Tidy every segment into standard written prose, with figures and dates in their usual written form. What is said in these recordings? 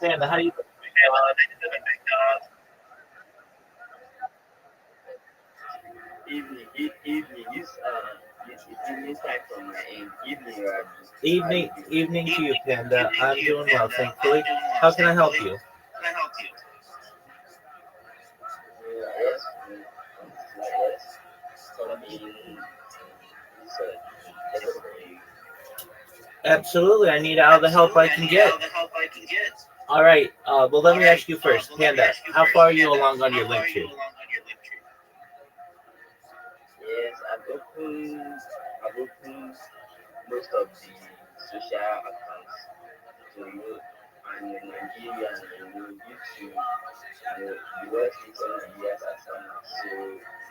Panda, how you Evening. It's evening time from my end. Evening, Rabi. How you evening doing? evening to you, Panda? I'm doing well, thankfully. How can I help you? I just want to come in research just for you. Absolutely, I need all the help I can get. All right. Well, let me ask you first, Panda. How far are you along on your link tree? Yes, I've opened most of the social accounts. So I'm in Nigeria, and due to the West Eastern Nigeria's assignment, so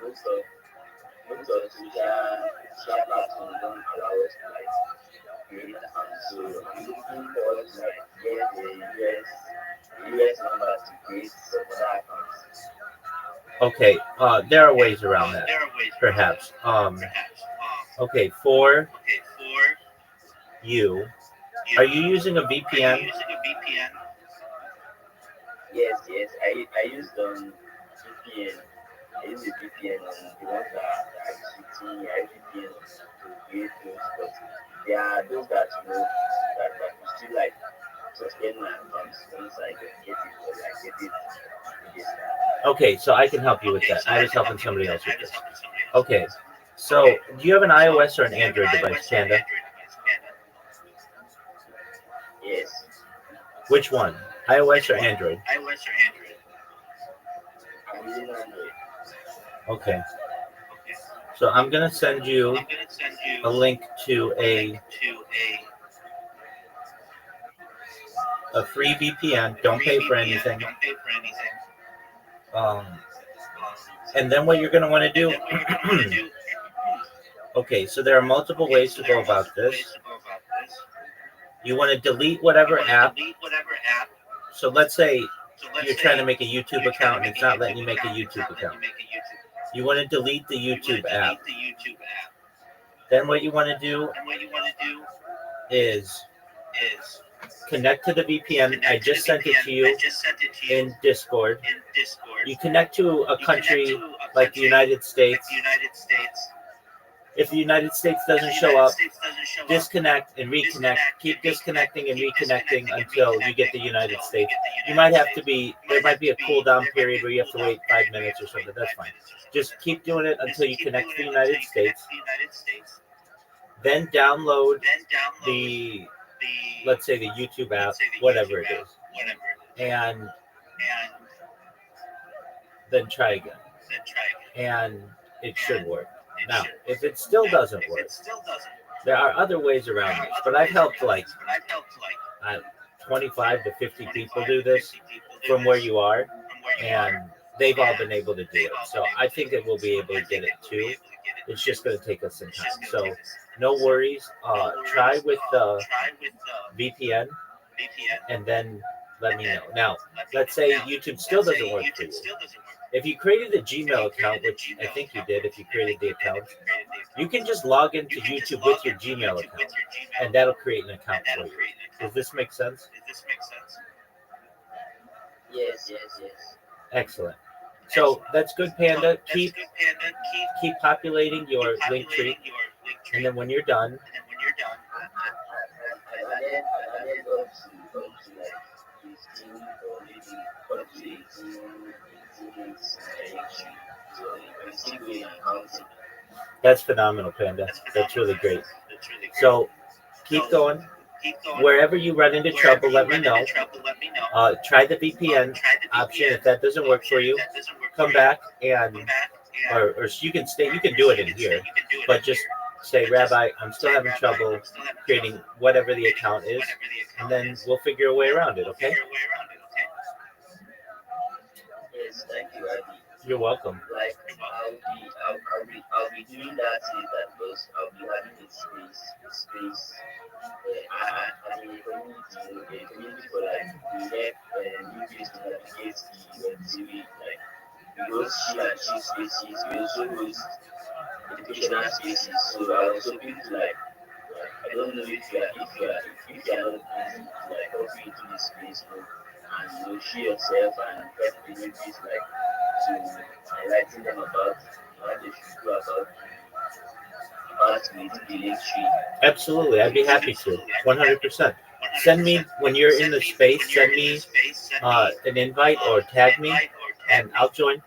most of most of social platforms don't allow us to like create accounts. So I'm looking forward to like get a US number to create some other accounts. Okay. There are ways around that, perhaps. Okay. For you, are you using a VPN? Yes. I use VPN. I use a VPN on the ones that are restricting VPN to create those, but there are those that that will still like suspend my accounts once I get it or like get it registered. Okay, so I can help you with that. I was helping somebody else with this. Okay. So, do you have an iOS or an Android device, Panda? Yes, Which one? iOS or Android? I'm using Android. Okay. So I'm gonna send you a link to a free VPN. Don't pay for anything. Um, and then what you're gonna want to do. Okay, so there are multiple ways to go about this. You want to delete whatever app. So let's say you're trying to make a YouTube account and it's not letting you make a YouTube account. You want to delete the YouTube app. Then what you want to do is connect to the VPN. I just sent it to you in Discord. You connect to a country like the United States. If the United States doesn't show up, disconnect and reconnect. Keep disconnecting and reconnecting until you get the United States. There might be a cool down period where you have to wait 5 minutes or something. That's fine. Just keep doing it until you connect to the United States. Then download the, let's say the YouTube app, whatever it is, and then try again. And it should work. Now, if it still doesn't work, there are other ways around this, but I've helped like 25 to 50 people do this from where you are, and they've all been able to do it. So I think that we'll be able to get it too. It's just going to take us some time. So no worries. Try with the VPN and then let me know. Now, let's say YouTube still doesn't work for you. If you created a Gmail account, which I think you did if you created the account, you can just log into YouTube with your Gmail account, and that'll create an account for you. Does this make sense? Yes. Excellent. So that's good, Panda. Keep populating your link tree, and then when you're done, I've added up to like 15 or maybe up to 18 links in my entry. So I'm still going and counting. that's phenomenal, Panda. That's really great. So keep going. Wherever you run into trouble, let me know. Try the VPN option. If that doesn't work for you, come back and or you can stay. You can do it in here, but just say, Rabbi, I'm still having trouble creating whatever the account is, and then we'll figure a way around it. Okay? Yes, thank you, Adi. You're welcome. Like I'll be doing that later because I'll be having a space. As in a community for like the new page to navigate the web TV. Like we host she and she spaces. We also host educational spaces. So I was hoping to like I don't know if you are not busy to like help you into this space. No. and show yourself and help the newbies like to enlighten them about how they should go about with the tree. Absolutely, I'd be happy to. 100%. Send me when you're in the space. Send me an invite or tag me, and I'll join.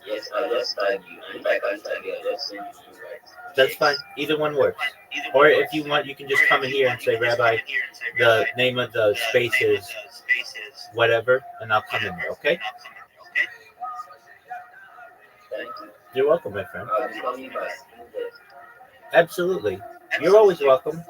Yes, I'll just tag you, and if I can't tag you, I'll just send you the invite. That's Check. fine. Either one works. Or if you want, you can just come in here and say, Rabbi, the name of the space is whatever, and I'll come in there. Okay? Thank you. You're welcome, my friend. I'll be coming back. Yes. Absolutely. You're always welcome.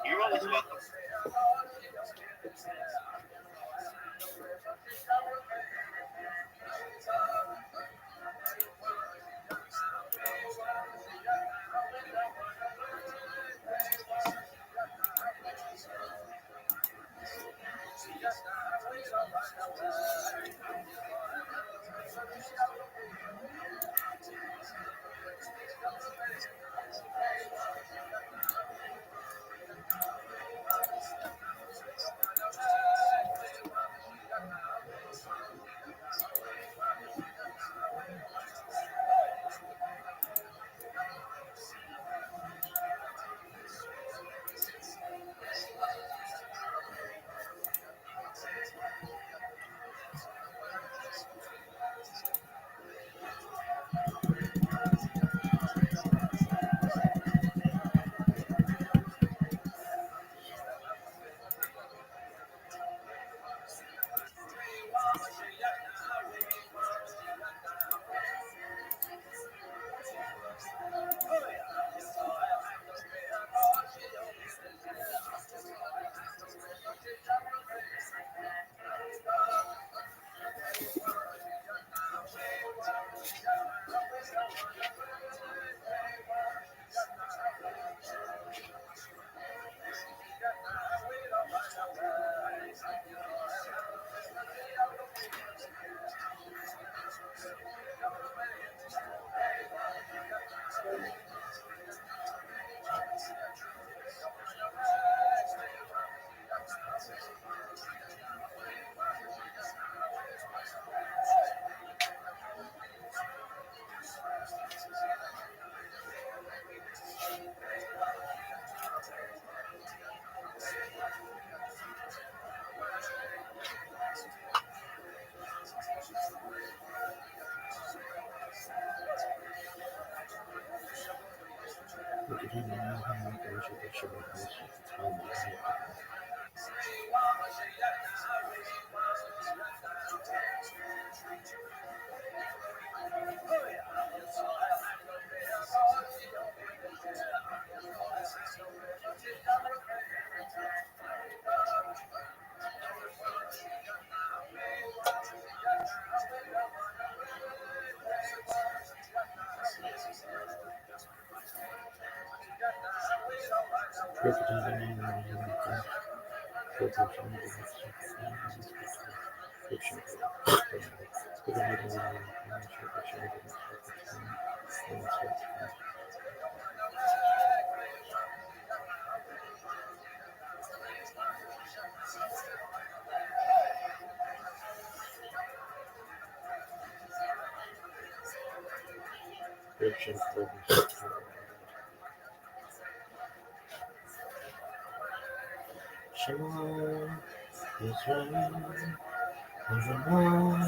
Shalom Israel, Adonai,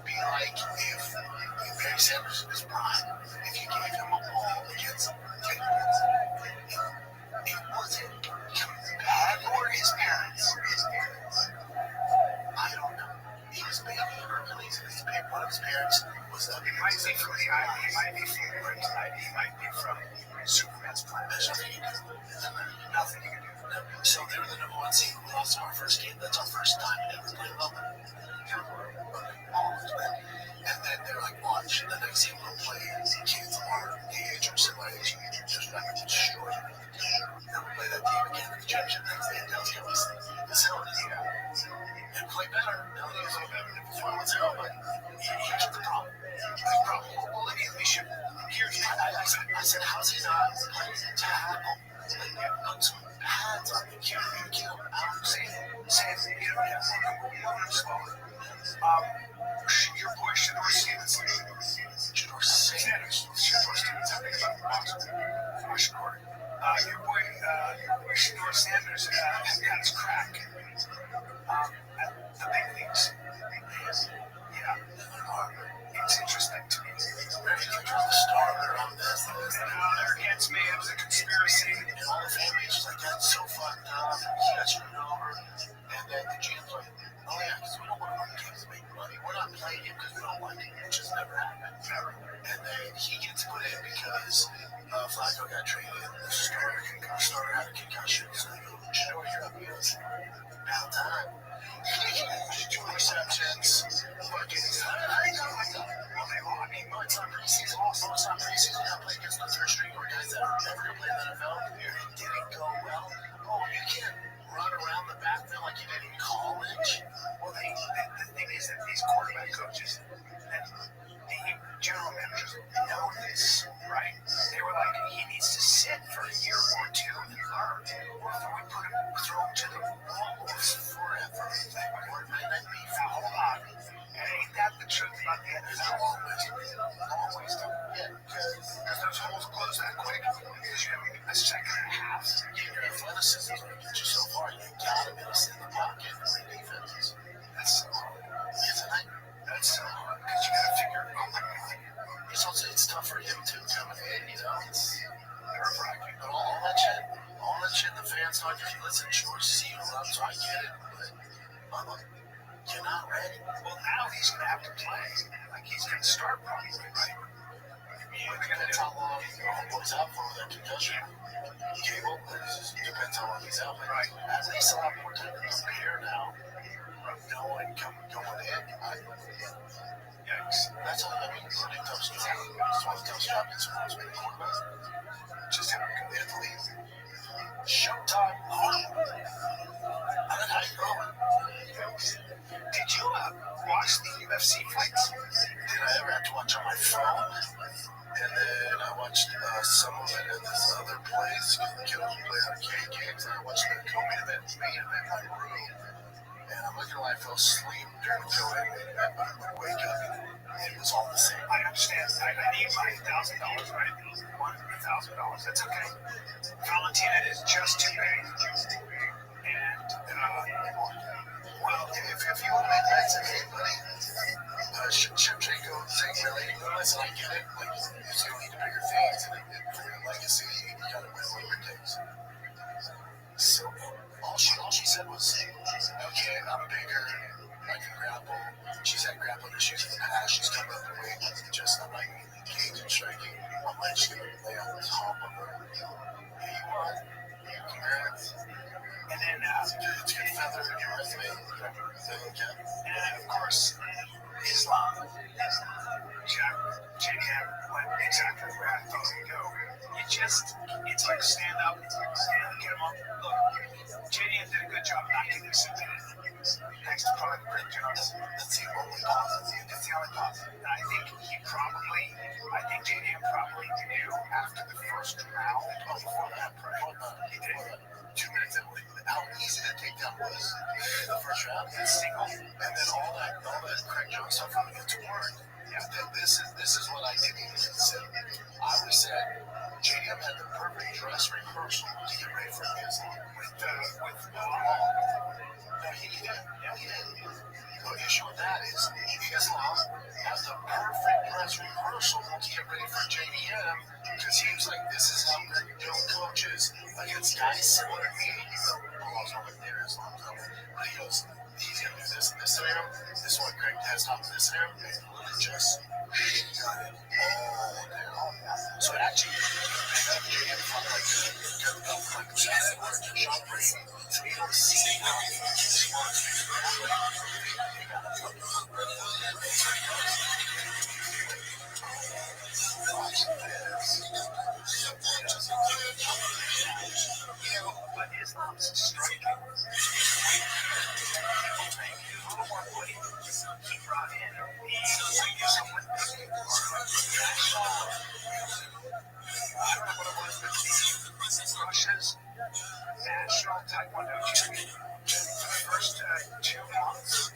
Be like if Barry Sanders in his prime, if you gave him a ball against Patriots, it wasn't bad or his parents. I don't know. He was baby Hercules, and one of his parents was he might be from the island, he might be from Kryptonite, he might be from Superman's planet. There's nothing you can do. Nothing you can do for them. So they were the number one seed. We lost our first game. That's our first time in ever playing London. And then they're like, watch, the next team we'll play is kids our age or similar age. Just not going to destroy them. Then we play that team again in the championship next day, and Dallas get this thing. This hell is and play better. They'll use play better than before. Let's go. But here's the problem. The problem. Well, let me show you. I said, how's he not playing tackle? And you put some pads on. You can't kill him. I'm saying, you know, your boy Shador Stevens. Shador Stevens. I think about Shador. Your boy Shador Sanders got his crack at the big leagues. Yeah, it's interesting to me. Very good for the starter on this. There against me, it was a conspiracy. And all the families was like, that's so fucked up. He got screwed over. And then the GM's like, oh yeah, because we don't want to run games to make money. We're not playing him because we don't like him, which has never happened. Never. And then he gets put in because Flacco got traded. The starter had a concussion. So Shador, you're up. He goes, now time. It's fucking. I know. Well, they all. I mean, no, it's not preseason. Also, it's not preseason. You play against the third string or guys that are never gonna play in the NFL. It didn't go well. Oh, you can't run around the backfield like you did in college. Well, the thing is that these quarterback coaches and the general managers know this, right? They were like, he needs to sit for a year or two and learn, or if we put him, throw him to the wolves forever. Or let me hold on. And ain't that the truth about the NFL? Always do. Yeah, because those holes close that quick. Because you have a second and a half. Your athleticism is going to get you so far. You gotta be able to sit in the pocket and play defenses. That's so hard, isn't it? That's so hard because you gotta figure. Oh my God. It's tough for him too coming in. You know, it's nerve-wracking. But all that shit, the fans don't give you. Listen, George, see you love, so I get it. But you're not ready. Well, now he's gonna have to play. Like he's gonna start probably, right? Depends how long homeboy's out for that concussion. Cable, depends how long he's out. Right. At least I'll have more time to prepare now. Going in. Yikes. That's all I mean. Learning tough stuff. It's one of the tough stuff. It's one of the quarterback. Just have to get the lead. Showtime. How you going? Did you watch the UFC fights? Did I ever have to watch on my phone? And then I watched some of it at this other place because the kid was playing arcade games. And I watched the co-main event, in my room. And I'm looking like I fell asleep during the co-main event, but I would wake up and it was all the same. I understand. I need my $1,000, right? $1,000. That's okay. Valentina is just too big. And, well, if you want to make that, say, hey, buddy, Shevchenko, take really, listen, I get it. Like, you still need to bigger things, and for your legacy, you got to win whatever it takes. So, all she said was, okay, I'm bigger, I can grapple. She's had grappling issues in the past. She's come up in weight. Just, I'm like, cage and striking. I'm like, she's going to lay on the top of her. Yeah, you won. Congrats. And then, it's good feather in your resume. And then, of course, Islam. JDM went exactly where I thought he'd go. It's like stand up and get him up. Look, JDM did a good job not getting submitted. Next to Conor Jones. That's the only positive. That's the only positive. And I think JDM probably knew after the first round, before that, he did 2 minutes in, how easy that takedown was in the first round. Single. And then all that Craig Jones stuff when it gets to work. Yeah, this is what I didn't even consider. I always said JDM had the perfect dress rehearsal to get ready for Islam with no, he did. Yeah, he did. The issue with that is Islam has the perfect dress rehearsal to get ready for JDM because he was like, this is how Greg Jones coaches against guys similar to me. I was over there, Islam. But he goes, he's going to do this and this to him. This is what Greg has done to this to him. And really just got it all down. So actually, JDM felt like shot pretty. So you don't see how he wants to do but Islam's striking. He brought in someone big. I don't know what it was, but Russia's national taekwondo champion for the first 2 months.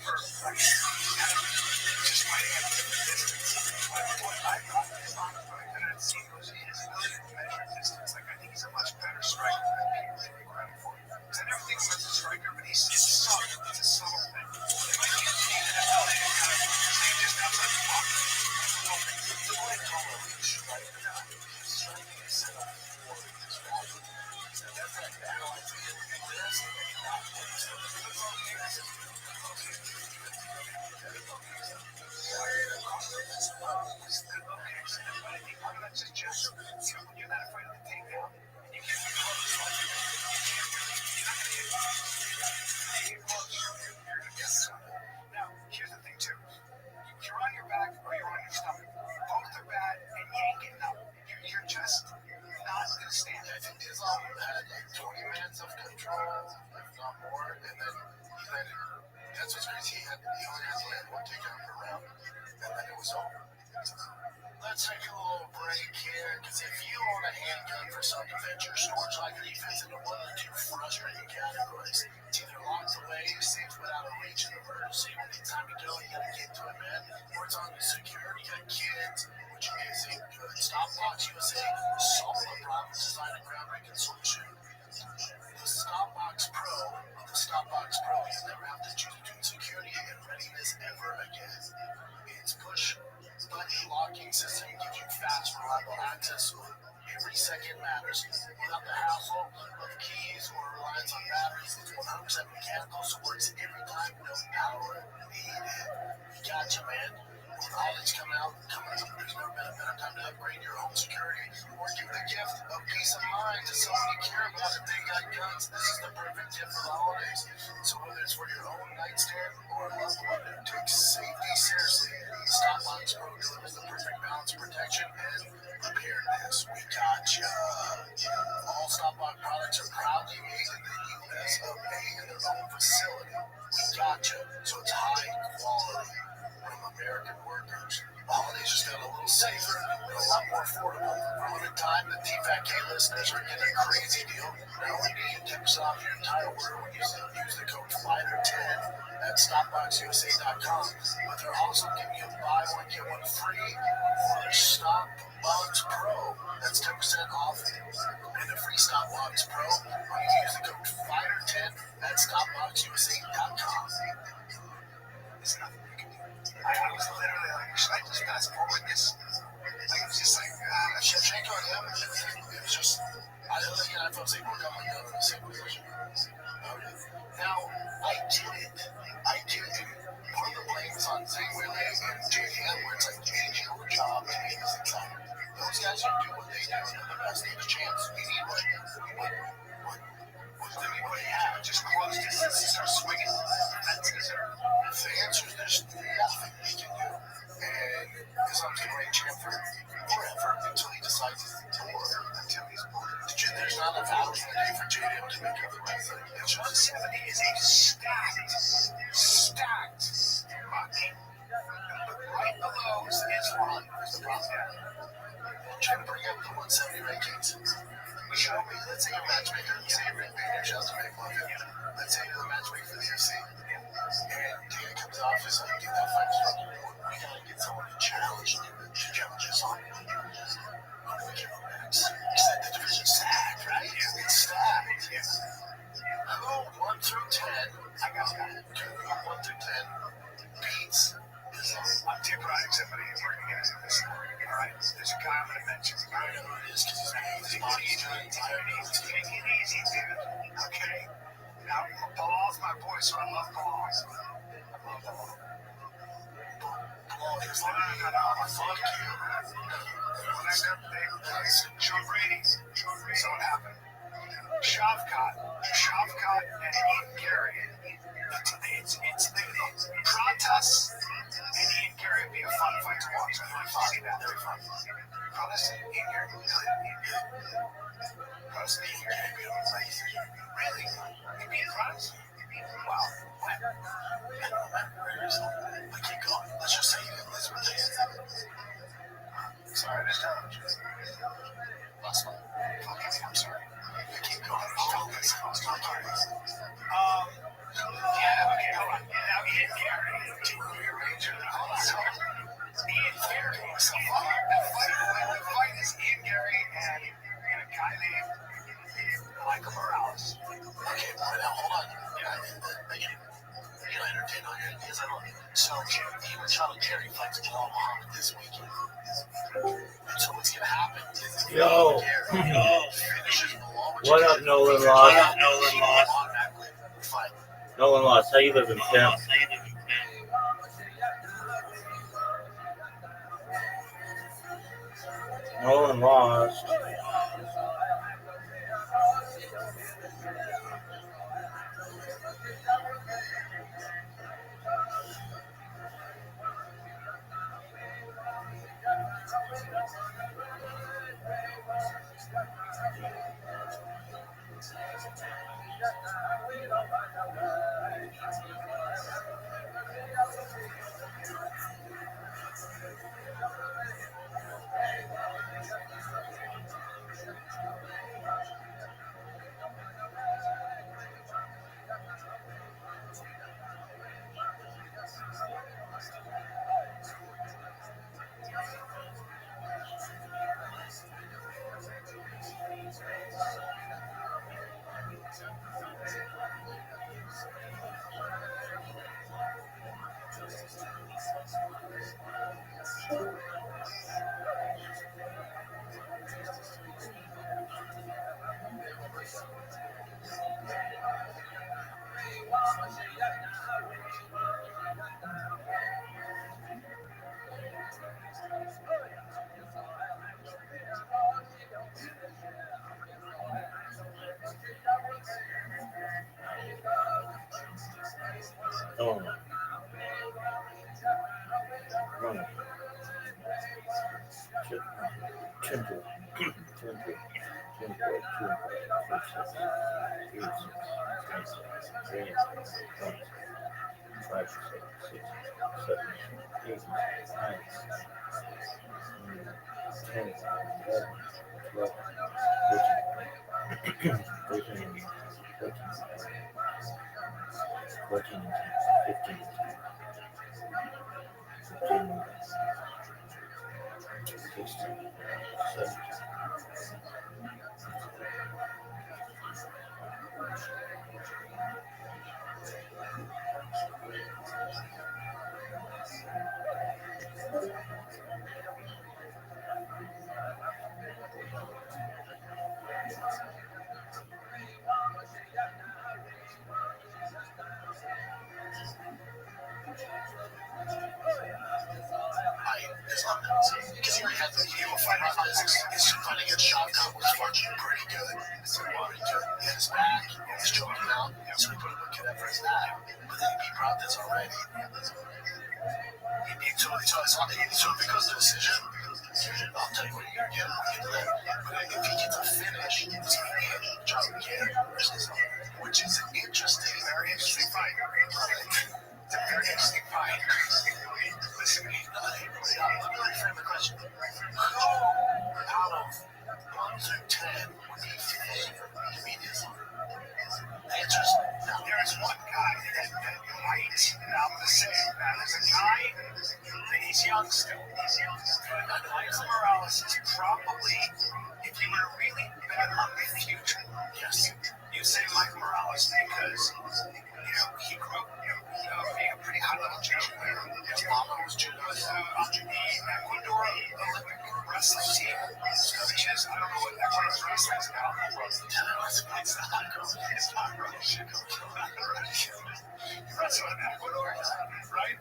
time to go, you gotta get to it, man. Or it's on the security, you got kids, which isn't good. Stopbox USA solved the problem, designed a groundbreaking solution. The Stopbox Pro, you'll never have to choose between security and readiness ever again. Its push button locking system gives you fast, reliable access so every second matters without the hassle of keys or reliance on batteries. It's 100% mechanical, so works every time, no power needed. Gotcha, man. With holidays coming up, there's never been a better time to upgrade your home security or give the gift of peace of mind to someone you care about if they got guns. This is the perfect gift for the holidays. So whether it's for your own nightstand or a loved one who takes safety seriously, Stopbox Pro delivers the perfect balance of protection and preparedness. We gotcha. All Stopbox products are proudly made in the U.S. of A in their own facility. We gotcha. So it's high quality from American workers. The holidays just got a little safer and a lot more affordable. For a limited time, the TFATK listeners are getting a crazy deal. Not only do you get 10% off your entire order when you use the code FIGHTER10 at StopboxUSA.com, but they're also giving you a buy one get one free for their Stopbox Pro. That's 10% off and a free Stopbox Pro when you use the code FIGHTER10 at StopboxUSA.com. There's nothing you can do. I was literally like, should I just fast forward this? Like, it was just like, Shevchenko and him, it was just, I felt like we're going in the same position. Now, I did it. Part of the blame is on Zane Willie and JDM, where it's like, it's your job to make this exciting. Those guys are doing what they do, and they're the best team chance. We need what they have. Just close distance and start swinging. That's easier. The answer is there's nothing we can do. And Islam's going to reign champ forever until he decides he's the door. Until he's born. There's not enough hours in the day for JDM to make up the right thing. It's 170 is a stacked money. Right below is Ron. There's the problem. Trying to bring up the 170 rankings. Show me, let's say a matchmaker, let's say Rick Bader, shows to make one. Let's say you're the matchmaker for the UFC. And Dana comes off as like, dude, that fight's fucking important. We gotta get someone to challenge the challenges on it. Who do we get on next? You said the division's stacked, right? It's stacked. Who 1 through 10, I got it. Who 1 through 10 beats Islam? I'm too proud of somebody who's working at this. Alright, there's a guy I'm gonna mention. I know who it is because his body is really tired. Take it easy, dude. Okay? Now, Bilal's my boy, so I love Bilal. Bilal is like, no, fuck you. When I got the Joe Brady, so what happened? Shavkat and Ian Gary. It's Protas and Ian Gary would be a fun fight to watch. I'm really funny that. Very fun. Protas and Ian Gary. Protas and Ian Gary would be on the Really? You beat Protas? Wow. When? I don't know. But keep going. Let's just say let's release it. Sorry, I just lost one. I'm sorry. Keep going. Focus. Yeah, okay, hold on. Now, Ian Gary, to rearrange it. Ian Gary, so far, the fight is Ian Gary and a guy named Michael Morales. Okay, but now, hold on. You know, entertain on your ideas. So, even Charlie Gary fights Bilal Muhammad this weekend. And so what's going to happen is Yo. finishes Bilal. What up, Nolan Lost? Automatically fight. Nolan Lost. How you living, Tim? Nolan Lost. Oh, running. Temple. Temple. Five, six, seven, eight, nine, 10, 11, 12, 13, 14, 15, 16, 17. Because he had the heel fight on this. His fighting against Shotgun was fucking pretty good. So pretty good. He had his back, he was choking out, so we put him in cadet for his back. But then he brought this already. So because of the decision, I'll tell you what you're gonna get. But if he gets a finish, it's gonna be John McCain versus him, which is an interesting, very interesting fight. It's a very interesting fight. Listen, let me reframe the question. Out of 1 through 10, would be favorite immediately? Now, there is one guy that might, and I'm going to say that as a guy, that he's young still. Miles Morales is probably, if you were to really bet on the future, yes, you say Mike Morales because, he grew up, being a pretty high-level judo player. His mama was judo. The Ecuador Olympic wrestling team coaches, I don't know what Ecuador's wrestling is now. It's not Russian. You wrestle in Ecuador, right?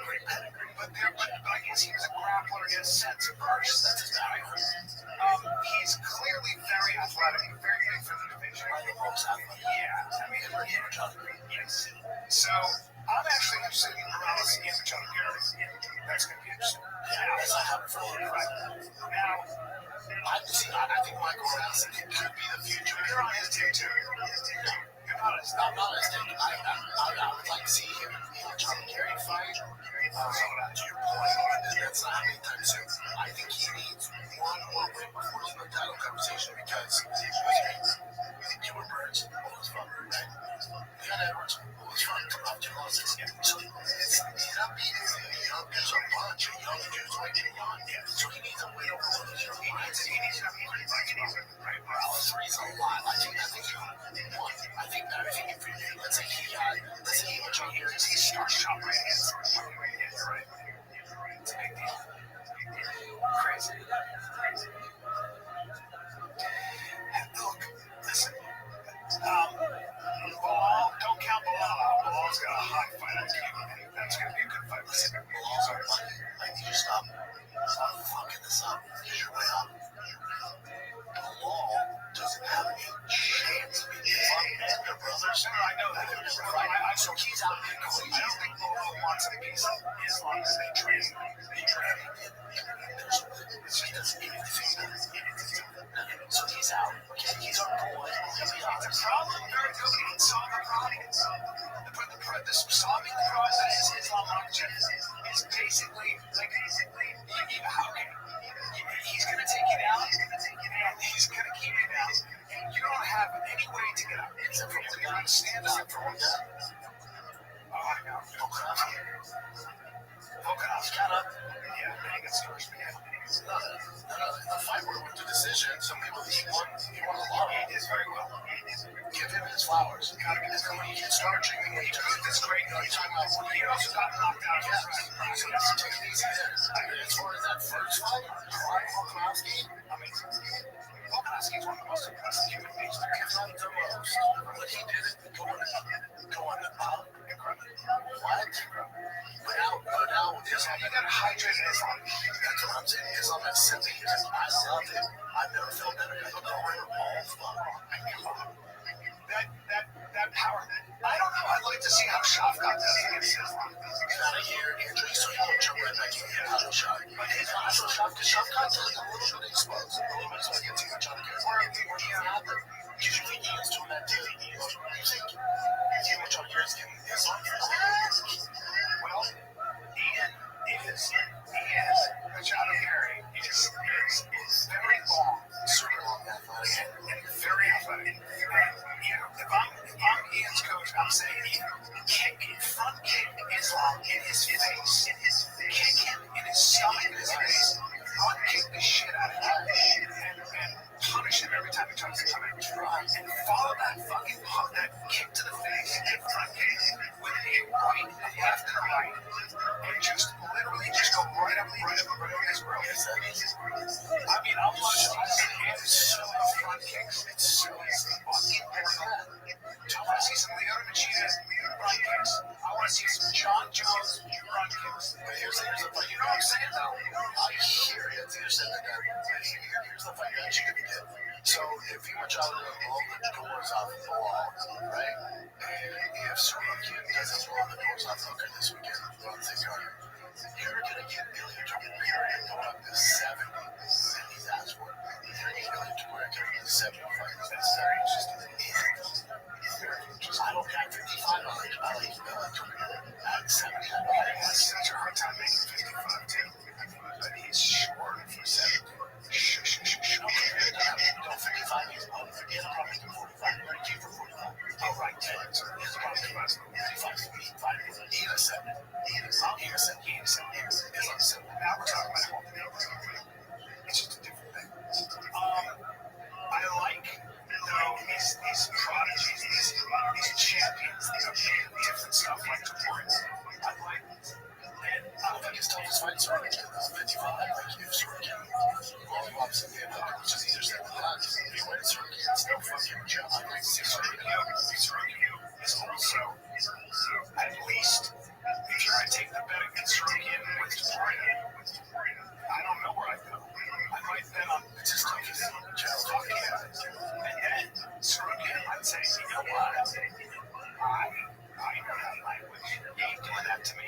Great pedigree. But I guess he was a grappler in a sense first. That's his background. He's clearly very athletic, very big for the division. Yeah, I mean, yes. So, I'm actually interested in Morales and John Gary. That's going to be interesting. Yeah, as I have it for a little right now. I think Michael Morales could be the future. You're on his team, too. You're not his team. I'm not his team. I would like to see him in a John Gary fight. To your point, and that's not anytime soon. I think he needs one more win before he's in the title conversation because you were Burns, what was fun, right? We got Edwards, what was fun, come off 2 losses. So he's not beating there's a bunch of young dudes like him on. So he needs a win over one of those young guys. He needs to be pretty right? Morales three's a lot. I think he won. I think if let's say he went on here, he starts shot right against you're right. It's a big deal. Crazy. And look, listen. Bilal, don't count Bilal out. Bilal's got a high fight on game. That's going to be a good fight. Listen, Bilal's our fight. I need you to stop fucking this up. Because you're way up. Bilal doesn't have any chance of being fun. They're brothers. I So that's take it easy there. As far as that first fight, Ryan Volkanovski, I mean, Volkanovski is one of the most impressive human beings, if not the most. What he did is going up, what? But now, Islam, you gotta hydrate in Islam. That's what I'm saying. Islam has simply, I love it. I've never felt better than going all fuck. That power. I don't know. I'd like to see how Shafkat does against Islam. Not a year injury, so he won't jump right back in and out of shot. But his natural shot, because Shafkat's like a little bit exposed. A little bit so he gets too much on the gears. Where do you have them? Because you think he is doing that daily. You think too much on yours getting Islam? Well, Ian is Machado Gary is very long, super long athletic, and very athletic. If I'm Ian's coach, I'm saying front kick Islam in his face, kick him in his stomach, in his face, front kick the shit out of him, and punish him every time he tries to come in, and follow that fucking that kick to the face and front kick with a right, left, and right, and just literally just go right up his grill. I mean, I'm watching his front kicks. It's so fucking bad. I want to see some Leo Machida front kicks. I want to see some John Jones front kicks. But here's the fight. You know what I'm saying, though? I hear it. Here's the fight that you can get. So if you watch out of the doors off the wall, right? And if Sorokin doesn't blow the doors off Hooker this weekend, you're going to get Billy Joe Perry going up to 70, and he's asked for it. You're going to get Billy Joe Perry going to 75. That's very interesting. I don't got 55. I like at 70. I have such a hard time making 55 too. But he's short for 70. Don't 55. He's on. Forget about making 45. You're going to keep for 45. Oh, right. 10. So he's about 55. He is 70. He is 70. Now we're talking about home. It's just a different thing. I like, these prodigies, these champions, different stuff like Torrance. I like, and I don't think his toughest fights are 55. Like, if Sorokin, well, you obviously have that, which is either saying that, if you win Sorokin, it's no fucking job. I think Sorokin is also, at least, if you're going to take the bet against Sorokin with Torrance, I don't know where I'd go. I might bet on it's just tough as and then Sorokin, I'd say, you know what? I know that language. He ain't doing that to me.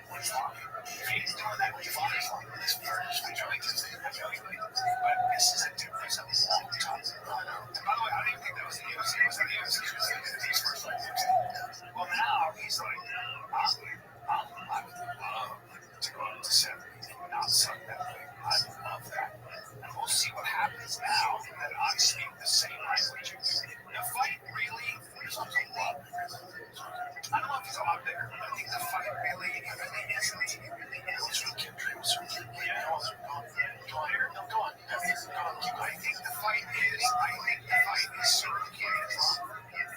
What's wrong? If he's doing that with fine, this furnish me trying to say that. But this is a difference of a long time. And by the way, I didn't think that was the UFC. It was the UFC. His first fight. Well, now he's like, I would love to go up to 70 and not suck that thing. I love that. And we'll see what happens now that I speak the same language. The fight really is a lot bigger. I don't know if he's a lot bigger, but I think the fight really isn't. Go on. I think the fight is Sorokin.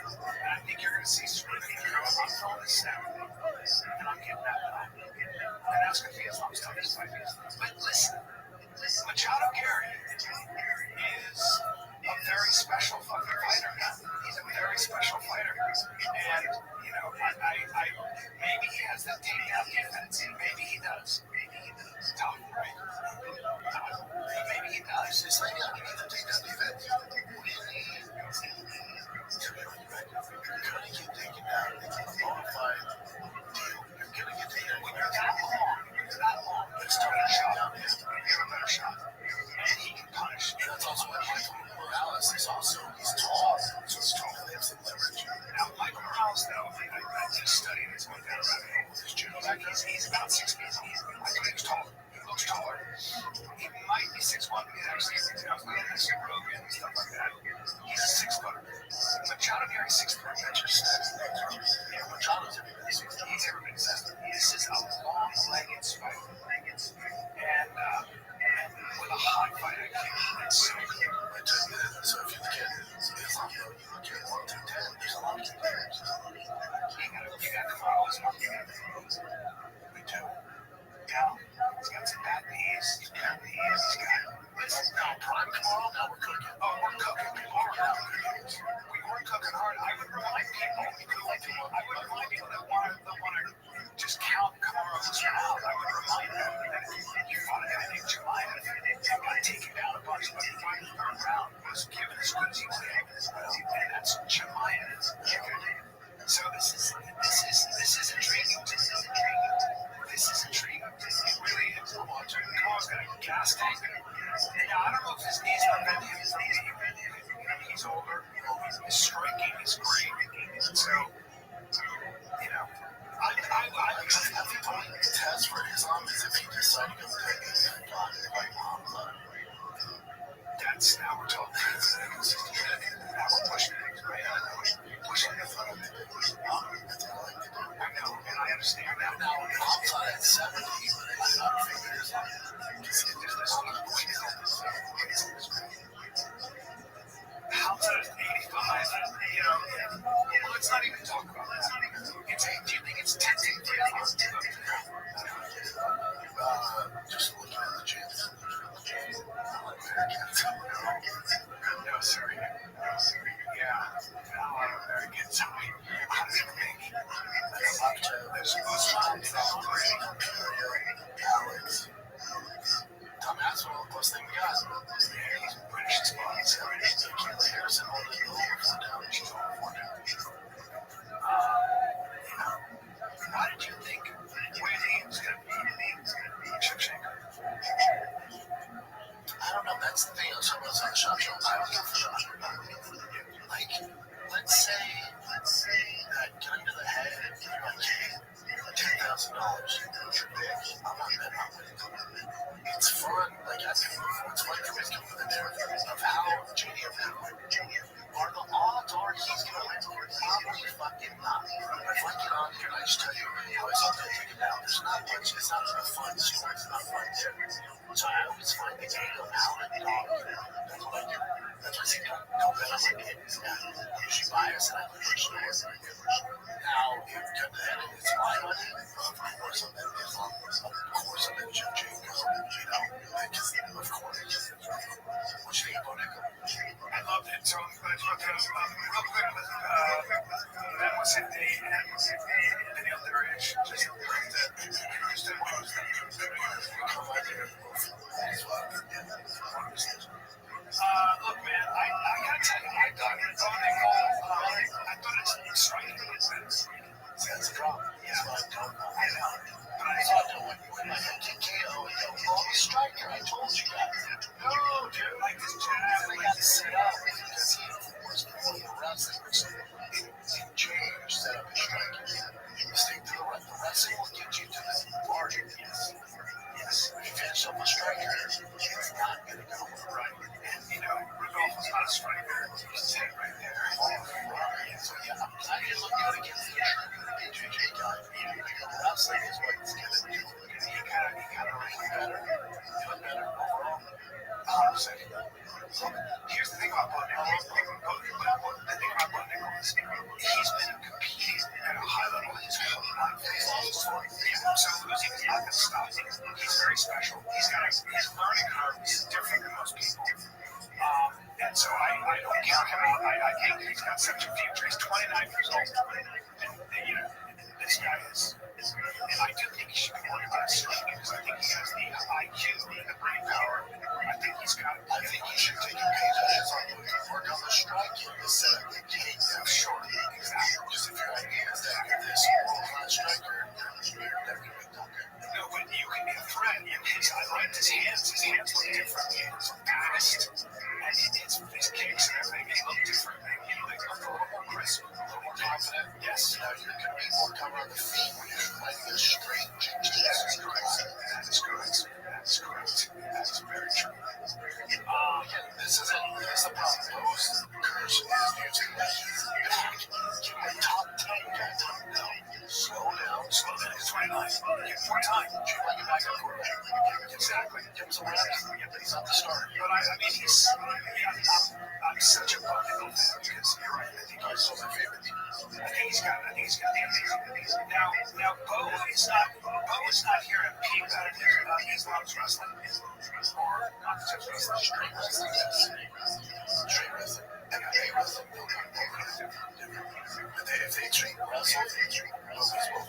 And I think you're going to see Sorokin go up on the 70. And I'm getting that back. And that's going to be as long as toughest fight is. But listen, Machado Gary is a very special fucking fighter. He's a very special fighter. And, you know, I maybe he has that takedown defense. Maybe he does. Tough, right? Maybe he does. It's like, yeah, we need the takedown defense. You're going to get taken down. It's a bona fide deal. You're going to get taken down. When you're that long, let's start a shot. You're a better shot. And he can punish. And that's also what Michael Morales is also. He's tall. So he's tall. They have some leverage. Now, Michael Morales, though, I just studied this one down around here with his judo. He's about 6 feet. I think he's taller. He looks taller. He might be 6'1", but he's actually 6'1". I was looking at Super Rogan and stuff like that. He's a 6'footer. Machado Gary's 6'3". That's just yeah, Machado's every bit 6'3". He's every bit 6'3". This is a long-legged fight. And with a hot fight, I can't. It's so clear. So if you look at Islam, you look at 1 to 10, there's a lot of players. You got to follow his market. We do. only test for Islam is if he decided to take it God, like Muhammad. That's now we're talking. Now we're pushing things, right? I know. Pushing the front of it. That's all I like to do. I know, and I understand that. Now, Hamza at 70, I'm not figuring this out. Hamza at 85, well, let's not even talk about that. Do you think it's tempting for him? Just looking at the chance. No, sir. Yeah. Americans. I think that's up to this Alex. Tom Hassel, close thing we got. Yeah, he's British spots. Kayla Harrison holding the over down. She's over 4 down. Why did you think Williams going to be Chip Shaker? I don't know. That's the thing. I was talking about on the shop show. I would go for the like, let's say that gun to the head, and you're like, $10,000. You're big. I'm not betting on it. It's fun. Like, I think it's fun for me to come for the narrative of how JDM are the odds are he's going to win. Probably fucking not. If I get on here and I just tell you, how is it going to take it down? There's not much. It's not a fun story. It's not fun there. So I always find the game of how it dog. That's what I do. That's why I say don't bet on my kids. I'm usually biased and I look for stories. Now, if cut the head, it's my money. Of course, I'm in Islam. Of course, I'm in Jim Jacobs. Because, of course. What you think about it? I loved it. So I'm glad you looked at us. Real quick with that was a day and the other age. Just bring that. Just that was look, man, I gotta tell you, I thought it's striking. That's a drop. Yeah. But I thought that when I had TKO, striker, I told you guys. No, dude, like this jab, they got to set up because he enforced before the wrestling, which it changed, set up his striking. Stick to the wrestling will get you to the margin. Yes. If you finish up a striker, it's not going to go right. And, Rodolfo's not a striker. He's a right there. So, yeah, I'm glad you look good against the BJJ guy. Wrestling is what he's going to do. He got to make better. Doing better overall. 100%. Here's the thing about Bo Nichols. The thing about Bo Nichols, he's been competing at a high level his whole life. So losing is not going to stop him. He's very special. His learning curve is different than most people. And so I don't count him out. I think he's got such a future. He's 29 years old. And this guy is. And I do think he should be worried about striking because I think he has the IQ and the brain power. I think he's got. I think he should take a page out of his own book and work on the striking instead of the game. Yeah, sure. Exactly. Because if your idea is that you're this world-class striker, you're never going to be done. No, but you can be a threat. I liked his hands. His hands look different. He's fast. And his kicks and everything, they look different. They look a little more crisp, a little more confident. Yes. Now you're going to be more cover on the feet when you're fighting a straight jiu-jitsu. That is correct. That is correct. That is correct. That is very true. Again, this is the problem. Most curse is using that he's back. Give him a top 10 guy. No. Slow down. It's 29. Give him more time. Treat like a backup quarterback. Exactly. Give him some reps. But he's not the starter. But I mean, I'm such a bummer because you're right. I think he's my favorite team. I think he's got the amazing. Now, Bo is not here to peep out of Islam's wrestling. Or not just wrestling, straight wrestling. Straight wrestling. MMA wrestling. But if they treat wrestling, they treat wrestling.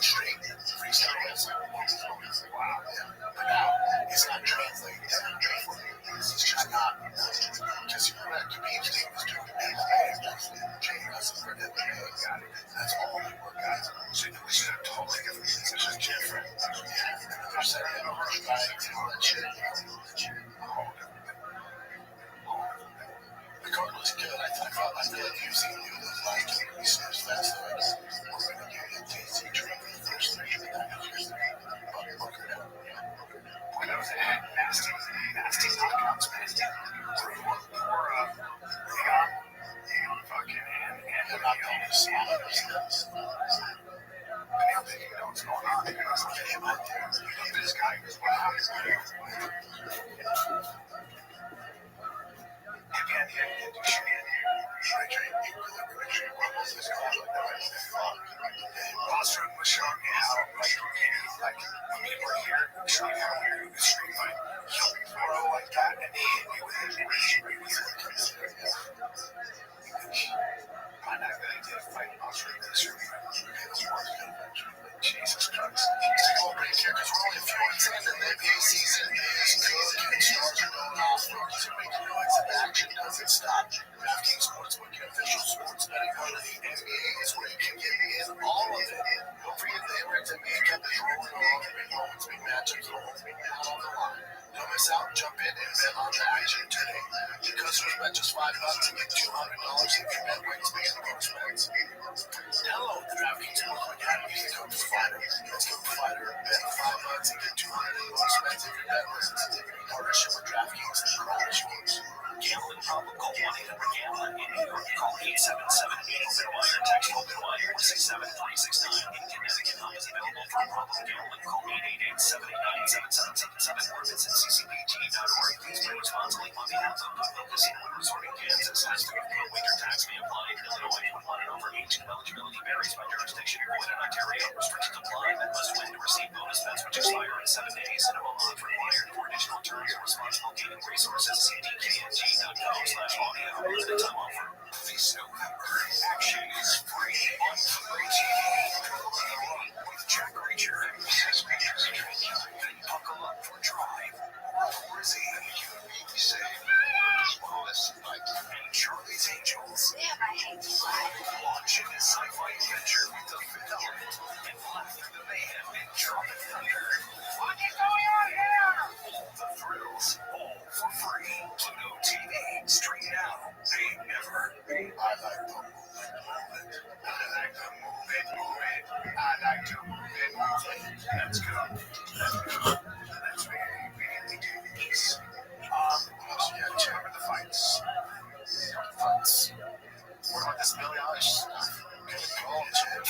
Straight freestyle wrestling. Wow. But now, it's not translating. It's not translating. It's just not. Because you're correct. Khabib's team is doing MMA wrestling. Chain wrestling for MMA. That's all they work on. So we should have totally different things. It's just different. Yeah. And they're setting up our strikes and all that shit. The card was good. I felt like UFC knew that last week we snitched fast. So we're going to get a tasty drink for the what's going on. And I was like, hey, man, this guy was wow. Again, he didn't do shit. Boston was showing me how, like, when we were here, showing how we were street fight, kill me for like that, and he hit me with it, and he hit me with it. I'm not going to get a fight in Australia this year. Jesus Christ. He's a cool break here because we're only a few months in, and the NBA season is cooking. Stars are going off, rookies are making noise, and the action doesn't stop. DraftKings Sportsbook, an official sports betting part of the NBA, is where you can get in all of it. Don't forget the Emirates NBA Cup is rolling along, and big moments, big matchups, all on the line. Don't miss out, jump in and bet on the action today. New customers bet just $5 and get $200 if your bet wins big in most bets. Download the DraftKings Sportsbook app using code FIGHTER. That's code FIGHTER. Bet $5 and get $200 in most bets if your bet wins. Partnership with DraftKings, the crowd is yours. Gambling problem? Call 1-800-GAMBLER. In New York, call 877-8-OPEN-WIRE. Text OPEN-WIRE to 67369. In Connecticut, line is available for problem gambling. Call 888-789-7777 or visit ccpg.org. Please play responsibly on behalf of Goodwill Casino and Resort in Kansas. Has to be wager tax may apply in Illinois. 21 and over 18. Eligibility varies by jurisdiction. Void in Ontario. Restrictions apply. Men must win to receive bonus bets which expire in 7 days. Minimum odds required. For additional terms and responsible gaming resources, see dkng.com/audio. Limited time offer. This November, action is free on Free TV. With Jack Reacher, then buckle up for Drive, or Z, be safe, Wallace, and Charlie's Angels. Launch in a sci-fi adventure with the Fifth Element and laugh through the mayhem in Tropic Thunder. What is going on here? All the thrills, all for free. Pluto TV, stream now, pay never. I like to move it. I like to move it. I like to move it. Let's go. Let's really do this. Yeah, check with the fights. What about this Billie Eilish stuff? Good call, Jeff.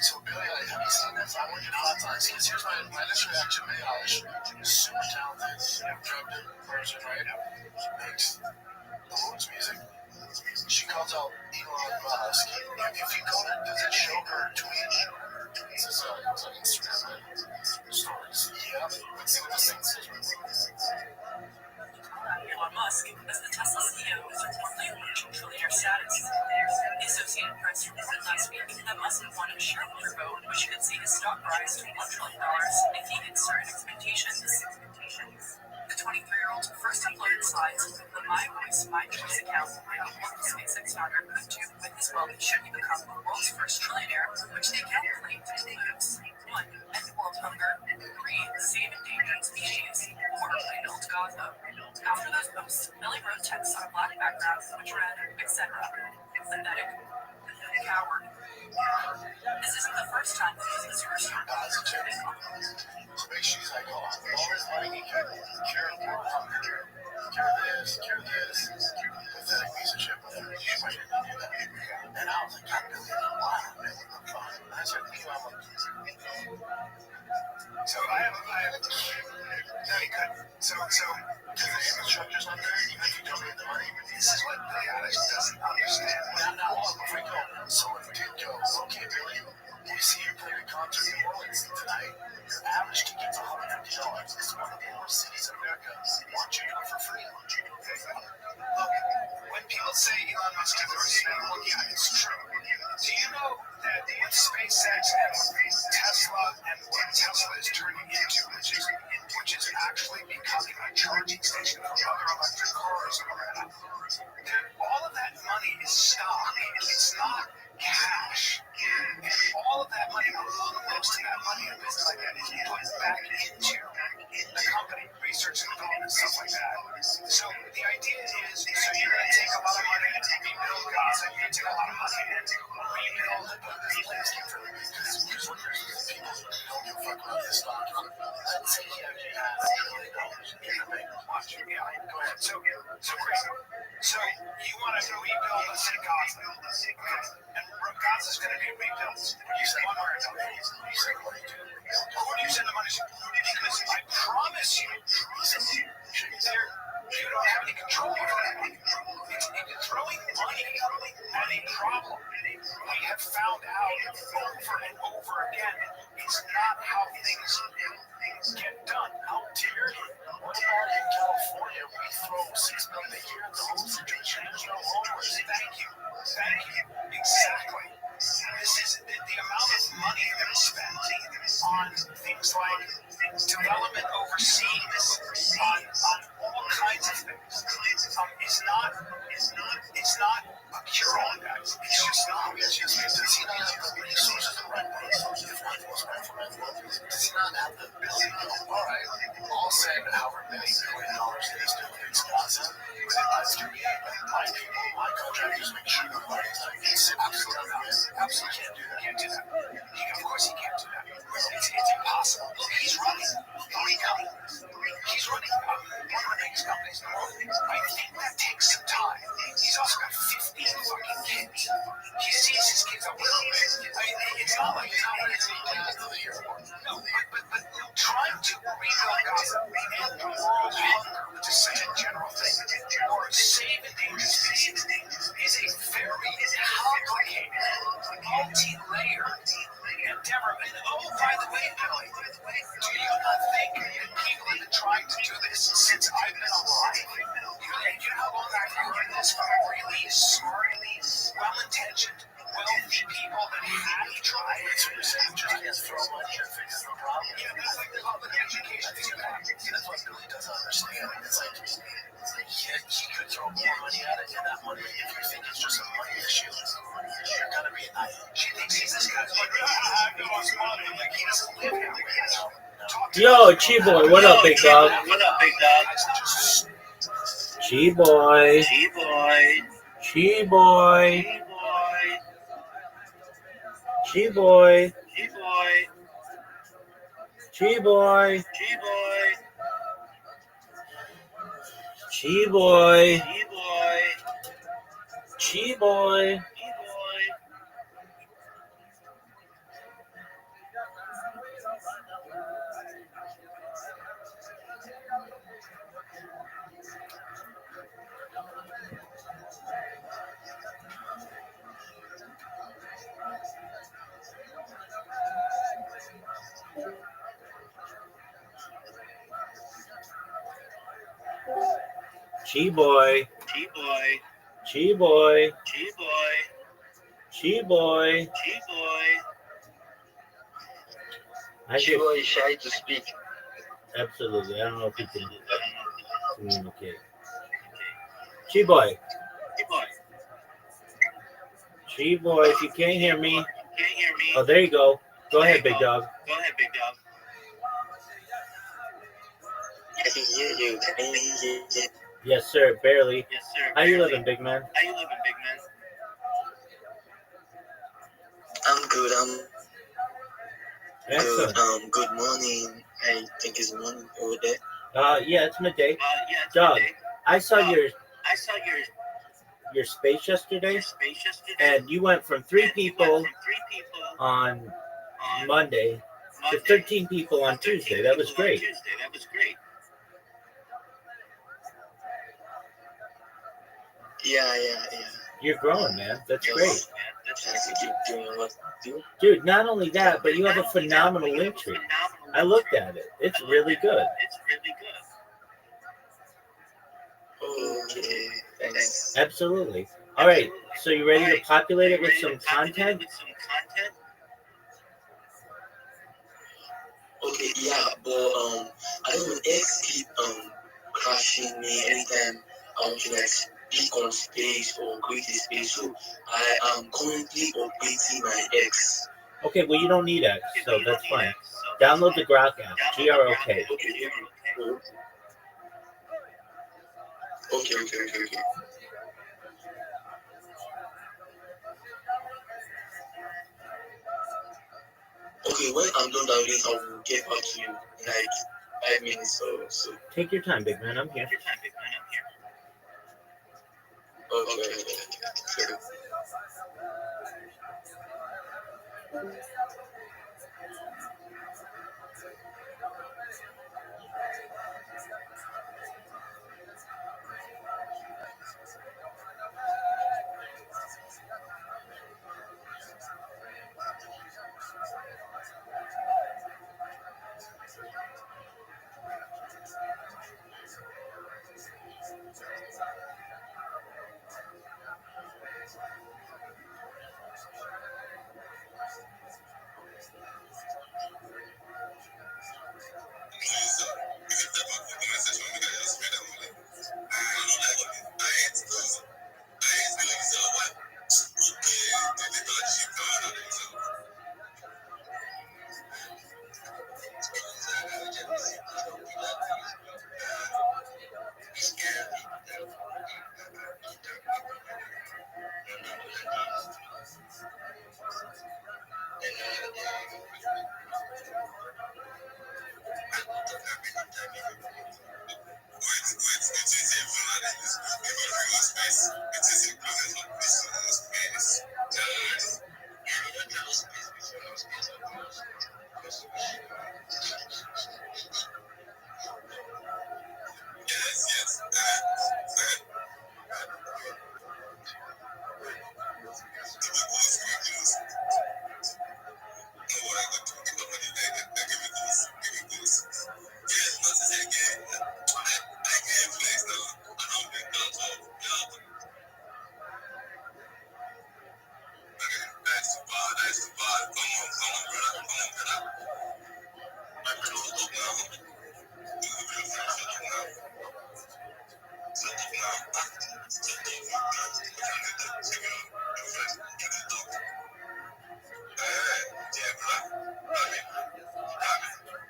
So Billie Eilish, have you seen this? I want your thoughts on this because here's my initial reaction. Billie Eilish is super talented. Drugged in person, right? Makes the Lord's music. She calls out Elon Musk. If you go to, does it show her tweet? This is Instagram stories. Yeah. Let's see what this thing says. Elon Musk, as the Tesla CEO, is reportedly approaching trillionaire status. The Associated Press reported last week that Musk wanted a shareholder vote, which could see his stock rise to $1 trillion if he hits certain expectations. The 23-year-old first uploaded slides with the My Voice, My Choice account, and what the SpaceX founder could do with his wealth should he become the world's first trillionaire, which the account claimed to use. 1. End world hunger. 3. Save endangered species. 4. Rebuild Gaza. After those posts, Billy wrote text on a black background which read, etc. Pathetic. Coward. This isn't the first time that he's expressed her positivity. So make sure he's like, oh, all this money he can cure world hunger, cure this, pathetic piece of shit. She might do that. And I was like, God, Billy, wow, man, I'm fine. And I said, so I have no, he couldn't. So, the infrastructure's not there, even if you donate the money. This is what Billie Eilish doesn't understand. Now, before we go, someone did go, okay, Billy, we see you playing a concert in New Orleans tonight. Your average ticket's $150. It's one of the worst cities in America. Why don't you do it for free? Look, when people say Elon Musk is the richest man in the world, yeah, it's true. Do you know that with SpaceX and with Tesla and what Tesla is turning into, which is actually becoming a charging station for other electric cars around, that all of that money is stock. It's not cash. And all of that money, most of that money in a business like that is put back into the company, research and development, stuff like that. So the idea is, so you're going to take a lot of money and rebuild Gaza, you're going to take a lot of money and rebuild the landscape for them. Because here's what people don't give a fuck about this stock. Let's say you have $1 billion in the bank. Watch it. Yeah, go ahead. So great. So you want to rebuild the city Gaza. Okay. And Gaza's going to be rebuilt. You say one word. You you send the money to? Who do you send the money to? Because I promise you, you don't have any control over that money. It's throwing money at a problem. We have found out over and over again, it's not how things get done. How dare you? What about in California? We throw $6 million a year at the home situation. There's no homeless. Thank you. Exactly. This is the amount of money that is spent on things like development overseas, on all kinds of things. It's not a cure-all, guys. It's just not. Does he not have the resources to run resources? If one was meant for mental health, does he not have the ability to go, all right, I'll send however many $1 billion to these different causes, but it's going to be my people, my contractors, make sure the money is like, absolutely not. Absolutely can't do that. Of course he can't do that. It's impossible. Look, he's running. He's running one of the biggest companies in the world. I think that takes some time. He's also got 15 fucking kids. He sees his kids a little bit. It's not like he's not ready to take dad to the airport. No, but trying to rebuild Gaza and the world hunger, to say a general thing, or save endangered species is a very complicated, multi-layered endeavor. And oh, by the way, Billy, do you not think that people have been trying to do this since I've been alive? You know how long I've heard this from really smart, well-intentioned, wealthy people that have tried to just throw money and fix the problem? Yeah, that's like the public education thing. That's what Billy doesn't understand. It's like he could throw more money at it, and that money, if you think it's just a money issue, you're gonna be naive. She thinks he's this guy's like, I want some money. Like, he doesn't live here. Yo, Chi-Boy, what up, big dog? What up, big dog? Chi-Boy. Chi-Boy. Chi-Boy. Chi-Boy. Chi-Boy. Chi-Boy. Chi-Boy. Chi-Boy. Chi-Boy. Chivo is shy to speak. Absolutely. I don't know if he can communicate. Chi-Boy. Chi-Boy, if you can't hear me. Oh, there you go. Go ahead, big dog. I can hear you. Can you hear you? Yes, sir. Barely. How you living, big man? I'm good. Excellent. Good morning. I think it's morning over there. Yeah, it's midday. Dog, I saw your space yesterday, and you went from 3 people on Monday to 13 people on Tuesday. That was great. Yeah. You're growing, man. That's great. Trying to keep doing what to do. Dude, not only that, but you have a phenomenal link tree. I looked at it. It's really good. Okay, thanks. Absolutely. All right. So you ready to populate it with some content? Okay, yeah, but I don't know, X keep crashing me anytime I want to like speak on space or create a space. So I am currently updating my X. Okay, well, you don't need X, so that's fine. Download the Grok app. GROK. Okay. Okay, when I'm done downloading, I will get back to you in like 5 minutes or so. Take your time, big man. I'm here. Okay.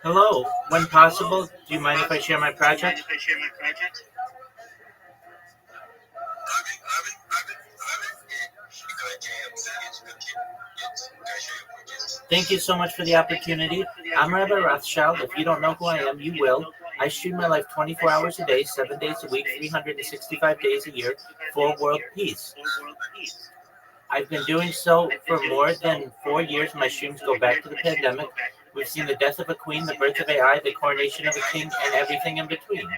Hello. When possible, do you mind if I share my project? Thank you so much for the opportunity. I'm Rabbi Rothschild. If you don't know who I am, you will. I stream my life 24 hours a day, 7 days a week, 365 days a year for world peace. I've been doing so for more than 4 years. My streams go back to the pandemic. We've seen the death of a queen, the birth of AI, the coronation of a king, and everything in between.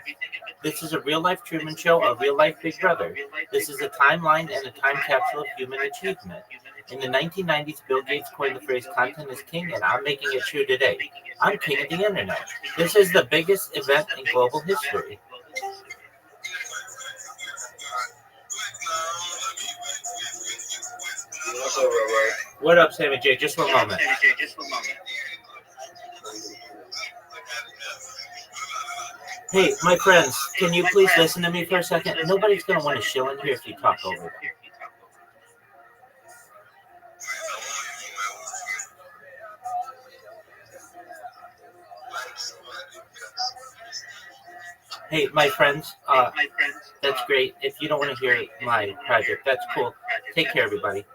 This is a real-life Truman Show, a real-life Big Brother. This is a timeline and a time capsule of human achievement. In the 1990s, Bill Gates coined the phrase "content is king," and I'm making it true today. I'm king of the internet. This is the biggest event in global history. What's up, Robert? What up, Sammy J? Just one moment. Hey, my friends, can you please listen to me for a second? Nobody's going to want to shill in here if you talk over them. Hey, my friends, that's great. If you don't want to hear my project, that's cool. Take care, everybody.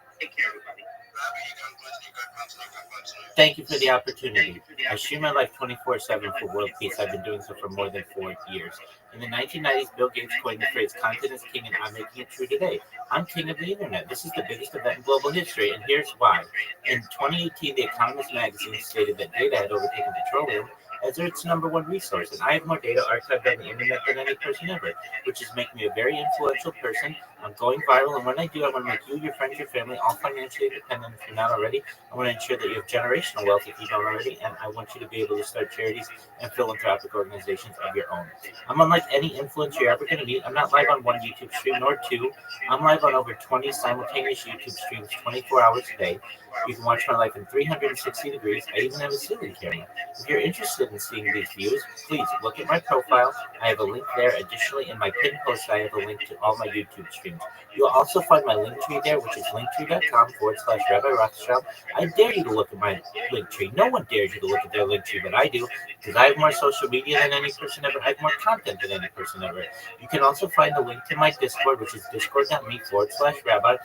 Thank you for the opportunity. I stream my life 24/7 for world peace. I've been doing so for more than 4 years. In the 1990s, Bill Gates coined the phrase "content is king," and I'm making it true today. I'm king of the internet. This is the biggest event in global history, and here's why. In 2018, The Economist magazine stated that data had overtaken petroleum as its number one resource, and I have more data archived on the internet than any person ever, which is making me a very influential person. I'm going viral, and when I do, I want to make you, your friends, your family all financially independent if you're not already. I want to ensure that you have generational wealth if you don't already, and I want you to be able to start charities and philanthropic organizations of your own. I'm unlike any influencer you're ever going to meet. I'm not live on one YouTube stream nor two. I'm live on over 20 simultaneous YouTube streams 24 hours a day. You can watch my life in 360 degrees. I even have a ceiling camera. If you're interested in seeing these views, please look at my profile. I have a link there. Additionally, in my pinned post, I have a link to all my YouTube streams. You'll also find my link tree there, which is linktree.com/Rabbi Rothschild. I dare you to look at my link tree. No one dares you to look at their link tree, but I do, because I have more social media than any person ever. I have more content than any person ever. You can also find a link to my Discord, which is discord.me/rabbi.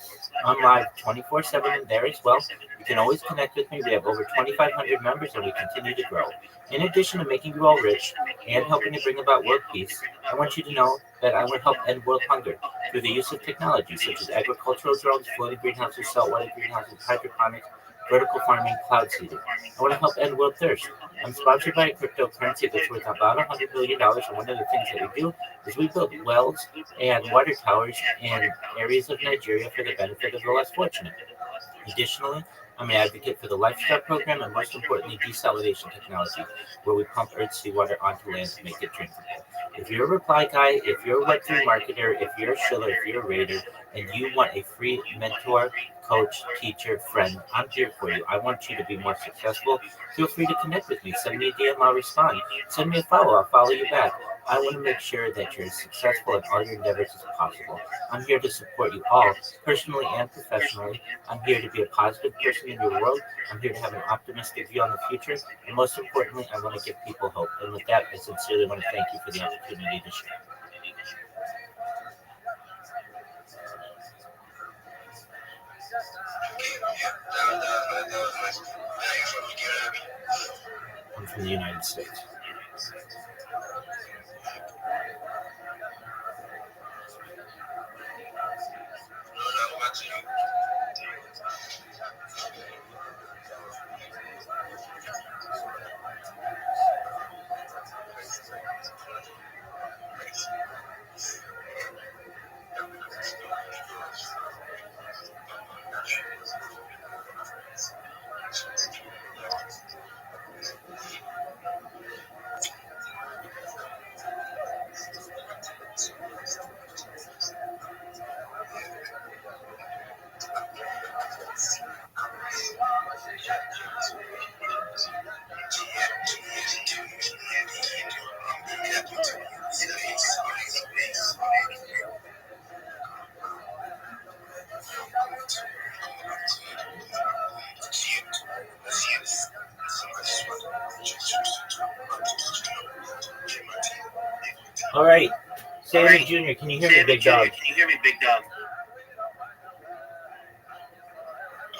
I'm live 24/7 in there as well. You can always connect with me. We have over 2,500 members, and we continue to grow. In addition to making you all rich and helping to bring about world peace, I want you to know that I will help end world hunger through the use of technology such as agricultural drones, floating greenhouses, saltwater greenhouses, hydroponics, vertical farming, cloud seeding. I want to help end world thirst. I'm sponsored by a cryptocurrency that's worth about $100 billion, and one of the things that we do is we build wells and water towers in areas of Nigeria for the benefit of the less fortunate. Additionally, I'm an advocate for the Lifestyle program and, most importantly, desalination technology, where we pump Earth's seawater onto land to make it drinkable. If you're a reply guy, if you're a Web3 marketer, if you're a shiller, if you're a raider, and you want a free mentor, coach, teacher, friend, I'm here for you. I want you to be more successful. Feel free to connect with me. Send me a DM, I'll respond. Send me a follow, I'll follow you back. I want to make sure that you're as successful in all your endeavors as possible. I'm here to support you all, personally and professionally. I'm here to be a positive person in your world. I'm here to have an optimistic view on the future. And most importantly, I want to give people hope. And with that, I sincerely want to thank you for the opportunity to share. I'm from the United States. All right, Sammy Jr., can you hear me, big dog? Can you hear me, big dog?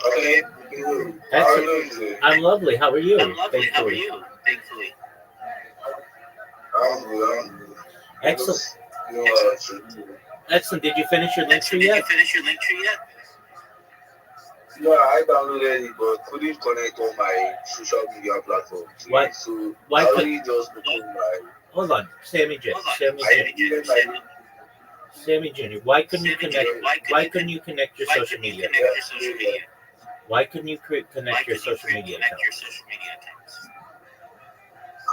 Okay. How are you doing today? I'm lovely. How are you? I'm lovely. How are Thankfully. you? Thankfully. I'm good. I'm good. Excellent. You know, Excellent. Did you finish your link tree did you yet? finish your link tree yet? Yeah, I downloaded it, but couldn't connect on my social media platform. Why? So Why I could? only just opened my. Hold on, Sammy J. Sammy I J. deleted my. Sammy Jr. Why couldn't you connect? Why couldn't you connect your social media? Connect your social media. Why couldn't you Why connect your couldn't you social media connect account? your social media accounts?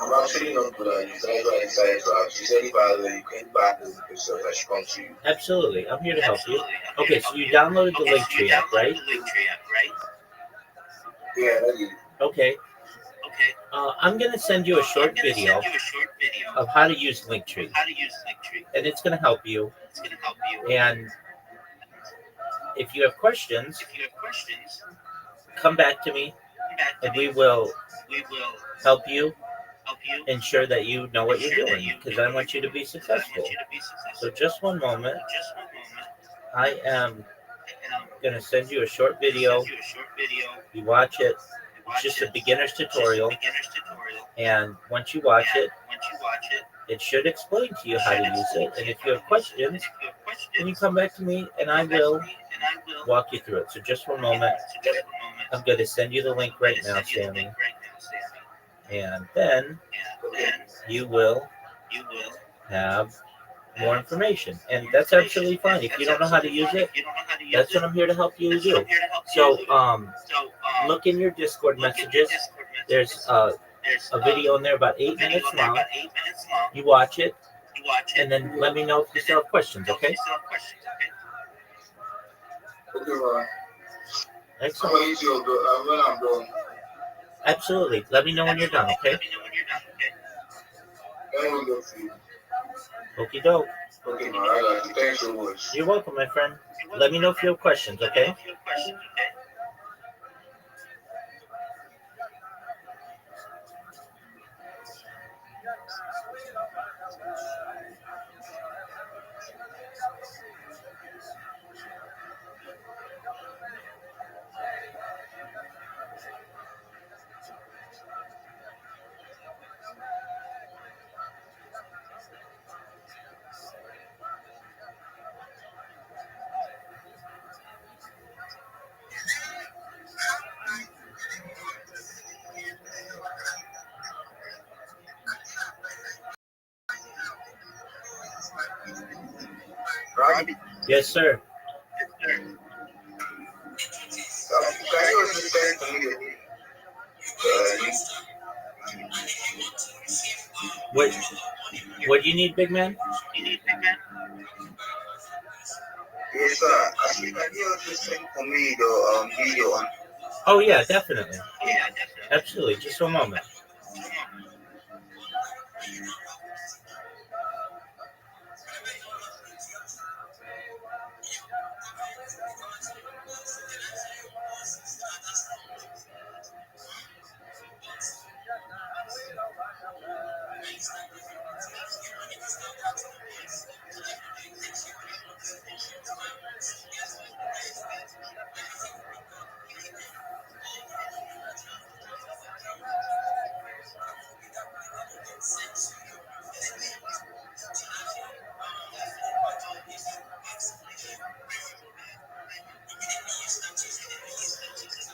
I'm actually not good at it. That's why I decided to ask. She said if I came back with the person, I should come to you. Absolutely. I'm here to help you. Absolutely. Okay, so you downloaded the link So you tree app, right? downloaded the link tree app, right? Yeah, I did. Okay. Okay. I'm gonna send you a short video Send you a short video of how to use Linktree, how to use Linktree. and it's gonna help you. It's going to help you. And if you have questions, If you have questions, come back to me, come back to and me. we will We will help you help you ensure that you know what you're ensure that doing, you because know I what want you you're to be doing, 'cause I successful. want you to be successful. So just one moment. Just one moment. I am And I'm gonna send you a short going to video. send you a short video. You watch it. You It's watch just it. a beginner's It's just a tutorial, beginner's tutorial. and once you watch And it, once you watch it, it should explain to you how to use it. And if you have questions, if you have questions, then you come back to me, and I come back will to me and I will walk you through it. So just one moment. So just one moment. I'm going to send you the link right I'm now, gonna send you the Sammy, link right now, Sammy. and then And then you will you will have more information. And more that's information. absolutely fine. And If you that's don't know how to absolutely use fine. it, If you don't know how to use that's it, what I'm here to help you that's what do. I'm here to help So, you do. So, look in your Discord look in your messages. Discord There's messages. There's a video in there about a 8 video minutes on there long. about 8 minutes long. You watch it, You watch it, and then let me know if you and still then have questions, tell me if okay? you still have questions, okay? Okay, Ron. I'm Excellent. going to when I'm done. Absolutely. Let me know when you're done, okay? Let me know when you're done, okay? Then we'll go see. Okie doke. Okay, man. I got you. Thanks so much. You're welcome, my friend. Let me know if you have questions, Let me know okay? if you have questions, okay? Robbie? Yes, sir. Can you also send to me link? What do you need, big man? You need big man? Yes, sir. Can you also send for me the video on? Oh, yeah, definitely. Yeah, definitely. Absolutely. Just one moment.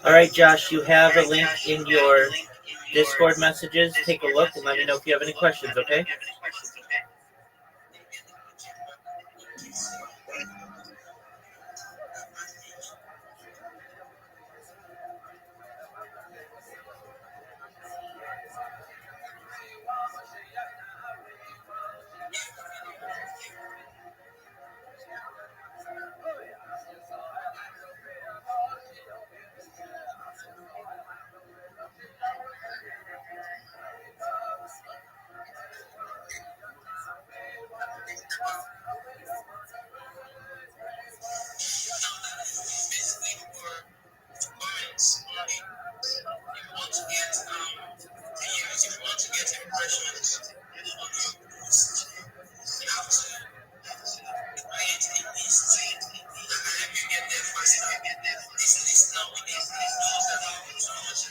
All right, Josh, you have a link in your Discord messages. Take a look and let me know if you have any questions, okay? get impressions on your post, you have to create a list that can help you get there faster. This list now knows that you put so much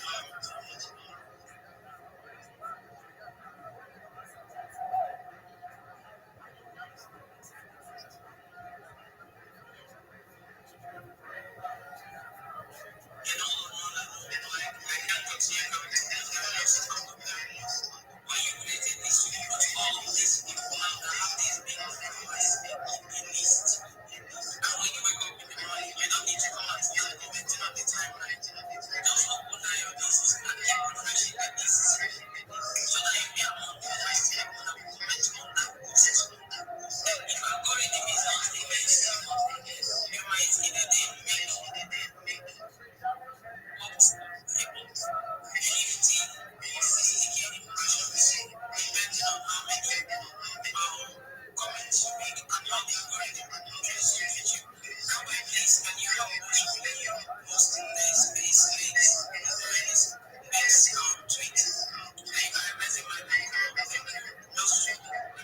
I can't continue conversations that are just talk of that. When you create a list, you put all of these people now that have these big followers on the list. And when you wake up in the morning, you don't need to come and start commenting on the timeline. Just open down your list and keep refreshing the list so that you be among the first people that will comment on that post. If algorithm is not the best, you might in a day make up to 50 or 60k impressions, depending on how many comments you make and how the algorithm views your video. And by place, when you have posting this space links, friends, best tweet. Like I message my just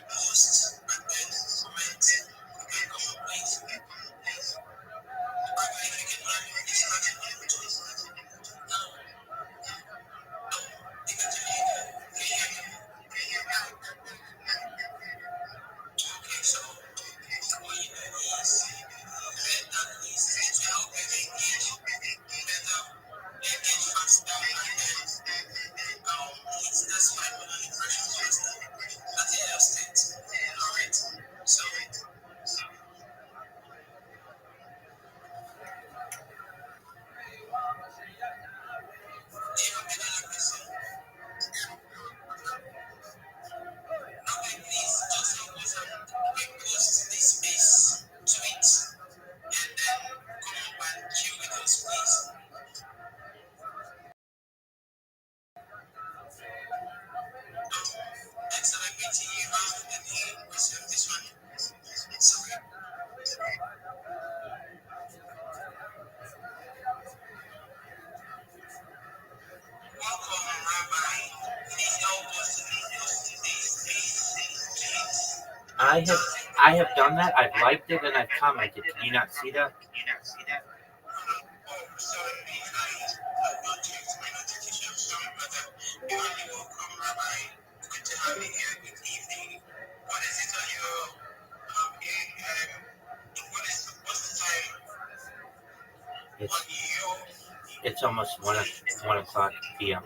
post and then comment. You can come up with. And if you can learn your this now, take it to me. Okay, so what you do is create that list to help you engage better, engage faster, and then hit that 5 million impressions faster. That is your state. Alright. So if I'm gonna like this, okay, please just help us repost this space, tweet, and then come up and chill with us, please. Celebrity, you have any question of this one? Sorry. Welcome, Rabbi. Please help us to repost today's space, please. I have done that. I've liked it and I've commented. Can you not see that? Oh, sorry, I have not checked my notification. Sorry about that. You are welcome, Rabbi. Good to have you here. Good evening. What is it on your what's the time It's on your it's almost 1 o'clock p.m.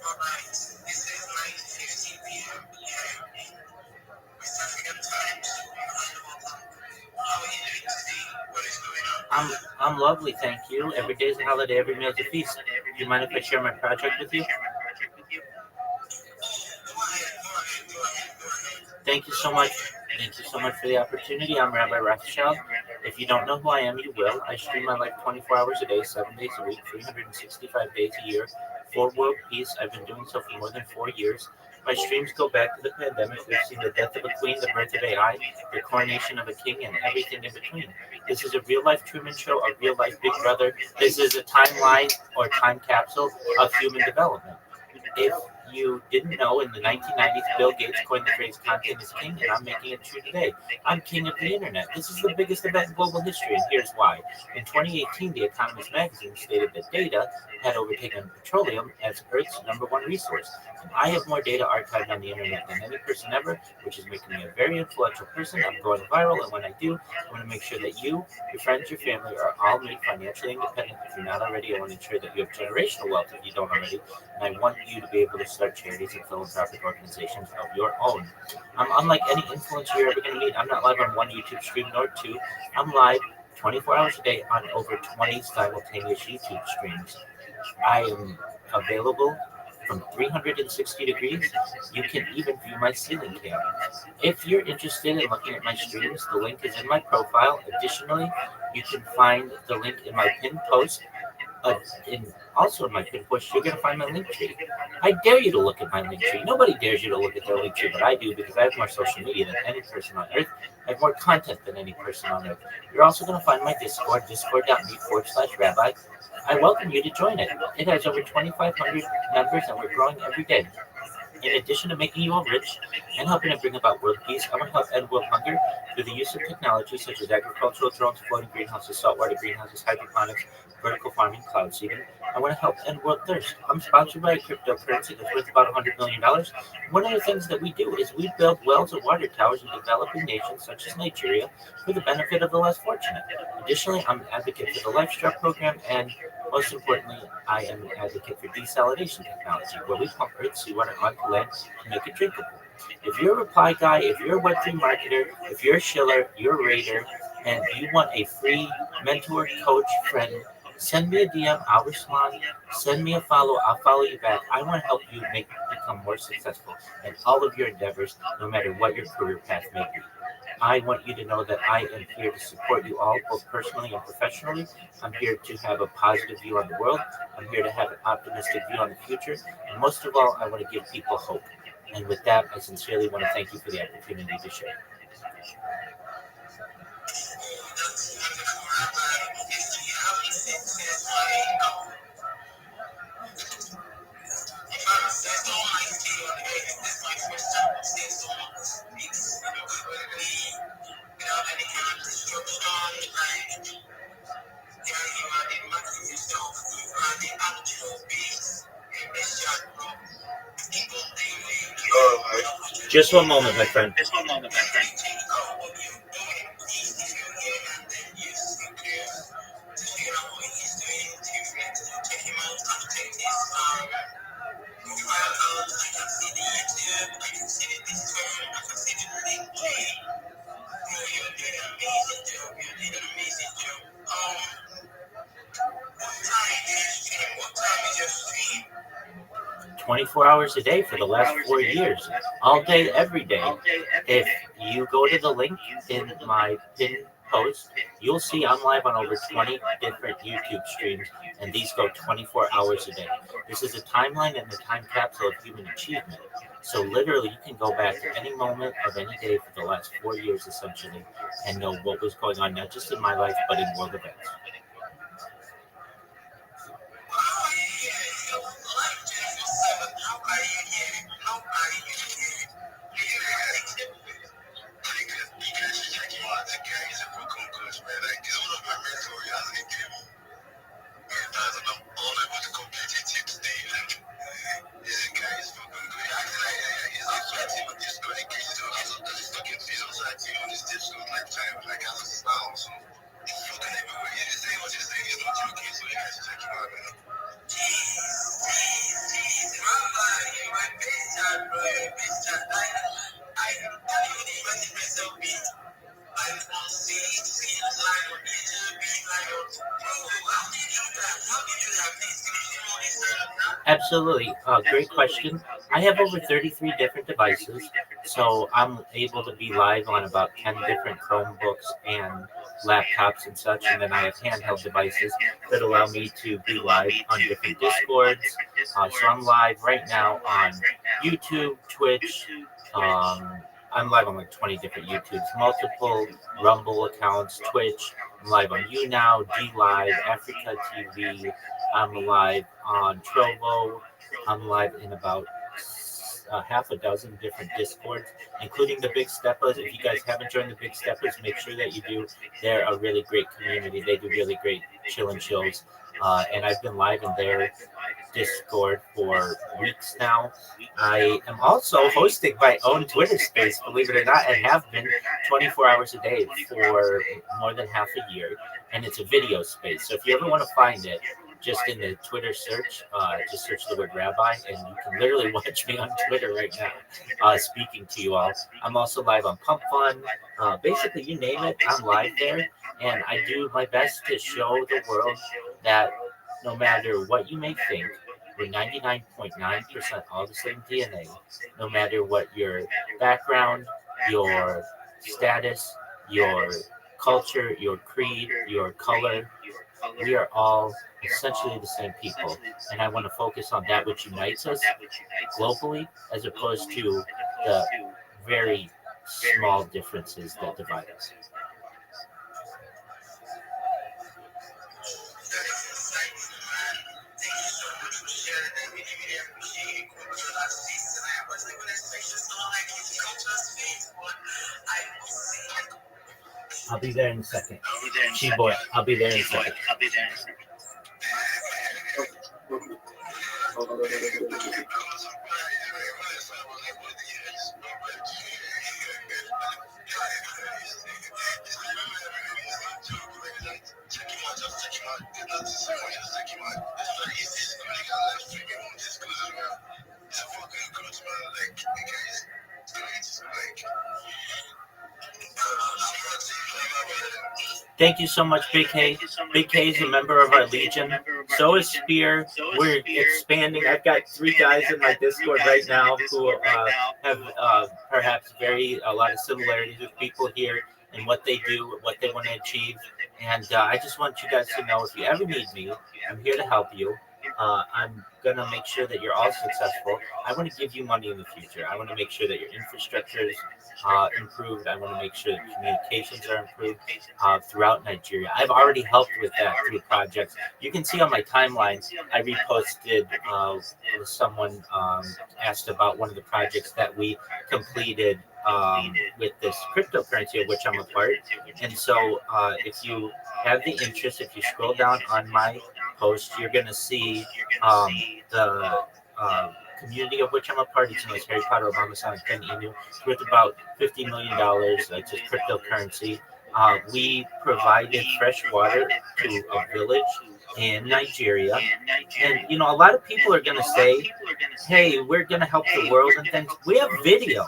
Alright, this is 9:50 p.m. here in West African time, so you're welcome. How are you doing today? What is going on? I'm lovely, thank you. Every day's a holiday, every meal's a feast. Do you mind if I share my project with you? Go ahead. Thank you so much. Thank you so much for the opportunity. I'm Rabbi Rothschild. If you don't know who I am, you will. I stream my life 24 hours a day, 7 days a week, 365 days a year, for world peace. I've been doing so for more than 4 years. My streams go back to the pandemic. We've seen the death of a queen, the birth of AI, the coronation of a king, and everything in between. This is a real-life Truman Show, a real-life Big Brother. This is a timeline or time capsule of human development. If you didn't know, in the 1990s, Bill Gates coined the phrase "content is king," and I'm making it true today. I'm king of the internet. This is the biggest event in global history, and here's why. In 2018, The Economist magazine stated that data had overtaken petroleum as Earth's #1 resource. And I have more data archived on the internet than any person ever, which is making me a very influential person. I'm going viral, and when I do, I want to make sure that you, your friends, your family are all made financially independent. If you're not already, I want to ensure that you have generational wealth if you don't already. And I want you to be able to start charities and philanthropic organizations of your own. I'm unlike any influencer you're ever going to meet. I'm not live on one YouTube stream nor two. I'm live 24 hours a day on over 20 simultaneous YouTube streams. I am available from 360 degrees. You can even view my ceiling cam. If you're interested in looking at my streams, the link is in my profile. Additionally, you can find the link in my pinned post. Also in my pinned post, you're going to find my link tree. I dare you to look at my link tree. Nobody dares you to look at their link tree, but I do, because I have more social media than any person on earth. I have more content than any person on earth. You're also going to find my Discord, discord.me/rabbi. I welcome you to join it. It has over 2,500 members and we're growing every day. In addition to making you all rich and helping to bring about world peace, I want to help end world hunger through the use of technology such as agricultural drones, floating greenhouses, saltwater greenhouses, hydroponics, vertical farming, cloud seeding. I want to help end world thirst. I'm sponsored by a cryptocurrency that's worth about $100 million. One of the things that we do is we build wells and water towers in developing nations such as Nigeria for the benefit of the less fortunate. Additionally, I'm an advocate for the Livestock program, and most importantly, I am an advocate for desalination technology, where we pump earth seawater onto land to make it drinkable. If you're a reply guy, if you're a Web3 marketer, if you're a shiller, you're a raider, and you want a free mentor, coach, friend, send me a DM. I'll respond. Send me a follow. I'll follow you back. I want to help you become more successful in all of your endeavors, no matter what your career path may be. I want you to know that I am here to support you all, both personally and professionally. I'm here to have a positive view on the world. I'm here to have an optimistic view on the future. And most of all, I want to give people hope. And with that, I sincerely want to thank you for the opportunity to share. Just one moment, my friend. What time is your stream? 24 hours a day for the last 4 years, all day, every day. If you go to the link in my pinned post, you'll see I'm live on over 20 different YouTube streams, and these go 24 hours a day. This is a timeline and a time capsule of human achievement. So literally, you can go back to any moment of any day for the last 4 years, essentially, and know what was going on, not just in my life, but in world events. Absolutely. Great question. I have over 33 different devices, so I'm able to be live on about 10 different Chromebooks and laptops and such, and then I have handheld devices that allow me to be live on different Discords. So I'm live right now on YouTube, Twitch. I'm live on like 20 different YouTubes, multiple Rumble accounts, Twitch. I'm live on YouNow, DLive, Africa TV. I'm live on Trovo. I'm live in about half a dozen different Discords, including the Big Steppers. If you guys haven't joined the Big Steppers, make sure that you do. They're a really great community. They do really great chill and chills. And I've been live in their Discord for weeks now. I am also hosting my own Twitter space, believe it or not, and have been 24 hours a day for more than half a year. And it's a video space. So if you ever want to find it, just in the Twitter search, just search the word rabbi, and you can literally watch me on Twitter right now, speaking to you all. I'm also live on Pump Fun. Basically, you name it, I'm live there, and I do my best to show the world that no matter what you may think, we're 99.9% all the same DNA, no matter what your background, your status, your culture, your creed, your color. We are all essentially the same people. And I want to focus on that which unites us globally as opposed to the very small differences that divide us. I'll be there in a second. Boy, I'll be there in a second. Thank you so much, Big K. Big K is a member of our Legion. So is Spear. We're expanding. I've got 3 guys in my Discord right now who have perhaps a lot of similarities with people here and what they do, what they want to achieve. And I just want you guys to know, if you ever need me, I'm here to help you. I'm going to make sure that you're all successful. I want to give you money in the future. I want to make sure that your infrastructure is improved. I want to make sure that communications are improved throughout Nigeria. I've already helped with that through projects. You can see on my timeline, I reposted someone asked about one of the projects that we completed with this cryptocurrency of which I'm a part. And so if you have the interest, if you scroll down on my post, you're going to see the community of which I'm a part. It's known as Harry Potter Obama Sonic Pen Inu. It's worth about $50 million. It's just cryptocurrency. We provided fresh water to a village in Nigeria. And, a lot of people are going to say, hey, we're going to help the world and things. We have video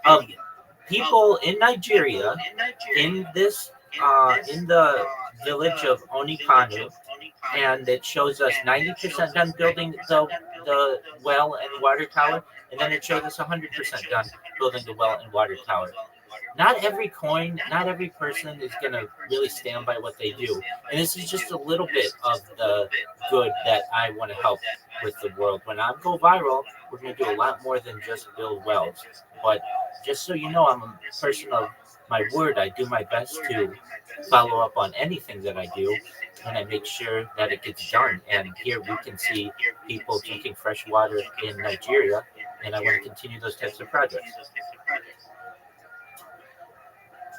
of people in Nigeria in this, in the village of Onikanu, and it shows us 90% done building the well and water tower, and then it shows us 100% done building the well and water tower. Not every coin, not every person is going to really stand by what they do. And this is just a little bit of the good that I want to help with the world. When I go viral, we're going to do a lot more than just build wells. But just so you know, I'm a person of my word. I do my best to follow up on anything that I do, and I make sure that it gets done. And here we can see people drinking fresh water in Nigeria, and I want to continue those types of projects.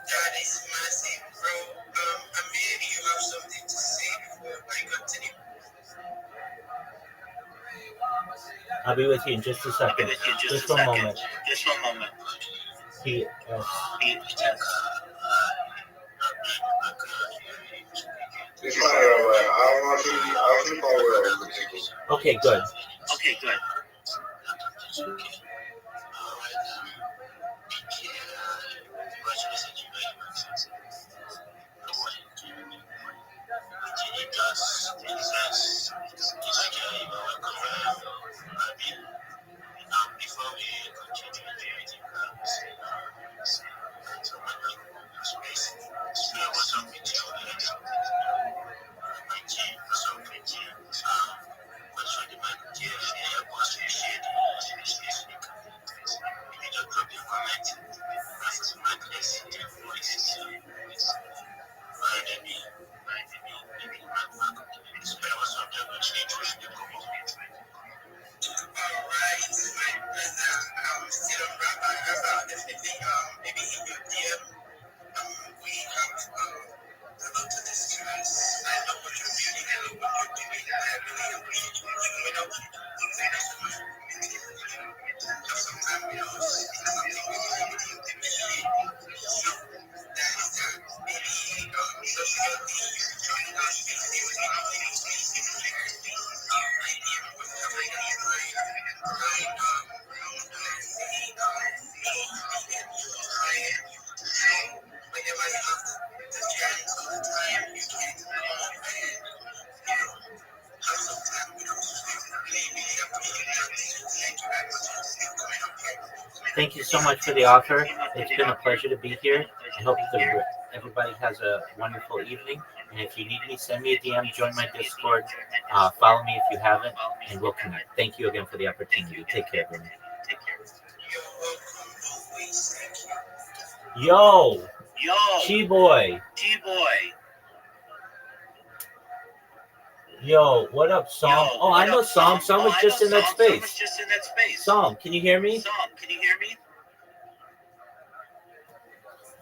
That is massive, bro. Amir, you have something to say before I continue? I'll be with you in just a second. Just one moment. Yes. Okay, good. Before we continue doing so much space, there was something to my team, so my team, what's for the man, yeah, was to share the space. If you don't drop your comment, that's the madness, their voice, find me, maybe man, it's better was something which they trust to come up with. Alright, still on Rabbi, definitely, maybe in your DM, we have a lot to discuss. I love what you're building, I love what you're doing, I really appreciate you coming up. Thank you so much for coming have some time with us. It's something we really appreciate. So, that is that. Maybe social media, joining us, Thank you so much for the offer. It's been a pleasure to be here. I hope everybody has a wonderful evening. And if you need me, send me a DM, join my Discord, follow me if you haven't, and we'll connect. Thank you again for the opportunity. Take care, everyone. Yo, G-Boy. Yo, what up, Psalm? Oh, I know Psalm. Psalm was just in that space. Psalm, can you hear me?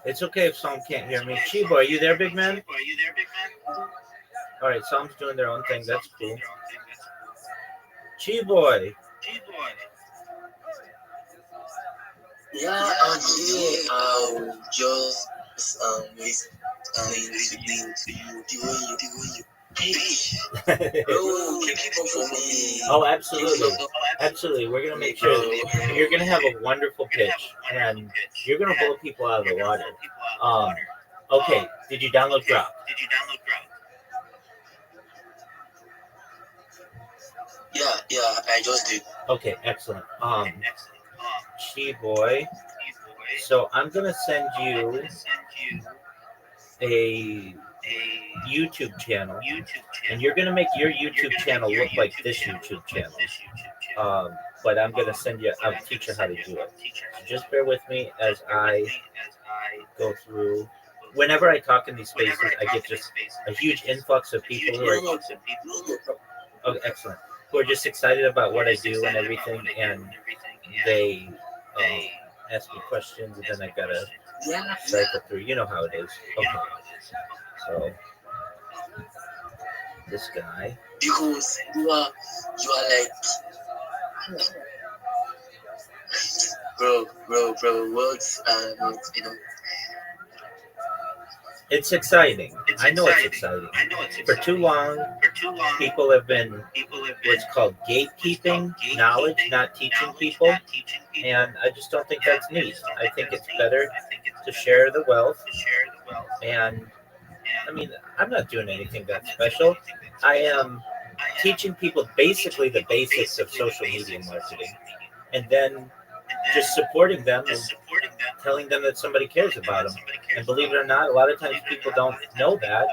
It's okay if Psalm can't hear me. Chibo, are you there, big man? All right, Psalm's doing their own thing. That's cool. Chiboy. Yeah, here. Just listening to you. The way you pitch. Bro, keep it for me. Oh, absolutely. Absolutely. We're going to make sure that you're going to have a wonderful pitch and you're going to blow people out of the water. Okay, did you download Drop? Yeah, I just did. Okay, excellent. Boy. So I'm going to send you a YouTube channel, and you're going to make your YouTube channel look like this YouTube channel. But I'm going to send you, I'll teach you how to do it. So just bear with me as I go through. Whenever I talk in these spaces, I get just a huge influx of people who are, oh, excellent, who are just excited about what I do and everything, and they ask me questions, and then I gotta cycle through. You know how it is. Okay. So this guy. Because you are like, bro, words are not, It's exciting. I know it's exciting. For too long, people have been what's called gatekeeping knowledge, not teaching people. And I just don't think that's neat. I think it's better to share the wealth. And I mean, I'm not doing anything that special. I am teaching people basically the basics of social media marketing. And then just supporting them and telling them that somebody cares about them. And believe it or not, a lot of times people don't know that,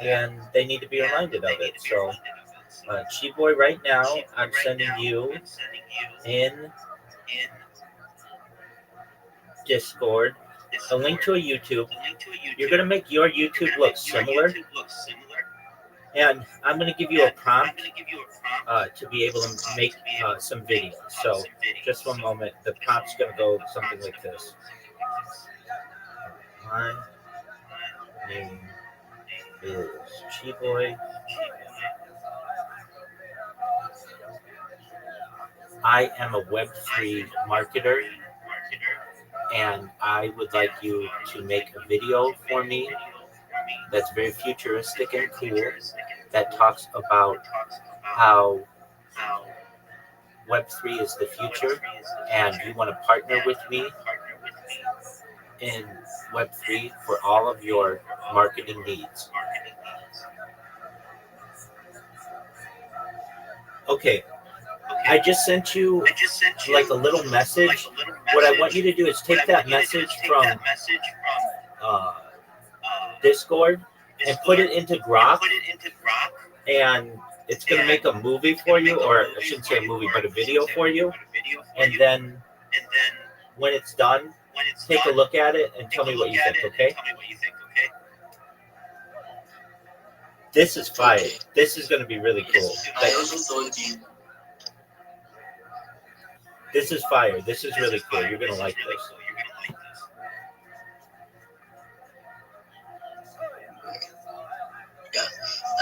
and they need to be reminded of it. So, Chiboy, right now, I'm sending you in Discord a link to a YouTube. You're going to make your YouTube look similar, and I'm going to give you a prompt to be able to make some videos. So, just one moment. The prompt's going to go something like this. My name is Chiboy. I am a Web3 marketer, and I would like you to make a video for me that's very futuristic and cool, that talks about how Web3 is the future, and you want to partner with me in Web3 for all of your marketing needs. Okay, I just sent you like a little message. What I want you to do is take that message from Discord and put it into Grok, and it's going to make a movie for you, or I shouldn't say a movie, but a video for you. And then when it's done, take a look at it and tell me what you think, okay? This is fire. This is going to be really cool. I also saw the. This is fire. This is really cool. You're going to like this. Yeah,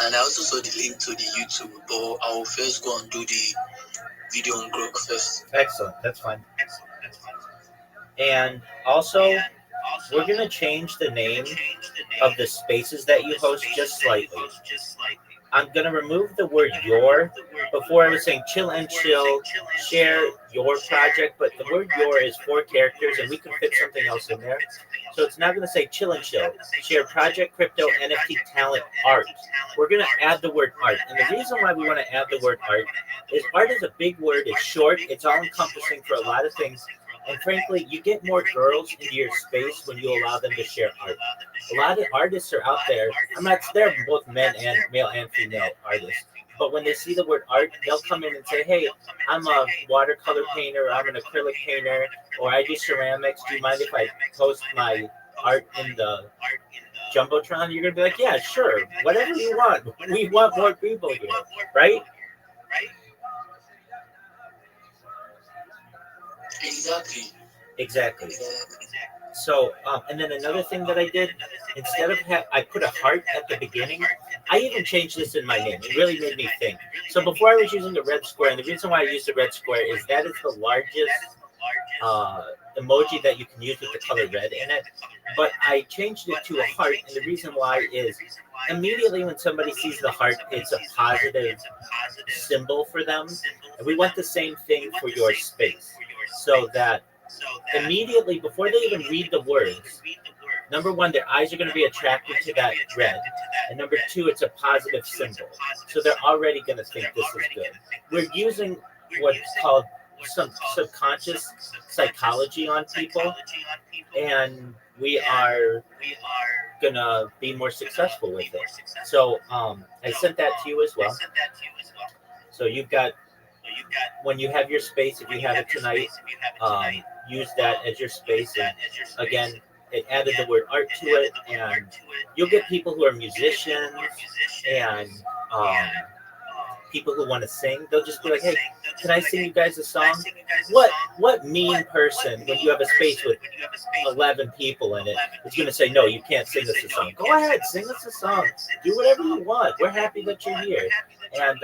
and I also saw the link to the YouTube, but I will first go and do the video on Grok first. Excellent. That's fine. And also, we're going to change the name of the spaces that you host just slightly. I'm going to remove the word your. Before I was saying chill and chill, share your project, but the word your is 4 characters, and we can fit something else in there. So it's not going to say chill and chill, share project, crypto, NFT, talent, art. We're going to add the word art. And the reason why we want to add the word art is a big word. It's short. It's all encompassing for a lot of things. And frankly, you get more girls into your space when you allow them to share art. A lot of artists are out there. They're both male and female artists. But when they see the word art, they'll come in and say, hey, I'm a watercolor painter, I'm an acrylic painter, or I do ceramics. Do you mind if I post my art in the jumbotron, you're gonna be like, yeah, sure, whatever you want. We want more people here, right? Exactly. So, and then another thing that I did, instead of I put a heart at the beginning. I even changed this in my name. It really made me think. So before I was using the red square, and the reason why I used the red square is that it's the largest emoji that you can use with the color red in it. But I changed it to a heart, and the reason why is immediately when somebody sees the heart, it's a positive symbol for them. And we want the same thing for your space, so that immediately before they even read the words, number one, their eyes are going to be attracted to that red, and number two, it's a positive symbol, so they're already going to think this is good. We're using what's called some subconscious psychology on people, and we are gonna be more successful with it. So I sent that to you as well. So you've got, when you have your space, if you have it tonight, use that as your space. And again, it added the word art to it, and you'll get people who are musicians and people who want to sing. They'll just be like, hey, can I sing you guys a song? What mean person, when you have a space with 11 people in it, is going to say, no, you can't sing us a song? Go ahead, sing us a song. Do whatever you want. We're happy that you're here. And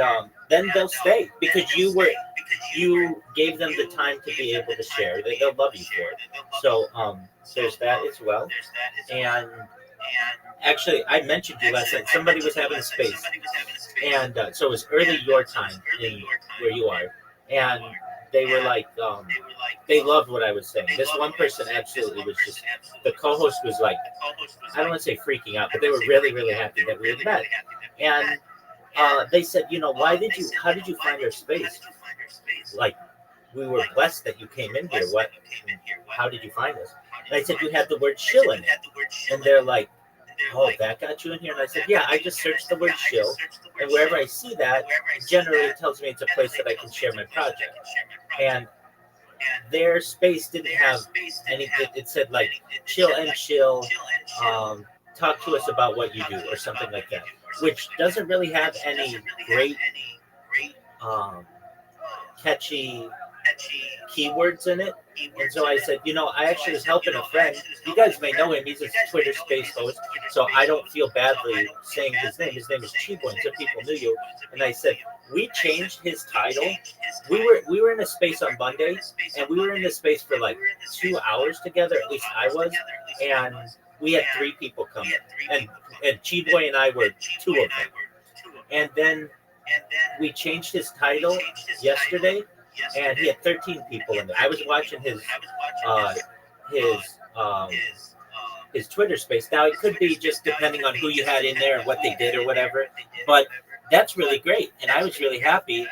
then they'll stay because you gave them the time to be able to share. They'll love you for it. So there's that as well. And actually, I mentioned you last night. Somebody was having a space, and so it was early your time in where you are, and they were like, they loved what I was saying. This one person absolutely was just, the co-host was like, I don't want to say freaking out, but they were really, really happy that we had met. And they said, how did you find our space? Like, we were blessed that you came in here. How did you find us? And I said, you had the word chill in it. And they're like, oh, that got you in here? And I said, yeah, I just searched the word chill, and wherever I see that, generally it tells me it's a place that I can share my project. And their space didn't have any, it said like, chill, talk to us about what you do, or something like that, which doesn't really have any great catchy keywords in it. And so I said, I actually was helping a friend. You guys may know him. He's a Twitter space host, so I don't feel badly saying his name. His name is Chibo, and some people knew you. And I said, we changed his title. We were in a space on Monday, and we were in this space for like 2 hours together. At least I was, and we had 3 people come in, and Chibo and I were 2 of them. And then we changed his title yesterday, and he had 13 people in there. I was watching his Twitter space. Now, it could be just depending on who you had in there and what they did or whatever, but that's really great, and I was really happy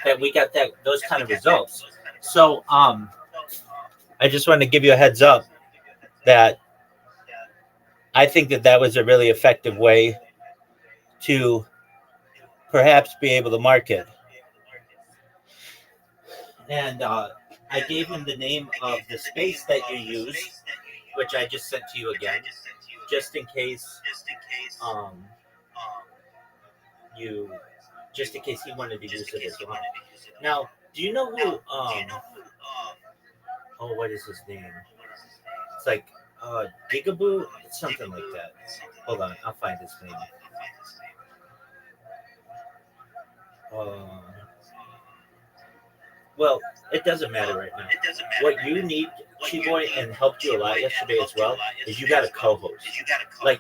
that we got those kind of results. So I just wanted to give you a heads up that I think that was a really effective way to perhaps be able to market. And I gave him the name of the space that you use, which I just sent to you again, just in case he wanted to use it as well. Now, do you know who? What is his name? It's like Gigaboo, it's something like that. Hold on, I'll find his name. Well, it doesn't matter right now. What you need, Chiboy, and helped you a lot yesterday as well, is you got a co-host.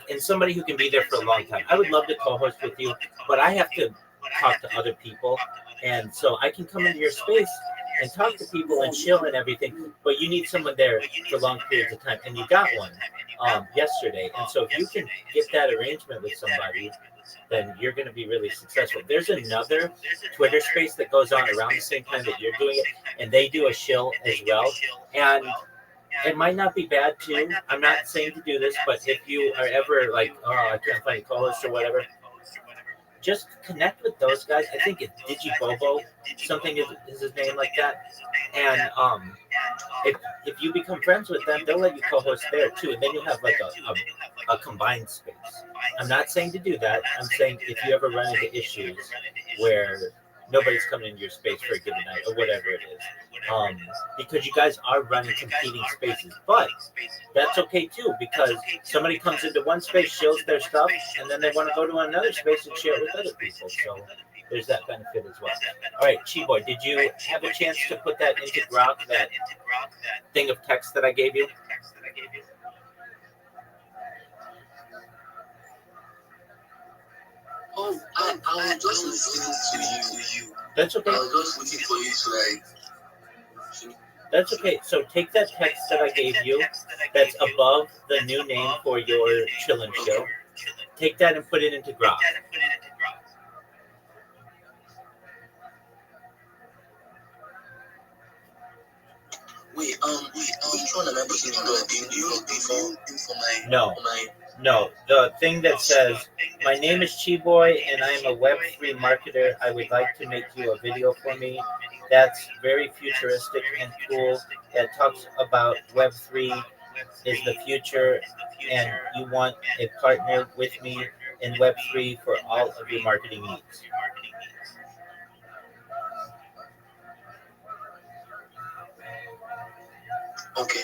And somebody who can be there for a long time. I would love to co-host with you, but I have to talk to other people. And so I can come into your space and talk to people and chill and everything, but you need someone there for long periods of time. And you got one yesterday. And so if you can get that arrangement with somebody, then you're going to be really successful. There's another Twitter space that goes on around the same time that you're doing it, and they do a shill as well. And it might not be bad too. I'm not saying to do this, but if you are ever like, I can't find a co-host or whatever, just connect with those guys. I think it's DigiBobo, something is his name like that. And if you become friends with them, they'll let you co-host there too, and then you have like a combined space. I'm not saying to do that. I'm saying if you ever run into issues where nobody's coming into your space for a given night or whatever it is, because you guys are running competing spaces, but that's okay too because somebody comes into one space, shows their stuff, and then they want to go to another space and share it with other people. So there's that benefit as well. All right, Chi-Boy, did you have a chance to put that into Grok, that thing of text that I gave you? Oh, I was just listening to you. That's okay. I was just waiting for you to like. That's okay. So take that text that I gave you that's above the new name for your chillin' show. Take that and put it into Grok. Which one am I putting into the new for my? No. For my No, the thing that says, my name is Chi-Boy and I'm a Web3 marketer. I would like to make you a video for me. That's very futuristic and cool. That talks about Web3 is the future and you want a partner with me in Web3 for all of your marketing needs. Okay.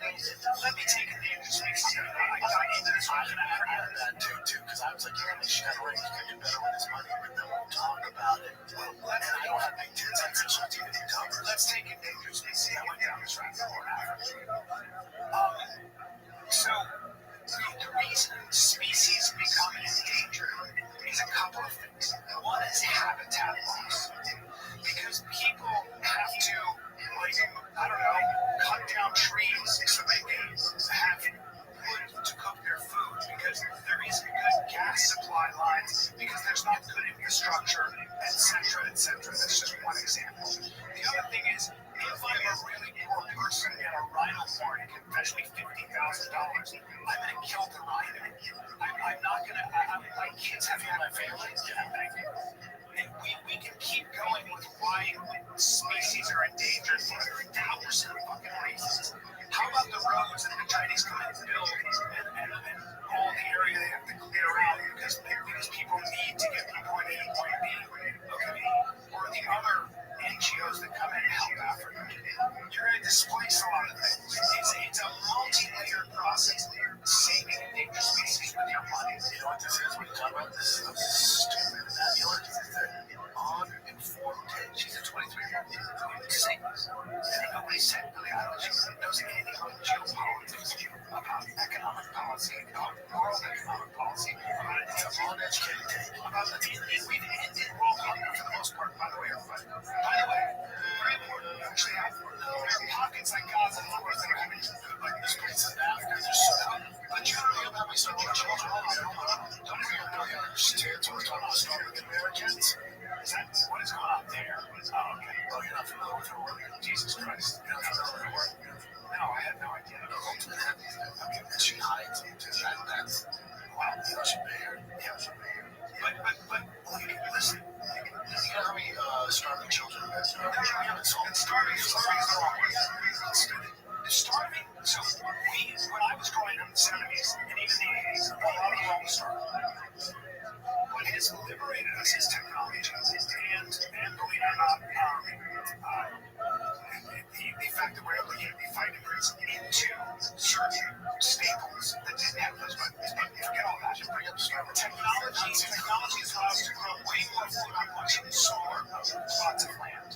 let me take a dangerous species. I got into this one and I had that too, because I was like, yeah, she's got a right, she can do better with his money, but then we'll talk about it. Well, and I don't have big tits, I'm just not even covered. Let's take a dangerous species. I went down this rabbit hole after. So, the reason species become endangered is a couple of things. One is habitat loss. Because people have to, like, I don't know, cut down trees so they can have wood to cook their food, because there isn't good gas supply lines, because there's not good infrastructure, etc., etc. That's just one example. The other thing is, if I'm a really poor person and a rhino farm can fetch me $50,000, I'm going to kill the rhino. I'm not going to, my kids have my family. And we can keep going with why species are endangered for 1,000 fucking reasons. How about the roads that the Chinese come in and build and all the area they have to clear out because people need to get from point A to point B? Okay. Or the other NGOs that come in and help Africa. You're going to displace a lot of things. It's a multi-layered process. Saving endangered species with your money. You know what this is when you talk about this stuff? Stupid. Uninformed kid. She's a 23-year-old. Singles. And nobody said really, I don't think she knows anything about geopolitics, about economic policy, about world economic policy, about it's a uneducated kid. About the we've ended world hunger for the most part, by the way, everybody. By the way, very important. Actually, there are pockets like Gaza and others that are having like this place in Africa. But generally, I'm having so much children. Don't really understand what's going on with Americans. What is going on there? Oh, okay. Oh, you're not familiar with her work? Jesus Christ. You're not familiar with her work? No, I had no idea. Okay, and she hides into that. That's, wow, she bared. Yeah, she bared. But, listen. You know how many starving children there's? Starving is the wrong word. Starving, so when I was growing up in the 70s and even the 80s, a lot of people was starving. What has liberated us is technology, and believe it or not, the fact that we're able to get vitamins into certain staples that didn't have those vitamins. But forget all that. Technology has allowed us to grow way more food on much smaller plots of land.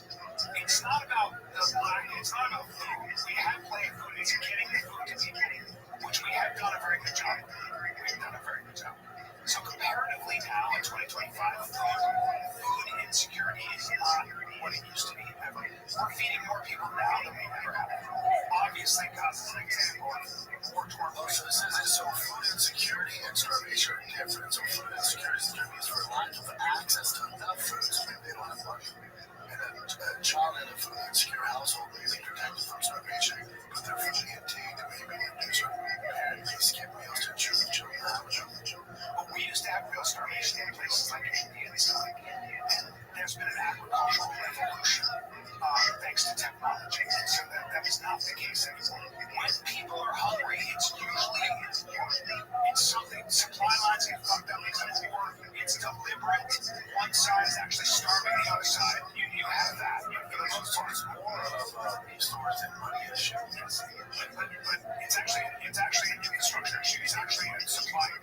It's not about the line. It's not about food. We have plenty of food. It's getting the food to people, which we have done a very good job. So comparatively now in 2025, food insecurity is not what it used to be ever. We're feeding more people now than we ever have. Obviously, Gaza is an example of war torn places. So food insecurity and starvation are different. So food insecurity is for lack of access to enough food so they don't have money. And a child in a food insecure household may be protected from starvation, but their food intake may be reduced or impaired. They skip meals to ensure the children have children. But we used to have real starvation in places like India and stuff. And there's been an agricultural revolution thanks to technology. So that is not the case anymore. When people are hungry, it's usually something. Supply lines get fucked up, or it's deliberate. One side is actually starving the other side. You have that. For the most part, it's more of resource and money issue. Yes. But it's actually an infrastructure issue. It's actually a supply in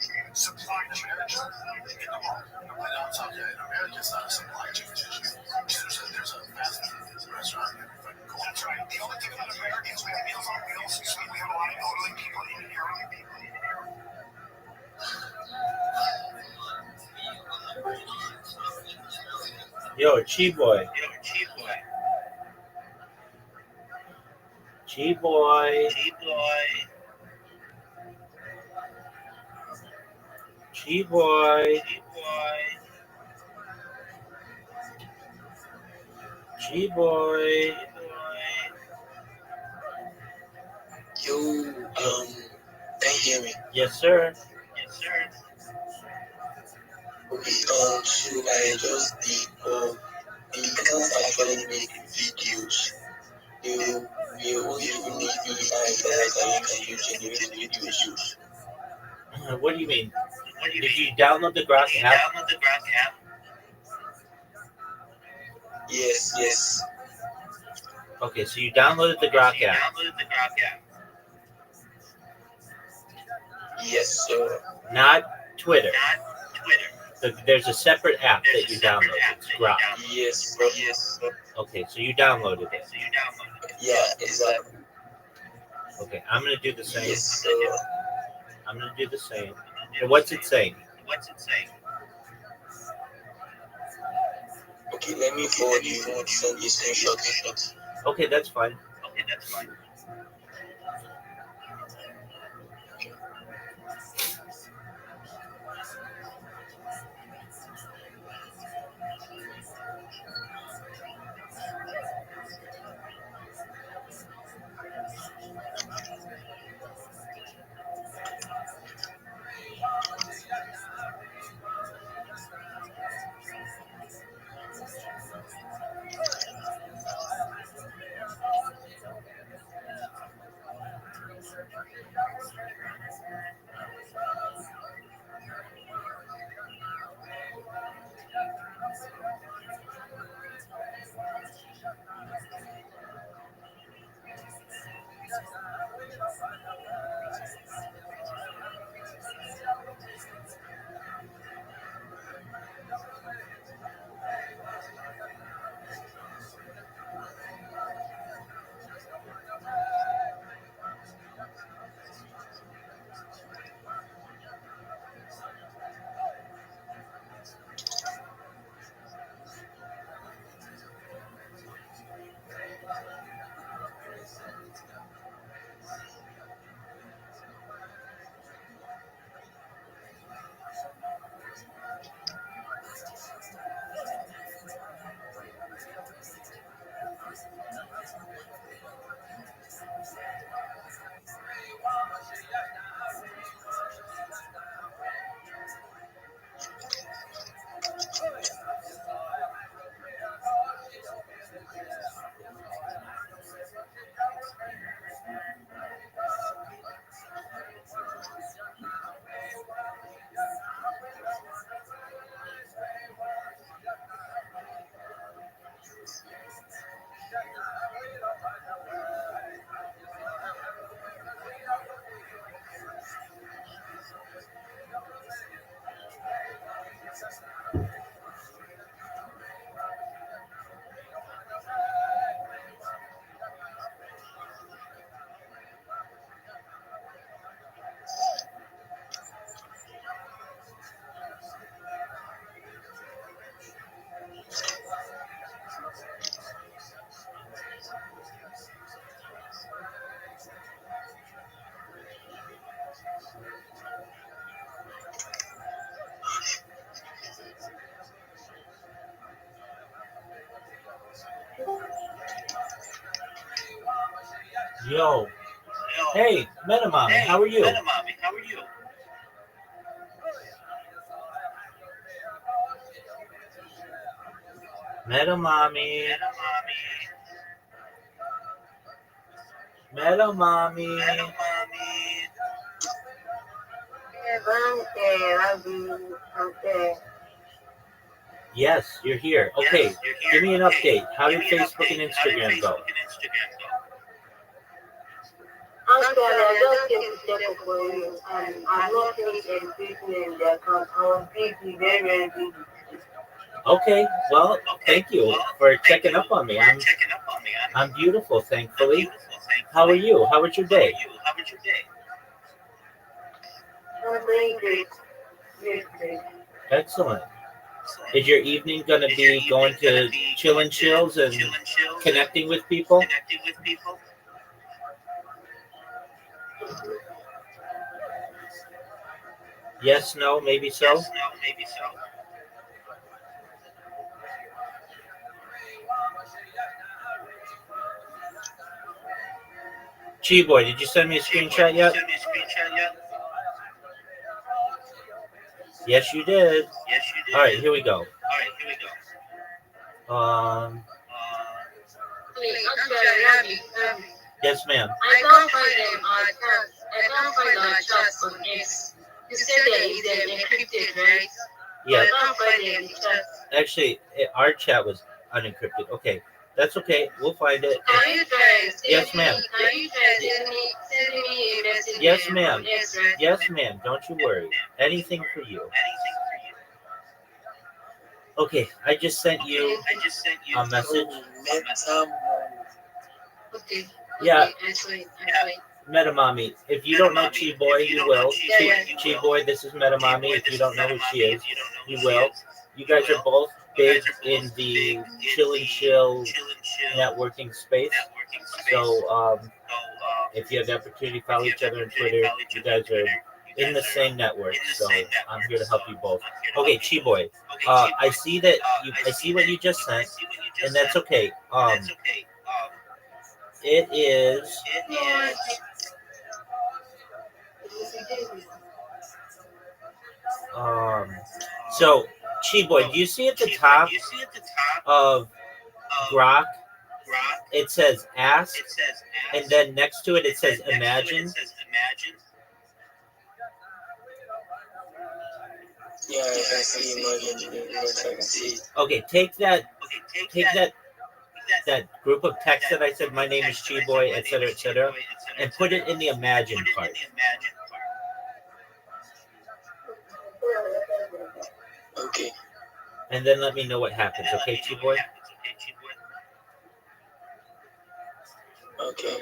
America in the world. But I'm talking in America, it's not a supply chain issue. There's a fast food restaurant and everything. That's right. The only thing about America is we have Meals on Wheels, so we have a lot of elderly people in here. Yo, Chi Boy. Chi Boy. Chi Boy. Chi Boy. Yo, can you hear me? Yes, sir. Okay, so I just did, because I actually make videos. You only need the AI that I can use to generate videos. What do you mean? Did you download the Grok app? Yes. Okay, so you downloaded the Grok app. Yes, sir. Not Twitter. There's a separate app that you download. It's Grok. Yes, sir. Yes, sir. Okay, so you downloaded it. Yeah, exactly. Okay, I'm gonna do the same. Yes, sir. I'm gonna do the same. And what's it saying? Okay, let me forward you some screenshots. Okay, that's fine. Yo, hey, Metamami, how are you? Metamami, Metamami. Yes, you're here. Okay, give me an update. How did Facebook and Instagram go? Actually, I just came to check up for you, and I've not finished educating the account. I was busy, very, very busy. Okay, well, thank you for checking up on me. I'm beautiful, thankfully. How are you? How was your day? I'm doing great. Great, great. Excellent. Is your evening gonna be going to chill and chills and connecting with people? Yes, no, maybe so. Boy, did you send me a screenshot yet? Yes, you did. All right, here we go. Yes, ma'am. I can't find them our chat. I can't find our chat on X. You said that it's encrypted, right? Yeah. I can't find them in the chat. Actually, our chat was unencrypted. Okay, that's okay. We'll find it. Can you try? Yes, ma'am. Can you try sending me a message Yes, ma'am. Yes, right. Yes, ma'am. Don't you worry. Anything for you. Okay, I just sent you a message. Okay. Yeah, Okay, I saw it. I saw it. Metamami. If you don't know Chi Boy, you will. Yeah, yeah. Chi Boy, this is Metamami. If you don't know who she is, you will. You guys are both big in the chill and chill networking space. So if you have the opportunity to follow each other on Twitter, you guys are in the same network. So I'm here to help you both. Okay, Chi Boy. I see that I see what you just sent, and that's okay. It is. No, I think Um, so, Chi Boy, do you see at the top of Grok, it says ask, and then next to it, it says imagine? Yeah, I see imagine. Yes, I can see. Okay, take that group of text that I said, my name is Chi Boy, etc., and put it in the imagine part. Okay. And then let me know what happens, okay, Chi Boy? Okay.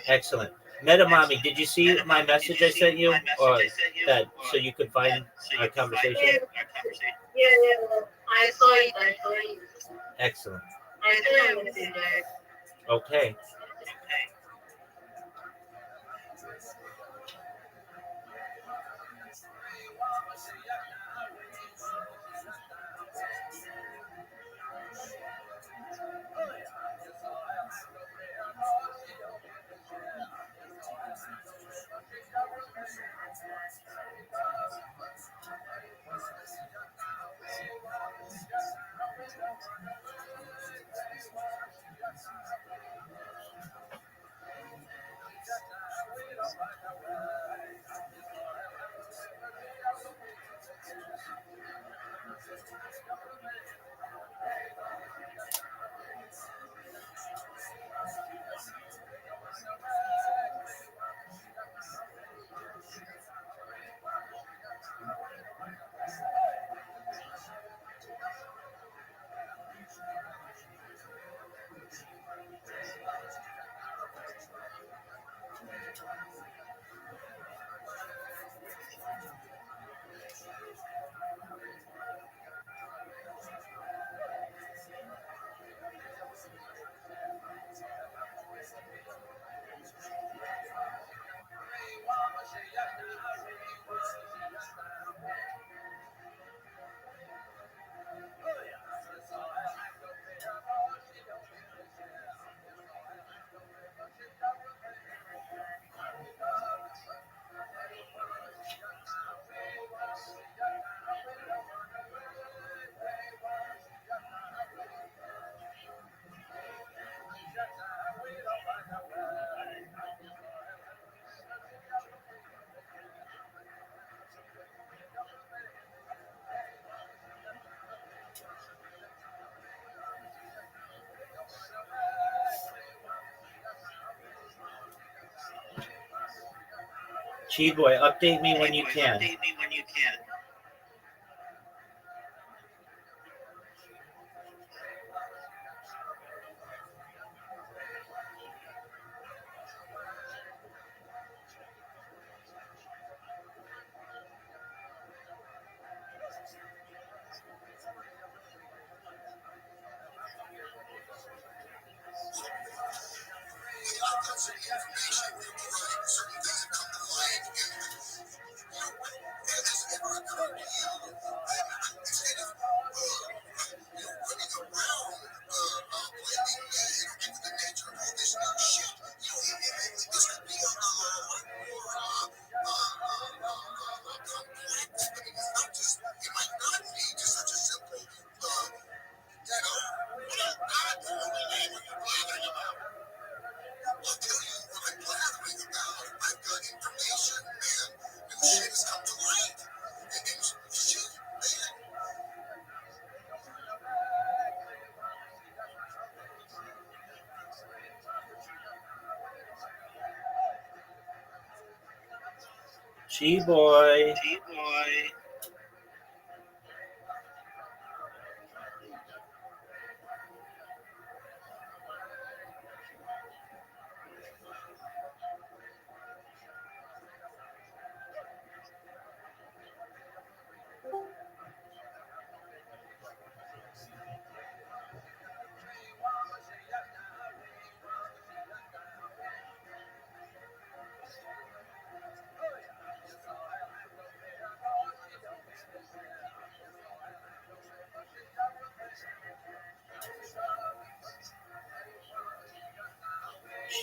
Excellent. Metamami, did you see my message I sent you? Or that so you could find our conversation? yeah. I saw it. I saw it. Excellent. I saw your message. Okay. Chi Boy, update me when you can. Chi boy.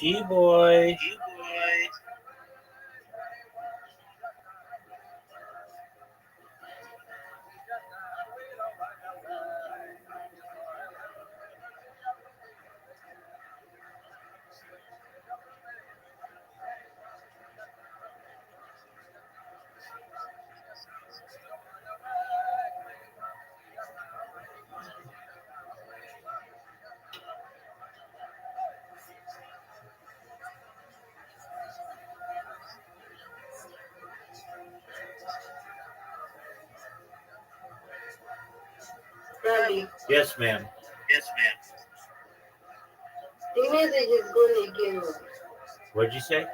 Chi boy. Rabbi, Yes, ma'am. the message is gone again. What'd you say?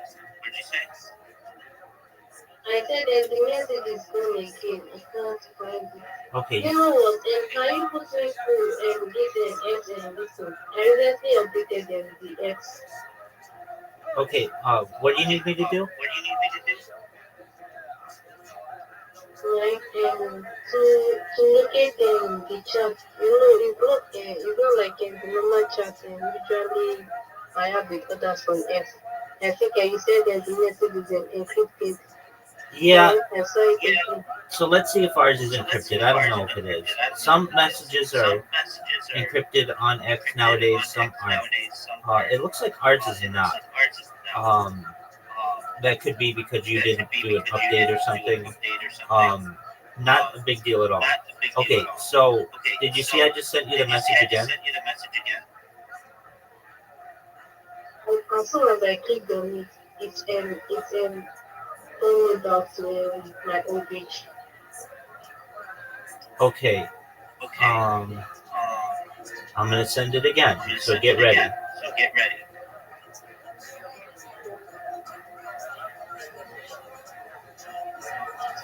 I said that the message is gone again. I can't find it. Okay. You know what? Can you put me through and get an X and listen? I recently updated them the X. Okay. What do you need me to do? Like to locate the chat. It's not like in the normal chat and usually I have with others from X. I think you said that the message is encrypted. Yeah. I saw it again. So let's see if ours is encrypted. I don't know if it is. Some messages are encrypted on X nowadays. Some aren't. It looks like ours is not. That could be because you didn't do an update or something. Not a big deal at all. Okay, so did you see I just sent you the message again? As soon as I clicked on it, it's going back to my old page. Okay. I'm gonna send it again. So get ready.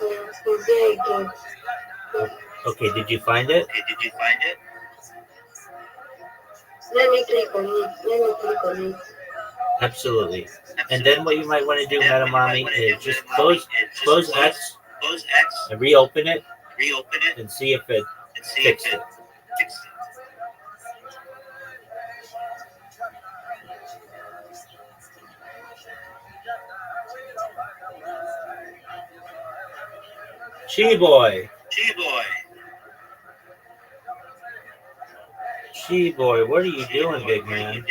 So it's there again. Okay, did you find it? Let me click on it. Absolutely. And then what you might want to do, Metamami, is just close X and reopen it and see if it fixed it. Chi boy. Chi boy, what are you doing, big man?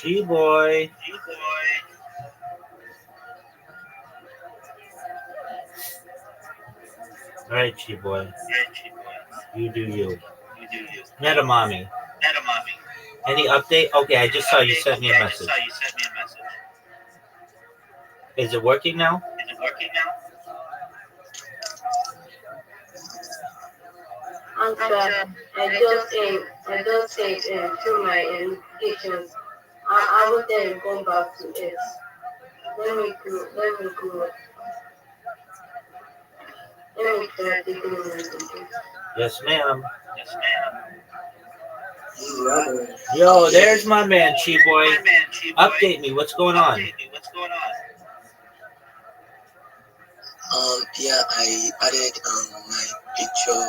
Chi boy. All right, Chi boy. You do you. Metamami. Any update? Okay, I just saw you sent me a message. Is it working now? Answer. I just through my notifications. I will then go back to it. Let me go. Let me try taking a minute. Yes, ma'am. Yo, there's my man, Chi boy. Update me. What's going on? Yeah, I added my picture.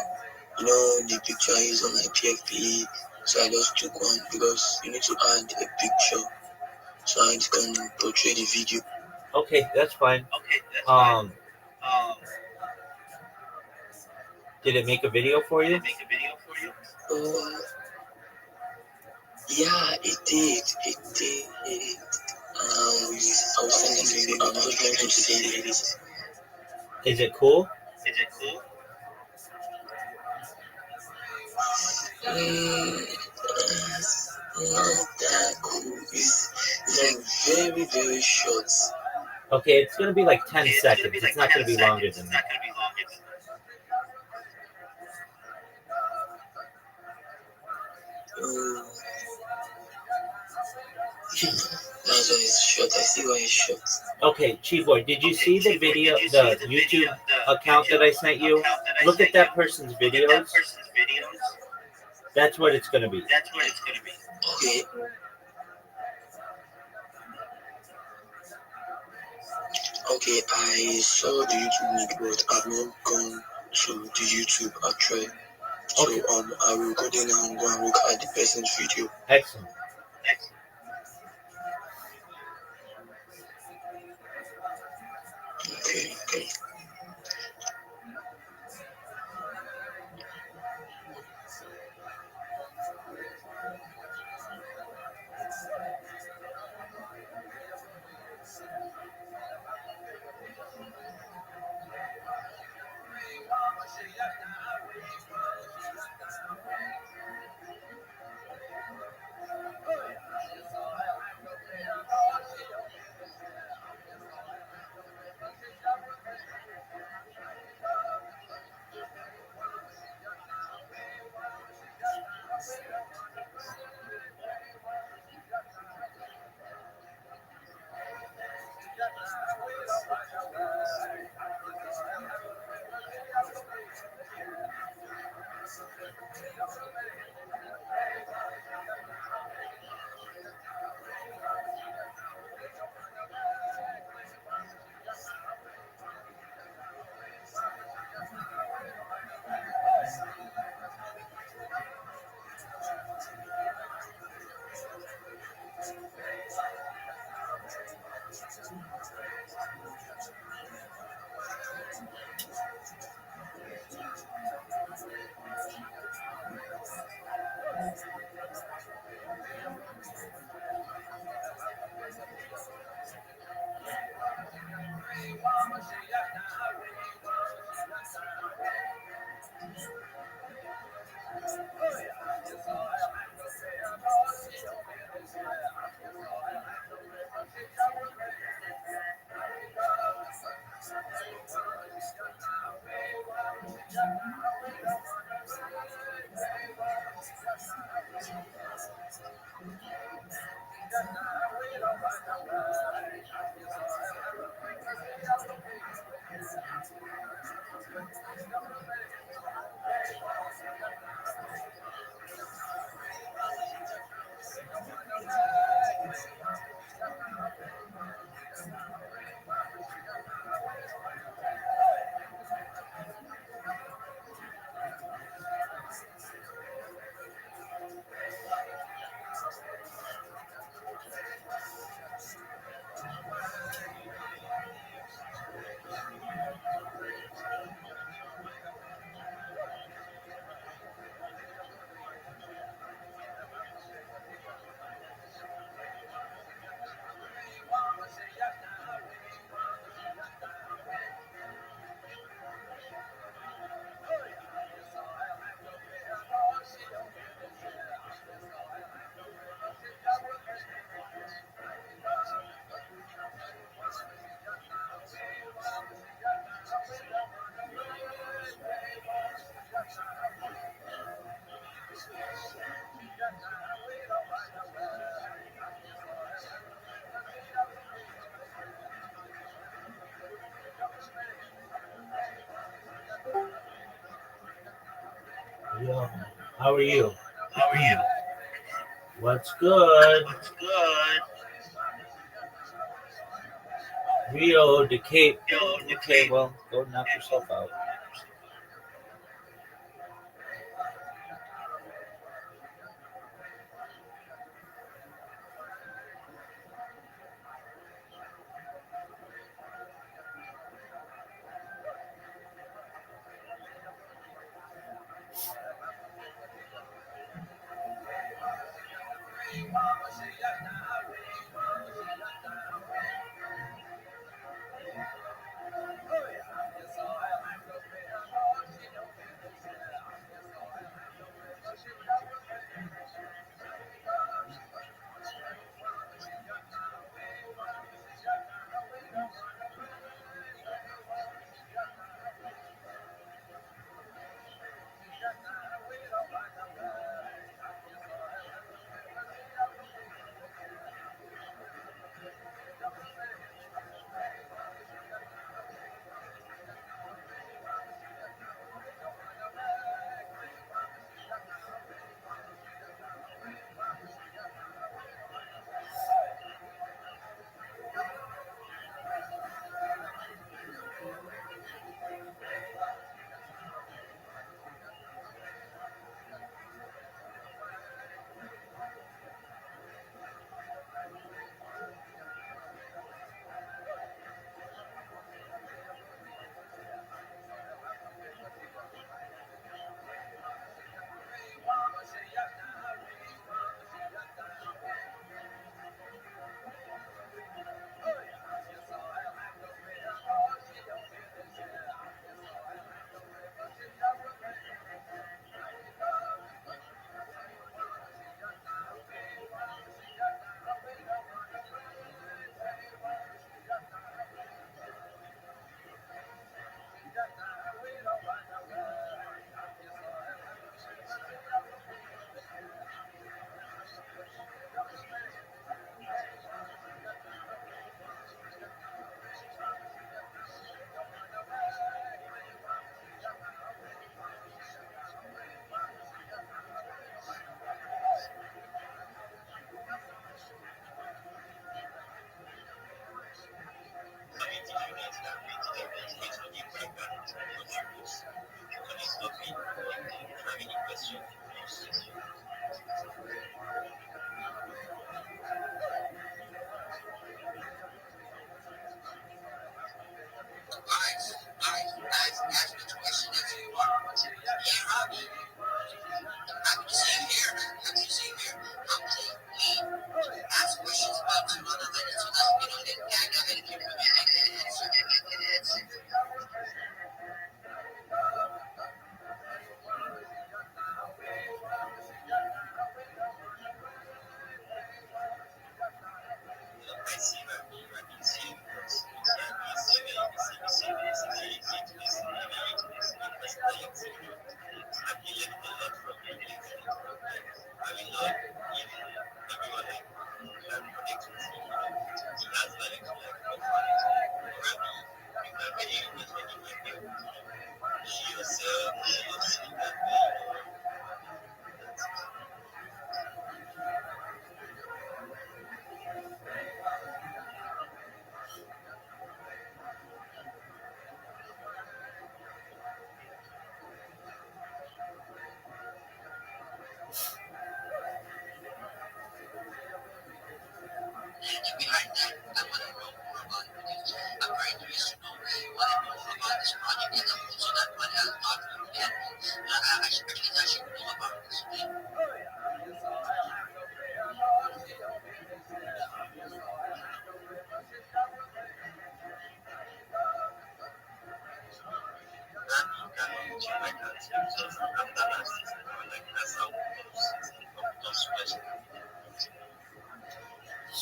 You know the picture I use on my PFP, so I just took one because you need to add a picture so it can portray the video. Okay, that's fine. Did it make a video for you? Uh, Yeah, it did. It did. I was sending to you. I'm just going to say it. Is it cool? Not that cool. It's like very, very short. Okay, it's gonna be like 10 seconds. It's not gonna be longer than that. Oh, that's why it's short. I see why it's short. Okay, Chief Boy, did you see the video, the YouTube account that I sent you? Look at that person's videos. That's what it's gonna be. Okay. Okay, I saw the YouTube link, but I've not gone to the YouTube actually. So Okay. I will go there now and go and look at the person's video. Excellent. Okay. Yo, how are you? What's good? Rio, the Cape. Okay, well, go knock yourself out.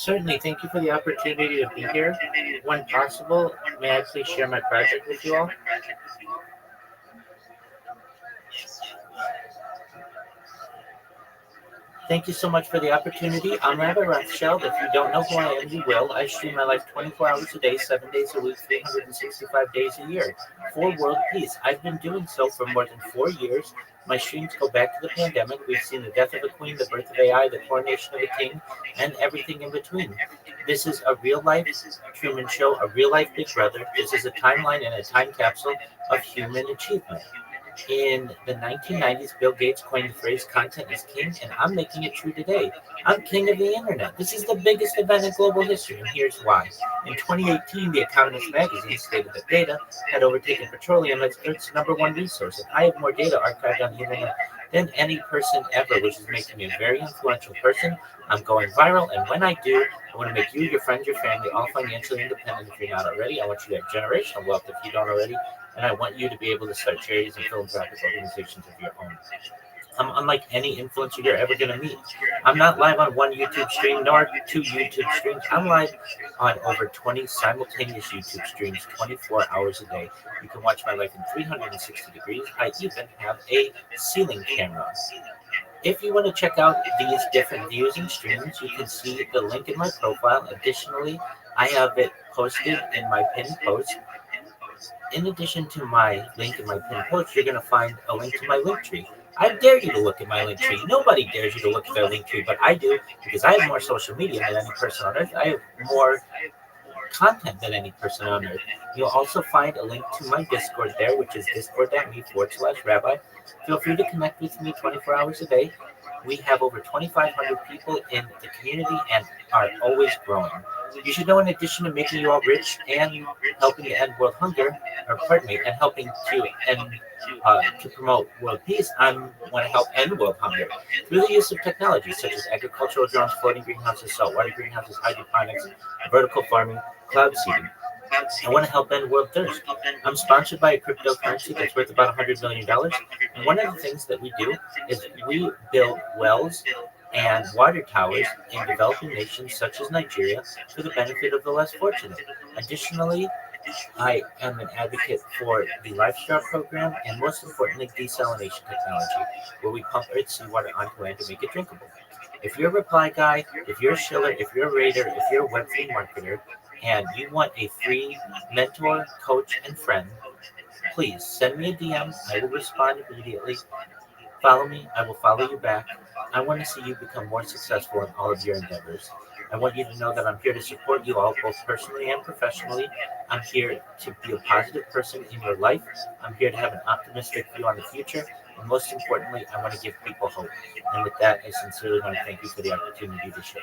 Certainly, thank you for the opportunity to be here. When possible, may I please share my project with you all? Thank you so much for the opportunity. I'm Rabbi Rothschild. If you don't know who I am, you will. I stream my life 24 hours a day, 7 days a week, 365 days a year for world peace. I've been doing so for more than 4 years. My streams go back to the pandemic. We've seen the death of a queen, the birth of AI, the coronation of a king, and everything in between. This is a real life Truman Show, a real life Big Brother. This is a timeline and a time capsule of human achievement. In the 1990s, Bill Gates coined the phrase content is king, and I'm making it true today. I'm king of the internet. This is the biggest event in global history, and here's why. In 2018, The Economist magazine stated that data had overtaken petroleum as Earth's number one resource, and I have more data archived on the internet than any person ever, which is making me a very influential person. I'm going viral, and when I do, I want to make you, your friends, your family all financially independent if you're not already. I want you to have generational wealth if you don't already, and I want you to be able to start charities and philanthropic organizations of your own. I'm unlike any influencer you're ever going to meet. I'm not live on one YouTube stream nor two YouTube streams. I'm live on over 20 simultaneous YouTube streams 24 hours a day. You can watch my life in 360 degrees. I even have a ceiling camera. If you want to check out these different views and streams, you can see the link in my profile. Additionally, I have it posted in my pinned post. In addition to my link in my pinned post, you're going to find a link to my link tree. I dare you to look at my link tree. Nobody dares you to look at their link tree, but I do because I have more social media than any person on earth. I have more content than any person on earth. You'll also find a link to my Discord there, which is discord.me/rabbi. Feel free to connect with me 24 hours a day. We have over 2,500 people in the community and are always growing. You should know, in addition to making you all rich and helping to end world hunger, or pardon me, and helping to end to promote world peace, I want to help end world hunger through the use of technology such as agricultural drones, floating greenhouses, saltwater greenhouses, hydroponics, vertical farming, cloud seeding. I want to help end world thirst. I'm sponsored by a cryptocurrency that's worth about $100 million. And one of the things that we do is we build wells and water towers in developing nations such as Nigeria for the benefit of the less fortunate. Additionally, I am an advocate for the Lifestyle program and, most importantly, desalination technology, where we pump earth seawater onto land to make it drinkable. If you're a reply guy, if you're a shiller, if you're a raider, if you're a Web3 marketer, and you want a free mentor, coach, and friend, please send me a DM. I will respond immediately. Follow me. I will follow you back. I want to see you become more successful in all of your endeavors. I want you to know that I'm here to support you all, both personally and professionally. I'm here to be a positive person in your life. I'm here to have an optimistic view on the future. And most importantly, I want to give people hope. And with that, I sincerely want to thank you for the opportunity to share.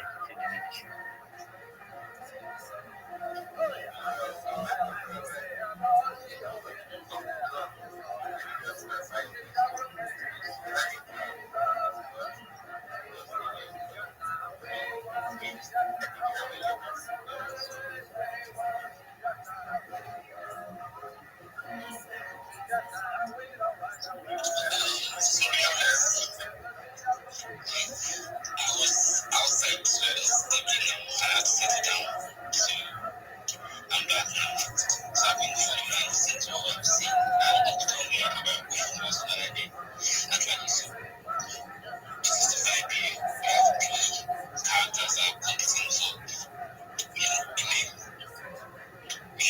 I was like, so I had to settle down. So I'm back now. So I've been following my since all I've seen. And it told me about what was what I did. Actually, so this is the vibe here. We have the characters are competing. So, we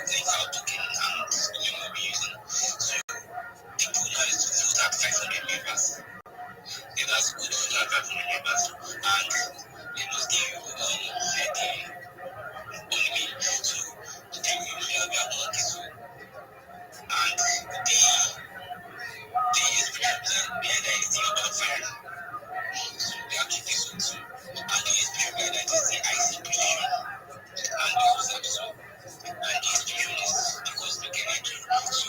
think how to get and we'll be using. So people know it's to start 500 members. Yeah, that's good to start 500 members. And they must give you like only so the thing you have your own so and the experience behind that is still about fire. So they have to this one too. And the experience behind that is the IC position and the WhatsApp so and the experience is because we can actually so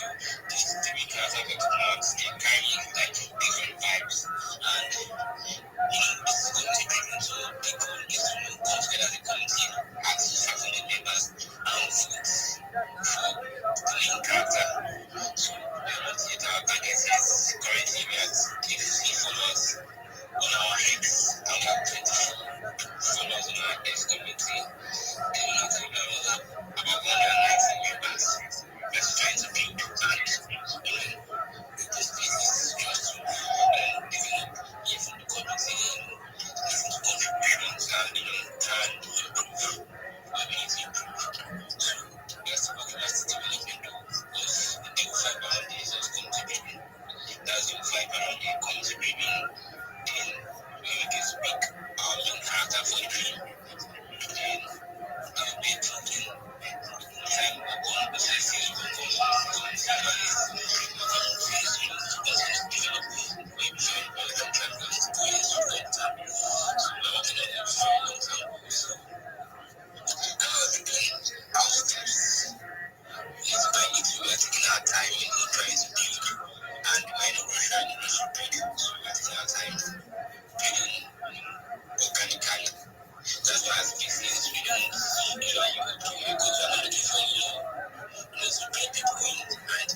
these three cars are going to come they carry like different vibes and this is going to be different so people get to come together as a community as 500 members and vote for the main character. So we are not yet our target is currently we are 50 followers on our X and we have 24 followers on our X community. And we have about 190 members. We are trying to build and this business is just to develop here from the community listen to contributions and try and improve ability improve. So we are still working as development of the new fiber and the resource contribution. That's the fiber and the contribution then we make it speak our main character for the film. Then I'll be talking time will come, the sessions will come, develop maybe very well sometimes because it's 2 years to long term. So we're working on it for a long time. So our steps is by it we are taking our time and not trying to build and we're in a rush and in a build. So we That's why as a big thing is freedom. You go to another different because you get people in right.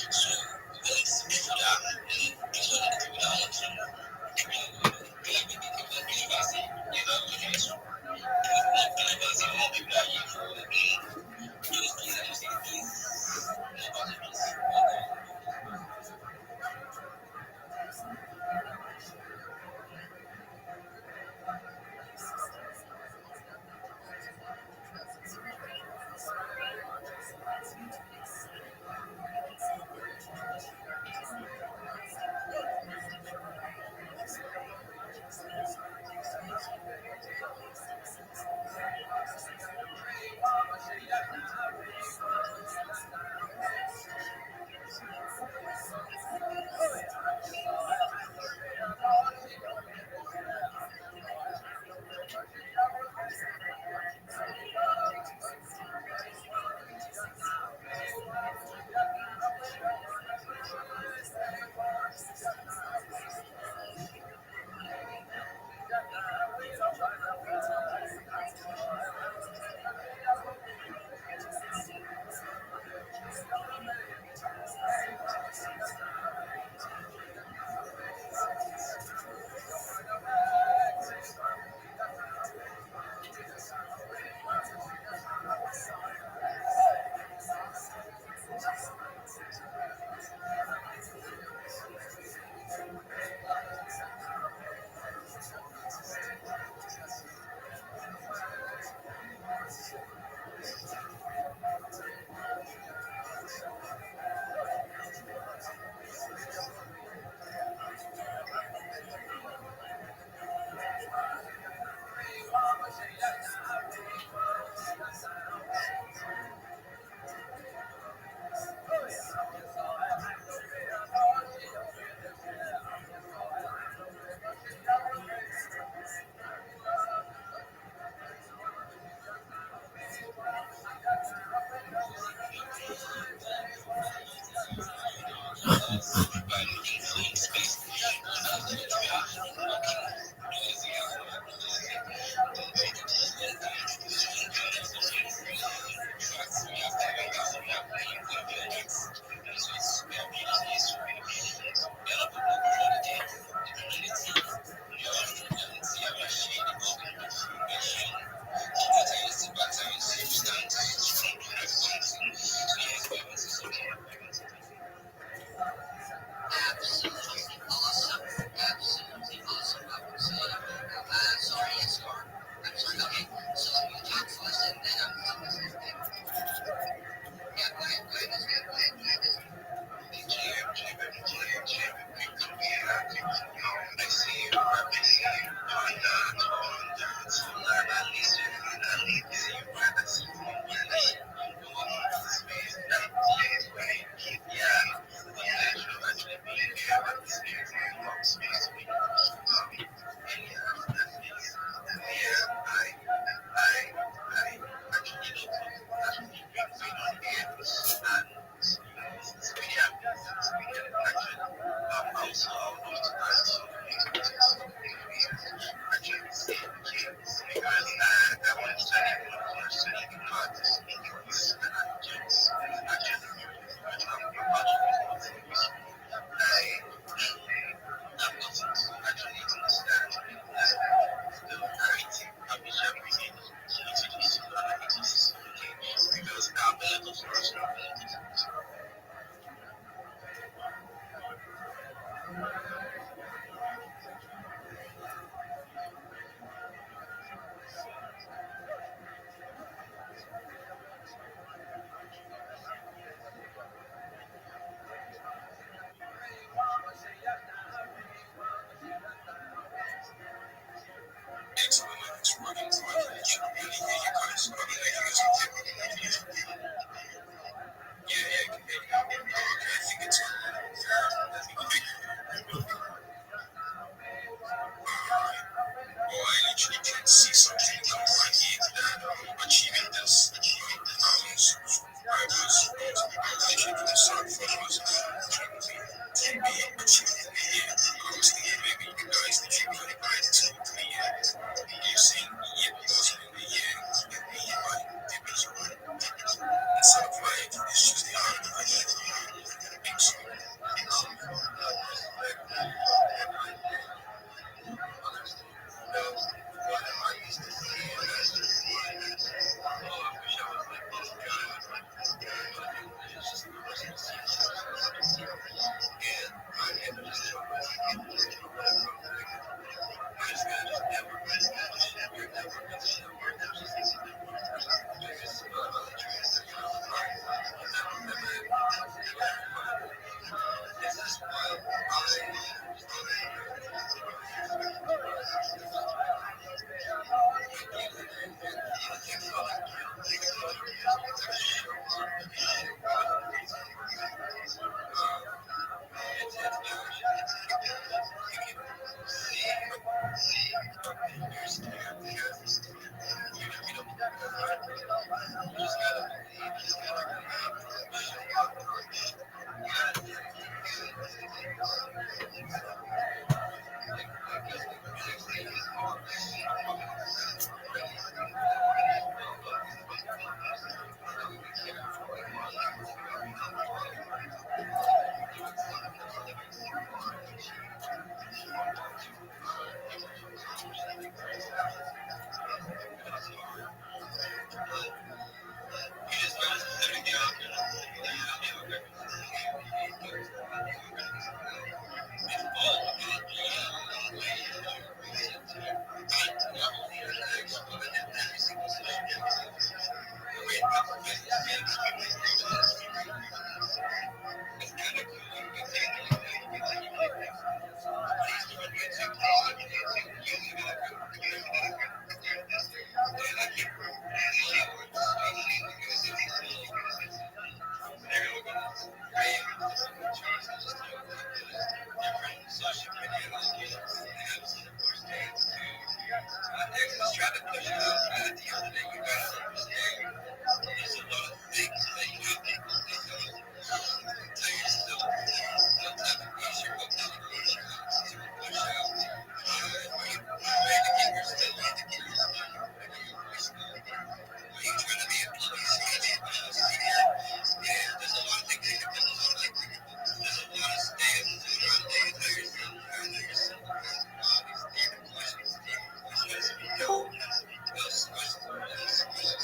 So we need to people that these are the people that want to believe in the people that believers in you know believers not believers in more people that you for just please I just say please about the peace. Absolutely awesome. Absolutely awesome. I would say. Sorry, yes, you are. I'm sorry. Okay, so you talk first, and then I'm listening. Yeah, go ahead. Go ahead. That's good. Go ahead. Go ahead. That's good.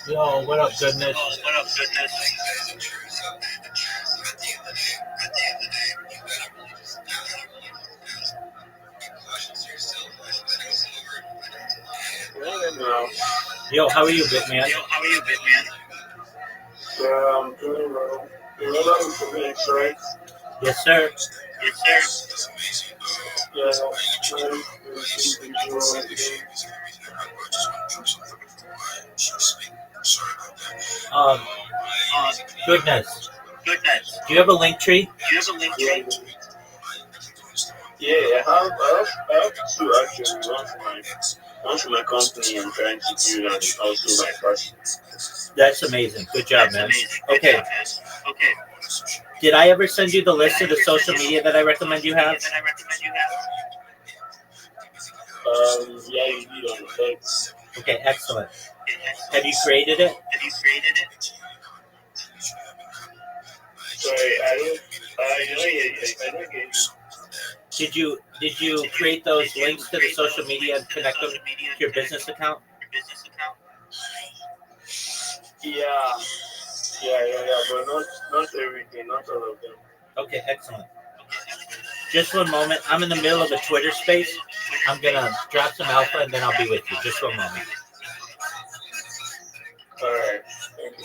Yo, what up, goodness? Yo, how are you, big man? I'm doing well. You remember Mr. Phoenix, right? Yes, sir. Yeah, nice to meet you again. Um, goodness. Do you have a link tree? Yeah, I have two actually. One for my company I'm trying to do, and also my personal. That's amazing. Good job, man. Okay. Did I ever send you the list of the social media that I recommend you have? Yeah, you did on the text. Okay, excellent. Have you created it? Sorry, I don't get you. Did you create those links to the social media and connect them to your business account? Yeah, but not everything, not all of them. Okay, excellent. Just one moment. I'm in the middle of a Twitter space. I'm gonna drop some alpha and then I'll be with you. Just one moment. All right, thank you.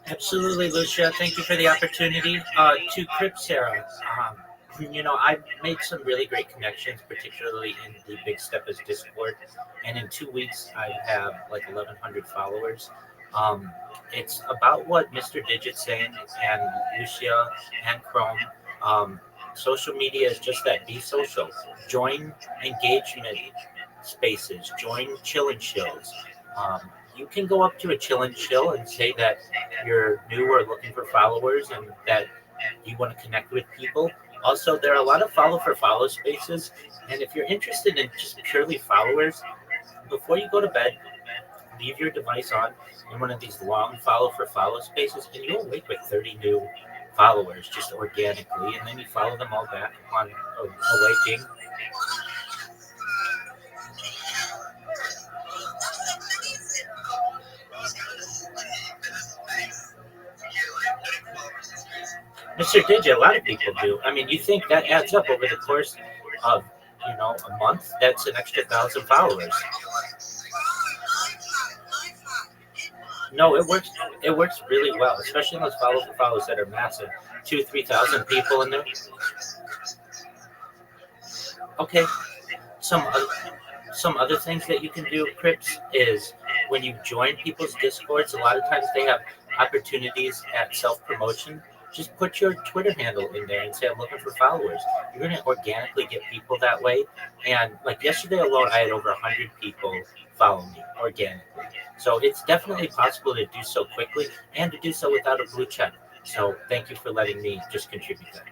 Absolutely, Lucia. Thank you for the opportunity. To Crip Sarah, I've made some really great connections, particularly in the Big Steppers Discord. And in 2 weeks, I have like 1,100 followers. Um, it's about what Mr. Digit's saying and Lucia and Chrome. Um, Social media is just that. Be social. Join engagement spaces. Join chill and chills. Um, you can go up to a chill and chill and say that you're new or looking for followers and that you want to connect with people. Also, there are a lot of follow for follow spaces. And if you're interested in just purely followers, before you go to bed, leave your device on in one of these long follow for follow spaces, and you'll wake with 30 new followers just organically. And then you follow them all back upon awaking. Mr. Digit, a lot of people do. I mean, you think that adds up over the course of, a month? That's an extra 1,000 followers. No, it works. It works really well, especially in those follow for follows that are massive, 2, 3,000 people in there. Okay, some some other things that you can do, Crips, is when you join people's discords. A lot of times they have opportunities at self promotion. Just put your Twitter handle in there and say, "I'm looking for followers." You're going to organically get people that way. And like yesterday alone, I had over 100 people follow me organically. So it's definitely possible to do so quickly and to do so without a blue check. So thank you for letting me just contribute that.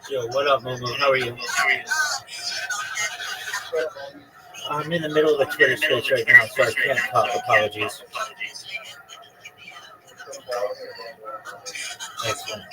Joe, what up, Momo? How are you? I'm in the middle of a Twitter space right now, so I can't talk. Apologies. Excellent.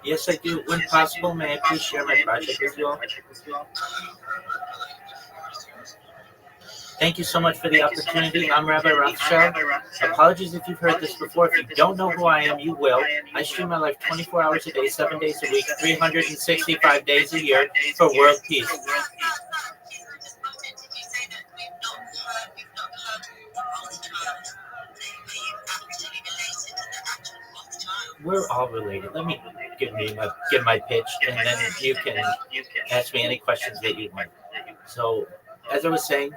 Yes, I do. When possible, may I please share my project with you all? Thank you so much for the opportunity. I'm Rabbi Rothschild. Apologies if you've heard this before. If you don't know who I am, you will. I stream my life 24 hours a day, 7 days a week, 365 days a year for world peace. We're all related. Let me give my pitch, and then you can ask me any questions that you want. So, as I was saying,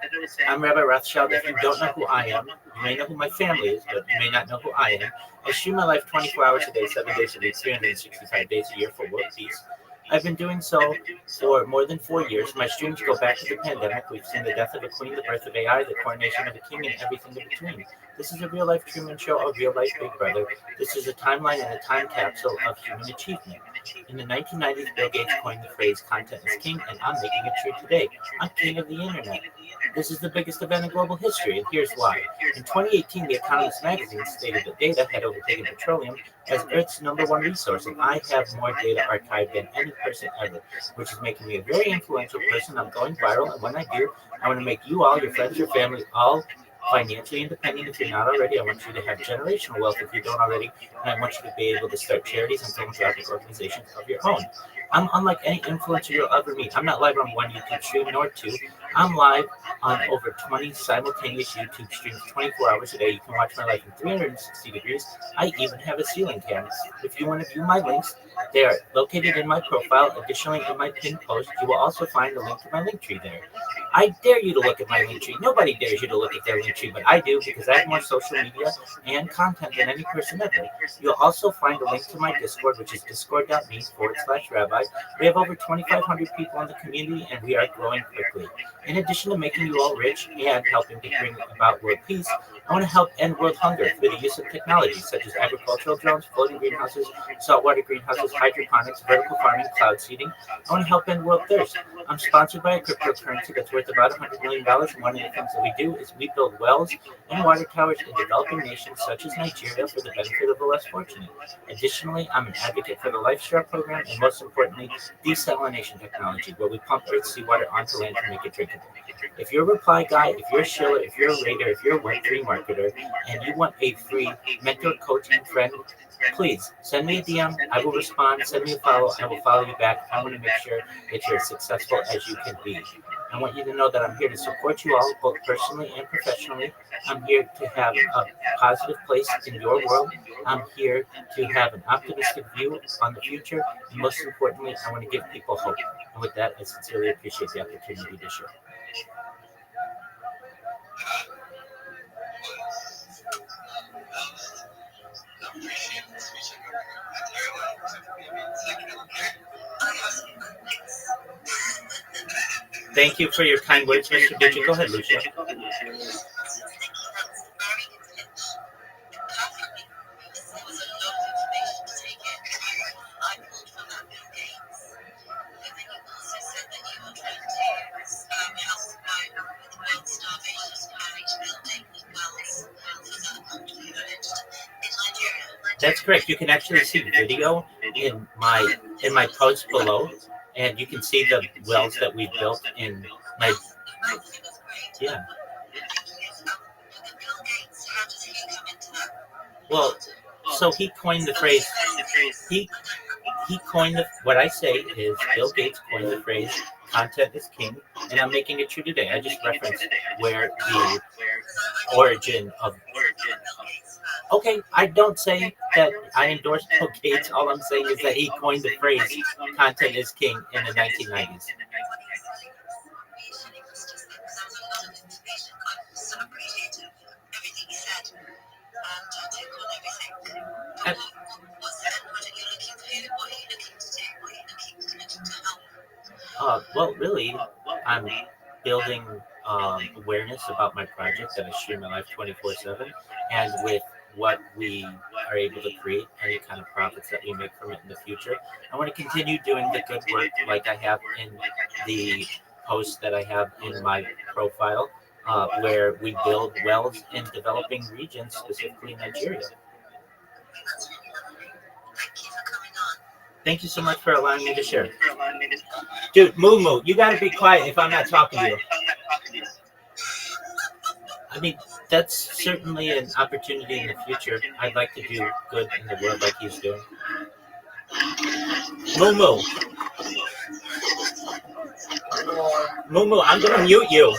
I'm Rabbi Rothschild. If you don't know who I am, you may know who my family is, but you may not know who I am. I stream my life 24 hours a day, 7 days a week, 365 days a year for world peace. I've been doing so for more than 4 years. My streams go back to the pandemic. We've seen the death of a queen, the birth of AI, the coronation of a king, and everything in between. This is a real life Truman Show, a real life Big Brother. This is a timeline and a time capsule of human achievement. In the 1990s, Bill Gates coined the phrase content is king, and I'm making it true today. I'm king of the internet. This is the biggest event in global history, and here's why. In 2018, The Economist magazine stated that data had overtaken petroleum as Earth's #1 resource, and I have more data archived than any person ever, which is making me a very influential person. I'm going viral, and when I do, I want to make you all, your friends, your family, all financially independent if you're not already. I want you to have generational wealth if you don't already, and I want you to be able to start charities and philanthropic organizations of your own. I'm unlike any influencer you'll ever meet. I'm not live on one YouTube stream nor two. I'm live on over 20 simultaneous YouTube streams 24 hours a day. You can watch my life in 360 degrees. I even have a ceiling cam. If you want to view my links, they are located in my profile. Additionally, in my pinned post, you will also find a link to my link tree there. I dare you to look at my link tree. Nobody dares you to look at their link tree, but I do because I have more social media and content than any person ever. You'll also find a link to my Discord, which is discord.me/rabbi. We have over 2,500 people in the community, and we are growing quickly. In addition to making you all rich and helping to bring about world peace, I want to help end world hunger through the use of technologies such as agricultural drones, floating greenhouses, saltwater greenhouses, hydroponics, vertical farming, cloud seeding. I want to help end world thirst. I'm sponsored by a cryptocurrency that's worth about $100 million, and one of the things that we do is we build wells and water towers in developing nations such as Nigeria for the benefit of the less fortunate. Additionally, I'm an advocate for the LifeStar program and, most importantly, desalination technology, where we pump Earth's seawater onto land to make it drinkable. If you're a reply guy, if you're a shiller, if you're a raider, if you're a Web3 marketer, and you want a free mentor, coach, and friend, please send me a DM. I will respond. Send me a follow. I will follow you back. I want to make sure that you're as successful as you can be. I want you to know that I'm here to support you all, both personally and professionally. I'm here to have a positive place in your world. I'm here to have an optimistic view on the future. And most importantly, I want to give people hope. And with that, I sincerely appreciate the opportunity to share. Thank you for your kind words, Mr. Digit. Go ahead, Lucia. That's correct. You can actually see video in my post below, and you can see the wells that we built in my yeah. Well, so he coined the phrase. He he coined what I say is Bill Gates coined the phrase "content is king," and I'm making it true today. I just referenced where the origin of. Okay, I don't say that I endorse Bill Gates. All I'm saying is that he coined the phrase "content is king" in the 1990s. Well, really, I'm building awareness about my project that I stream my life 24/7, and with what we are able to create, any kind of profits that we make from it in the future. I want to continue doing the good work like I have in the post that I have in my profile, where we build wells in developing regions, specifically Nigeria. Thank you so much for allowing me to share. Dude, Moo, you gotta be quiet if I'm not talking to you. I mean, that's certainly an opportunity in the future. I'd like to do good in the world like he's doing. Moo, I'm gonna mute you.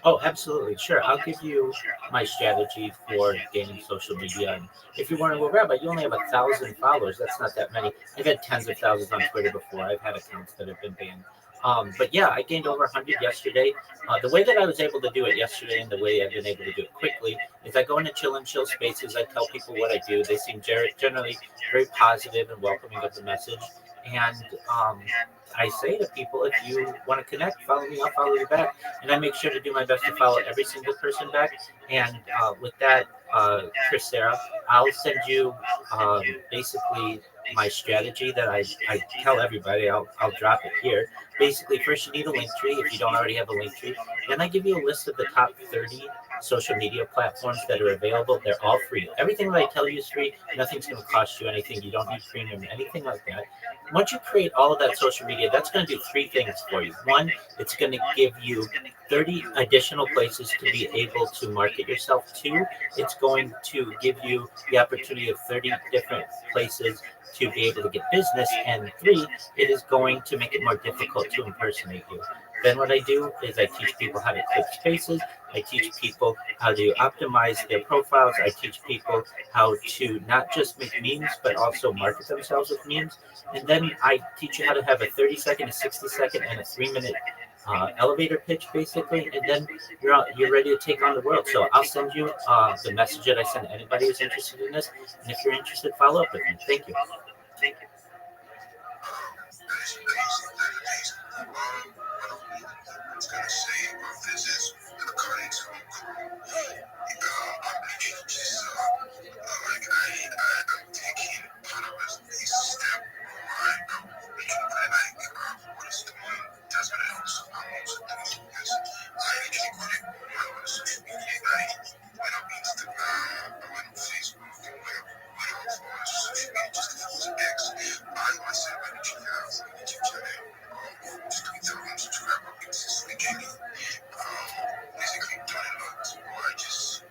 Oh, absolutely. Sure. I'll give you my strategy for gaining social media. And if you're wondering, well, Rabbi, you only have 1,000 followers. That's not that many. I've had tens of thousands on Twitter before. I've had accounts that have been banned. But yeah, I gained over 100 yesterday. The way that I was able to do it yesterday and the way I've been able to do it quickly is I go into chill and chill spaces. I tell people what I do. They seem generally very positive and welcoming of the message. And I say to people, if you want to connect, follow me, I'll follow you back. And I make sure to do my best to follow every single person back. And with that, Chris, Sarah, I'll send you basically my strategy that I tell everybody. I'll drop it here. Basically, first you need a link tree if you don't already have a link tree. Then I give you a list of the top 30 social media platforms that are available. They're all free. Everything that I tell you is free. Nothing's going to cost you anything. You don't need premium, anything like that. Once you create all of that social media, that's going to do three things for you. One, it's going to give you 30 additional places to be able to market yourself. Two, it's going to give you the opportunity of 30 different places to be able to get business. And three, it is going to make it more difficult to impersonate you. Then what I do is I teach people how to click spaces. I teach people how to optimize their profiles. I teach people how to not just make memes, but also market themselves with memes. And then I teach you how to have a 30-second, a 60-second, and a 3-minute elevator pitch, basically. And then you're ready to take on the world. So I'll send you the message that I send anybody who's interested in this. And if you're interested, follow up with me. Thank you. It's gonna say about this is according to I'm taking part of this step right now. What is doing? That's what else I'm also doing because I actually got it on social media. I went on Instagram, I went on Facebook, I went on social media just to use X. I myself actually have a YouTube channel. Just 3,000 subscribers. It's beginning. Basically done a lot. Or I just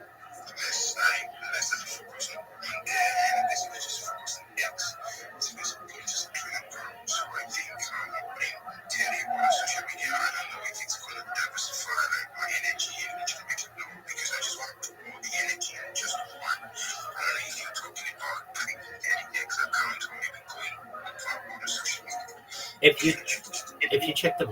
less of a focus on one day and basically just focus on X. It's basically just trying to grow. So I think telling on social media, I don't know if it's gonna diversify like my energy and just make it known because I just want to put all the energy in just one. I don't know if you're talking about creating any X account or maybe going on the social media. If you check the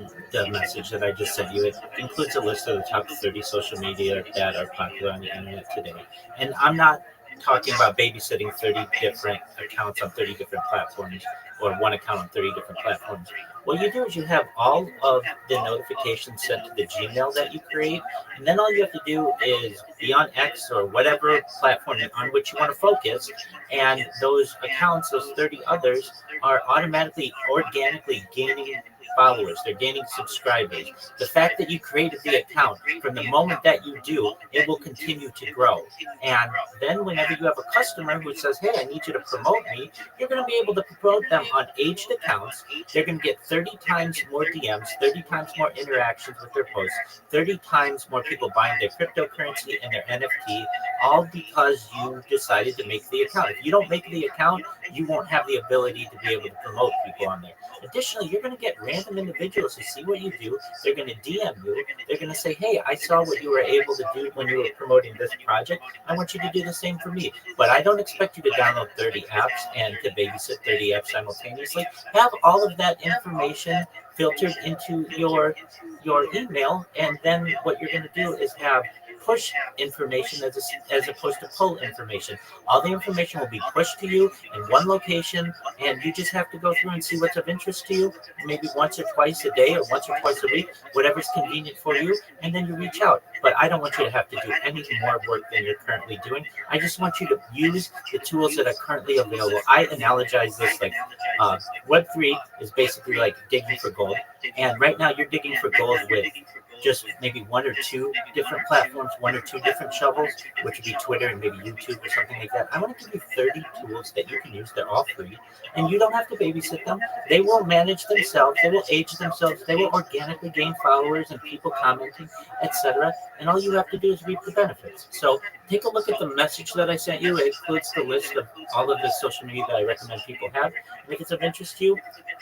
message that I just sent you, it includes a list of the top 30 social media that are popular on the internet today. And I'm not talking about babysitting 30 different accounts on 30 different platforms or one account on 30 different platforms. What you do is you have all of the notifications sent to the Gmail that you create, and then all you have to do is be on X or whatever platform on which you want to focus, and those accounts, those 30 others, are automatically, organically gaining followers. They're gaining subscribers. The fact that you created the account, from the moment that you do, it will continue to grow. And then whenever you have a customer who says, hey, I need you to promote me, you're going to be able to promote them on aged accounts. They're going to get 30 times more DMs, 30 times more interactions with their posts, 30 times more people buying their cryptocurrency and their NFT, all because you decided to make the account. If you don't make the account, you won't have the ability to be able to promote people on there. Additionally, you're going to get random individuals who see what you do. They're going to DM you. They're going to say, hey, I saw what you were able to do when you were promoting this project. I want you to do the same for me. But I don't expect you to download 30 apps and to babysit 30 apps simultaneously. Have all of that information filtered into your email, and then what you're going to do is have push information as opposed to pull information. All the information will be pushed to you in one location, and you just have to go through and see what's of interest to you, maybe once or twice a day or once or twice a week, whatever's convenient for you, and then you reach out. But I don't want you to have to do any more work than you're currently doing. I just want you to use the tools that are currently available. I analogize this like Web3 is basically like digging for gold, and right now you're digging for gold with just maybe one or two different platforms, one or two different shovels, which would be Twitter and maybe YouTube or something like that. I want to give you 30 tools that you can use. They're all free, and you don't have to babysit them. They will manage themselves. They will age themselves. They will organically gain followers and people commenting, etc. And all you have to do is reap the benefits. So take a look at the message that I sent you. It includes the list of all of the social media that I recommend people have. And if it's of interest to you,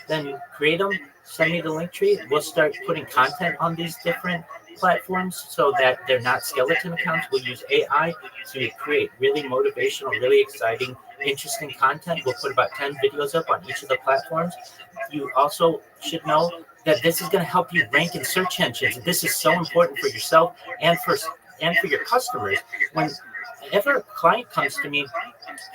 then create them. Send me the link tree. We'll start putting content on these different platforms so that they're not skeleton accounts. We'll use AI to create really motivational, really exciting, interesting content. We'll put about 10 videos up on each of the platforms. You also should know that this is going to help you rank in search engines. This is so important for yourself and for your customers. Whenever a client comes to me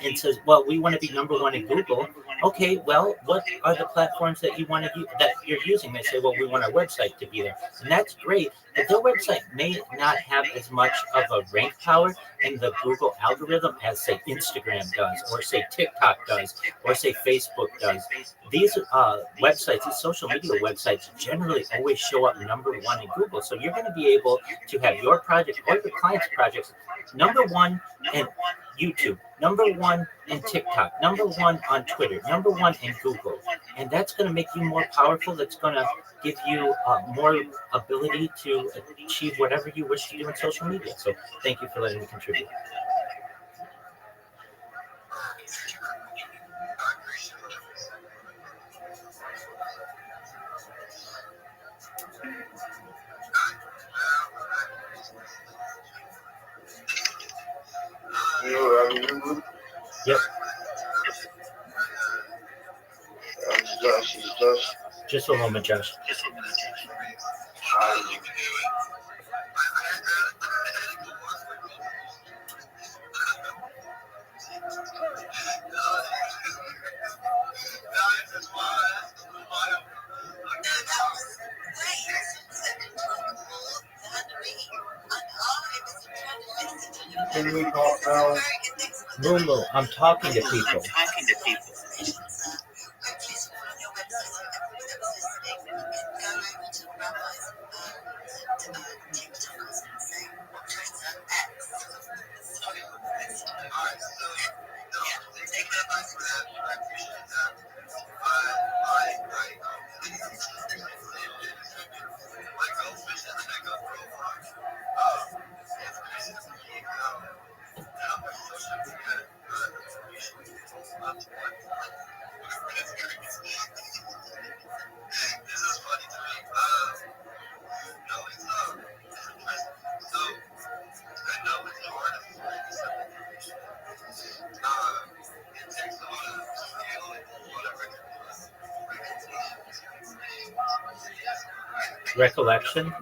and says, "Well, we want to be number one in Google." Okay, well, what are the platforms that you want to that you're using? They say, "Well, we want our website to be there," and that's great. But their website may not have as much of a rank power in the Google algorithm as say Instagram does, or say TikTok does, or say Facebook does. These websites, these social media websites, generally always show up number one in Google. So you're going to be able to have your project or your client's projects number one in YouTube, number one in TikTok, number one on Twitter, number one in Google. And that's going to make you more powerful. That's going to give you more ability to achieve whatever you wish to do in social media. So thank you for letting me contribute. Yep. Just a moment, Josh. Lulu, I'm talking to people. Recollection.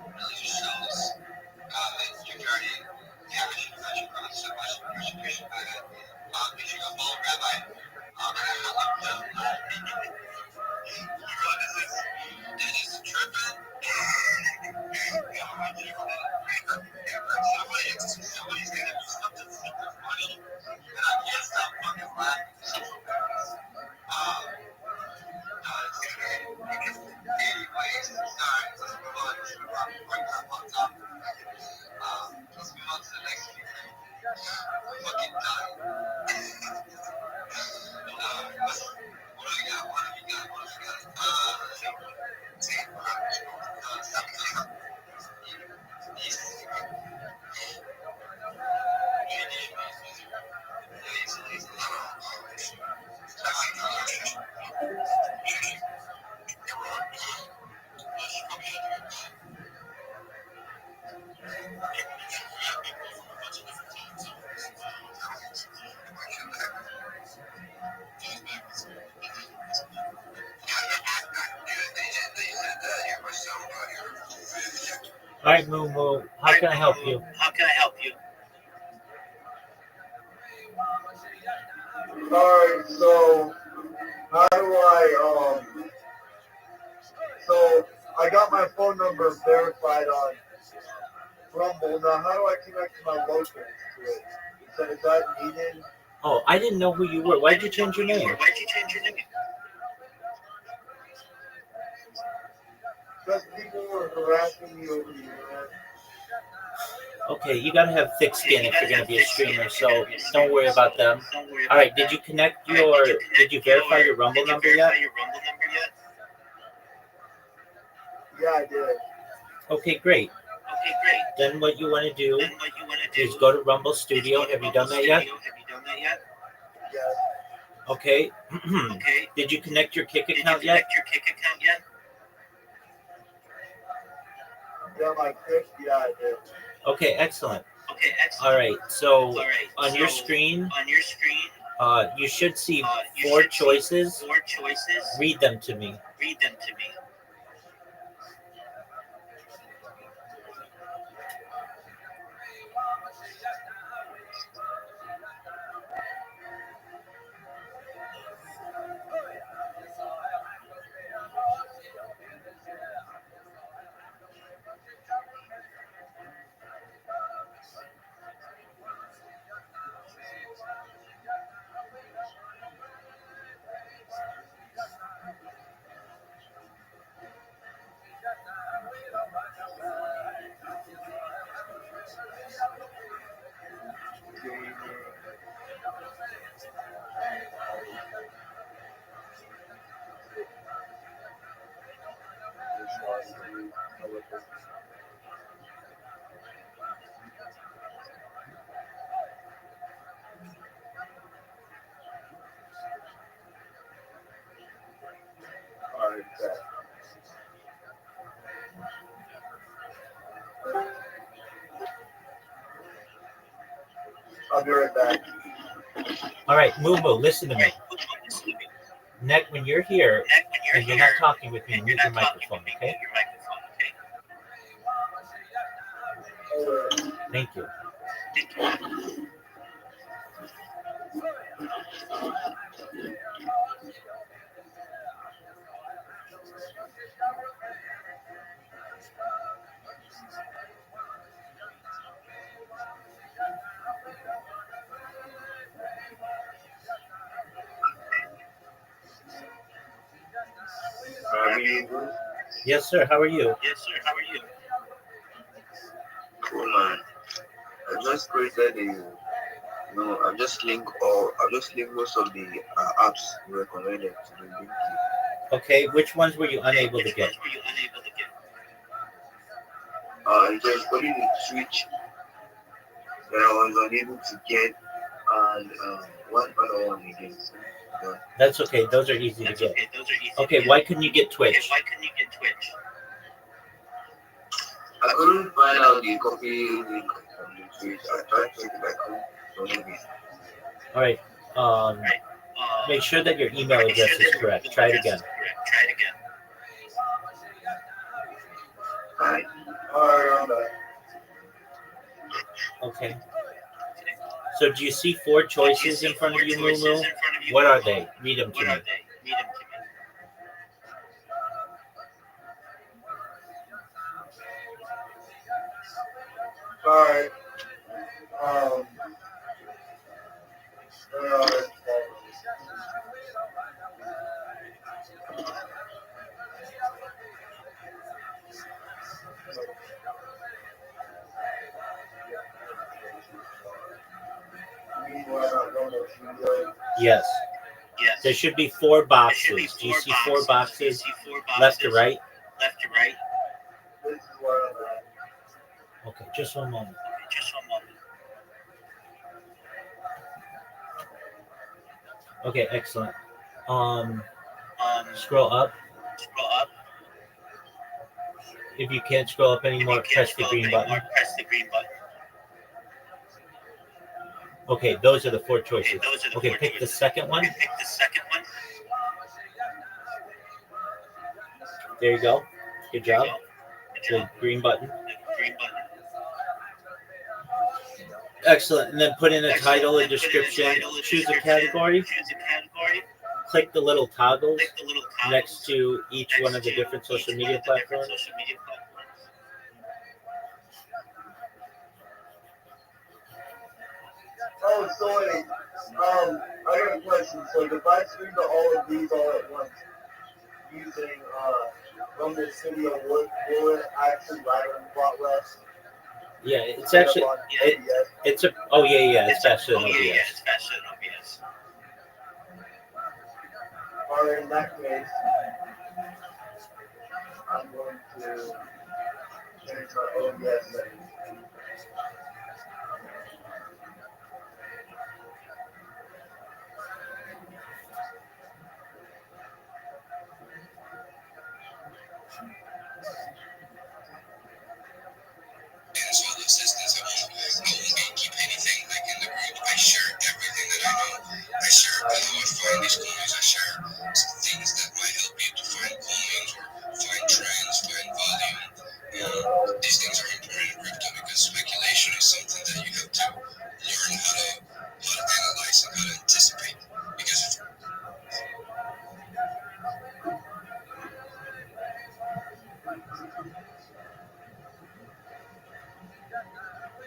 Really just shows your journey All right, Moo Moo, how can I help you? Alright, so how do I so I got my phone number verified on Rumble. Now how do I connect to my locals to it? Is that needed? Oh, I didn't know who you were. Why'd you change your name? Because people were harassing me over the internet. Okay, you gotta have thick skin if you're gonna be a streamer, so don't worry about them. All right, did you verify your Rumble number yet? Yeah, I did. Okay, great. Then what you want to do is go to Rumble Studio. Have you done that yet? Yes. Okay. Did you connect your Kick account yet? Yeah, my Chris, yeah, I did. Okay, excellent. All right, so on your screen, you should see 4 choices. Read them to me. Alright, bet. I'll be right back. All right, Moo Moo, listen to me. When you're here and you're not talking with me, mute your microphone, okay? Thank you. Yes, sir. How are you? Cool, man. I just created I've just linked most of the apps recommended to the link. Okay, which ones were you unable to get? It was only the Twitch that I was unable to get, and one other one again. So, That's okay. Those are easy to get. Okay, why couldn't you get Twitch? I couldn't find out the copy link from the Twitch. I tried to, but I couldn't download it. All right. Make sure that your email address is correct. Try it again. Alright. Alright, I'm back. Okay. So do you see four choices in front of you, Moo? What are they? Read them to me. Alright. Yes. There should be four boxes. Do you see four boxes left to right? This is where I'm at. Okay, just one moment. Okay, excellent. Scroll up. If you can't scroll up anymore, press the green button. Okay, those are the four choices. Okay, pick the second one. There you go. Good job. The green button. Excellent. And then put in a title, a description. Choose a category. Click the little toggles next to each one of the different social media platforms. Oh, so wait. I got a question. So if I stream to all of these all at once using Rumble Studio, will it actually ride on Plot West? Yeah, it's actually it's a it's faster than OBS. Or in that case, I'm going to change my OBS settings. And so the assistance, I won't gatekeep anything like in the group. I share everything that I know. I share how I find these coins. I share things that might help you to find coins or find trends, find volume. These things are important in crypto because speculation is something that you have to learn how to analyze and how to anticipate. Because if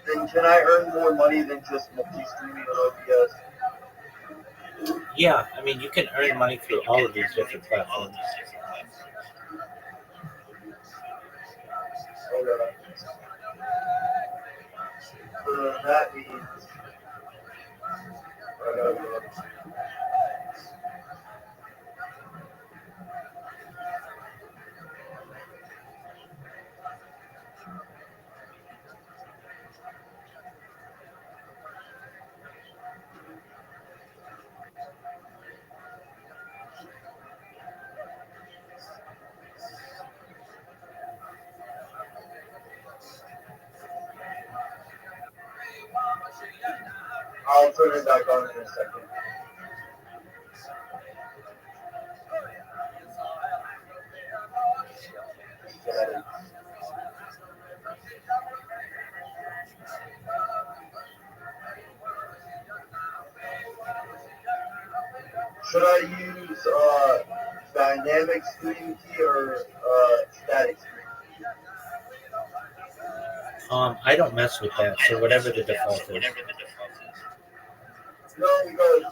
And can I earn more money than just multi-streaming on OBS? Yeah, I mean you can earn money through all of these different platforms. Okay. So that means I gotta go. I'll turn it back on in a second. Got it. Should I use dynamic stream key or static stream key? I don't mess with that, so whatever the default is. No, because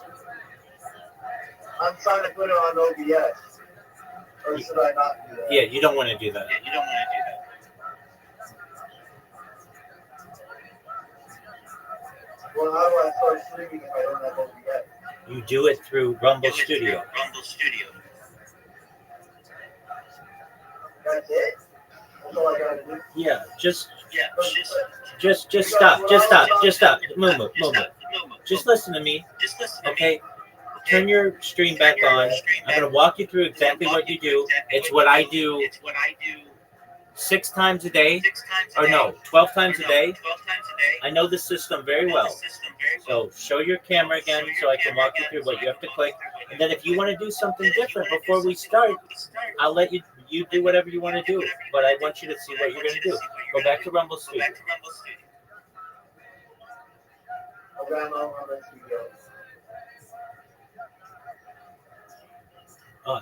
I'm trying to put it on OBS. Or should I not do that? Yeah, you don't want to do that. Well, how do I start streaming if I don't have OBS? You do it through Rumble Studio. That's it? That's all I gotta do? Yeah, just stop. Moo. Just listen to me. Okay? Turn your stream back on. I'm gonna walk you through exactly what you do. It's what I do 6 times a day. Or no, 12 times a day. I know the system very well. So show your camera again so I can walk you through what you have to click. And then if you want to do something different before we start, I'll let you do whatever you want to do. But I want you to see what you're going to do. Go back to Rumble Studio. Okay. program on Rumble Studio.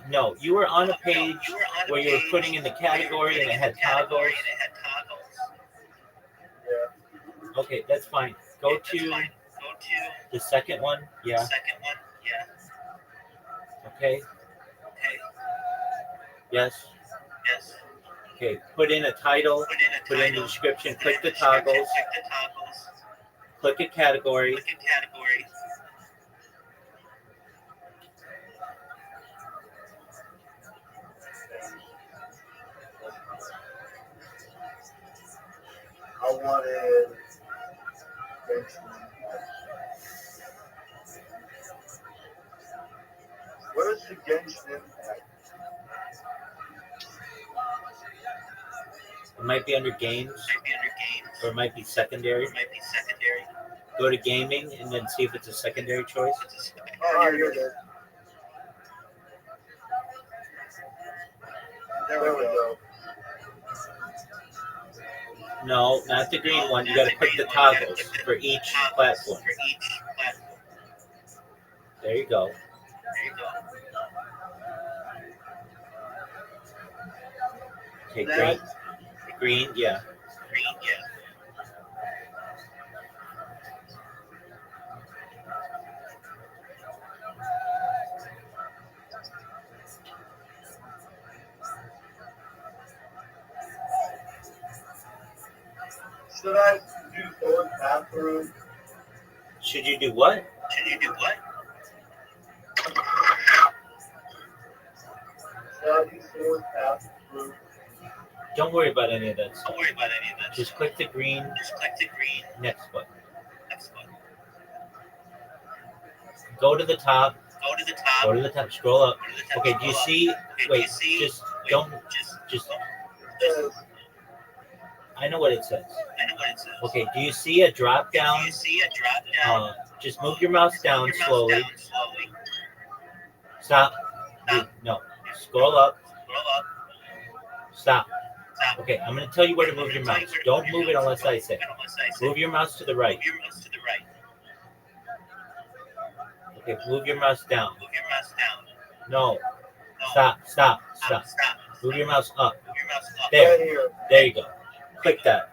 No, you were on a page where you were putting in the category and it had toggles. Yeah. Okay, that's fine. Go to the second one. Yeah. Okay. Yes. Okay. Put in a title. Put in the description. Click the toggles. Click a category. I wanted. Where's the Genshin Impact? It might be under games, or it might be secondary. Go to gaming and then see if it's a secondary choice. Oh, here it is. There we go. No, not the green one. You got to click the toggles for each platform. There you go. Okay, green. Green, yeah. Should I do forward bathroom? Should you do what? Should I do forward bathroom? Don't worry about any of that stuff. Just click the green next button. Go to the top. Go to the top. Scroll up. Okay, do you see? Wait, just don't. Just. I know what it says. Okay, do you see a drop down? Just move your mouse down slowly. Stop. No. Scroll up. Stop. Okay, I'm going to tell you where to move your mouse. Don't move it unless I say. Move your mouse to the right. Okay, move your mouse down. No. Stop. Move your mouse up. There you go. Click that.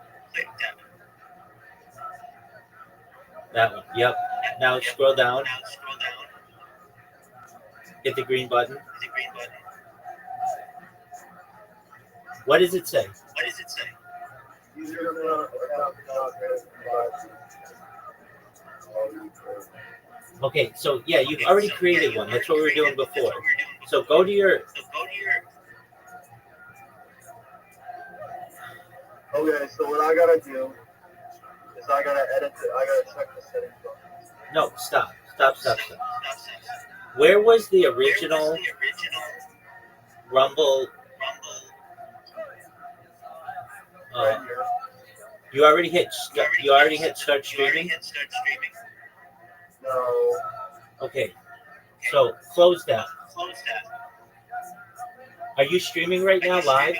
That one. Yep. Now scroll down. Hit the green button. What does it say? Okay, so yeah, you've already created one. That's what we were doing before. So go to your. Okay, so what I gotta do is I gotta edit it. I gotta check the settings. No, stop. Where was the original Rumble? Right here. You already hit start streaming? No. Okay. So close that. Are you streaming right now live?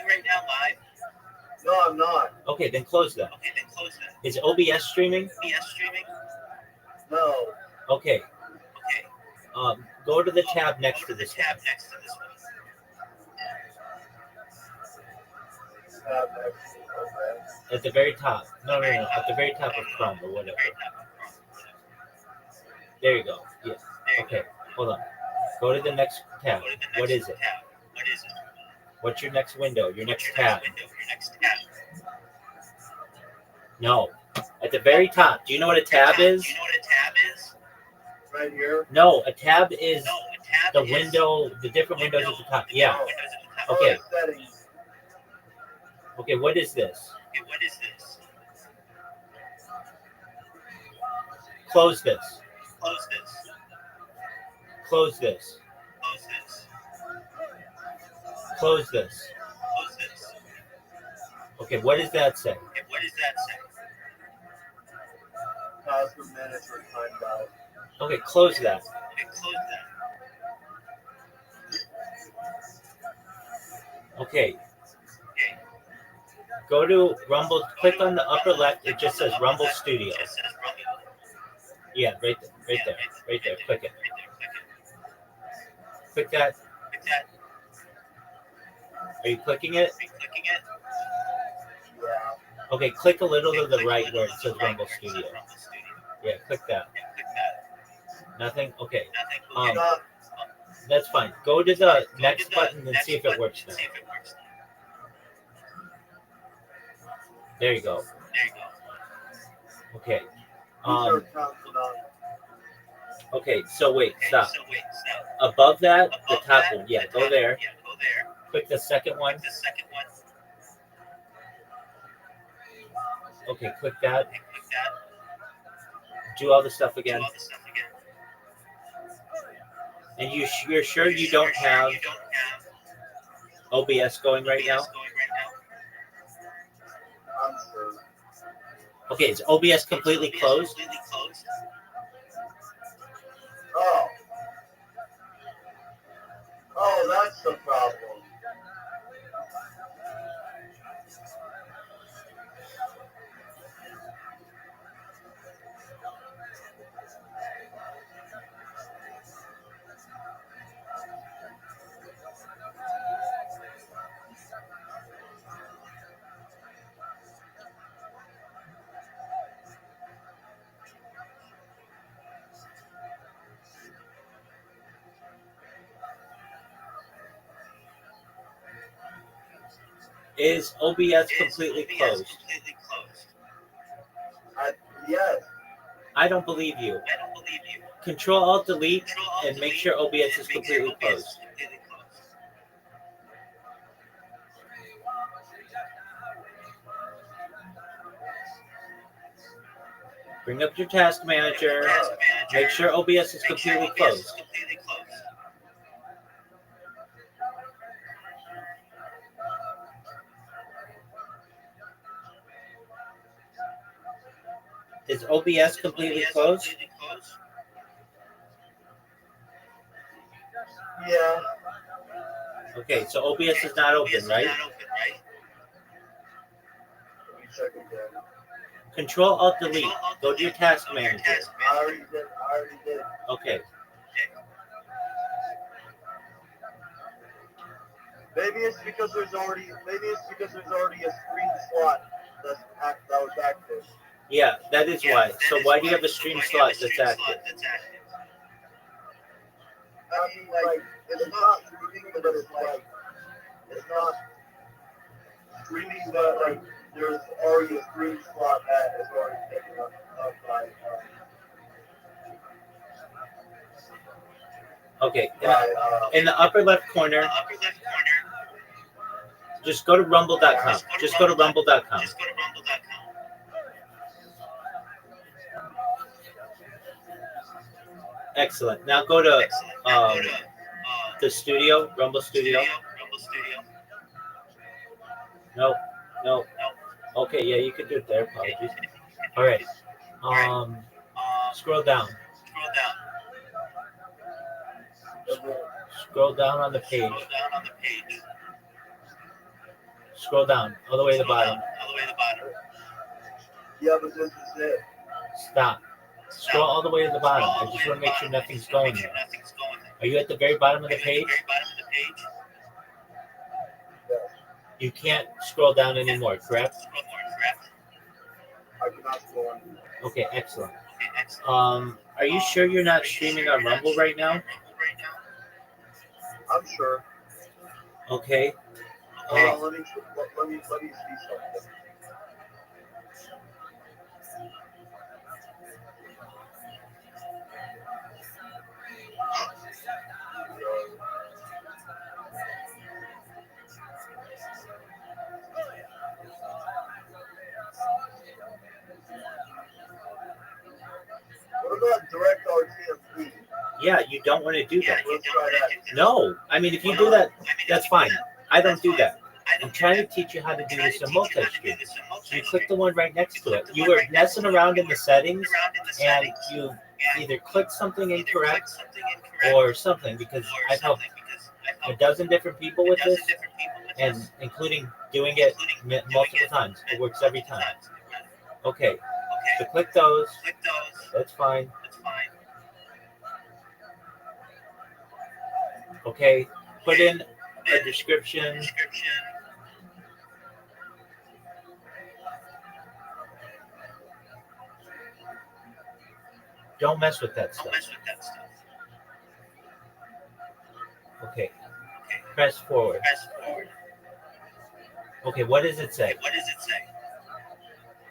No, I'm not. Okay, then close that. Is OBS streaming? No. Okay. Go to the tab next to this one. Okay. At the very top. No. At the very top of Chrome or whatever. There you go. Yeah. Okay. Hold on. Go to the next tab. What is it? What's your next window? Your next tab? No. At the very top. Do you know what a tab is? Right here. No. A tab is the window, the different windows at the top. Yeah. Okay. Settings. Okay. What is this? Close this. Close this. Close this. Okay, what does that say? Password manager timed out. Okay, close that. Okay. Go to Rumble, click on the upper left, it just says Rumble Studio. Yeah, right there. Click it. Click that. Are you clicking it? Yeah. Okay, click a little to the right where it says Rumble Studio. Yeah, click that. Nothing? Okay. That's fine. Go to the next button and see if it works now. There you go. Okay. Okay, so wait, stop. Above that, the top one. Yeah, go there. Click the second one. Okay, click that. Do all the stuff again. And you're sure you don't have OBS going right now? I'm sure. Okay, is OBS completely closed? Oh, that's the problem. Is OBS completely closed? Yes. I don't believe you. Control Alt Delete and make sure OBS is completely closed. Bring up your task manager. Make sure OBS is completely closed. Is OBS completely closed? Yeah. Okay, so OBS is not open, right? Let me check again. Control Alt Delete. Go to your task manager. I already did. Okay. Maybe it's because there's already a screen slot that was active. Yeah, that is why. So why do you have a stream slot that's active? I mean, like, it's not streaming, but it's not streaming, but like, there's already a screen slot that is already taken up by. Okay, in the upper left corner, just go to rumble.com. Just go to rumble.com. Excellent. Now go to the studio, Rumble Studio. No. Okay, yeah, you can do it there. Apologies. All right. Scroll down. Scroll down on the page. Scroll down all the way to the bottom. Yeah, but this is it. Stop. Scroll all the way to the bottom. I just want to make sure nothing's going there. Are you at the very bottom of the page? You can't scroll down anymore, correct? I cannot scroll on. Okay, excellent. Are you sure you're not streaming on Rumble right now? I'm sure. Okay. Let me see something. What about direct RTMP? Yeah, you don't want to do that. Let's try that. No, I mean, if you do that, that's fine. I don't do that. I'm trying to teach you how to do this in multi-stream. So you click the one right next to it. You were messing around in the settings, and you either clicked something incorrect or something, because I've helped a dozen different people with this, and including doing it multiple times. It works every time. Okay, so click those. That's fine. Okay, put in a description. Don't mess with that stuff. Okay, press forward. Okay, what does it say?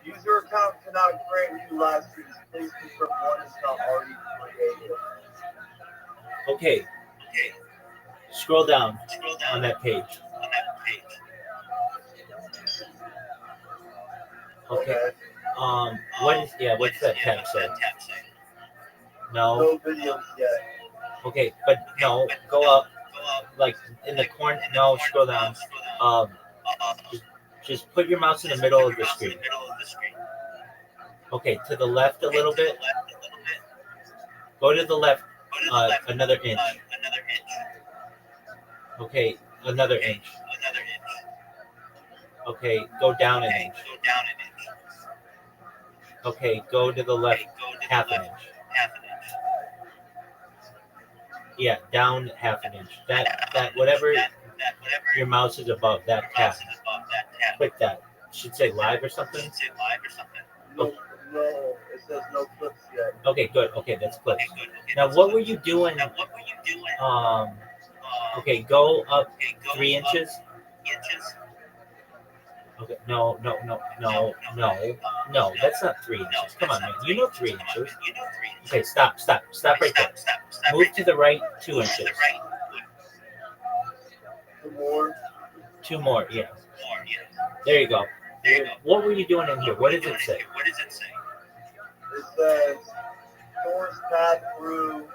User account cannot grant you live streams. Please confirm one is not already created. Okay, scroll down on that page. Okay. What's that tab say? No. No videos yet. Okay, but no, go up, like in the corner. No, scroll down. Just put your mouse in the middle of the screen. Okay, to the left a little bit. Go to the left, another inch. Okay, another inch. Okay, go down an inch. Okay, go to the left half an inch. Yeah, down half an inch. That whatever your mouse is above, that tab. Click that. It should say live or something. No, it says no clips yet. Okay, good. Okay, that's clips. Now, what were you doing? Okay, go up 3 inches. Okay, no, that's not 3 inches. Come on, man. You know 3 inches. Okay, stop right there. Move to the right 2 inches. 2 more. 2 more, yeah. There you go. What were you doing in here? What does it say? It says source path through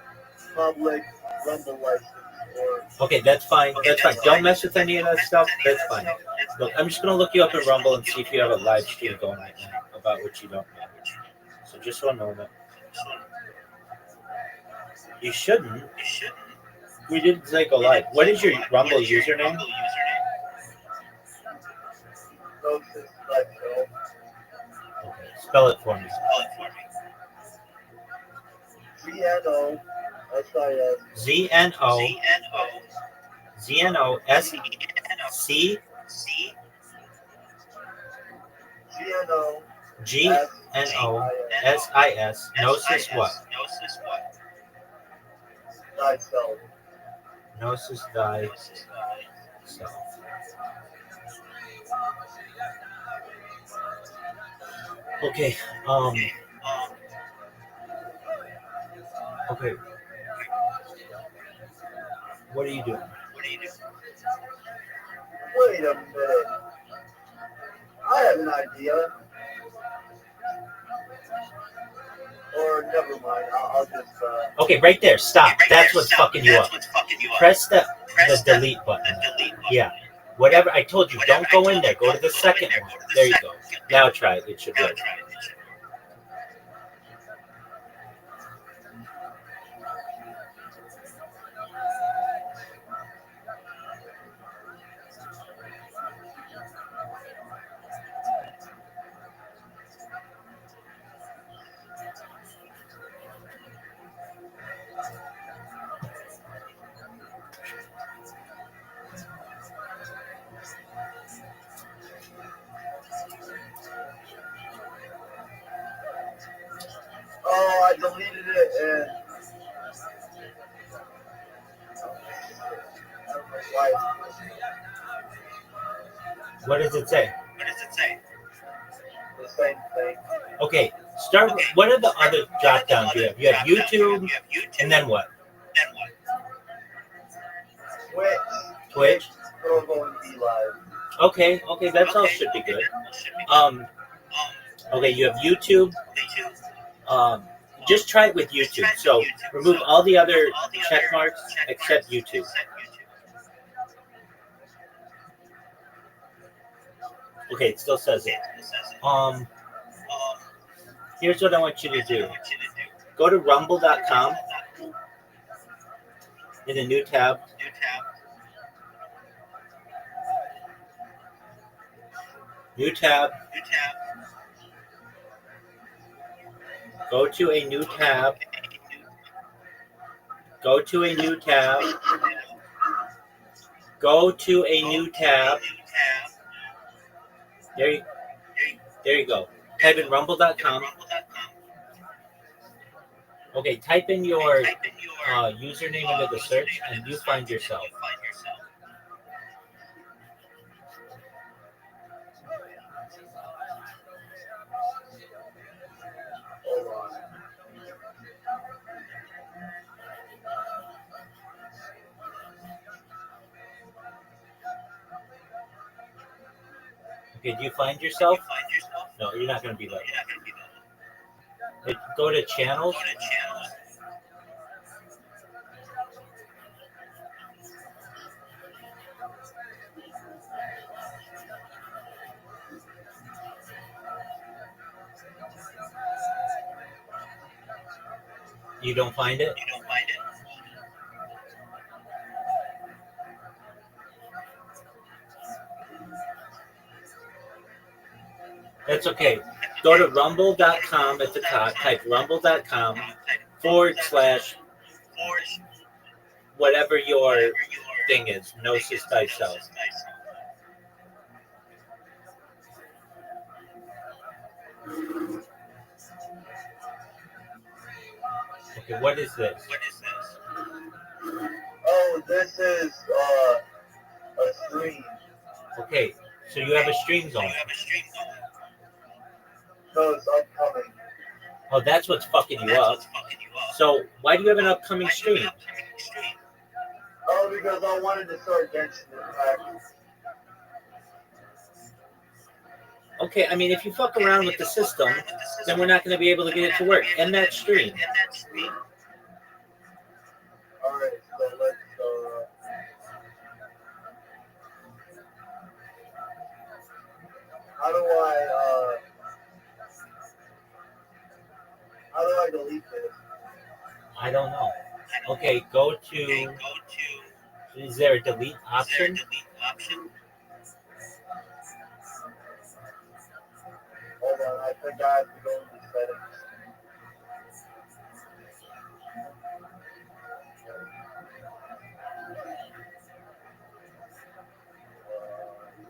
public Rumble license. Okay, that's fine. Don't mess with any of that stuff. That's fine. Look, I'm just gonna look you up in Rumble and see if you have a live stream going right now about what you don't know. So just 1 moment. You shouldn't. We didn't say go live. What is your Rumble username? Okay, spell it for me. ZNOSC GNOSIS. Gnosis what? Thyself. Gnosis thyself. Okay. Okay. What are you doing? Wait a minute. I have an idea. Or never mind. I'll just. Okay, right there. Stop. That's what's fucking you up. Press the delete button. Yeah. Whatever. I told you, don't go in there. Go to the second one. There you go. Now try it. It should work. Oh, I deleted it and. What does it say? The same thing. Okay, start with, what are the other drop downs you have? You have YouTube, and then what? Twitch. Okay, that's all should be good. Okay, you have YouTube. Just try it with YouTube. So remove all the other check marks except YouTube. Okay, it still says it. Here's what I want you to do. Go to rumble.com in a new tab. New tab. Go to a new tab. Go to a new tab. Go to a new tab. There you go. Type in rumble.com. Okay, type in your username into the search and you find yourself. Hold on. Okay, do you find yourself? No, you're not going to be like that. Go to channels. You don't find it? That's okay. Go to rumble.com at the top. Type rumble.com / whatever your thing is. Gnosis thyself. Okay, what is this? Oh, this is a stream. Okay, so you have a stream going. No, it's upcoming. Oh, that's what's fucking you up. So why do you have an upcoming stream? Oh, because I wanted to start Genshin Impact. Okay, I mean, if you fuck around with the system, then we're not going to be able to get it to work. End that stream. Alright, so let's how do I delete this? I don't know. Okay, go to. Is there a delete option? Hold on, I think I have to go into settings.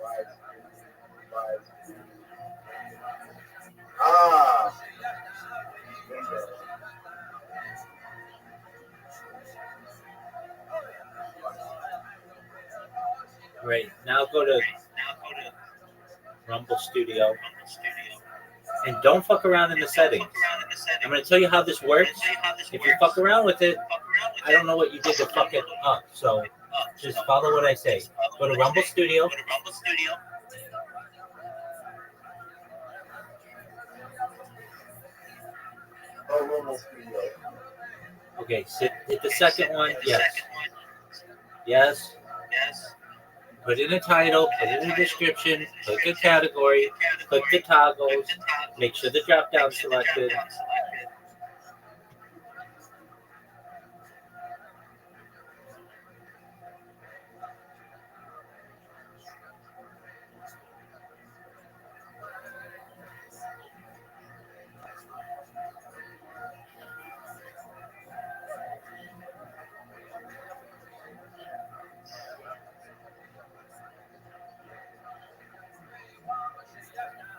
Live stream. Ah! Bingo. Right, now go to Rumble Studio. And don't fuck around in the settings. I'm going to tell you how this works. If you fuck around with it, I don't know what you did to fuck it up. So just follow what I say. Go to Rumble Studio. Oh, Rumble Studio. Okay, hit the second one. Yes. Yes. Put in a title, put in a description, click a category, click the toggles, make sure the drop down selected.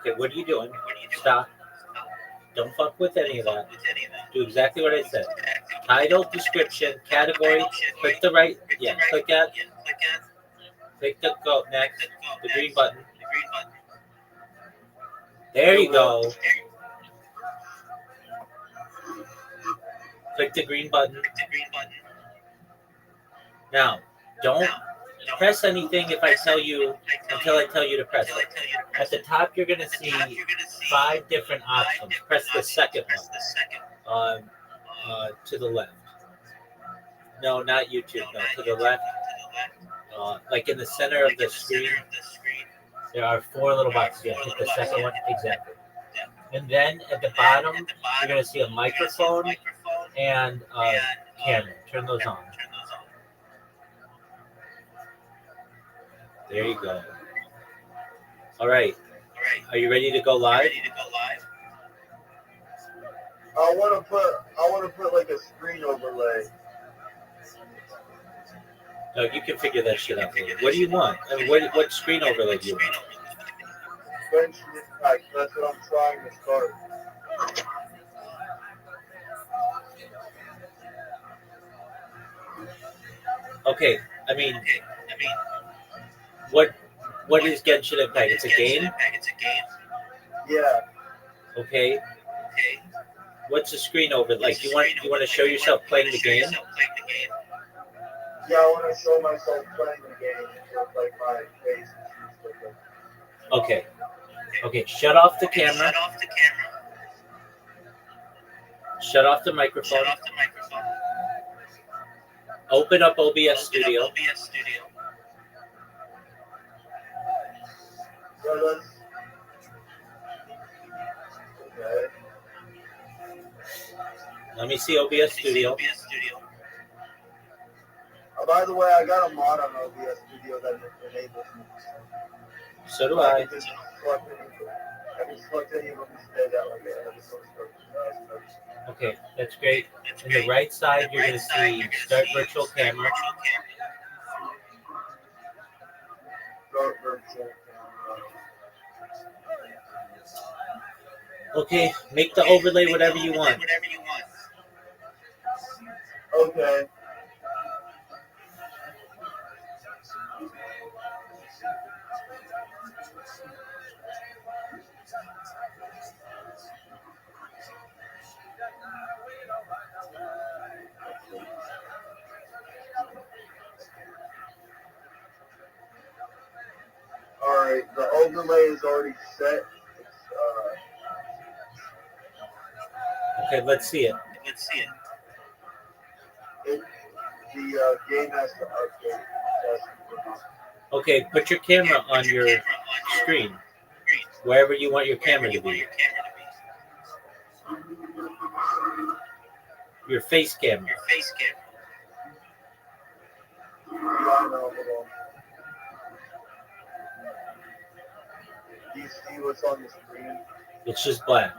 Okay, what are you doing? Stop. Don't fuck with any of that. Do exactly what I said. Title, description, category, click the right, click the go next, the green button. There you go. Click the green button. Now, don't press anything if I tell you until I tell you to press it. At the top, you're going to see 5 different options. Press the second one to the left. No, not YouTube. No, to the left. Like in the center of the screen, there are 4 little boxes. Yeah, hit the second one. Exactly. And then at the bottom, you're going to see a microphone and a camera. Turn those on. There you go. All right. Are you ready to go live? I want to put like a screen overlay. No, you can figure that shit out later. What do you want? I mean, what screen overlay do you want? Genshin Impact, that's what I'm trying to start. Okay, I mean, what is Genshin Impact? It's a game. Yeah, Okay. What's the screen over? Like you want to show yourself playing the game? yeah, I want to show myself playing the game with like my face and shit like that. Okay. Okay. Shut off the camera. Shut off the microphone. Open up OBS Studio. Yeah, that's okay. Let me see OBS Studio. By the way, I got a mod on OBS Studio that enables me. So do I. I can select any of them instead that way. Okay, that's great. On the right side, you're going to see Start Virtual Camera. Start virtual camera. Okay, make the overlay whatever you want. Okay. Alright, the overlay is already set. Okay, let's see it. The game has to update. Okay, put your camera on your screen, wherever you want your camera to be. Your face camera. Yeah, I know, hold on. Do you see what's on the screen? It's just black.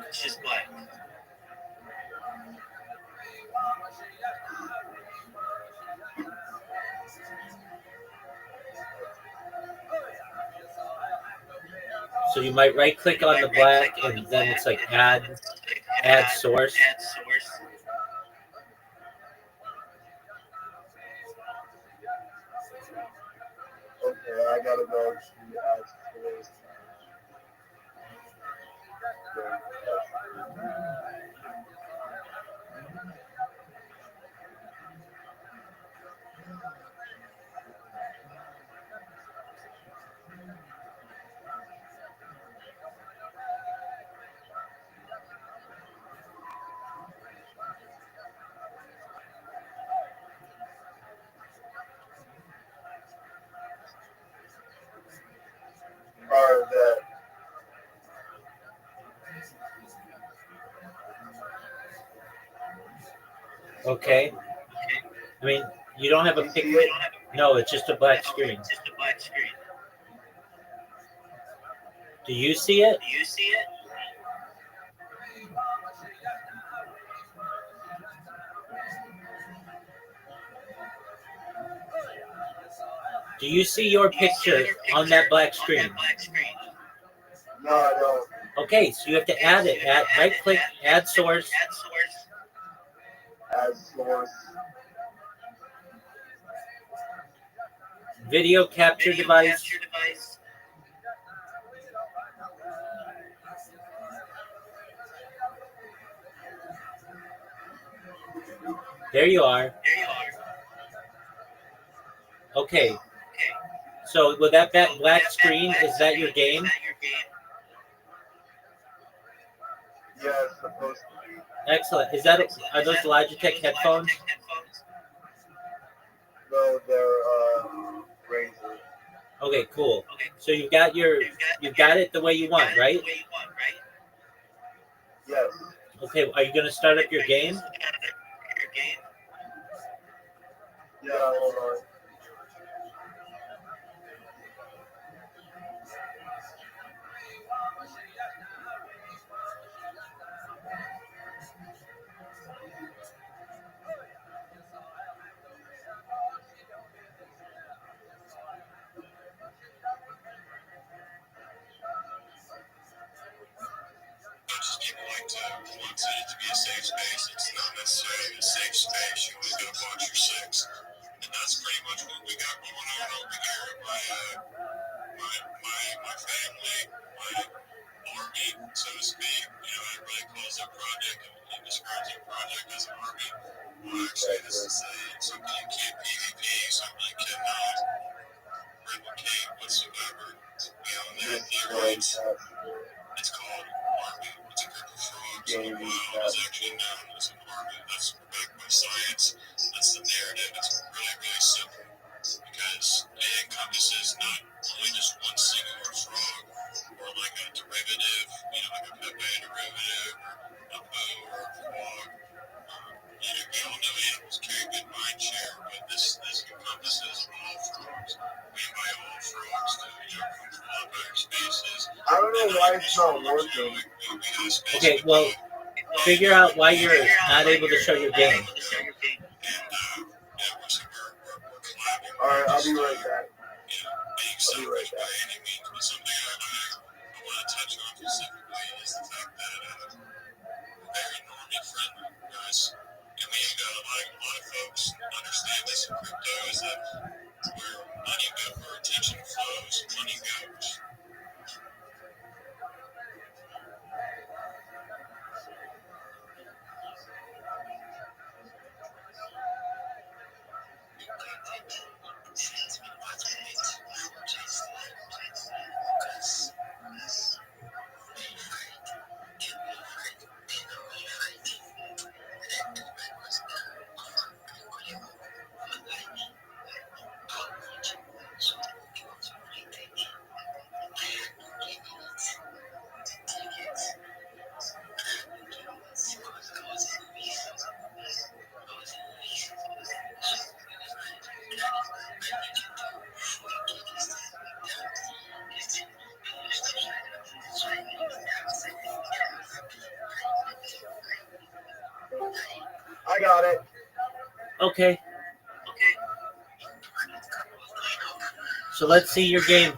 So you might right click on the black and then it's like add source. Okay, I gotta go to add source. Alright, that. Okay. I mean, you don't have a Do you see picture. it? No, it's just a black screen. Do you see it? Do you see your picture on that black screen? No, I don't. Okay, so you have to add it. Right click, add source. Add source. Video capture device. There you are. Okay. So with that black screen, is that your game? Yeah, it's supposed to be. Excellent. Are those Logitech headphones? No, they're Razer. Okay, cool. So you've got it the way you want, right? Yes. Okay, are you going to start up your game? Yeah, hold on. space. You always gotta watch your six. And that's pretty much what we got going on over here at my family, my army, so to speak. You know, I really calls that project and describes that project as an army. Well, actually, this is something you can't PvP, something you cannot replicate whatsoever. Beyond that, theorites, it's called army. It's a group of frogs in the wild. It's actually known as an army. That's backed by science. That's the narrative. It's really, really simple because it encompasses not only just one singular frog or like a derivative, you know, like a Pepe derivative or a poo or a frog. We all know animals carry good mind share, but this encompasses all frogs. We invite all frogs to, you know, come from all better spaces. I don't know why it's not working. Okay, well, figure out why you're not able to show your game. Alright, I'll be right back. Being selfish by any means, but something I want to touch on specifically is the fact that we're very normie friendly, guys. And we got a lot of folks understand this in crypto is that where money goes, where attention flows, money goes. I got it. Okay. So let's see your game.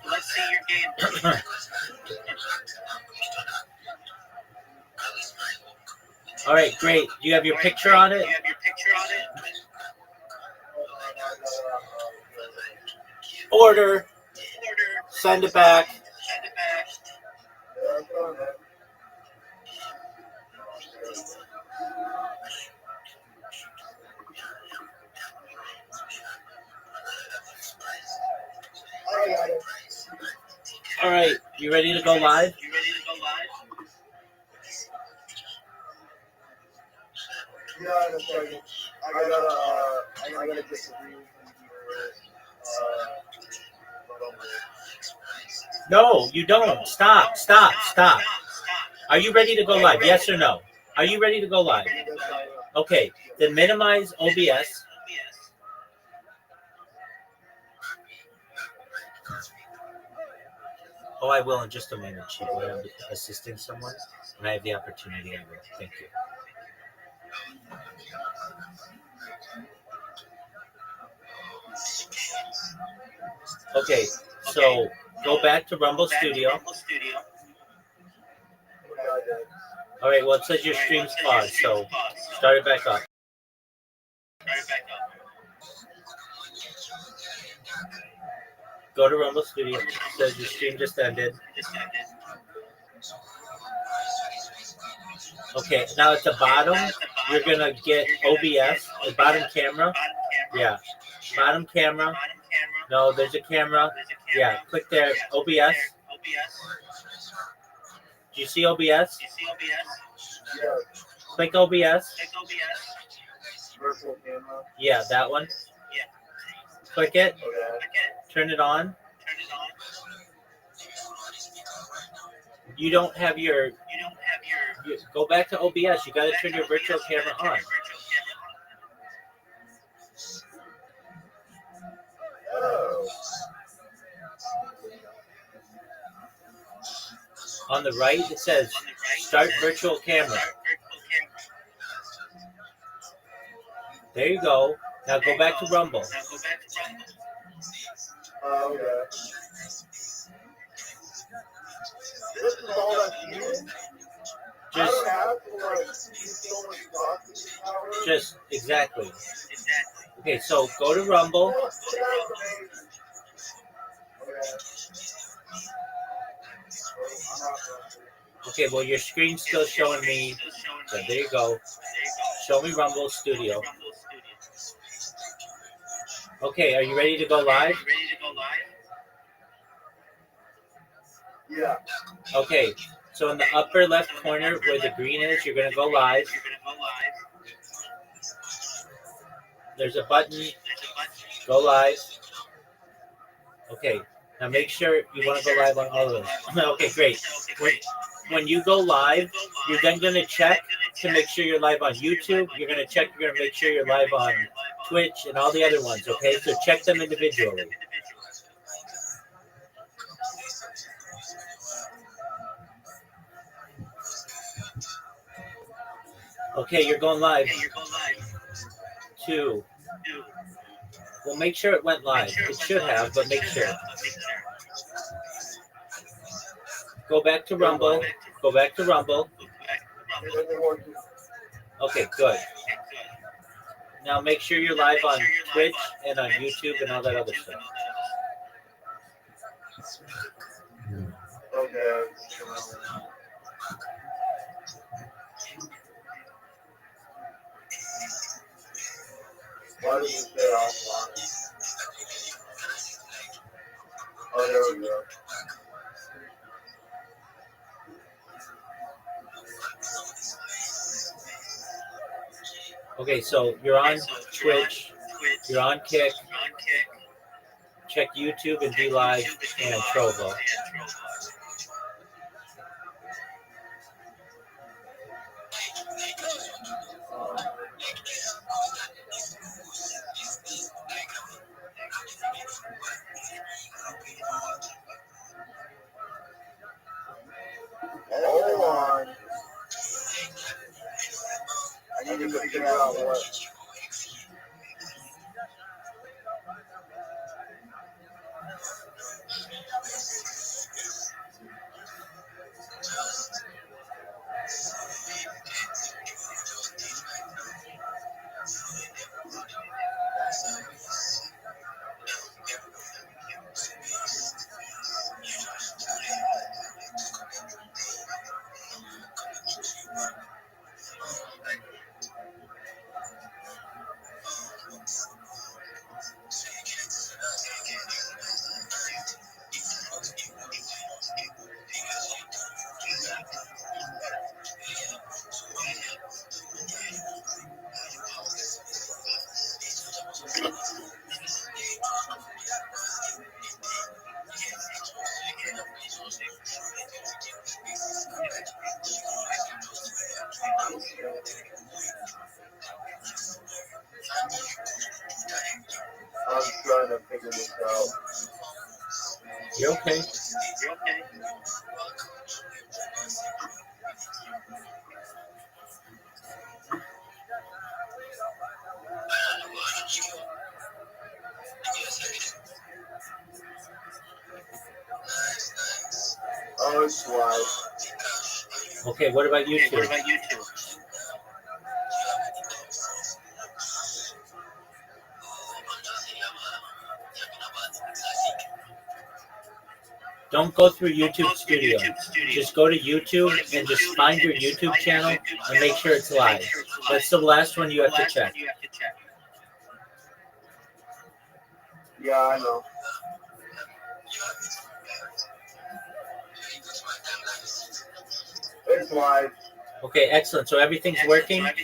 All right, great. Do you have your picture on it? Order. Send it back. All right, you ready to go live? Yeah, in a second. I gotta disagree with No, you don't. Stop. Are you ready to go live? Yes or no? Are you ready to go live? Okay, then minimize OBS. Oh, I will in just a moment, Chief. I'm assisting someone, and I have the opportunity. I will. Thank you. Okay, so go back to Rumble Studio. All right, well, it says your stream's paused, so start it back up. Go to Rumble Studio. It says your stream just ended. Okay, now at the bottom, you're going to get OBS, the bottom camera. Yeah, bottom camera. No, there's a camera. Yeah, click there. OBS. Do you see OBS? Click OBS. virtual camera. Yeah, that one. Click it. Turn it on. You don't have your. Go back to OBS. You got to turn your virtual camera on. Oh. On the right, it says Start Virtual Camera. There you go. Now go back to Rumble. Oh, okay. This is all that's needed. I don't have to like do so much talking. Just exactly. Okay, so go to Rumble. Okay, well your screen's still showing me. So there you go. Show me Rumble Studio. Okay, are you ready to go live? Yeah. Okay, so in the upper left corner where the green is, you're gonna go live. There's a button. Go live. Okay, now make sure you want to go live on all of them. Okay, great. When you go live, you're then going to check to make sure you're live on YouTube. You're going to check, you're going to make sure you're live on Twitch and all the other ones, okay? So check them individually. Okay, you're going live. 2. Well, make sure it went live. It should have, but make sure. Go back to Rumble. Go back to Rumble. Okay, good. Now make sure you're live on Twitch and on YouTube and all that other stuff. Okay. Why does it say offline? Oh, there we go. Okay, so you're on Twitch, you're on Kick, check YouTube and D Live and Trovo. Hold on. I need to figure out what. I'm trying to figure this out. You're okay. Oh, it's live. Okay, what about YouTube? Don't go through YouTube Studio. Just go to YouTube and just find your YouTube channel and make sure it's live. That's the last one you have to check. Yeah, I know. It's live. Okay, excellent. So everything's working? Yes.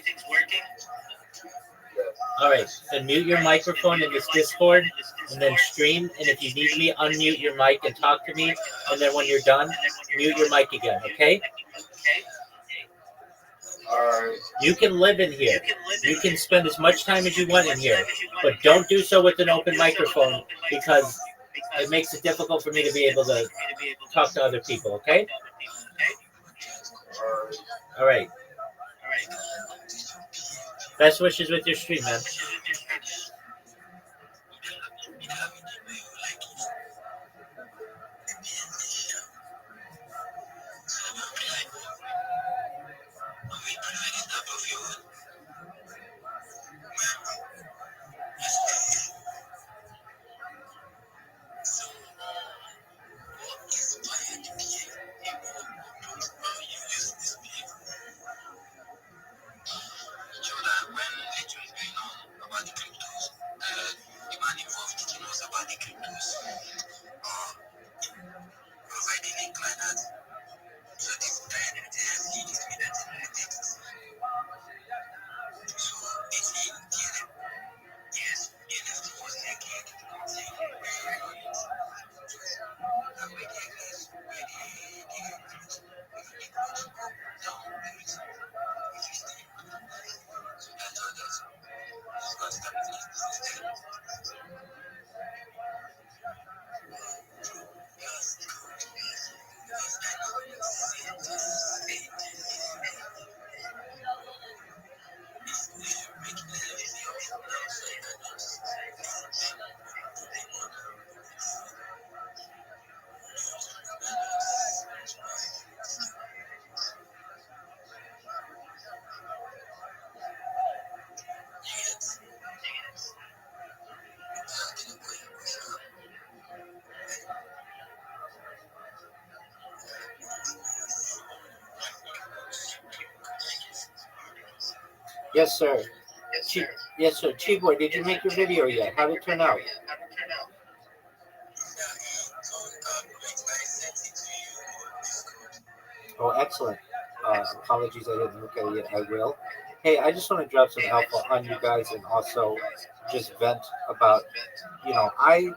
All right, then mute your microphone in this Discord and then stream. And if you need me, unmute your mic and talk to me. And then when you're done, mute your mic again, okay? Alright. You can live in here. You can spend as much time as you want in here. But don't do so with an open microphone because it makes it difficult for me to be able to talk to other people, okay? All right. Best wishes with your stream, man. Yes, sir. Yes, sir. Chiboy, did you make your video yet? How did it turn out? Oh, excellent. Apologies, I didn't look at it yet. I will. Hey, I just want to drop some alpha on you guys and also just vent about, I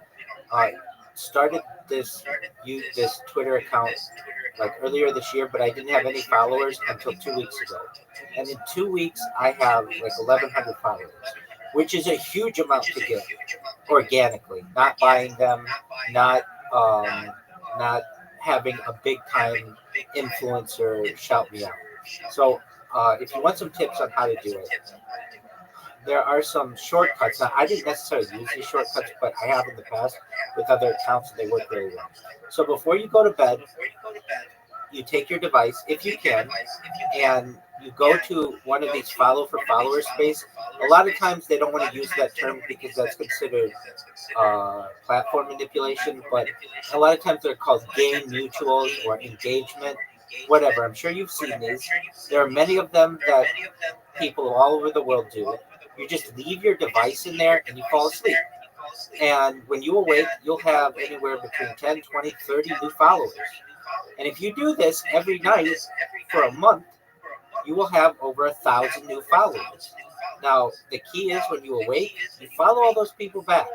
uh, started this Twitter account like earlier this year, but I didn't have any followers until 2 weeks ago. And in 2 weeks, I have like 1,100 followers, which is a huge amount to get organically, not buying them, not not having a big time influencer shout me out. So if you want some tips on how to do it, there are some shortcuts. Now, I didn't necessarily use these shortcuts, but I have in the past with other accounts, and they work very well. So before you go to bed, you take your device, if you can, and you go to one of these follow for follower space. A lot of times they don't want to use that term because that's considered platform manipulation, but a lot of times they're called game mutuals or engagement, whatever. I'm sure you've seen these. There are many of them that people all over the world do. You just leave your device in there and you fall asleep. And when you awake, you'll have anywhere between 10, 20, 30 new followers. And if you do this every night for a month, you will have over 1,000 new followers. Now, the key is when you awake, you follow all those people back.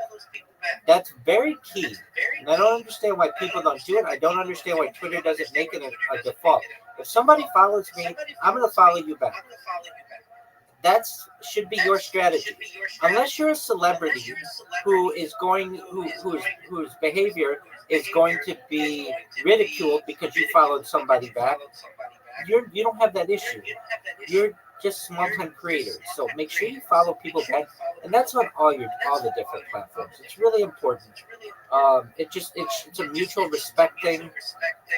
That's very key. And I don't understand why people don't do it. I don't understand why Twitter doesn't make it a default. If somebody follows me, I'm going to follow you back. That should be your strategy. Unless you're a celebrity whose behavior is going to be ridiculed because you followed somebody back, you don't have that issue. You're just small-time creators. So make sure you follow people back, and that's on all the different platforms. It's really important. It's a mutual respect thing.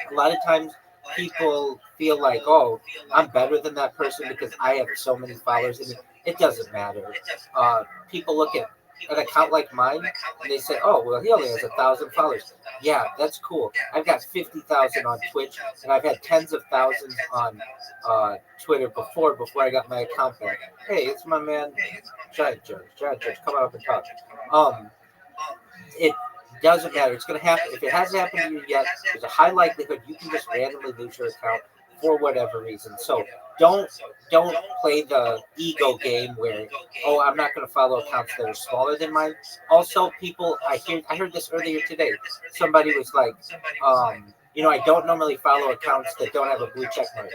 A lot of times people feel like, oh, I'm better than that person because I have so many followers, and it doesn't matter. People look at an account like mine and they say, oh, well, he only has 1,000 followers. Yeah, that's cool. I've got 50,000 on Twitch, and I've had tens of thousands on Twitter before I got my account back. Hey, it's my man Giant Judge, come up and talk. It doesn't matter. It's going to happen. If it hasn't happened to you yet, there's a high likelihood you can just randomly lose your account for whatever reason. So don't play the ego game where, oh, I'm not going to follow accounts that are smaller than mine. Also, people, I heard this earlier today. Somebody was like, I don't normally follow accounts that don't have a blue check mark.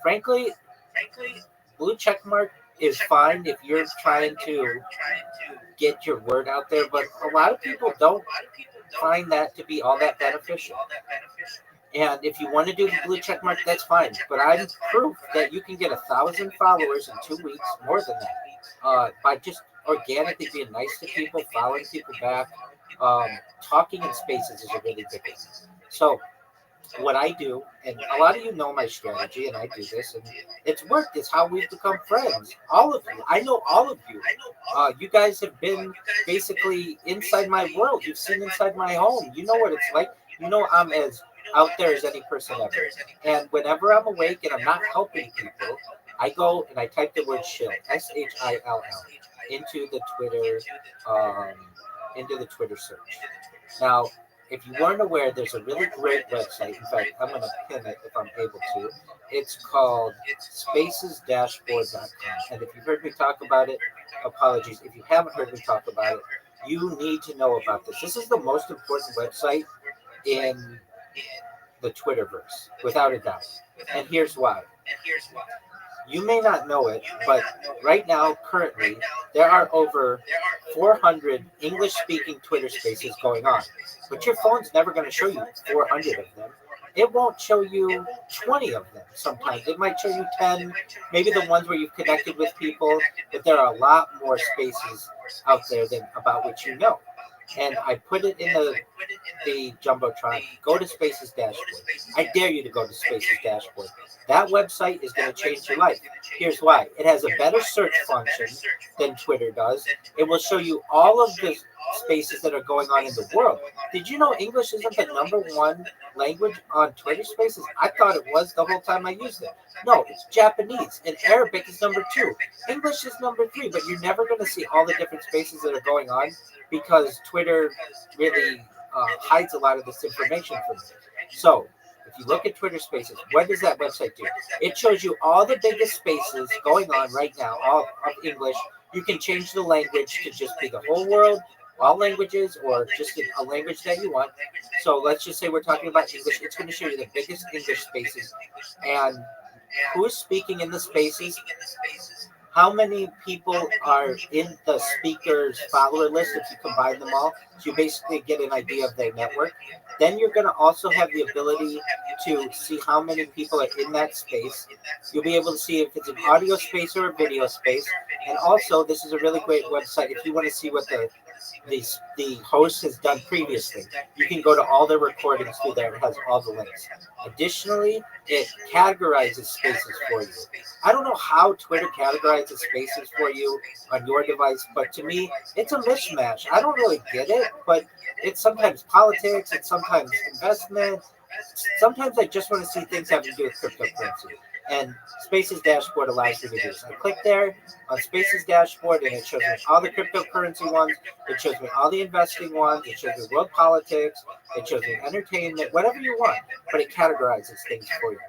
Frankly, blue check mark is fine if you're trying to get your word out there, but a lot of people don't find that to be all that beneficial. And if you want to do the blue check mark, that's fine. But I'm proof that you can get 1,000 followers in 2 weeks, more than that, by just organically being nice to people, following people back. Talking in spaces is a really big one. So what I do, and a lot of you know my strategy, and I do this, and it's worked. It's how we've become friends. All of you. I know all of you. You guys have been basically inside my world. You've seen inside my home. You know what it's like. You know I'm as out there as any person ever. And whenever I'm awake and I'm not helping people, I go and I type the word shill, SHILL, into the Twitter search. Now, if you weren't aware, there's a really great website. In fact, I'm going to pin it if I'm able to. It's called spacesdashboard.com. And if you've heard me talk about it, apologies. If you haven't heard me talk about it, you need to know about this. This is the most important website in the Twitterverse, without a doubt. And here's why. You may not know it, but right now, currently, there are over 400 English-speaking Twitter spaces going on, but your phone's never going to show you 400 of them. It won't show you 20 of them sometimes. It might show you 10, maybe the ones where you've connected with people, but there are a lot more spaces out there than about which you know. And I put it in the Jumbotron. Go to Spaces Dashboard. I dare you to go to Spaces Dashboard. That website is going to change your life. Here's why. It has a better search function than Twitter does. It will show you all of the spaces that are going on in the world. Did you know English isn't the #1 language on Twitter spaces? I thought it was the whole time I used it. No, it's Japanese, and Arabic is #2. English is #3, but you're never going to see all the different spaces that are going on because Twitter really hides a lot of this information from you. So if you look at Twitter Spaces, what does that website do? It shows you all the biggest spaces going on right now, all of English. You can change the language to just be the whole world, all languages, or just a language that you want. So let's just say we're talking about English. It's going to show you the biggest English spaces and who's speaking in the spaces, how many people are in the speaker's follower list if you combine them all. So you basically get an idea of their network. Then you're going to also have the ability to see how many people are in that space. You'll be able to see if it's an audio space or a video space. And also, this is a really great website if you want to see what the host has done previously. You can go to all their recordings through there. It has all the links. Additionally, it categorizes spaces for you. I don't know how Twitter categorizes spaces for you on your device, but to me, it's a mismatch. I don't really get it, but it's sometimes politics, it's sometimes investment. Sometimes I just want to see things having to do with cryptocurrency. And Spaces Dashboard allows you to do this. I click there on Spaces Dashboard, and it shows me all the cryptocurrency ones. It shows me all the investing ones. It shows me world politics. It shows me entertainment, whatever you want. But it categorizes things for you.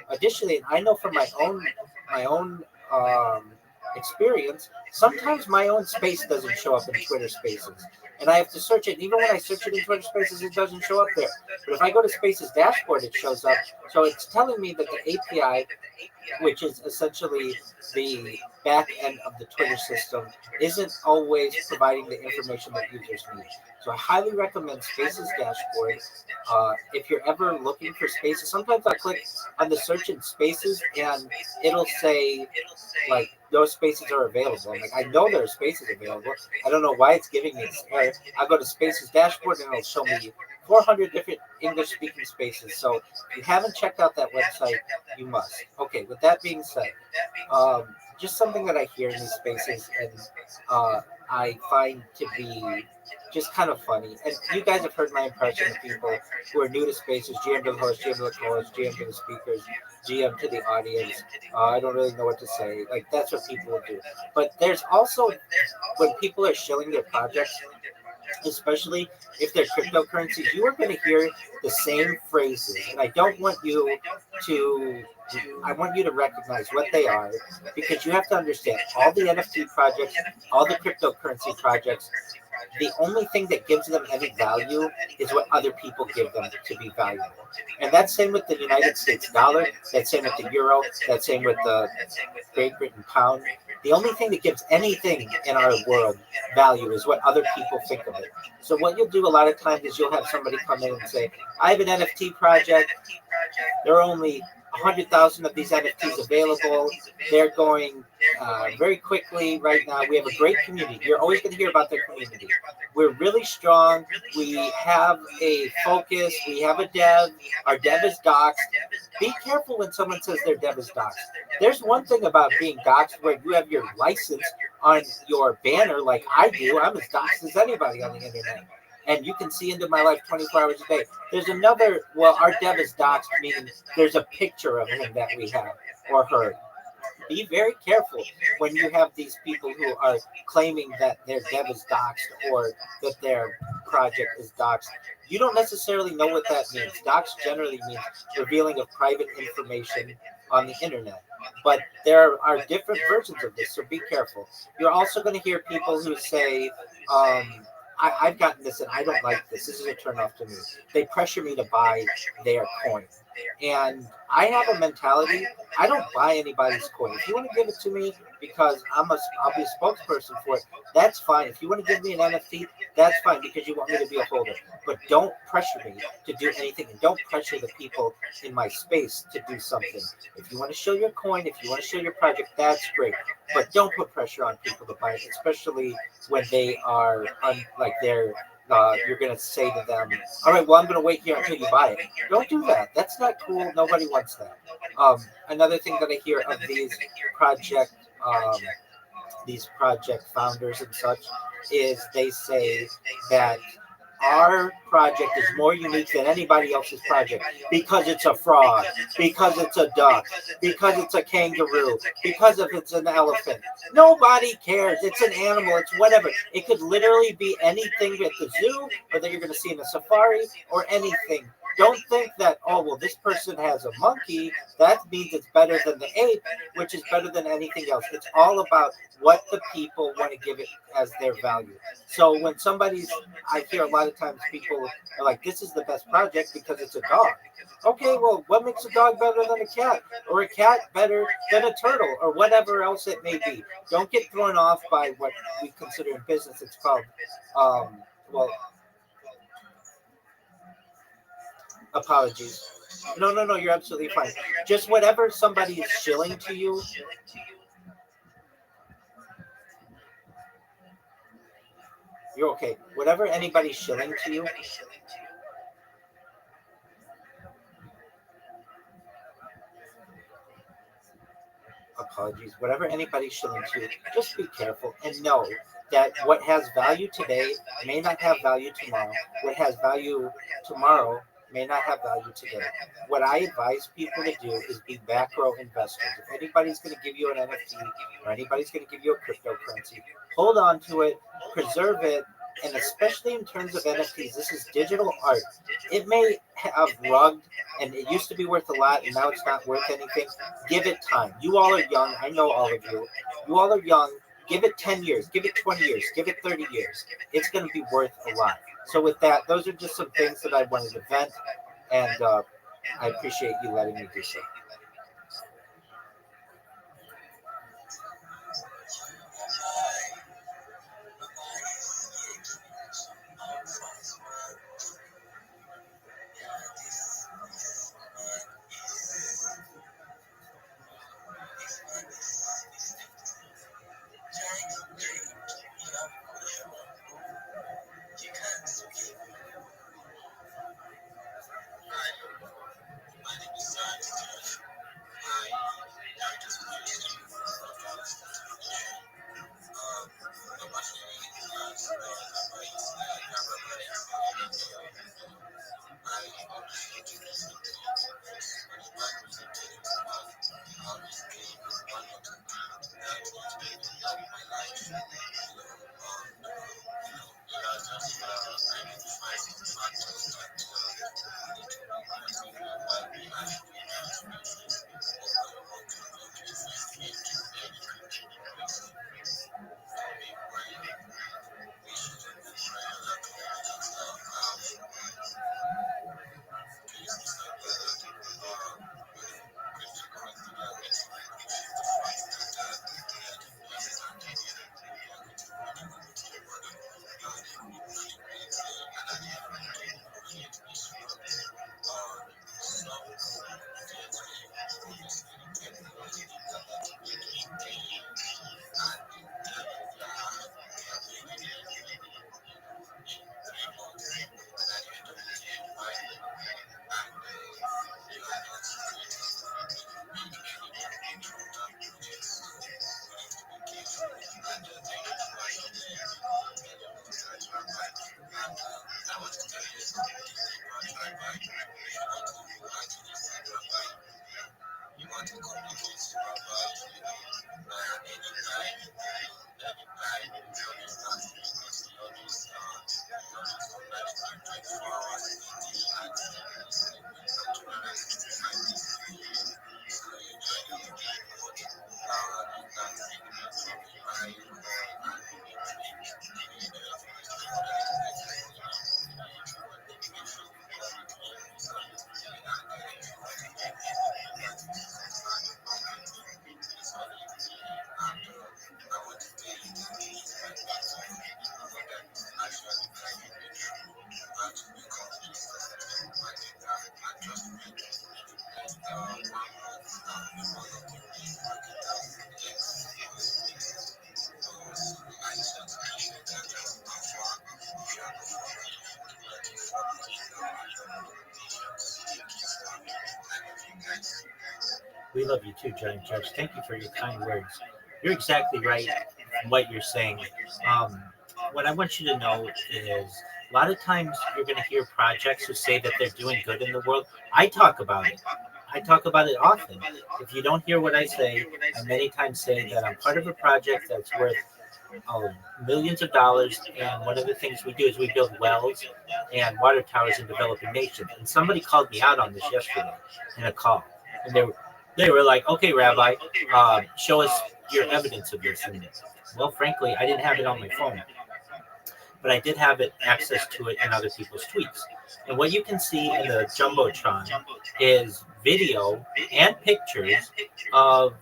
Additionally, I know from my own experience, sometimes my own space doesn't show up in Twitter Spaces, and I have to search it. Even when I search it in Twitter Spaces, it doesn't show up there. But if I go to Spaces Dashboard, it shows up. So it's telling me that the API, which is essentially the back end of the Twitter system, isn't always providing the information that users need. So I highly recommend Spaces Dashboard. If you're ever looking for spaces, sometimes I click on the search in Spaces and it'll say like those spaces are available. I'm like, I know there are spaces available. I don't know why it's giving me this error. I go to Spaces Dashboard and it'll show me 400 different English speaking spaces. So if you haven't checked out that website, you must. Okay, with that being said, just something that I hear in these spaces and I find to be just kind of funny. And you guys have heard my impression of people who are new to spaces, GM to the host, GM to the co-host, GM to the speakers, GM to the audience. I don't really know what to say. Like, that's what people will do. But there's also, when people are shilling their projects, especially if they're cryptocurrencies, you are going to hear the same phrases. And I don't want you to, I want you to recognize what they are, because you have to understand all the NFT projects, all the cryptocurrency projects, the only thing that gives them any value is what other people give them to be valuable. And that's same with the United States dollar, that's same with the euro, that's same with the Great Britain pound. The only thing that gives anything in our world value is what other people think of it. So what you'll do a lot of times is you'll have somebody come in and say, I have an NFT project. There are only 100,000 of these NFTs available. They're going very quickly right now. We have a great community. You're always going to hear about their community. We're really strong. We have a focus. We have a dev. Our dev is doxxed. Be careful when someone says their dev is doxxed. There's one thing about being doxxed where you have your license on your banner like I do. I'm as doxxed as anybody on the internet. And you can see into my life 24 hours a day. There's another, well, our dev is doxxed, meaning there's a picture of him that we have or her. Be very careful when you have these people who are claiming that their dev is doxxed or that their project is doxxed. You don't necessarily know what that means. Dox generally means revealing of private information on the internet. But there are different versions of this, so be careful. You're also going to hear people who say, I've gotten this and I don't like this. This is a turnoff to me. They pressure me to buy their coin. And I have a mentality. I don't buy anybody's coin. If you want to give it to me because I'll be a spokesperson for it, that's fine. If you want to give me an NFT, that's fine because you want me to be a holder. But don't pressure me to do anything, and don't pressure the people in my space to do something. If you want to show your coin, if you want to show your project, that's great. But don't put pressure on people to buy it, especially when they are like they're. You're gonna say to them, "All right, well, I'm gonna wait here until you buy it." Don't do that. That's not cool. Nobody wants that. Another thing that I hear of project um, these project founders and such is they say that our project is more unique than anybody else's project because it's a frog, because it's a duck, because it's a kangaroo, because if it's an elephant. Nobody cares. It's an animal. It's whatever. It could literally be anything at the zoo or that you're going to see in a safari or anything. Don't think that, oh, well, this person has a monkey. That means it's better than the ape, which is better than anything else. It's all about what the people want to give it as their value. So when I hear a lot of times people are like, this is the best project because it's a dog. Okay, well, what makes a dog better than a cat? Or a cat better than a turtle? Or whatever else it may be. Don't get thrown off by what we consider in business. It's called, well, apologies. No, you're absolutely fine. Just whatever somebody is shilling to you, you're okay. Whatever anybody's shilling to you, apologies, whatever anybody's shilling to, just be careful and know that what has value today may not have value tomorrow. What has value tomorrow may not have value today. What I advise people to do is be macro investors. If anybody's going to give you an NFT or anybody's going to give you a cryptocurrency, hold on to it, preserve it, and especially in terms of NFTs, this is digital art. It may have rugged, and it used to be worth a lot, and now it's not worth anything. Give it time. You all are young. I know all of you. You all are young. Give it 10 years. Give it 20 years. Give it 30 years. It's going to be worth a lot. So with that, those are just some things that I wanted to vent, and I appreciate you letting me do so. We love you too, Giant Judge. Thank you for your kind words. You're exactly right in what you're saying. Um, what I want you to know is a lot of times you're going to hear projects who say that they're doing good in the world. I talk about it. I talk about it often. If you don't hear what I say, I many times say that I'm part of a project that's worth uh, millions of dollars. And one of the things we do is we build wells and water towers in developing nations. And somebody called me out on this yesterday in a call. And they were like, okay, Rabbi, show us your evidence of this. And well, frankly, I didn't have it on my phone, but I did have it access to it in other people's tweets. And what you can see in the Jumbotron is video and pictures of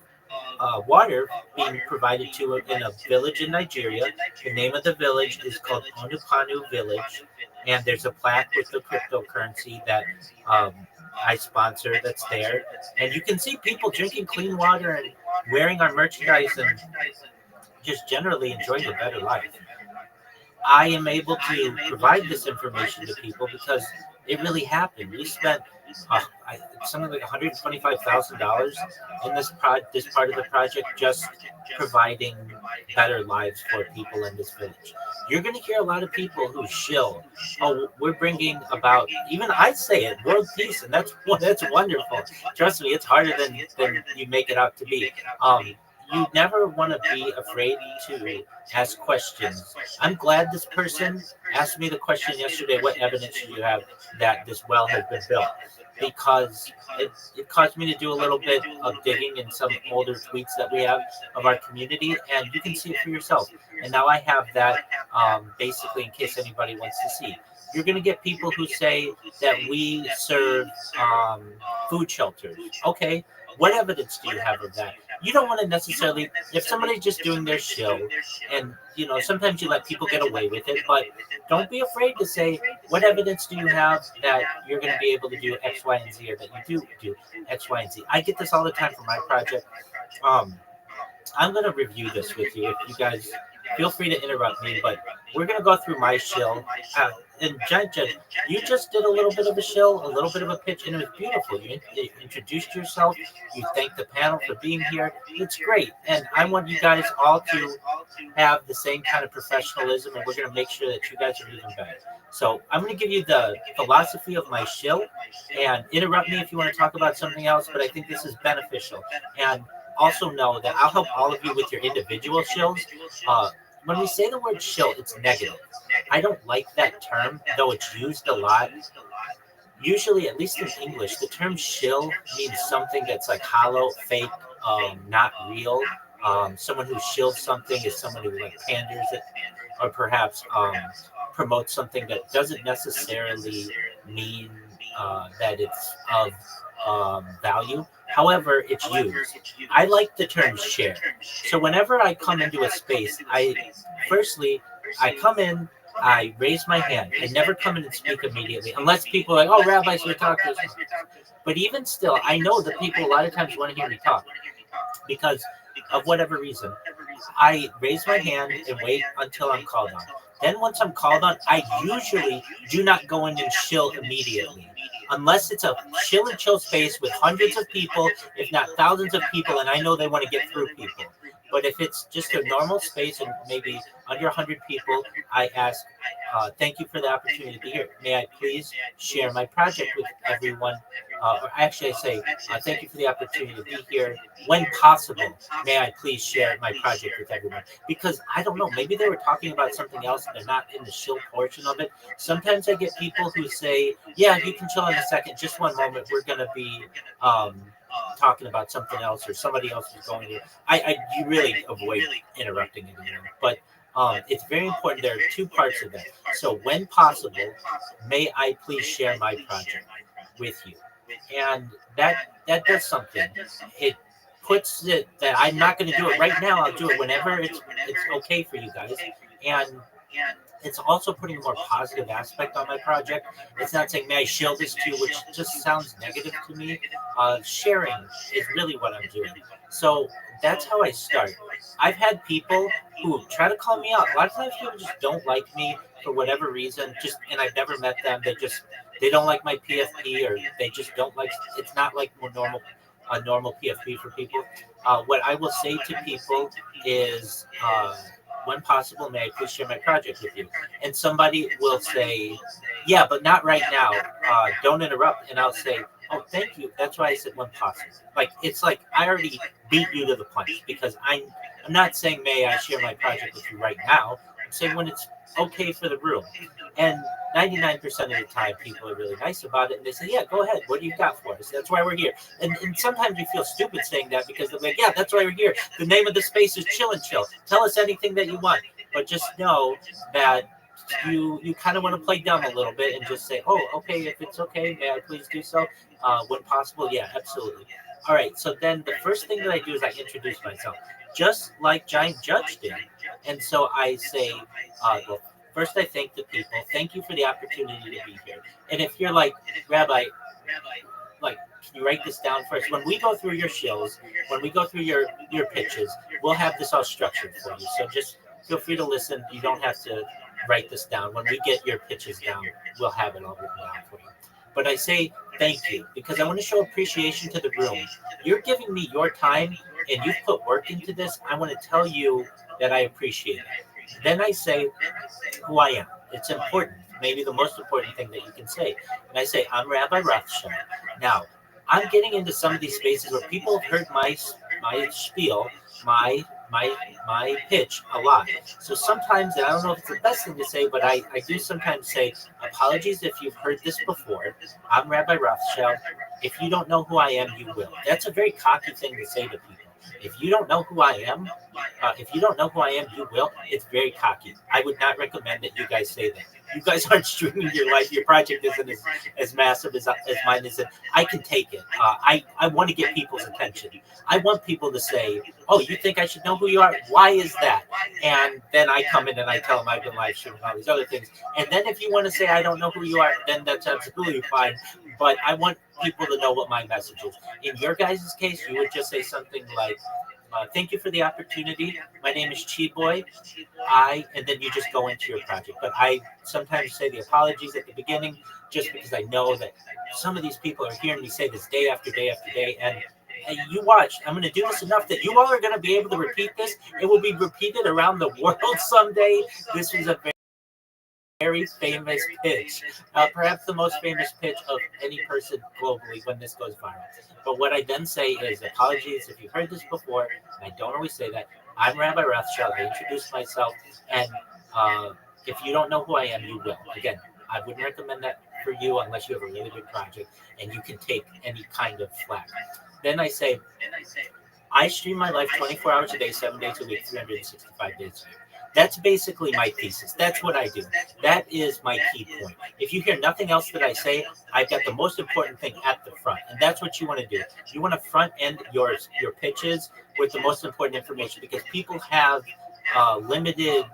water being provided to it in a village in Nigeria. The name of the village is called Onupanu Village, and there's a plaque with the cryptocurrency that um, I sponsor that's there. And you can see people drinking clean water and wearing our merchandise and just generally enjoying a better life. I am able to provide this information to people because it really happened. We spent something like $125,000 in this part of the project, just providing better lives for people in this village. You're going to hear a lot of people who shill. Oh, we're bringing about, even I say it, world peace, and that's wonderful. Trust me, it's harder than you make it out to be. You never want to be afraid to ask questions. I'm glad this person asked me the question yesterday, what evidence do you have that this well has been built? Because it caused me to do a little bit of digging in some older tweets that we have of our community, and you can see it for yourself. And now I have that basically in case anybody wants to see. You're going to get people who say that we serve food shelters. Okay, what evidence do you have of that? You don't want to necessarily, if somebody's just doing their show, and sometimes you let people get away with it, but don't be afraid to say, what evidence do you have that you're going to be able to do X, Y, and Z, or that you do X, Y, and Z? I get this all the time for my project. I'm going to review this with you. If you guys feel free to interrupt me, but we're going to go through my shill. And Jen, you just did a little bit of a shill, a little bit of a pitch, and it was beautiful. You introduced yourself. You thanked the panel for being here. It's great. And I want you guys all to have the same kind of professionalism, and we're going to make sure that you guys are even better. So I'm going to give you the philosophy of my shill, and interrupt me if you want to talk about something else, but I think this is beneficial. And also know that I'll help all of you with your individual shills. When we say the word shill, it's negative. I don't like that term, though it's used a lot. Usually, at least in English, the term shill means something that's like hollow, fake, not real. Someone who shills something is someone who like panders it, or perhaps promotes something that doesn't necessarily mean that it's of value. However, it's used. I like the term share. So whenever I come into a space, I come in, I raise my hand. I never come in and speak immediately, unless people are like, oh, rabbis, we talk to us. But even still, I know that people a lot of times want to hear me talk because of whatever reason. I raise my hand and wait until I'm called on. Then once I'm called on, I usually do not go in and shill immediately. Unless it's a chill and chill space with hundreds of people, if not thousands of people, and I know they want to get through people. But if it's just a normal space and maybe under 100 people, I ask, thank you for the opportunity to be here. May I please share my project with everyone? Or actually, I say, thank you for the opportunity to be here. When possible, may I please share my project with everyone? Because I don't know, maybe they were talking about something else and they're not in the chill portion of it. Sometimes I get people who say, yeah, you can chill in a second. Just one moment. We're going to be talking about something else, or somebody else is going to. You really avoid interrupting anyone, but it's very important. There are two parts of that. So when possible, may I please share my project with you, and that does something. It puts it that I'm not going to do it right now. I'll do it whenever it's okay for you guys, and it's also putting a more positive aspect on my project. It's not saying, may I shill this to you, which just sounds negative to me. Sharing is really what I'm doing. So that's how I start. I've had people who try to call me out. A lot of times people just don't like me for whatever reason, and I've never met them. They don't like my PFP, or they just don't like, it's not like more normal a normal PFP for people. What I will say to people is, when possible, may I please share my project with you? And somebody will say, yeah, but not right now. Don't interrupt. And I'll say, oh, thank you. That's why I said when possible. Like, it's like I already beat you to the punch, because I'm not saying may I share my project with you right now. I'm saying when it's okay for the room. And 99% of the time, people are really nice about it, and they say, yeah, go ahead. What do you got for us? That's why we're here. And sometimes you feel stupid saying that, because they're like, yeah, that's why we're here. The name of the space is Chill and Chill. Tell us anything that you want. But just know that you kind of want to play dumb a little bit and just say, oh, okay, if it's okay, may I please do so? When possible, yeah, absolutely. All right, so then the first thing that I do is I introduce myself, just like Giant Judge did. And so I say, well, first I thank the people. Thank you for the opportunity to be here. And if you're like, Rabbi, like, can you write this down first? When we go through your shows, when we go through your pitches, we'll have this all structured for you. So just feel free to listen. You don't have to write this down. When we get your pitches down, we'll have it all written down for you. But I say thank you because I want to show appreciation to the room. You're giving me your time and you've put work into this. I want to tell you that I appreciate it. Then I say who I am. It's important, maybe the most important thing that you can say. And I say, I'm Rabbi Rothschild. Now, I'm getting into some of these spaces where people have heard my spiel, my pitch a lot. So sometimes, and I don't know if it's the best thing to say, but I do sometimes say, apologies if you've heard this before. I'm Rabbi Rothschild. If you don't know who I am, you will. That's a very cocky thing to say to people. If you don't know who I am, you will. It's very cocky. I would not recommend that you guys say that. You guys aren't streaming your life. Your project isn't as massive as mine is. I can take it. I want to get people's attention. I want people to say, oh, you think I should know who you are? Why is that? And then I come in and I tell them I've been live streaming all these other things. And then if you want to say I don't know who you are, then that's absolutely fine. But I want people to know what my message is. In your guys' case, you would just say something like, thank you for the opportunity. My name is Chi Boy. And then you just go into your project. But I sometimes say the apologies at the beginning, just because I know that some of these people are hearing me say this day after day after day. And you watch, I'm going to do this enough that you all are going to be able to repeat this. It will be repeated around the world someday. This was a very famous pitch, perhaps the most famous pitch of any person globally when this goes viral. But what I then say is, apologies if you've heard this before, and I don't always say that. I'm Rabbi Rothschild. I introduced myself, and if you don't know who I am, you will. Again, I wouldn't recommend that for you unless you have a really big project and you can take any kind of flack. Then I say, I stream my life 24 hours a day, 7 days a week, 365 days a year. That's basically my thesis. That's what I do. That is my key point. If you hear nothing else that I say, I've got the most important thing at the front. And that's what you want to do. You want to front end your pitches with the most important information, because people have limited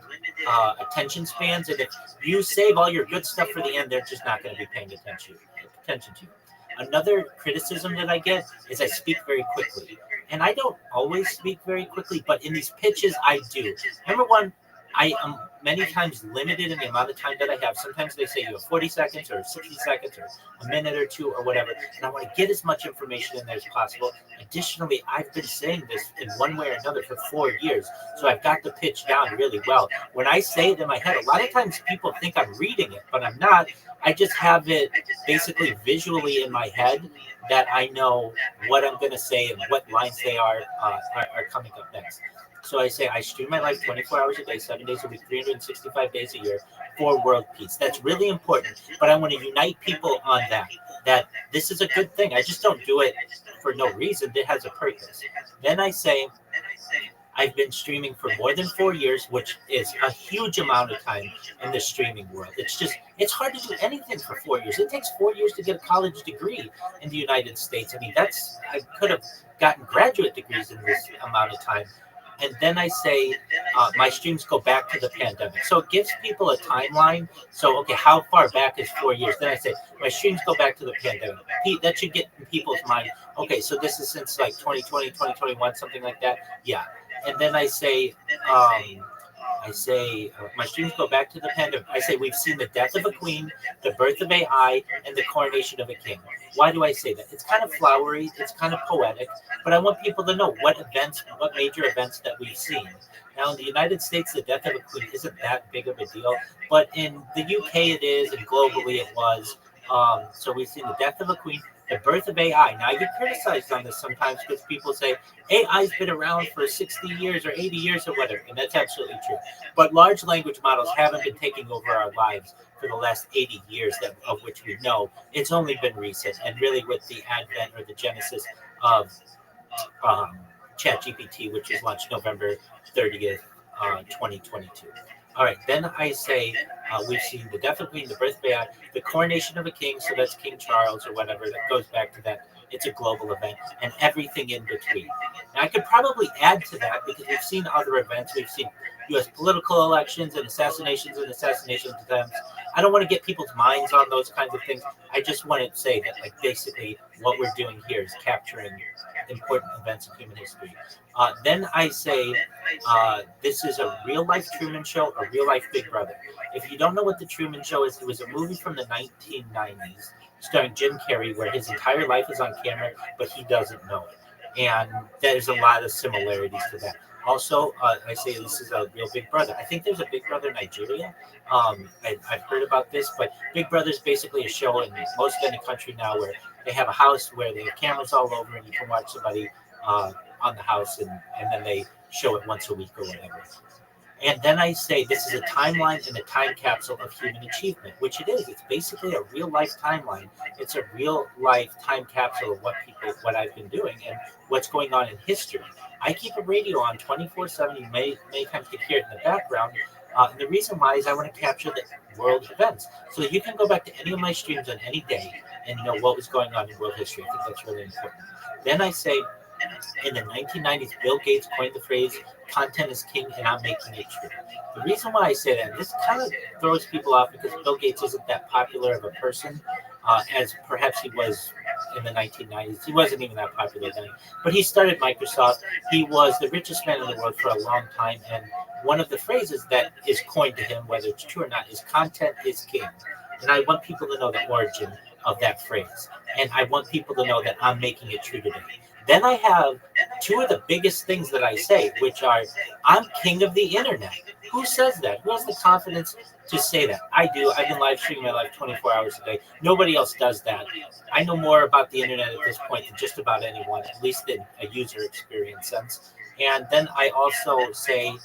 attention spans. And if you save all your good stuff for the end, they're just not going to be paying attention to you. Another criticism that I get is I speak very quickly. And I don't always speak very quickly, but in these pitches, I do. Number one, I am many times limited in the amount of time that I have. Sometimes they say you have 40 seconds or 60 seconds or a minute or two or whatever. And I want to get as much information in there as possible. Additionally, I've been saying this in one way or another for 4 years. So I've got the pitch down really well. When I say it in my head, a lot of times people think I'm reading it, but I'm not. I just have it basically visually in my head that I know what I'm going to say and what lines they are coming up next. So I say I stream my life 24 hours a day, 7 days a week, 365 days a year for world peace. That's really important. But I want to unite people on that this is a good thing. I just don't do it for no reason. It has a purpose. Then I say I've been streaming for more than 4 years, which is a huge amount of time in the streaming world. It's hard to do anything for 4 years. It takes 4 years to get a college degree in the United States. I mean, I could have gotten graduate degrees in this amount of time. And then I say my streams go back to the pandemic. So it gives people a timeline. So, okay, how far back is 4 years? Then I say my streams go back to the pandemic. That should get in people's mind. Okay, so this is since like 2020, 2021, something like that. Yeah. And then I say I say my streams go back to the pandemic. I say we've seen the death of a queen, the birth of AI, and the coronation of a king. Why do I say that? It's kind of flowery, it's kind of poetic, but I want people to know what major events that we've seen. Now, in the United States, the death of a queen isn't that big of a deal, but in the UK it is, and globally it was. So we've seen the death of a queen, the birth of AI. Now, I get criticized on this sometimes because people say AI's been around for 60 years or 80 years or whatever, and that's absolutely true. But large language models haven't been taking over our lives for the last 80 years, of which we know. It's only been recent, and really with the advent or the genesis of ChatGPT, which was launched November 30th, 2022. All right, then I say we've seen the death of queen, the birth of AI, the coronation of a king, so that's King Charles or whatever, that goes back to that. It's a global event, and everything in between. Now, I could probably add to that because we've seen other events. We've seen U.S. political elections and assassinations attempts. I don't want to get people's minds on those kinds of things. I just want to say that, like, basically what we're doing here is capturing important events in human history. Then I say this is a real-life Truman Show, a real-life Big Brother. If you don't know what the Truman Show is, it was a movie from the 1990s starring Jim Carrey where his entire life is on camera, but he doesn't know it. And there's a lot of similarities to that. Also, I say this is a real Big Brother. I think there's a Big Brother Nigeria. I've heard about this, but Big Brother is basically a show in most of any country now where they have a house where they have cameras all over and you can watch somebody on the house and then they show it once a week or whatever. And then I say this is a timeline and a time capsule of human achievement, which it is. It's basically a real life timeline. It's a real life time capsule of what I've been doing and what's going on in history. I keep a radio on 24/7. You may kind of hear it in the background. And the reason why is I want to capture the world events so that you can go back to any of my streams on any day and know what was going on in world history. I think that's really important. Then I say, in the 1990s, Bill Gates coined the phrase, content is king, and I'm making it true. The reason why I say that, this kind of throws people off because Bill Gates isn't that popular of a person as perhaps he was in the 1990s. He wasn't even that popular then. But he started Microsoft. He was the richest man in the world for a long time. And one of the phrases that is coined to him, whether it's true or not, is content is king. And I want people to know the origin of that phrase. And I want people to know that I'm making it true today. Then I have two of the biggest things that I say, which are, I'm king of the internet. Who says that? Who has the confidence to say that? I do. I've been live streaming my life 24 hours a day. Nobody else does that. I know more about the internet at this point than just about anyone, at least in a user experience sense. And then I also say,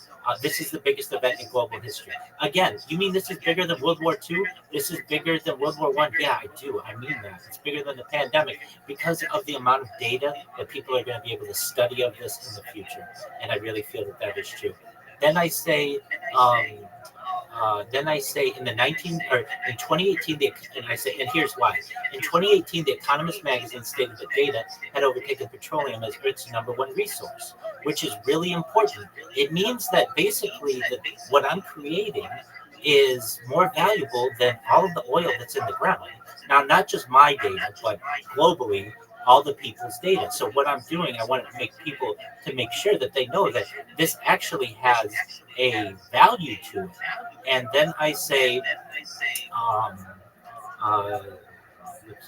this is the biggest event in global history. Again, you mean this is bigger than World War II? This is bigger than World War I? Yeah, I do. I mean that. It's bigger than the pandemic because of the amount of data that people are going to be able to study of this in the future. And I really feel that that is true. Then I say, in in 2018, and here's why. In 2018, The Economist magazine stated that data had overtaken petroleum as Earth's number one resource, which is really important. It means that basically what I'm creating is more valuable than all of the oil that's in the ground. Now, not just my data, but globally, all the people's data. So what I'm doing, I want to make sure that they know that this actually has a value to it. And then I say, let's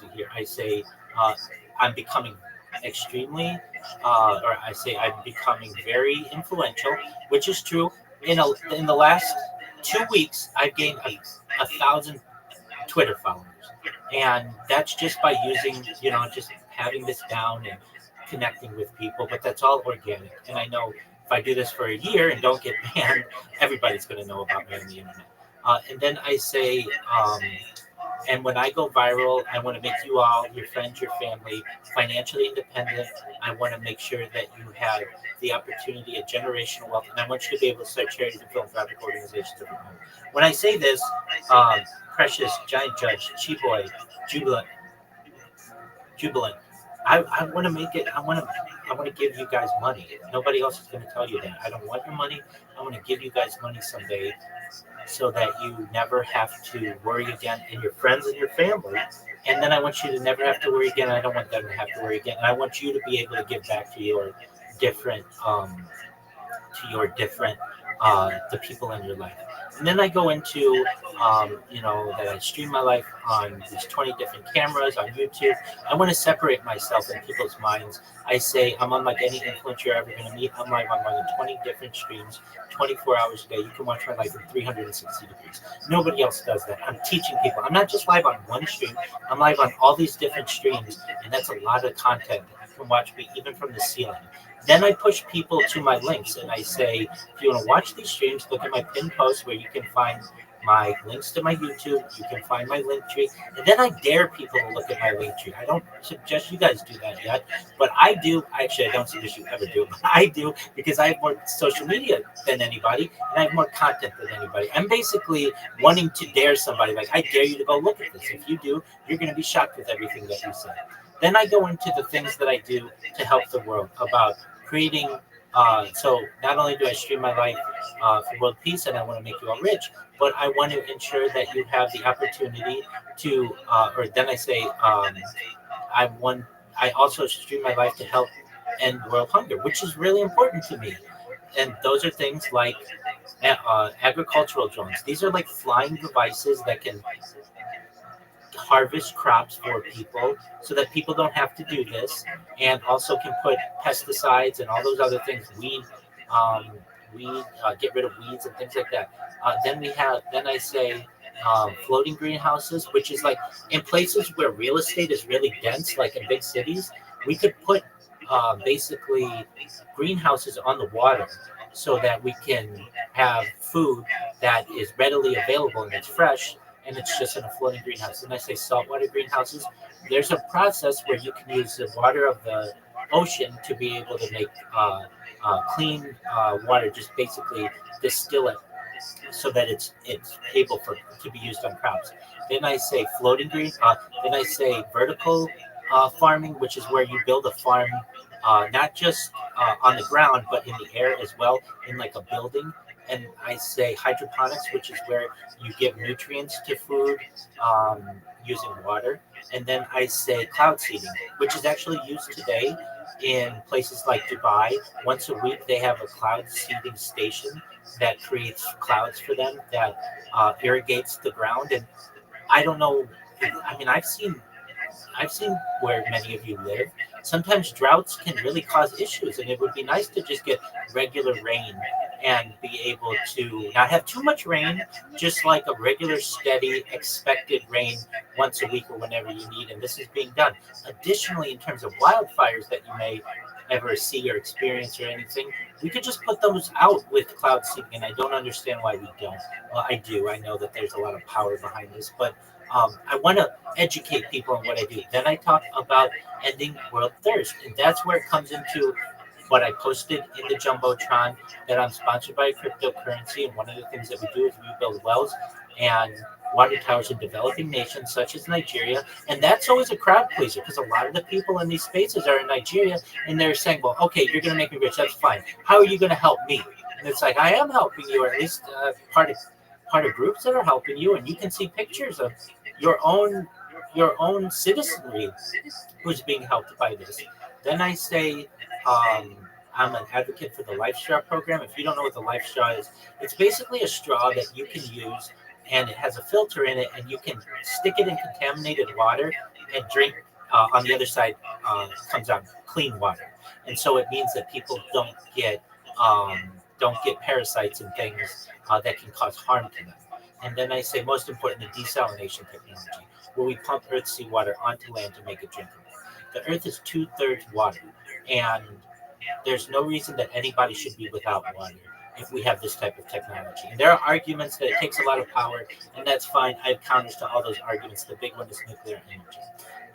see here. I say I'm becoming extremely, or I say I'm becoming very influential, which is true. In the last 2 weeks, I've gained 1,000 Twitter followers, and that's just by using, just having this down and connecting with people. But that's all organic, and I know if I do this for a year and don't get banned, everybody's going to know about me on the internet. And then I say, and when I go viral, I want to make you all, your friends, your family, financially independent. I want to make sure that you have the opportunity of generational wealth, and I want you to be able to start charities and philanthropic organizations of your own. When I say this, Precious, Giant Judge, Chiboy, Jubilant, I want to make it. I want to give you guys money. Nobody else is going to tell you that. I don't want your money. I want to give you guys money someday, so that you never have to worry again, and your friends and your family. And then I want you to never have to worry again. I don't want them to have to worry again. And I want you to be able to give back to your different the people in your life. And then I go into, that I stream my life on these 20 different cameras on YouTube. I want to separate myself in people's minds. I say I'm unlike any influencer you're ever going to meet. I'm live on more than 20 different streams, 24 hours a day. You can watch my life in 360 degrees. Nobody else does that. I'm teaching people. I'm not just live on one stream. I'm live on all these different streams, and that's a lot of content. You can watch me even from the ceiling. Then I push people to my links, and I say, if you want to watch these streams, look at my pinned post where you can find my links to my YouTube. You can find my link tree. And then I dare people to look at my link tree. I don't suggest you guys do that yet, but I do. Actually, I don't suggest you ever do, but I do because I have more social media than anybody, and I have more content than anybody. I'm basically wanting to dare somebody, like, I dare you to go look at this. If you do, you're going to be shocked with everything that you say. Then I go into the things that I do to help the world about creating. So not only do I stream my life for world peace, and I want to make you all rich, but I want to ensure that you have the opportunity to, or then I say, I want. I also stream my life to help end world hunger, which is really important to me. And those are things like agricultural drones. These are like flying devices that can harvest crops for people so that people don't have to do this, and also can put pesticides and all those other things, um, get rid of weeds and things like that. Then I say floating greenhouses, which is like in places where real estate is really dense, like in big cities, we could put basically greenhouses on the water so that we can have food that is readily available and it's fresh, and it's just in a floating greenhouse. And I say saltwater greenhouses. There's a process where you can use the water of the ocean to be able to make clean water, just basically distill it so that it's able to be used on crops. Then I say floating green. Then I say vertical farming, which is where you build a farm, not just on the ground but in the air as well, in like a building. And I say hydroponics, which is where you give nutrients to food using water. And then I say cloud seeding, which is actually used today in places like Dubai. Once a week, they have a cloud seeding station that creates clouds for them that irrigates the ground. And I don't know. I mean, I've seen where many of you live. Sometimes droughts can really cause issues, and it would be nice to just get regular rain and be able to not have too much rain, just like a regular, steady, expected rain once a week or whenever you need. And this is being done. Additionally, in terms of wildfires that you may ever see or experience or anything, we could just put those out with cloud seeding, and I don't understand why we don't. Well, I do. I know that there's a lot of power behind this, but I want to educate people on what I do. Then I talk about ending world thirst, and that's where it comes into what I posted in the Jumbotron, that I'm sponsored by a cryptocurrency, and one of the things that we do is we build wells and water towers in developing nations such as Nigeria. And that's always a crowd pleaser, because a lot of the people in these spaces are in Nigeria, and they're saying, well, okay, you're going to make me rich, that's fine. How are you going to help me? And it's like, I am helping you, or at least part of groups that are helping you, and you can see pictures of your own citizenry who's being helped by this. Then I say, I'm an advocate for the Life Straw program. If you don't know what the Life Straw is, it's basically a straw that you can use, and it has a filter in it, and you can stick it in contaminated water and drink. On the other side comes out clean water, and so it means that people don't get parasites and things that can cause harm to them. And then I say, most important, the desalination technology, where we pump earth's seawater onto land to make it drinkable. The earth is 2/3 water, and there's no reason that anybody should be without water if we have this type of technology. And there are arguments that it takes a lot of power, and that's fine. I have counters to all those arguments. The big one is nuclear energy.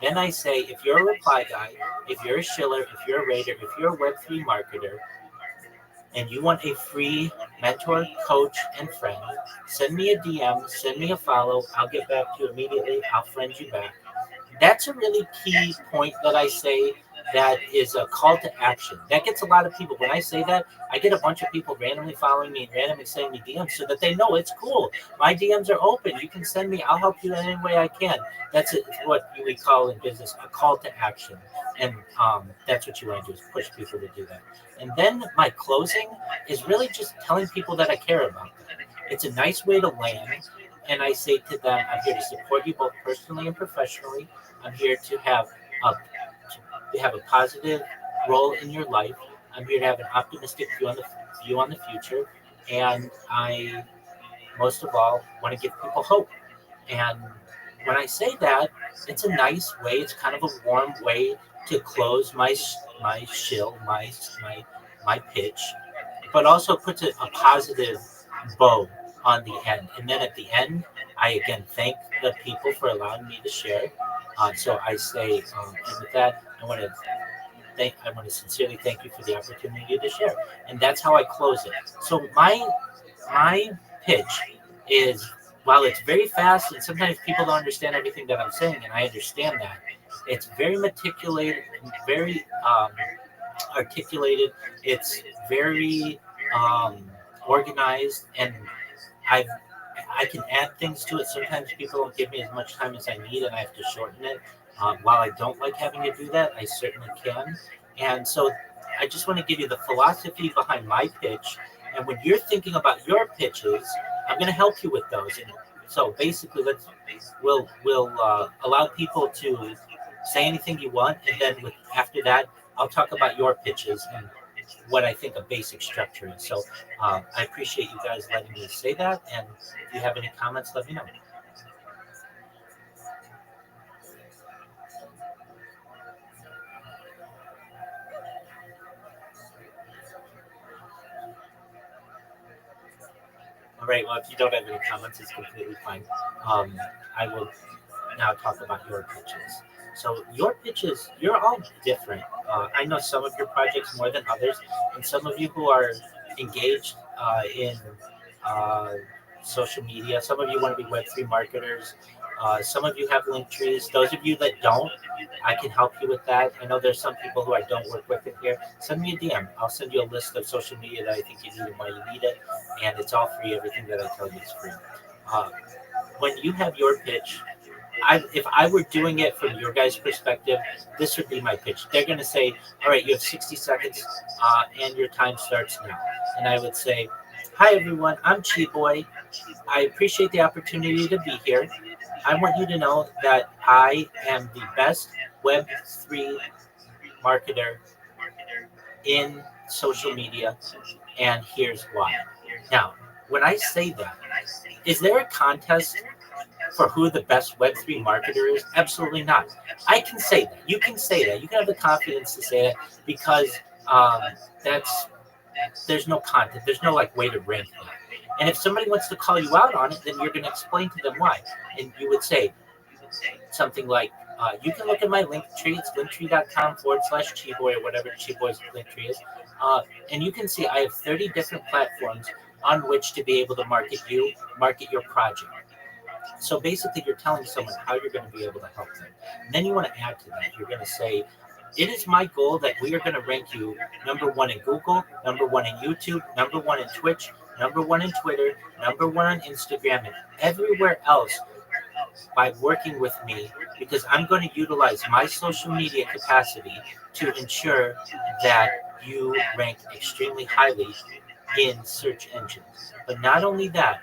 Then I say, if you're a reply guy, if you're a shiller, if you're a raider, if you're a Web3 marketer, and you want a free mentor, coach, and friend, send me a DM, send me a follow. I'll get back to you immediately. I'll friend you back. That's a really key point that I say that is a call to action. That gets a lot of people. When I say that, I get a bunch of people randomly following me and randomly sending me DMs so that they know it's cool. My DMs are open. You can send me. I'll help you in any way I can. That's what we call in business a call to action. And that's what you want to do is push people to do that. And then my closing is really just telling people that I care about them. It's a nice way to land. And I say to them, I'm here to support you both personally and professionally. I'm here to have a positive role in your life. I'm here to have an optimistic view on the future, and I most of all want to give people hope. And when I say that, it's a nice way. It's kind of a warm way to close my shill, my pitch, but also puts a positive bow on the end. And then at the end, I again thank the people for allowing me to share. So I say, and with that, I want to sincerely thank you for the opportunity to share. And that's how I close it. So my pitch is, while it's very fast and sometimes people don't understand everything that I'm saying, and I understand that, it's very meticulous, very articulated. It's very organized, and I've I can add things to it. Sometimes people don't give me as much time as I need, and I have to shorten it. While I don't like having to do that, I certainly can. And so I just want to give you the philosophy behind my pitch. And when you're thinking about your pitches, I'm going to help you with those. And so basically, we'll allow people to say anything you want, and then after that, I'll talk about your pitches and what I think a basic structure is. So I appreciate you guys letting me say that. And if you have any comments, let me know. All right. Well, if you don't have any comments, it's completely fine. I will now talk about your pitches. So your pitches, you're all different. I know some of your projects more than others, and some of you who are engaged in uh, social media. Some of you want to be Web3 marketers. Some of you have link trees. Those of you that don't, I can help you with that. I know there's some people who I don't work with in here. Send me a DM. I'll send you a list of social media that I think you need and why you need it, and it's all free. Everything that I tell you is free. Uh, when you have your pitch, if I were doing it from your guys' perspective, this would be my pitch. They're going to say, all right, you have 60 seconds and your time starts now. And I would say, hi, everyone. I'm Chi Boy. I appreciate the opportunity to be here. I want you to know that I am the best Web3 marketer in social media, and here's why. Now, when I say that, is there a contest for who the best Web3 marketer is? Absolutely not. I can say that. You can say that. You can have the confidence to say that because that's there's no content. There's no way to rank that. And if somebody wants to call you out on it, then you're going to explain to them why. And you would say something like, you can look at my link tree. It's linktree.com/Chiboy or whatever Chiboy's link tree is. And you can see I have 30 different platforms on which to be able to market your project. So basically, you're telling someone how you're going to be able to help them. And then you want to add to that. You're going to say, it is my goal that we are going to rank you #1 in Google, #1 in YouTube, #1 in Twitch, #1 in Twitter, #1 on Instagram, and everywhere else by working with me, because I'm going to utilize my social media capacity to ensure that you rank extremely highly in search engines. But not only that,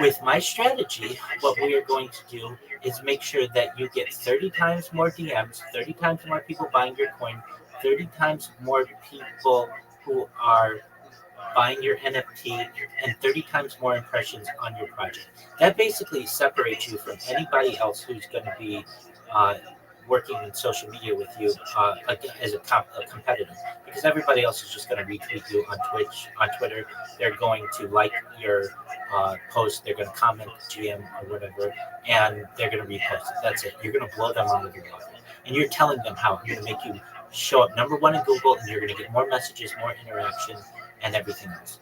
with my strategy, what we are going to do is make sure that you get 30 times more DMs, 30 times more people buying your coin, 30 times more people who are buying your NFT, and 30 times more impressions on your project. That basically separates you from anybody else who's going to be working in social media with you as a competitor, because everybody else is just going to retweet you on Twitter. They're going to like your post, they're going to comment, GM or whatever, and they're going to repost it. That's it. You're going to blow them out of the water, and you're telling them how you're going to make you show up #1 in Google, and you're going to get more messages, more interaction, and everything else.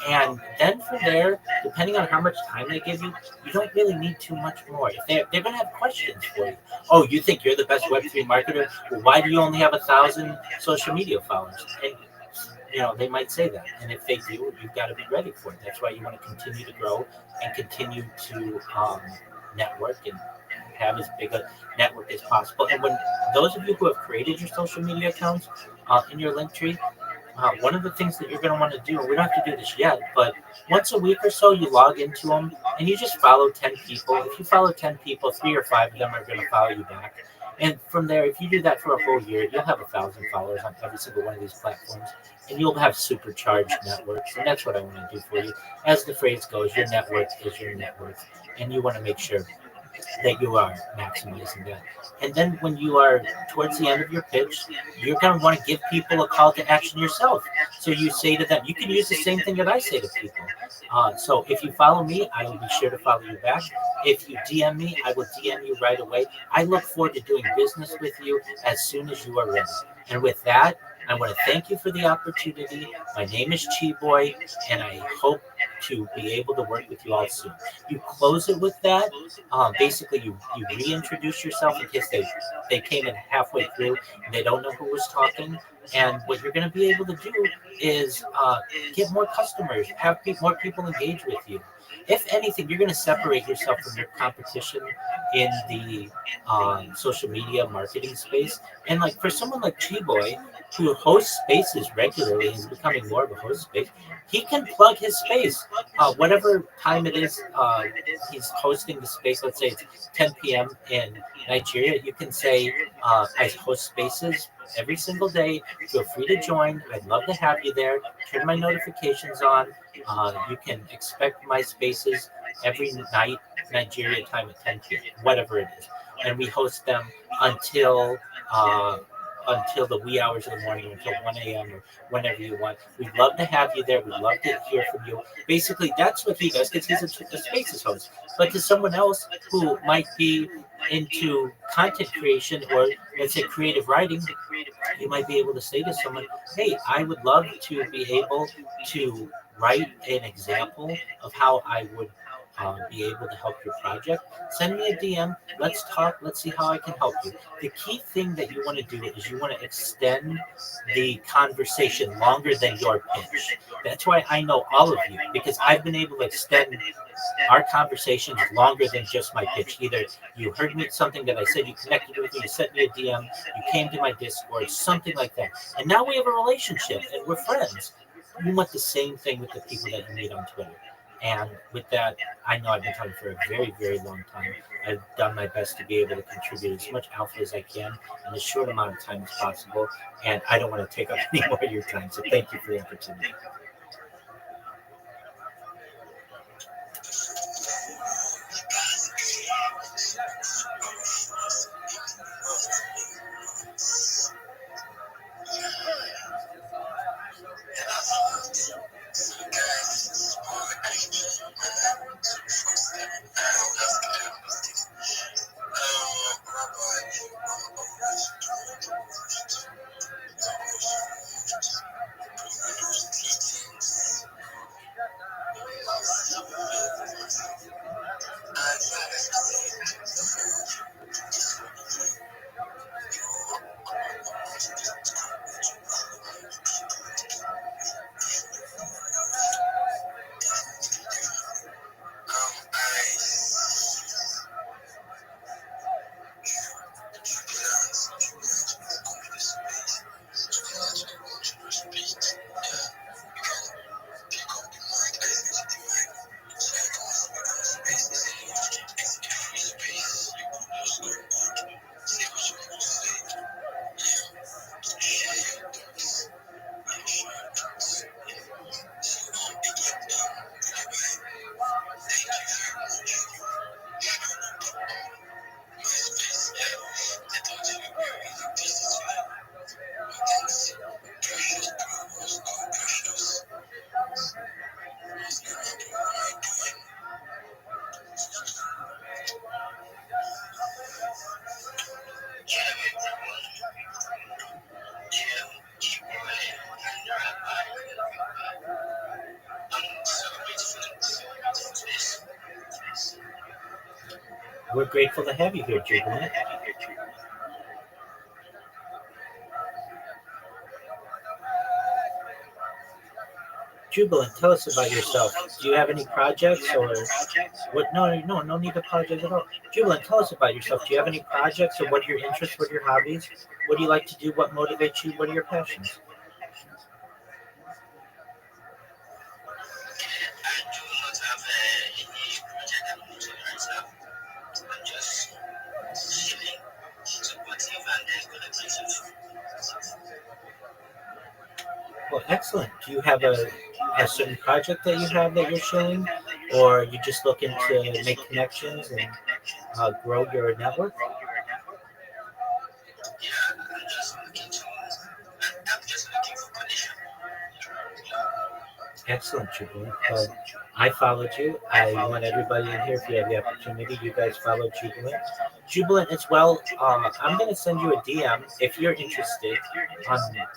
And then from there, depending on how much time they give you, you don't really need too much more. If they're going to have questions for you. Oh, you think you're the best Web3 marketer? Well, why do you only have 1,000 social media followers? And they might say that. And if they do, you've got to be ready for it. That's why you want to continue to grow and continue to network and have as big a network as possible. And when those of you who have created your social media accounts in your link tree, one of the things that you're going to want to do, and we don't have to do this yet, but once a week or so, you log into them and you just follow 10 people. If you follow 10 people, 3 or 5 of them are going to follow you back. And from there, if you do that for a whole year, you'll have 1,000 followers on every single one of these platforms, and you'll have supercharged networks. And that's what I want to do for you. As the phrase goes, your network is your net worth, and you want to make sure that you are maximizing that. And then when you are towards the end of your pitch, you're going to want to give people a call to action yourself. So you say to them, you can use the same thing that I say to people. So if you follow me, I will be sure to follow you back. If you DM me, I will DM you right away. I look forward to doing business with you as soon as you are ready. And with that, I want to thank you for the opportunity. My name is Chi Boy, and I hope to be able to work with you all soon. You close it with that. Basically, you reintroduce yourself in case they came in halfway through and they don't know who was talking. And what you're going to be able to do is get more customers, have more people engage with you. If anything, you're going to separate yourself from your competition in the social media marketing space. And like for someone like Chiboy, who hosts spaces regularly and is becoming more of a host space, he can plug his space whatever time it is he's hosting the space. Let's say it's 10 p.m. in Nigeria. You can say, I host spaces every single day. Feel free to join. I'd love to have you there. Turn my notifications on. You can expect my spaces every night, Nigeria time at 10 p.m., whatever it is. And we host them until the wee hours of the morning, until 1 a.m. or whenever you want. We'd love to have you there. We'd love to hear from you. Basically, that's what he does because he's a spaces host. But to someone else who might be into content creation or, let's say, creative writing, you might be able to say to someone, hey, I would love to be able to write an example of how I would be able to help your project. Send me a DM. Let's talk. Let's see how I can help you. The key thing that you want to do is you want to extend the conversation longer than your pitch. That's why I know all of you, because I've been able to extend our conversations longer than just my pitch. Either you heard me something that I said, you connected with me, you sent me a DM, you came to my Discord, something like that. And now we have a relationship and we're friends. You want the same thing with the people that you meet on Twitter. And with that, I know I've been talking for a very, very long time. I've done my best to be able to contribute as much alpha as I can in as short amount of time as possible. And I don't want to take up any more of your time. So thank you for the opportunity. We're grateful to have you here, Jubilant. Jubilant, tell us about yourself. Do you have any projects or what? No need to apologize at all. Jubilant, tell us about yourself. Do you have any projects or what are your interests? What are your hobbies? What do you like to do? What motivates you? What are your passions? I do not have any project I'm working right now. I'm just chilling, supportive, and collecting some Well, excellent. Do you have a certain project that you have that you're showing, or you just looking to make connections and grow your network? Yeah, I'm just looking for connection. Excellent, Jubilant. Well, I followed you. I want everybody in here, if you have the opportunity, you guys follow Jubilant. Jubilant as well. I'm going to send you a DM if you're interested.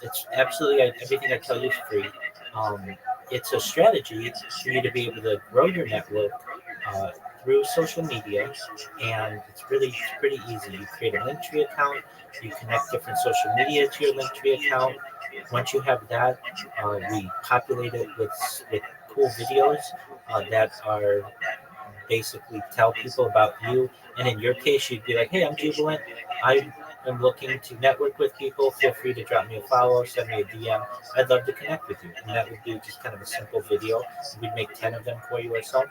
It's absolutely everything I tell you is free. Um, it's a strategy for you to be able to grow your network uh, through social media, and it's pretty easy. You create a Linktree account, you connect different social media to your Linktree account. Once you have that, we populate it with cool videos that are basically tell people about you. And in your case, you'd be like, "Hey, I'm Jubilant. I am looking to network with people. Feel free to drop me a follow, send me a DM. I'd love to connect with you." And that would be just kind of a simple video. We'd make 10 of them for you or so.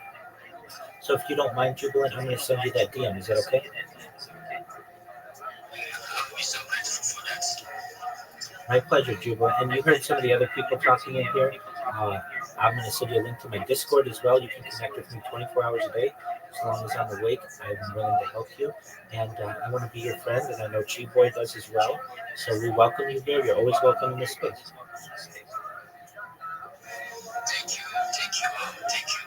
So if you don't mind, Jubilant, I'm going to send you that DM. Is that okay? I'll be so grateful for that. My pleasure, Jubilant. And you heard some of the other people talking in here. Uh, I'm going to send you a link to my Discord as well. You can connect with me 24 hours a day. As long as I'm awake, I'm willing to help you. And I want to be your friend, and I know Chi Boy does as well. So we welcome you here. You're always welcome in this space. Thank you, thank you, thank you.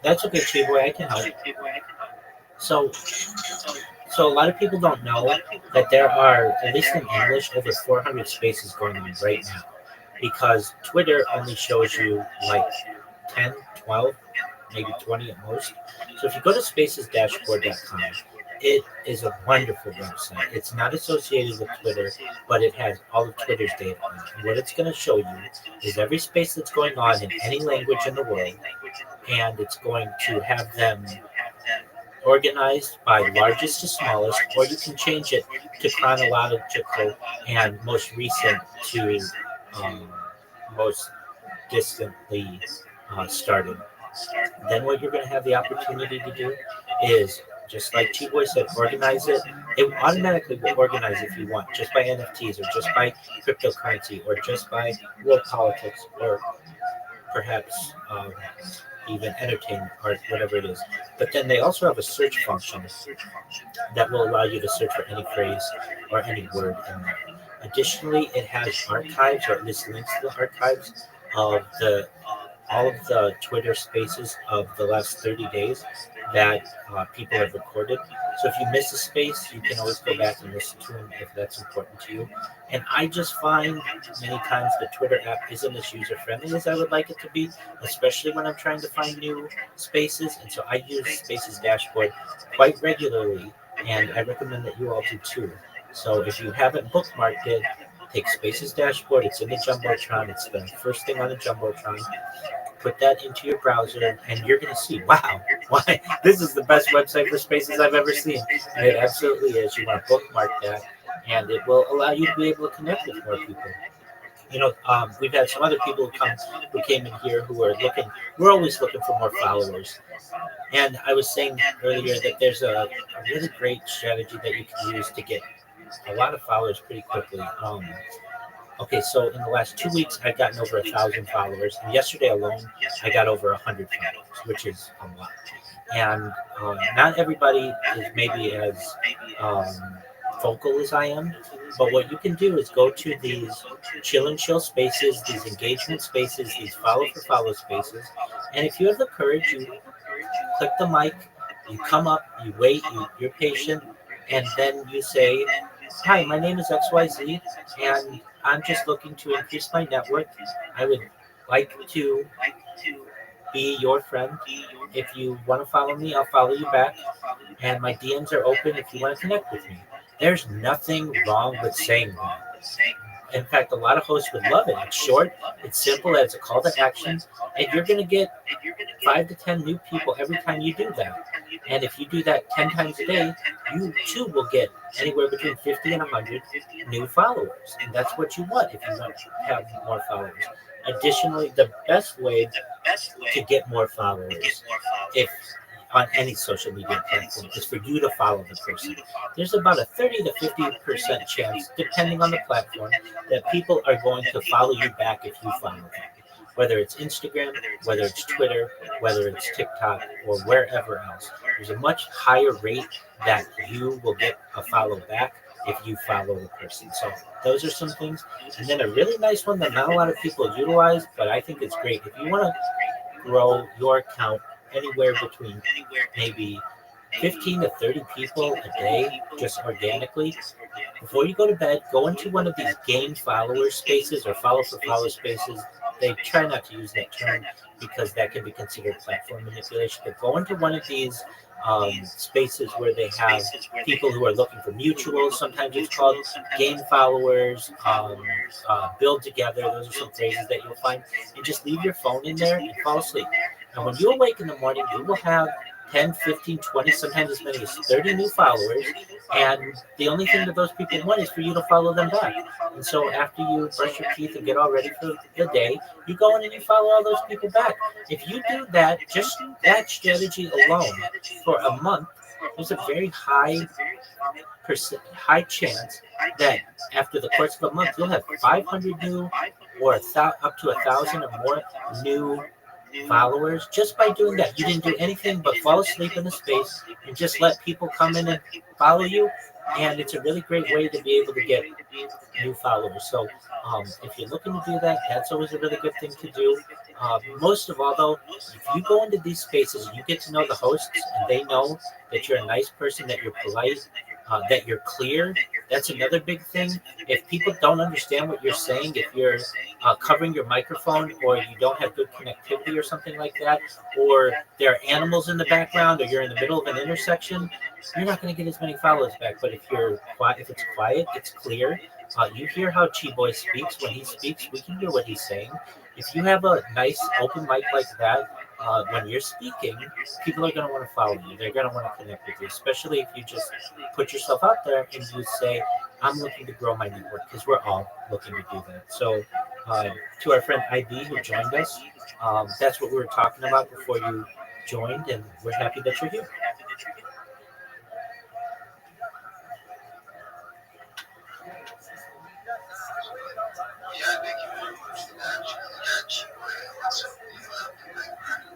That's okay, Chiboy. I can help. So, so a lot of people don't know that there are, at least in English, over 400 spaces going on right now, because Twitter only shows you like 10, 12, maybe 20 at most. So if you go to spacesdashboard.com, it is a wonderful website. It's not associated with Twitter, but it has all of Twitter's data on it. And what it's going to show you is every space that's going on in any language in the world, and it's going to have them organized by largest to smallest, or you can change it to chronological and most recent to um, most distantly started. Then what you're going to have the opportunity to do is, just like T-Boy said, organize it. It automatically will organize if you want, just by NFTs or just by cryptocurrency or just by world politics or perhaps even entertainment or whatever it is. But then they also have a search function that will allow you to search for any phrase or any word in there. Additionally, it has archives, or at least links to the archives of the all of the Twitter spaces of the last 30 days that people have recorded. So if you miss a space, you can always go back and listen to them if that's important to you. And I just find many times the Twitter app isn't as user friendly as I would like it to be, especially when I'm trying to find new spaces. And so I use Spaces Dashboard quite regularly, and I recommend that you all do too. So if you haven't bookmarked it, take Spaces Dashboard. It's in the Jumbotron. It's the first thing on the Jumbotron. Put that into your browser, and you're going to see, wow, why this is the best website for spaces I've ever seen. And it absolutely is. You want to bookmark that, and it will allow you to be able to connect with more people. We've had some other people who came in here who are looking. We're always looking for more followers. And I was saying earlier that there's a really great strategy that you can use to get a lot of followers pretty quickly. Okay, so in the last 2 weeks, I've gotten over 1,000 followers. And yesterday alone, I got over 100 followers, which is a lot. And not everybody is maybe as um, vocal as I am, but what you can do is go to these chill and chill spaces, these engagement spaces, these follow for follow spaces, and if you have the courage, you click the mic, you come up, you wait, you're patient, and then you say, "Hi, my name is XYZ, and I'm just looking to increase my network. I would like to be your friend. If you want to follow me, I'll follow you back. And my DMs are open if you want to connect with me." There's nothing wrong with saying that. In fact, a lot of hosts would love it. It's short, it's simple, it's a call to action, and you're going to get 5 to 10 new people every time you do that. And if you do that 10 times a day, you too will get anywhere between 50 and 100 new followers. And that's what you want if you want to have more followers. Additionally, the best way to get more followers, if on any social media platform, is for you to follow the person. There's about a 30 to 50% chance, depending on the platform, that people are going to follow you back if you follow them. Whether it's Instagram, whether it's Twitter, whether it's TikTok, or wherever else. There's a much higher rate that you will get a follow back if you follow the person. So those are some things. And then a really nice one that not a lot of people utilize, but I think it's great. If you want to grow your account anywhere between maybe 15 to 30 people a day, just organically, before you go to bed, go into one of these gained follower spaces or follow for follow spaces. They try not to use that term because that can be considered platform manipulation, but go into one of these spaces where they have people who are looking for mutuals. Sometimes it's called gain followers, build together. Those are some phrases that you'll find. And just leave your phone in there and fall asleep. And when you awake in the morning, you will have 10, 15, 20, sometimes as many as 30 new followers. And the only thing that those people want is for you to follow them back. And so after you brush your teeth and get all ready for the day, you go in and you follow all those people back. If you do that, just that strategy alone for a month, there's a very high chance that after the course of a month, you'll have 500 new or up to 1,000 or more new followers just by doing that. You didn't do anything but fall asleep in the space and just let people come in and follow you. And it's a really great way to be able to get new followers. So if you're looking to do that, that's always a really good thing to do. Most of all, though, if you go into these spaces, you get to know the hosts, and they know that you're a nice person, that you're polite, that you're clear. That's another big thing. If people don't understand what you're saying, if you're covering your microphone, or you don't have good connectivity or something like that, or there are animals in the background, or you're in the middle of an intersection, you're not going to get as many followers back. But if you're quiet, if it's quiet, it's clear. You hear how Chi Boy speaks. When he speaks, we can hear what he's saying. If you have a nice open mic like that, when you're speaking, people are going to want to follow you. They're going to want to connect with you, especially if you just put yourself out there and you say, I'm looking to grow my network, because we're all looking to do that. So, to our friend IB who joined us, that's what we were talking about before you joined, and we're happy that you're here. Yeah, thank you very much for that. Yeah, Chihuahua, what's up? You have the mic, brother.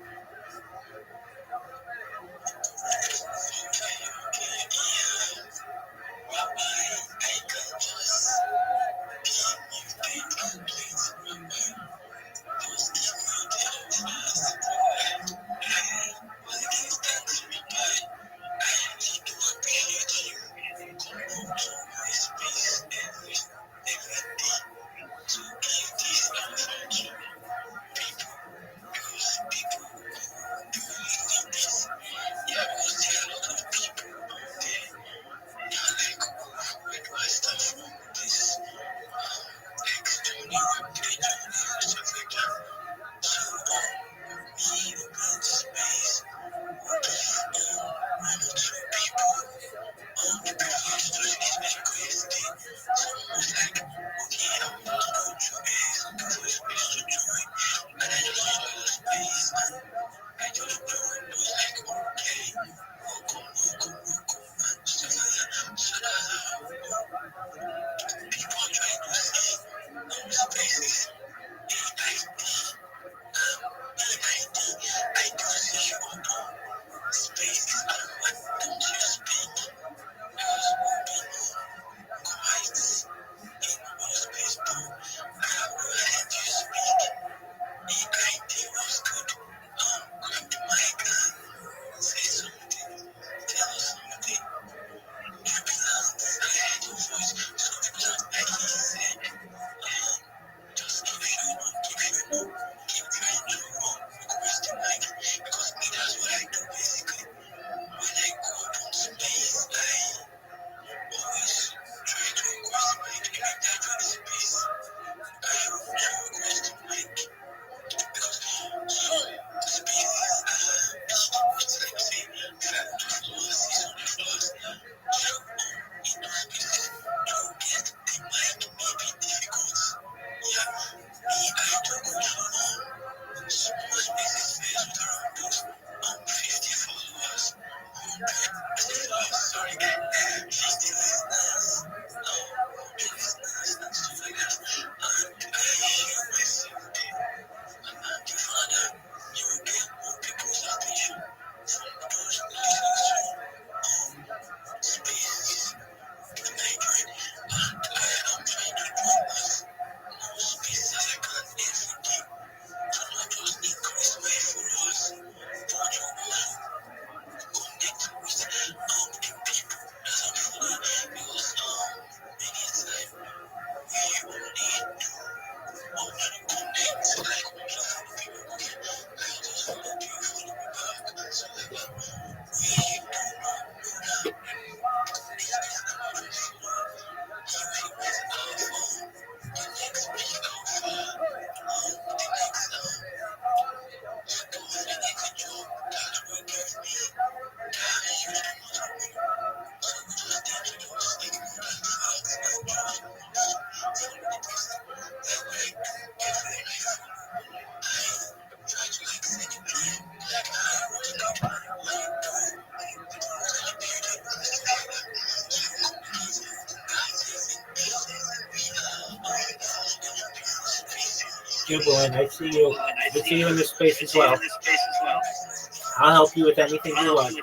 Jubilant, I see you. I see you in this space as well. I'll help you with anything you want.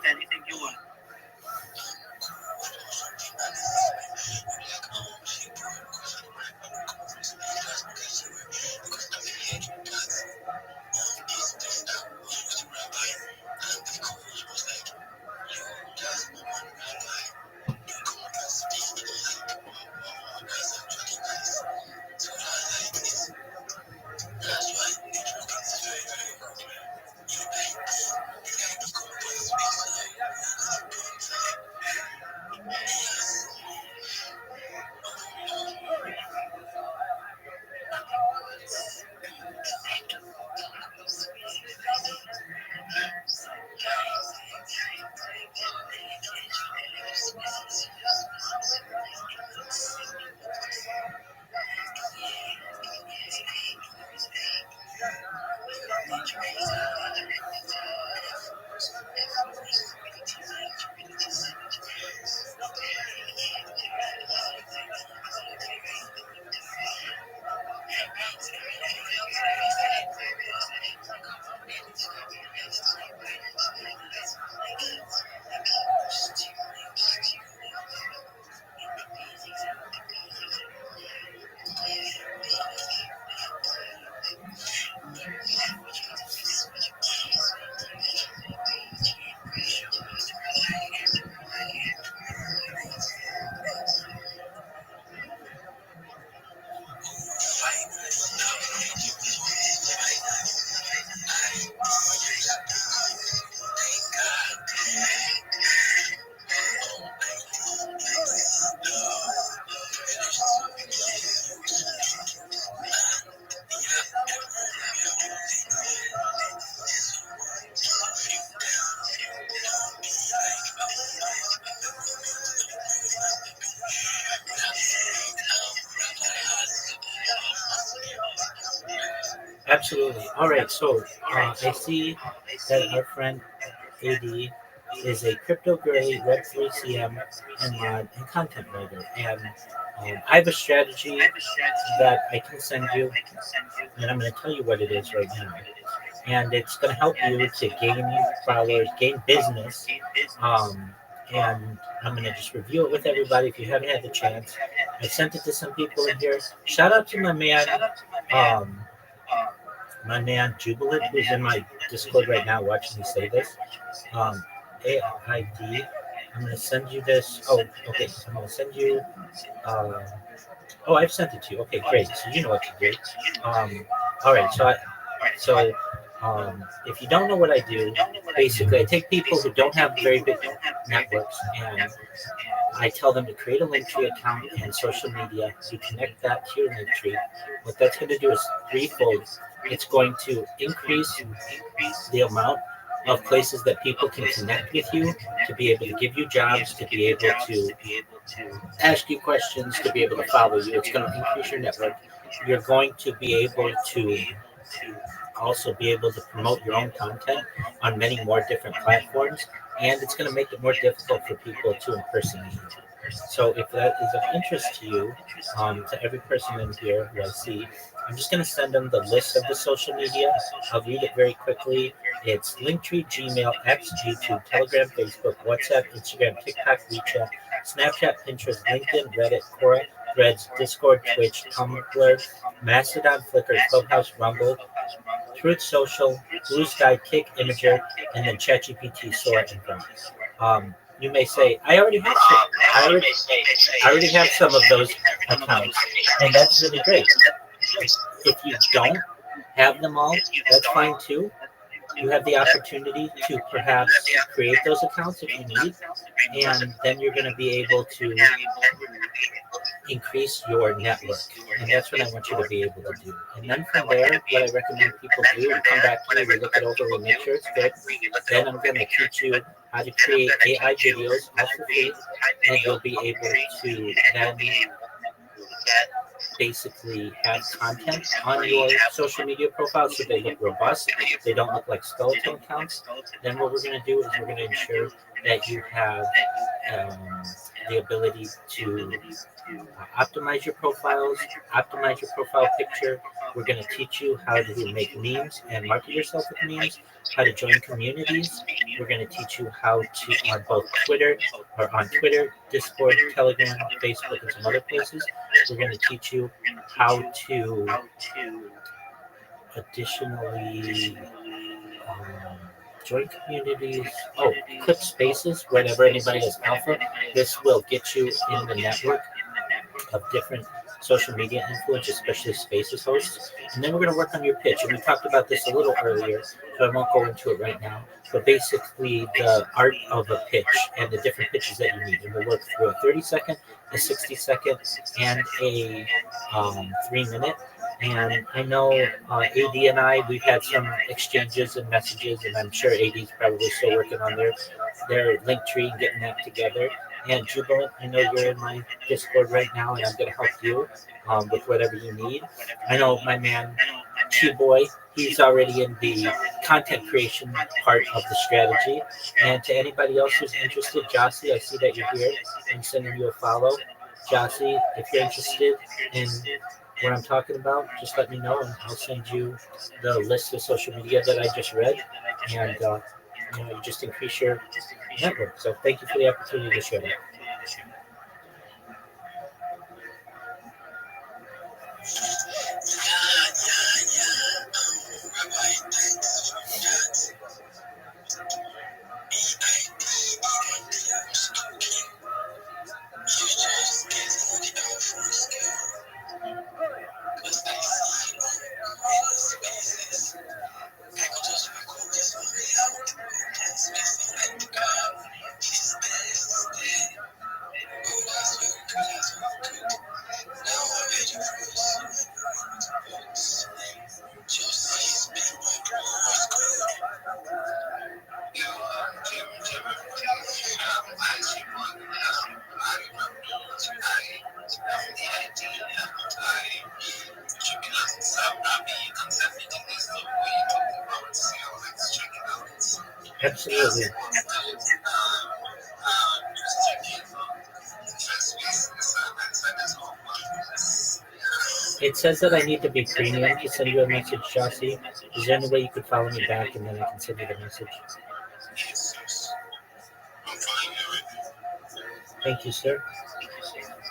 Absolutely. All right. So I see that our friend AD is a crypto gray Web3 CM and mod and content writer. And I have a strategy that I can send you, and I'm going to tell you what it is right now. And it's going to help you to gain followers, gain business. Um, and I'm going to just review it with everybody if you haven't had the chance. I sent it to some people in here. Shout out to um, my man Jubilant, who's in my Discord right now watching me say this. Um, AID. I'm going to send you this. Oh, okay. I'm going to send you. Uh, oh, I've sent it to you. Okay, great. So you know what to do. All right. So if you don't know what I do, basically I take people who don't have very big networks and I tell them to create a Linktree account and social media. You connect that to your Linktree. What that's going to do is threefold. It's going to increase the amount of places that people can connect with you, to be able to give you jobs, to be able to ask you questions, to be able to follow you. It's going to increase your network. You're going to be able to also be able to promote your own content on many more different platforms, and it's going to make it more difficult for people to impersonate you. So if that is of interest to you, to every person in here who I see, I'm just going to send them the list of the social media. I'll read it very quickly. It's Linktree, Gmail, X, YouTube, Telegram, Facebook, WhatsApp, Instagram, TikTok, WeChat, Snapchat, Pinterest, LinkedIn, Reddit, Quora, Threads, Discord, Twitch, Tumblr, Mastodon, Flickr, Clubhouse, Rumble, Truth Social, Blue Sky, Kick, Imager, and then ChatGPT, Sora, and Vine. You may say, I already have some of those accounts, and that's really great. If you don't have them all, that's fine too. You have the opportunity to perhaps create those accounts if you need, and then you're going to be able to increase your network. And that's what I want you to be able to do. And then from there, what I recommend people do, we come back to it, we look it over, we make sure it's good. Then I'm going to teach you how to create AI videos all for free, and you'll be able to then basically have content on your social media profile so they look robust, they don't look like skeleton accounts. Then what we're going to do is we're going to ensure that you have the ability to optimize your profiles, optimize your profile picture. We're going to teach you how to make memes and market yourself with memes, how to join communities. We're going to teach you how to on both Twitter, Discord, Telegram, Facebook, and some other places. We're going to teach you how to additionally join communities. Oh, clip spaces whenever anybody has alpha. This will get you in the network of different social media influencers, especially spaces hosts. And then we're going to work on your pitch. And we talked about this a little earlier, so I won't go into it right now. But basically, the art of a pitch and the different pitches that you need. And we'll work through a 30-second, a 60-second, and a 3-minute. And I know AD and I, we've had some exchanges and messages, and I'm sure AD's probably still working on their link tree and getting that together. And Jubilant, I know you're in my Discord right now, and I'm going to help you with whatever you need. I know my man, Chi Boy, he's already in the content creation part of the strategy. And to anybody else who's interested, Jossie, I see that you're here. I'm sending you a follow. Jossie, if you're interested in what I'm talking about, just let me know, and I'll send you the list of social media that I just read. And you just increase your network. So thank you for the opportunity to share that. Rabbi, thanks for that. You just get the outfront skill. Because I see many spaces. I could just record this movie out. And spacing like the car. This best. Oh, that's very good. That's very good. Now I'm ready for this. Just speak my bro. What's good? Absolutely. It says that I need to be premium to send you a message, Jossie. Is there any way you could follow me back and then I can send you the message? Thank you, sir.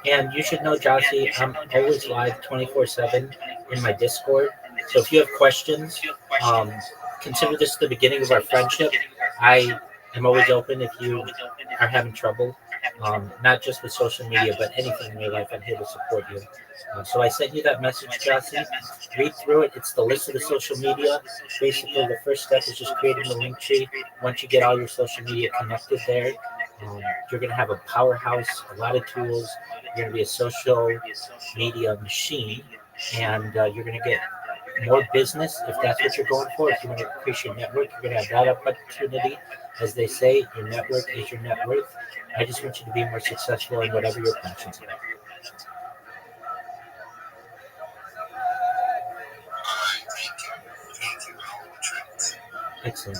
And you should know, Jossie, I'm always live 24/7 in my Discord. So if you have questions, um, consider this the beginning of our friendship. I am always open if you are having trouble, not just with social media, but anything in your life. I'm here to support you. So I sent you that message, Jossie. Read through it. It's the list of the social media. Basically, the first step is just creating the link tree. Once you get all your social media connected there, you're going to have a powerhouse, a lot of tools. You're going to be a social media machine, and you're going to get more business if that's what you're going for. If you want to increase your network, you're going to have that opportunity. As they say, your network is your net worth. I just want you to be more successful in whatever your passions are. Excellent.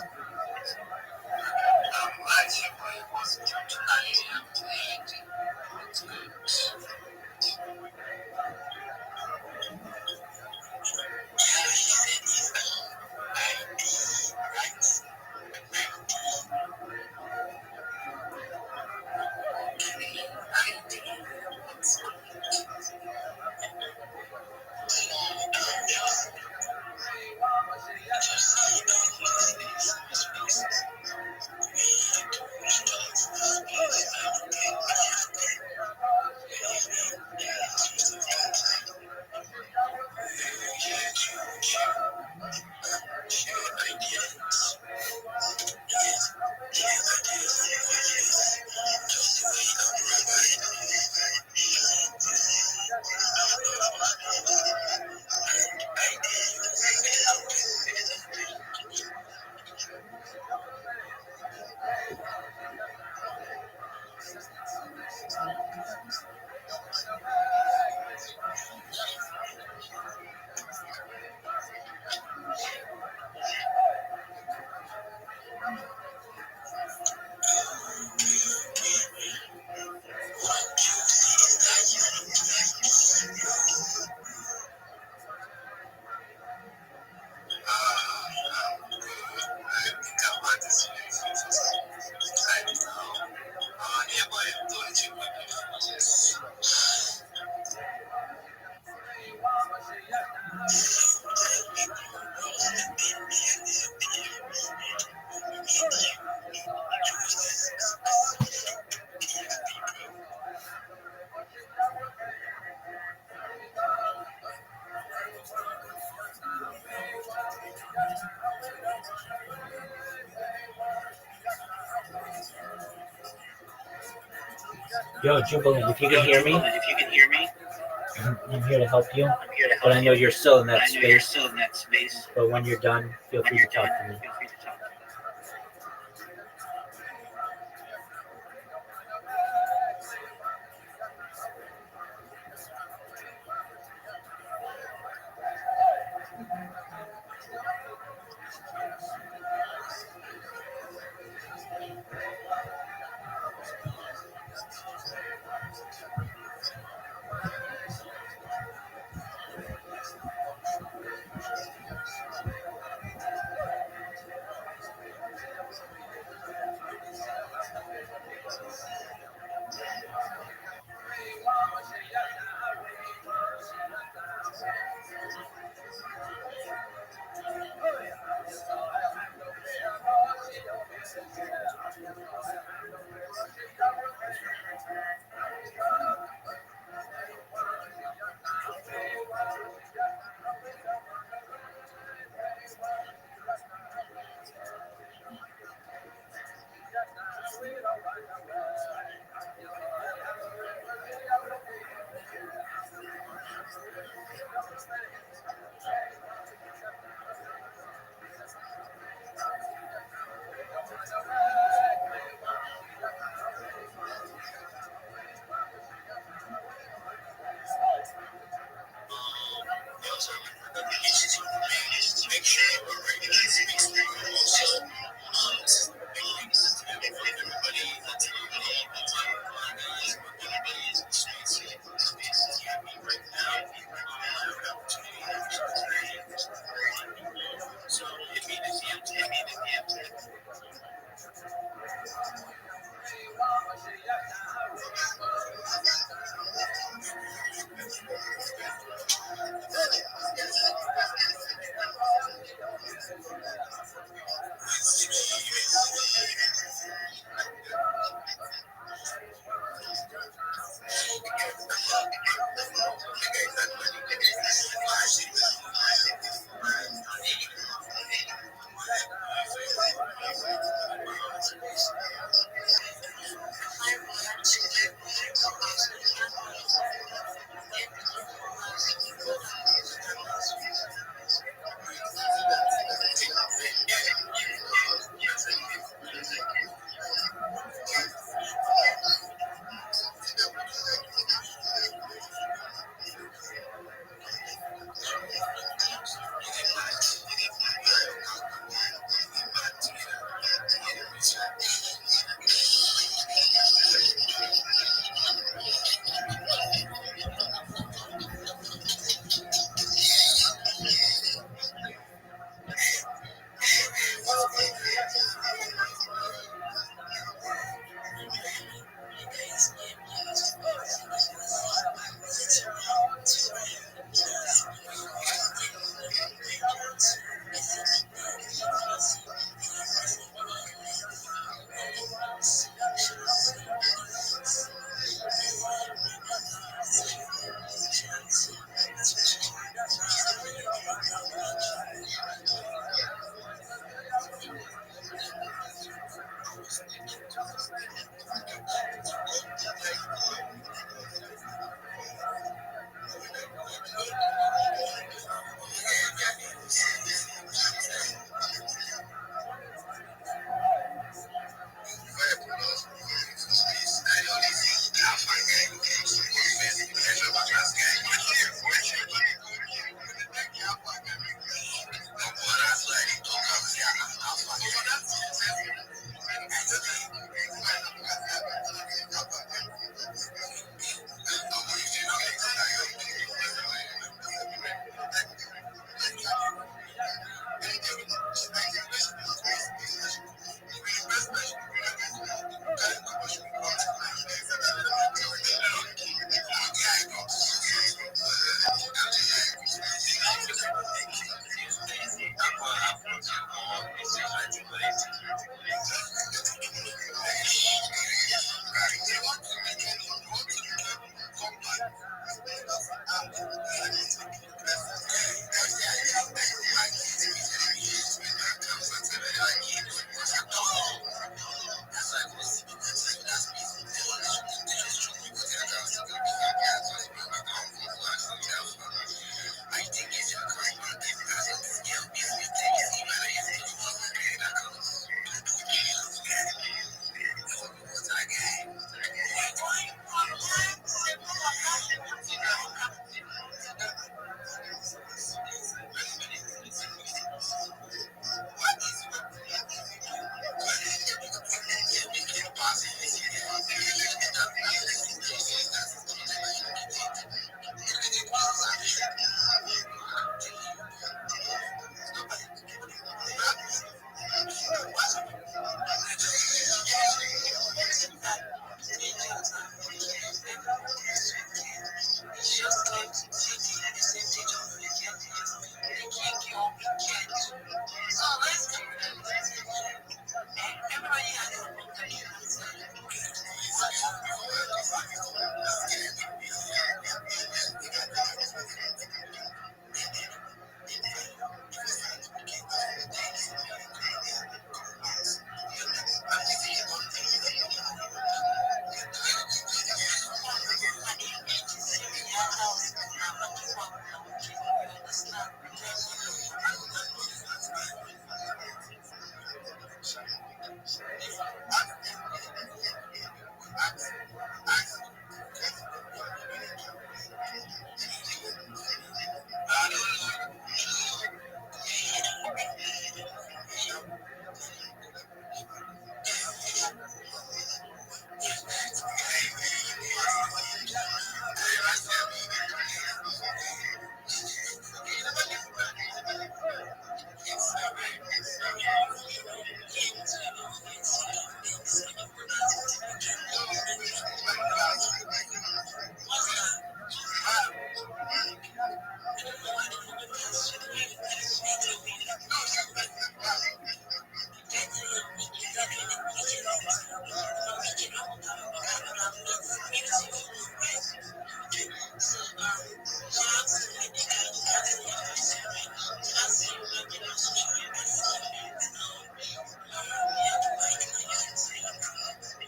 Yo, Jubilant, if you can hear me, I'm here to help you. But I know you're still in that space. But when you're done, feel free to talk to me.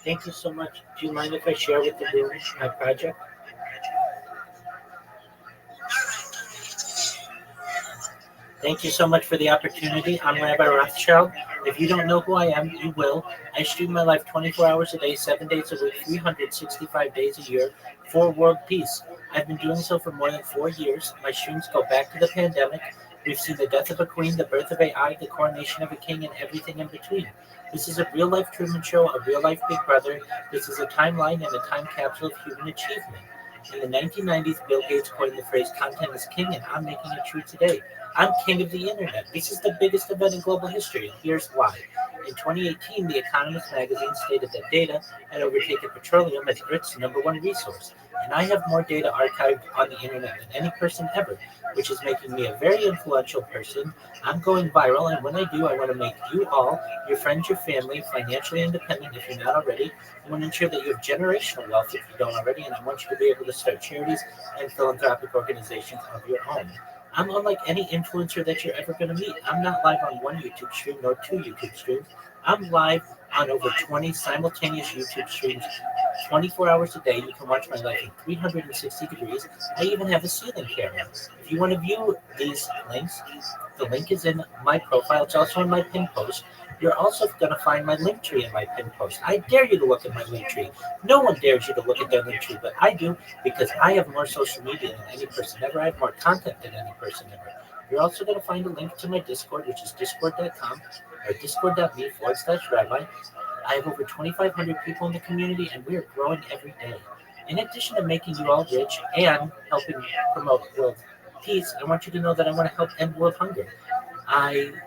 Thank you so much. Do you mind if I share with the room my project? Thank you so much for the opportunity. I'm Rabbi Rothschild. If you don't know who I am, you will. I stream my life 24 hours a day, 7 days a week, 365 days a year for world peace. I've been doing so for more than 4 years. My streams go back to the pandemic. We've seen the death of a queen, the birth of AI, the coronation of a king, and everything in between. This is a real life Truman Show, a real life Big Brother. This is a timeline and a time capsule of human achievement. In the 1990s, Bill Gates coined the phrase content is king, and I'm making it true today. I'm king of the internet. This is the biggest event in global history, and here's why. In 2018, The Economist magazine stated that data had overtaken petroleum as Earth's #1 resource, and I have more data archived on the internet than any person ever, which is making me a very influential person. I'm going viral, and when I do, I want to make you all, your friends, your family, financially independent if you're not already. I want to ensure that you have generational wealth if you don't already, and I want you to be able to start charities and philanthropic organizations of your own. I'm unlike any influencer that you're ever going to meet. I'm not live on one YouTube stream nor two YouTube streams. I'm live on over 20 simultaneous YouTube streams 24 hours a day. You can watch my life in 360 degrees. I even have a ceiling camera. If you want to view these links, the link is in my profile. It's also in my pin post. You're also going to find my link tree in my pin post. I dare you to look at my link tree. No one dares you to look at their link tree, but I do because I have more social media than any person ever. I have more content than any person ever. You're also going to find a link to my Discord, which is discord.com or discord.me/rabbi. I have over 2,500 people in the community, and we are growing every day. In addition to making you all rich and helping promote world peace, I want you to know that I want to help end world hunger. And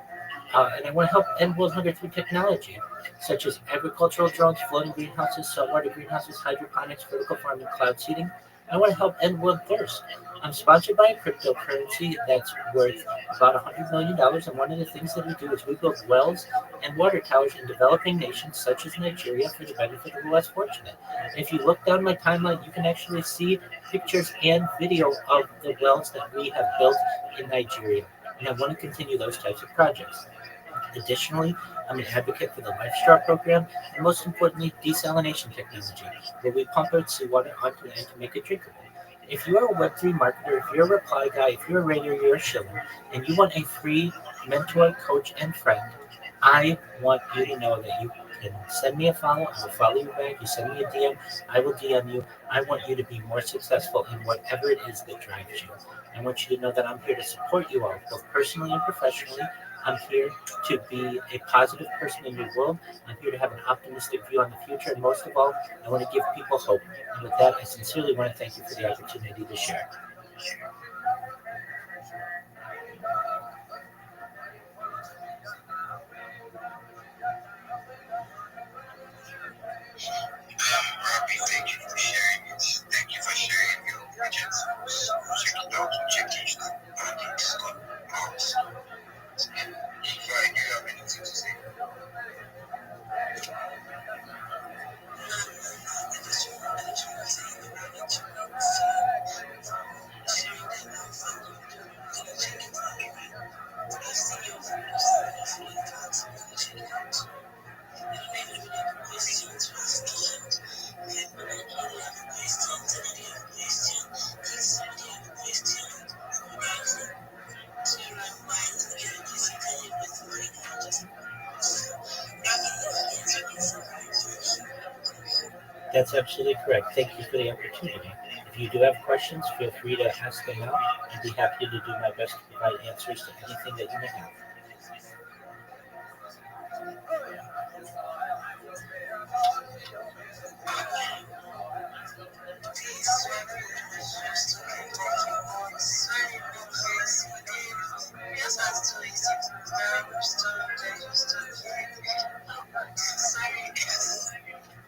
I want to help end world hunger through technology, such as agricultural drones, floating greenhouses, saltwater greenhouses, hydroponics, vertical farming, cloud seeding. I want to help end world thirst. I'm sponsored by a cryptocurrency that's worth about $100 million, and one of the things that we do is we build wells and water towers in developing nations such as Nigeria for the benefit of the less fortunate. If you look down my timeline, you can actually see pictures and video of the wells that we have built in Nigeria, and I want to continue those types of projects. Additionally, I'm an advocate for the LifeStraw program and most importantly, desalination technology, where we pump out seawater onto land to make it drinkable. If you are a Web3 marketer, if you're a reply guy, if you're a rater, you're a shiller, and you want a free mentor, coach, and friend, I want you to know that you can send me a follow. I will follow you back. You send me a DM, I will DM you. I want you to be more successful in whatever it is that drives you. I want you to know that I'm here to support you all, both personally and professionally. I'm here to be a positive person in your world. I'm here to have an optimistic view on the future. And most of all, I want to give people hope. And with that, I sincerely want to thank you for the opportunity to share. Robbie, thank you for sharing it. Thank you for sharing your projects. Check it out. Check it out. It's got marks. If I do have anything to say. That's absolutely correct. Thank you for the opportunity. If you do have questions, feel free to ask them now. I'd be happy to do my best to provide answers to anything that you may have.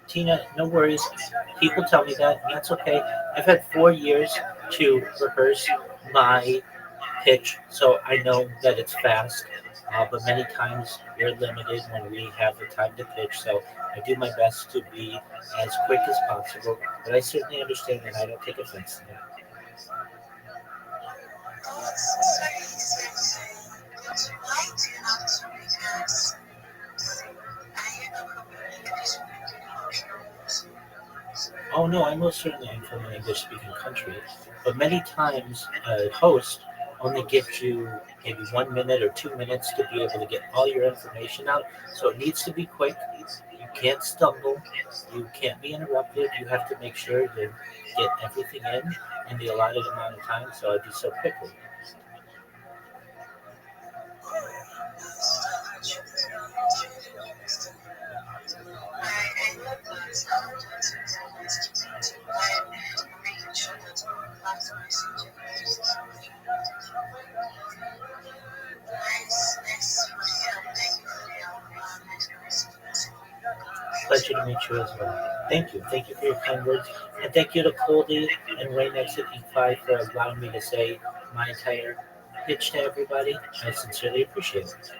Tina, no worries. People tell me that, and that's okay. I've had 4 years to rehearse my pitch, so I know that it's fast. But many times we're limited when we have the time to pitch, so I do my best to be as quick as possible. But I certainly understand, and I don't take offense to that. Oh no, I most certainly am from an English-speaking country, but many times a host only gives you maybe 1 minute or 2 minutes to be able to get all your information out. So it needs to be quick. You can't stumble. You can't be interrupted. You have to make sure to get everything in the allotted amount of time. So I do so quickly. I love those making sure that all class messages nice for the thank you for the next. Pleasure to meet you as well. Thank you. Thank you for your kind words. And thank you to Coldy and right next to E5 for allowing me to say my entire pitch to everybody. I sincerely appreciate it.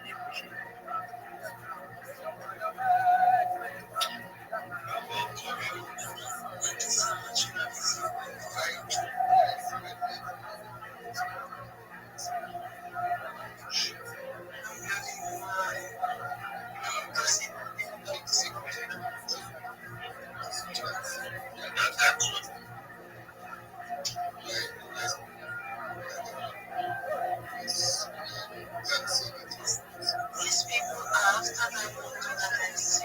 These people after the wilderness,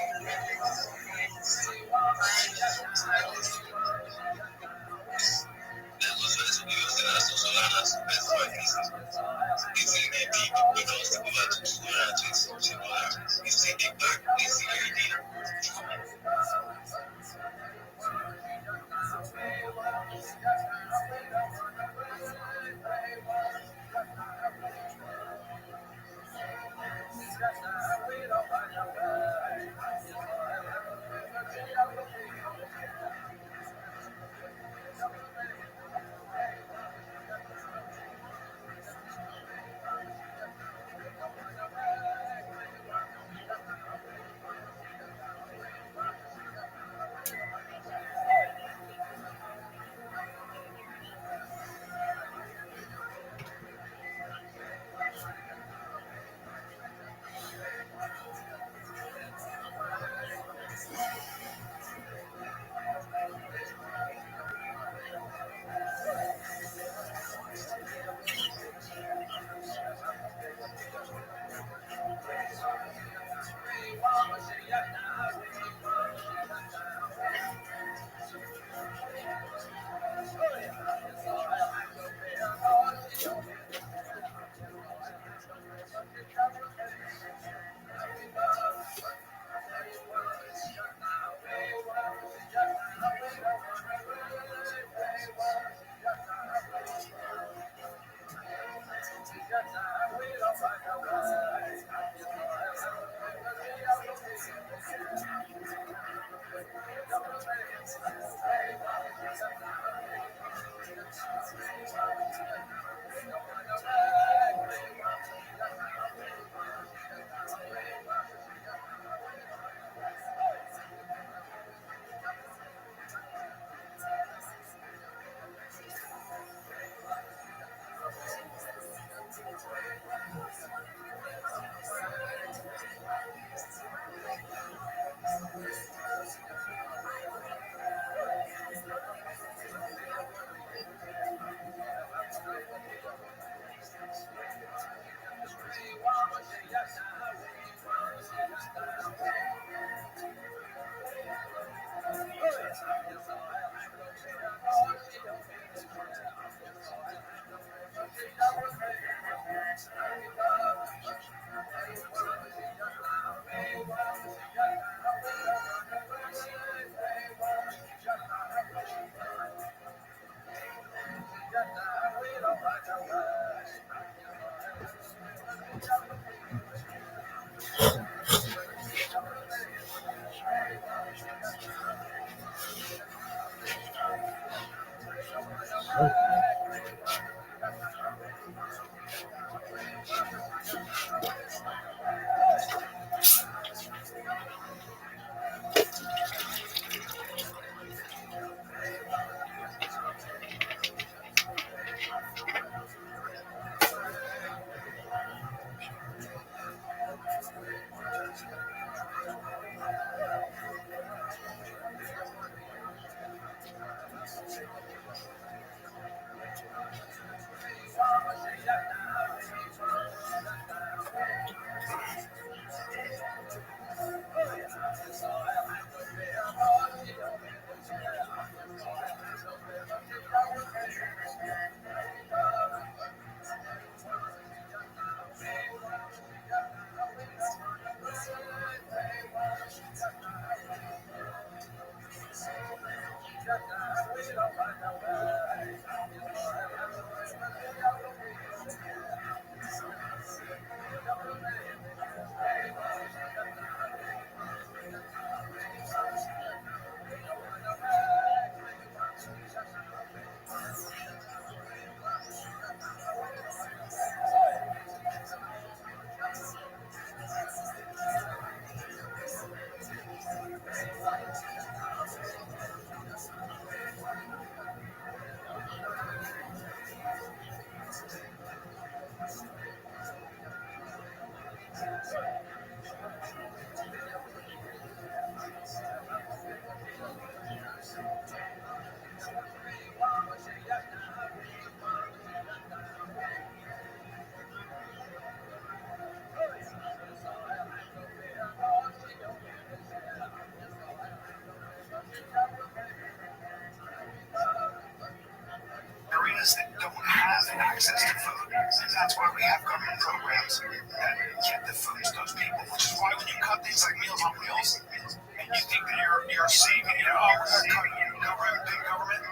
Areas that don't have access to food. And that's why we have government programs that get the food to those people, which is why when you cut things like Meals on Wheels, and you think that you're saving, we're cutting government, big government,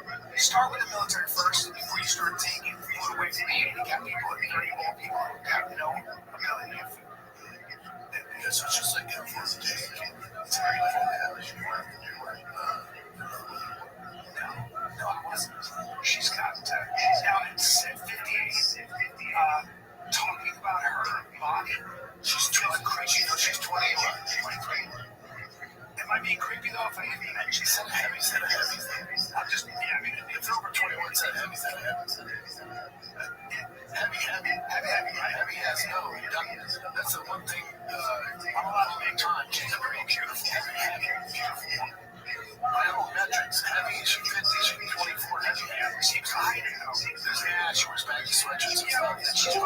start with the military first before you start taking food away from handicapped people and old people who have no ability to food. So it's just like at the end of the day, it's very no, I wasn't. She's got now it's at 58, talking about her body. She's feeling crazy. She's 23. Am I being creepy though? If I she said heavy, I'm just, I mean, if it's over 21, said heavy, Heavy has no. That's the one thing. I'm allowed to make time. She's a very beautiful, beautiful. My own metrics, heavy, she 50, she 24, heavy, seems high now. She wears baggy sweatshirts and stuff. She's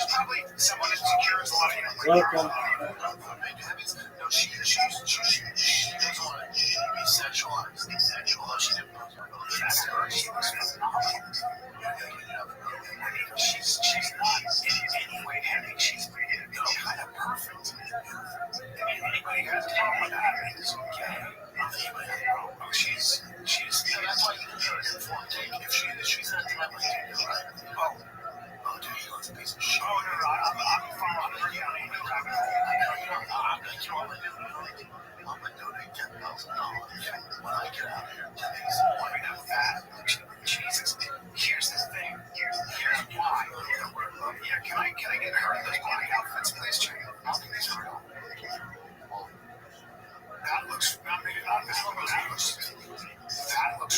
probably someone as secure as a lot of Welcome. No, she doesn't want to be sexualized. Although she didn't put her she was phenomenal. She's not in any way heavy. She's kind of perfect. I mean, anybody has a problem with that, it's okay. She's that's why you can do it for take if she's not the right right? Oh, dude, he looks a piece of shit. Oh, no, I'm pretty on it. I'm gonna donate $10,000 when I get out of here to these women of that. Jesus, here's the thing. Here's why. Yeah, can I get her in those black outfits, please, Jay? I'll do this for you. That looks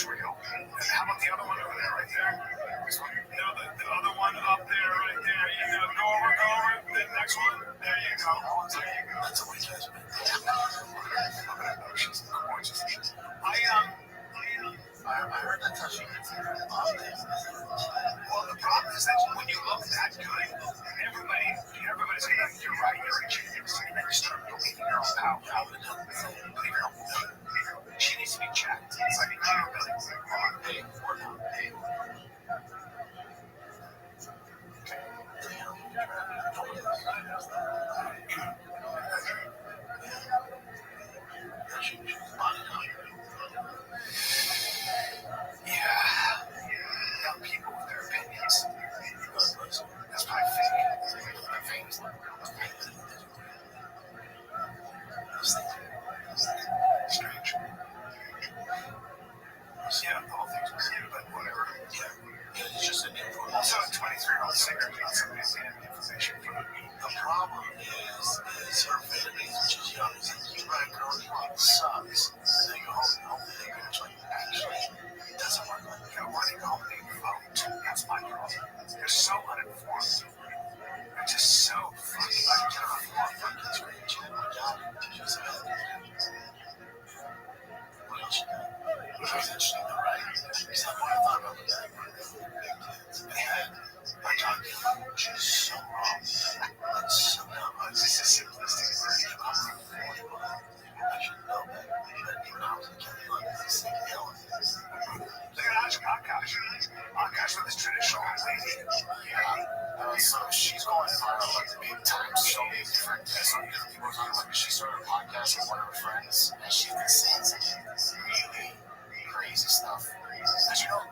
real. And how about the other one over there, right there? No, the other one up there, right there. You know, go over. The next one. There you go. That's a weak husband. She's gorgeous. I heard that's how she gets her mom name. Well, the problem is that when you look that good, everybody's going to, you're right, you're a genius. And then you start believing your own power. Believe your own power. She needs to be checked. It's like, hey, we're not. Hey. Yeah, young people with their opinions. That's probably fake. Strange. Yeah, the whole thing's weird, but whatever. Yeah, it's just an info. Also, a 23-year-old singer needs some information from me. The problem is her vanity, which is young. You write a girl who sucks, and then you go home and they actually it doesn't work like that. Running home and they vote. That's my problem. They're so uninformed. They're just so fucking uninformed. What else you got? Which was interesting, though, right? Because I thought about that. I talked to her, which is so wrong. That's so dumb. This is simplistic version of I should know that. But even I was a kid, like, this thing yelling. Look at Akash. Akash with his traditional lady. Yeah. So she's going viral like big time. So many different people are talking about she started a podcast with one of her friends, and she's been saying some really crazy stuff. As you know,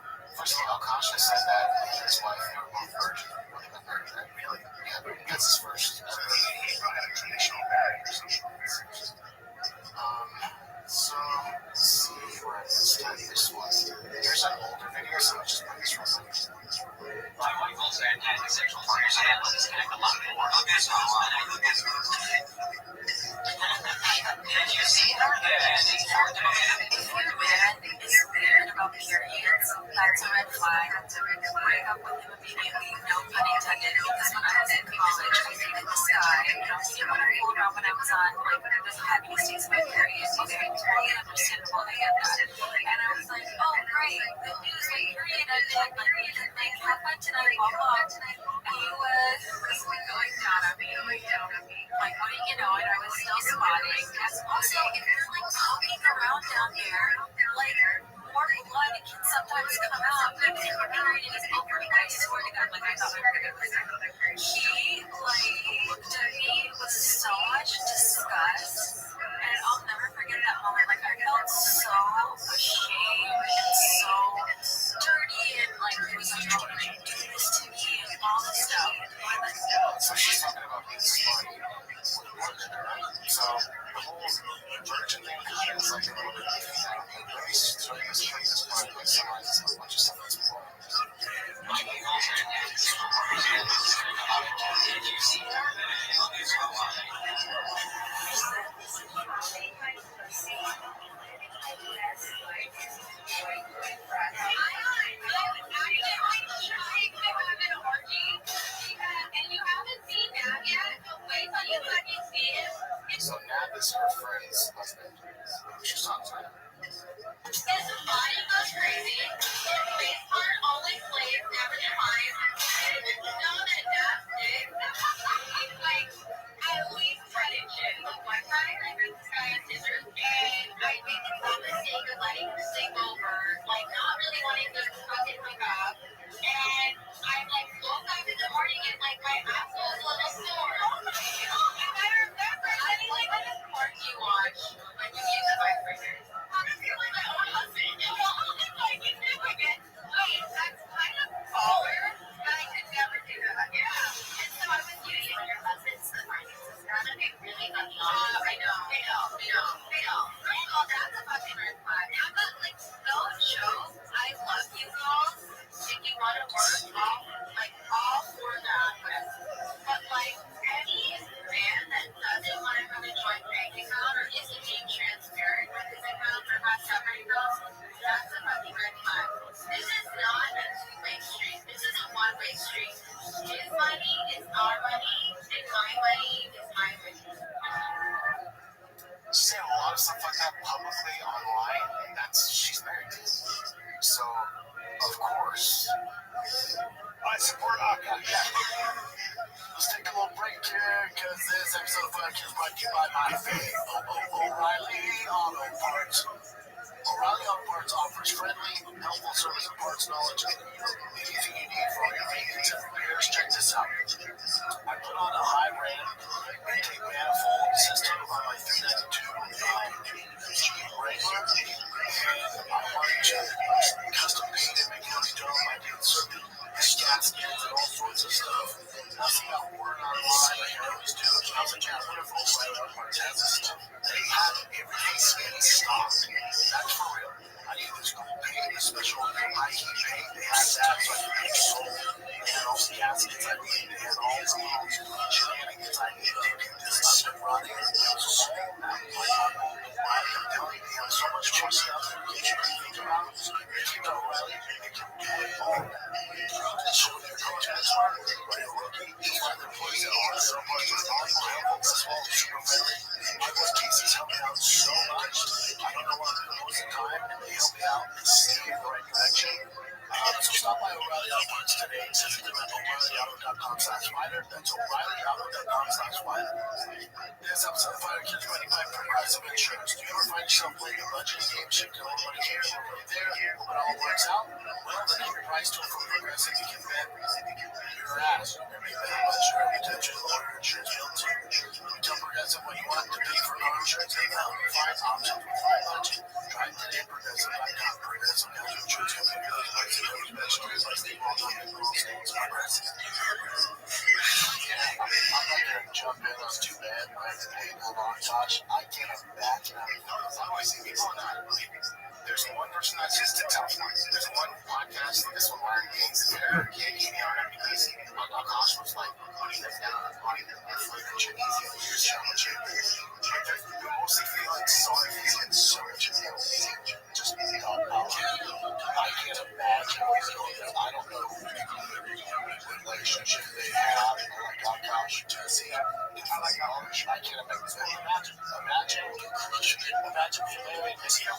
First of all, Kasha said that he and his wife they were both virgin. Well, they've been married, right? Really? Yeah, but that's his first. He had a traditional marriage or something. So let's see where I studied this one. Here's an older video, so I'll just put this real quick. My wife also had sexual partners and was disconnect a lot more. Did you see her then? Before the man is weird about periods, that's a red flag. Break up with him immediately, no pun intended, because when I was in college, I dated this guy, he would have pulled out when I was on, like, the heaviest days of my period. Okay, totally understandable, I get that. And I was like, oh, great, good news, my period ended, like, we didn't, like, have fun tonight, blah, blah. And he was basically going down on me, like, what do you know, and I was still squatting. Also, if you're, like, poking around down there, like, more blood can sometimes come out, like, if your period is over, I swear to God, like, I thought my period was over. He, like, looked at me with so much disgust, and I'll never forget that moment. Like, I felt so ashamed and so dirty, and like, he was like, how could you do this to me, and all this stuff. So she's talking about being smart with a virgin, right? So the whole virgin thing kind of is like a little bit iffy now. At least during this point, this part like summarizes a bunch of stuff that's important. So Nab is her friend's husband. She's talking to him. His body goes crazy. His face part always plays, never defines. And you know that that's it. Like, at least credit shit. Like, one time I heard this guy on scissors, and I made the dumb mistake of letting him sleep over, like, not really wanting to fucking hook up. And I, like, woke up in the morning and, like, my asshole was a little sore. And I remember, I mean, like, what porn do you watch when you use a vibrator? Honestly, like my own husband. And well, I'm like, it's never been, wait, that's kind of baller, but I could never do that. Yeah. And so I was using your husband's finances. Gonna be really funny. I know. Well, that's a fucking red flag. Yeah, but like, those shows, I love you girls. If you want to work, all for that. But like, any man that doesn't want to have a joint bank account or isn't being transparent with his account or has separate accounts, that's a fucking red flag. This is not a two-way street. This is a one-way street. His money is our money, and my money is my money. She's saying a lot of stuff like that publicly online, and she's married to him. So, of course, I support Aka. Yeah. Let's take a little break here, because this episode of Fudge is brought to you by my fave, O'Reilly Auto Parts. O'Reilly Auto Parts offers friendly, helpful service and parts knowledge. Anything you need for all your maintenance and repairs, check this out. I put on a high-ram intake manifold system on my 392 Jeep Wrangler, and I wanted to custom paint and make it on my dome. I did certain gaskets and all sorts of stuff. I see that word online, like I always do. I was like, yeah, what if O'Reilly Auto Parts has this stuff? They have everything in stock. That's for real. I need this cool paint, this special high heat paint. They have that, so I can make it sold. And all the gaskets I need, and all the shenanigans I need to get this up and running. It was so I'm telling you, they have so much more stuff that you can think about. Check out O'Reilly, they can do it all. So when you're going to this work, or you're looking, you find their place at O'Reilly Auto Parts with all my help. That's all super friendly. My boy Casey's helped me out so much. I don't know what I'm doing most of the time, and they help me out and see me in the right direction. So stop by O'Reilly Auto Parts today and visit them at O'ReillyAuto.com/fighter. That's O'ReillyAuto.com/fighter. This episode of Fighter Kids running by Progressive Insurance. Do you ever find yourself playing a budget game, shifting a little money here, a little money there, but it all works out? Well, then if your price tool from Progressive, you can bet your ass. They're making better budget or potential lower your insurance bill too. You tell Progressive what you want to pay for car insurance, they can help you find options with my budget. Trying to interpret that some like comprehensive some kind of truth to be really like to know especially like the all the rules things progressive. I'm not gonna jump in on too bad, but hey, hold on, Josh. I can't imagine. How do I say this or not? There's one person that's just a tough one. There's one podcast, this one Larry Gaines, there can't eat me on it because Akash was like putting them down, putting them in for the Chinese years, challenging. They're mostly feeling sorry, feeling so much of just help out. I can't imagine what's going on. I don't know the relationship they have, like Akash to see. I can't imagine. Imagine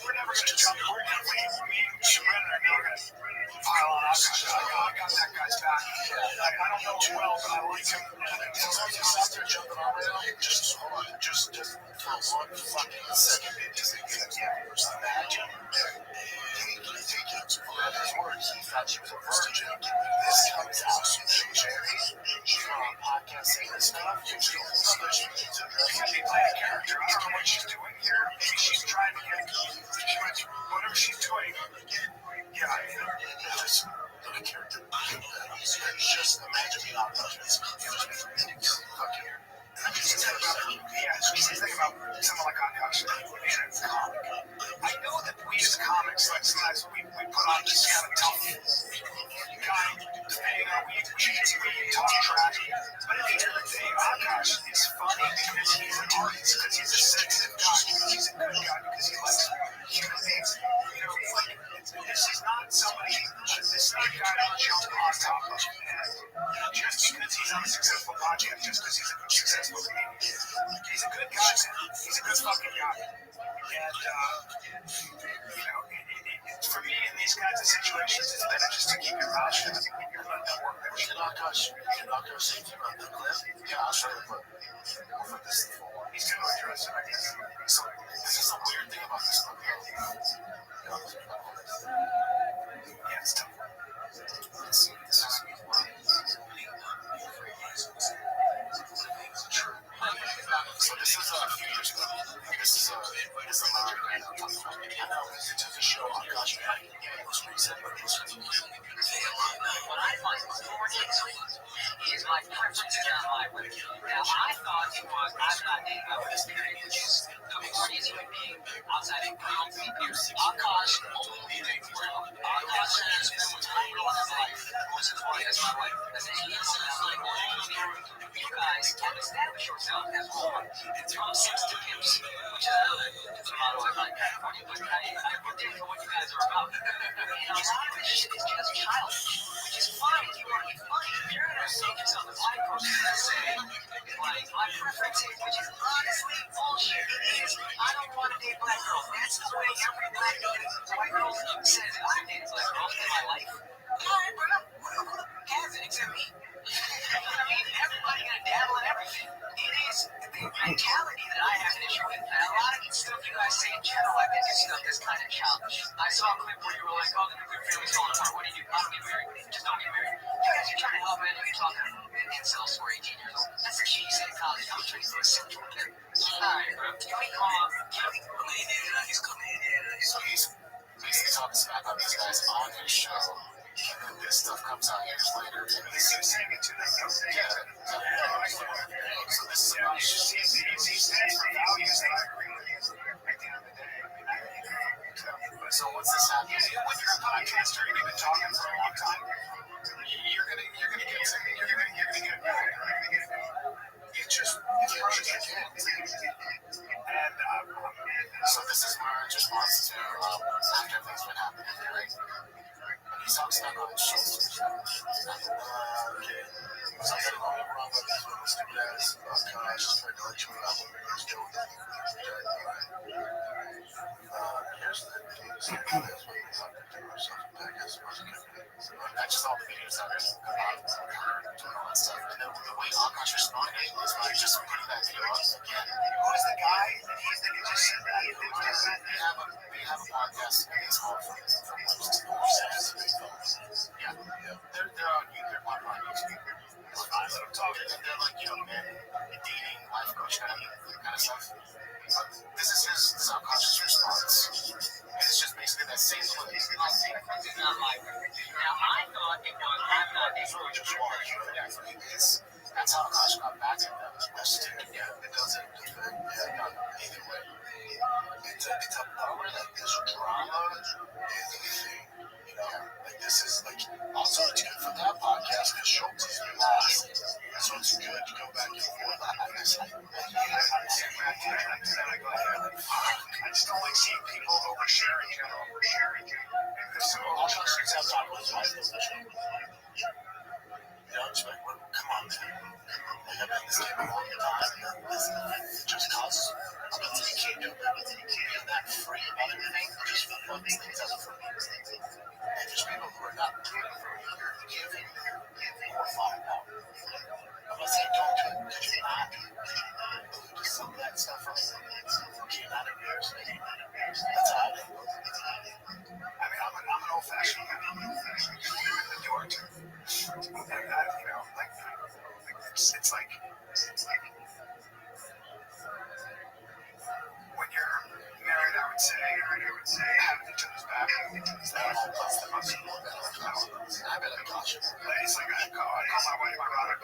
we're never going to try to work out. Me, Surrender, and we're going to pile on Akash. I got that guy's back. I don't know too well, but I like him. As long as he's out there jumping on right now, just hold on. Just for 1 fucking second. Imagine. Take it to his words. He thought she was a virgin. This comes out. Jerry, from podcast saying this stuff. She played a character. I don't know what she's doing here. Maybe she's trying to get whatever she's doing. Yeah, just a character. Just imagine being on Just fucking. She's thinking about someone like Akash. I know that we as comics, like sometimes we put on this kind of tough guy, depending on we talk trash. But at the end of the day, Akash is funny because he's an artist, because he's a sensitive guy, because he's a good guy, because he likes human beings. You know, like, this is not somebody, this is not a guy to jump on top of. And just because he's on a successful podcast, just because he's a successful comedian. He's a good guy, man. He's a good fucking guy. And, you know, for me in these kinds of situations, it's better just to keep your mouth shut. You're not that work. You're not going to say anything about the clip. Yeah, I'll show you. I'll put this in for He's going to address it. So, this is a weird thing about this clip. Yeah, it's tough. Let's see. This is true. So this is a few years ago. This is a lot right now. I know this is a show on Gosh Back. It was recent, but it was What I find more interesting is my preference down my way. Now, I thought it was, I'm not dating out with this period, which is the corniest human being outside of real people. Akash only dates real. Akash has been with real in his life, which is why that's my wife. As an innocent, like, you guys can establish yourself as one and throw sex to pimps, which is a motto I like California, but I predict what you guys are about. And a lot of this shit is just childish, which is fine if you want to be funny. If you're going to make yourself a black person and say, like, my preference is, which is honestly bullshit, is I don't want to date black girls. That's the way every black white girl says I date black girls in my life. Alright, bro, who has it except me? You know what I mean? Everybody gonna dabble in everything. It is the mentality that I have an issue with. And a lot of the stuff you guys say in general, I think is stuff that's kind of childish. I saw a clip where you were like, oh, the nuclear family's falling apart. What do you do? I don't get married. Just don't get married. You guys are trying to help men you're talking incels who are 18 years old. That's a cheese in college. I'm trying to do a central kid. Alright, bro. Can we call up? He's coming in. So he's basically talking smack on these guys on his show. And this stuff comes out years later. And he's saying it to them. Yeah. So this is about he stands for values that I agree with at the end of the day. So once this happens, when you're a podcaster and you've been talking for a long time, you're gonna get married, right? It just and so this is Murray's response to after everything's been happening, right? He talks about going to shows. Okay. So I don't know wrong with these little stupid ass guys just trying to let you know what we're going to do with them. Here's the videos. That's what we talk to ourselves back as that's just all the videos out there about her doing all that stuff. And then the way Akash responded was by just putting that video up again. Who is the guy that just said that? They have a podcast and it's called From Lips to Doors. Yeah. They're on YouTube. They're on YouTube. I'm talking and they're like, men, dating, life coach kind of stuff. This is Akash's response. just don't like seeing people oversharing. So all those things have talked about life. It's like, well, come on, man. Like, I've been this game a long time, and listen, it just causes. I'm not saying you can't do that, but you can't be that free about everything. Just fun things out of it. And there's people who are not giving or finding out. I'm not saying don't do it, because you're not. Just some of that stuff from you're not embarrassed. That's how I do it. I mean, I'm an old-fashioned guy. The door to, and like, it's like when you're married, I would say having each other's back. That's the most important thing. I bet I got you. It's like I call my wife my brother.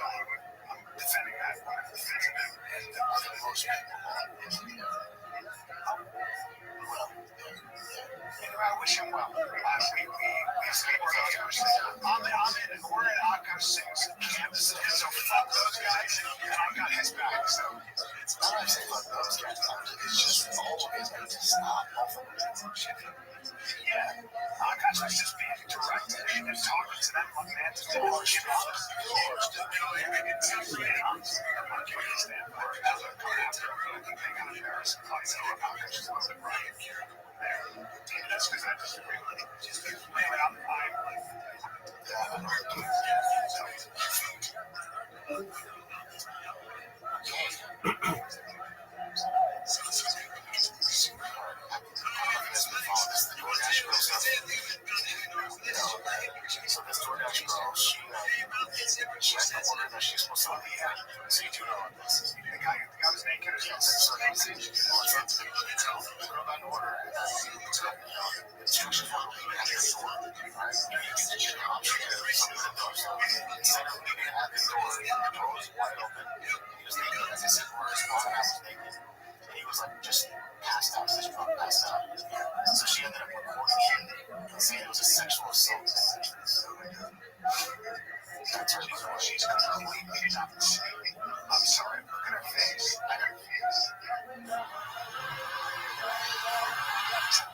I'm defending that. And most people I wish him well. We sleep we're in Aka's campus, so fuck those guys, and I've got his back, so it's not like say fuck those guys, it's just always going to stop both of them. Yeah, Akash was just being direct and just talking to them like man to course. That's because I disagree with it. Anyway, I'm so this DoorDash girl, she ordered that she's supposed to so you do know on this. The guy was naked or something. So the girl got an order and instruction for leaving at the door. Right? You get the job, she did something that goes on. Instead of leaving at the door, the door was wide open. He was naked, as I said, where his mom was naked. And he was like just passed out, just drunk, passed out. So she ended up recording him and saying it was a sexual assault. That's her girl. She's completely not the same. I'm sorry, look at her face. I got her face.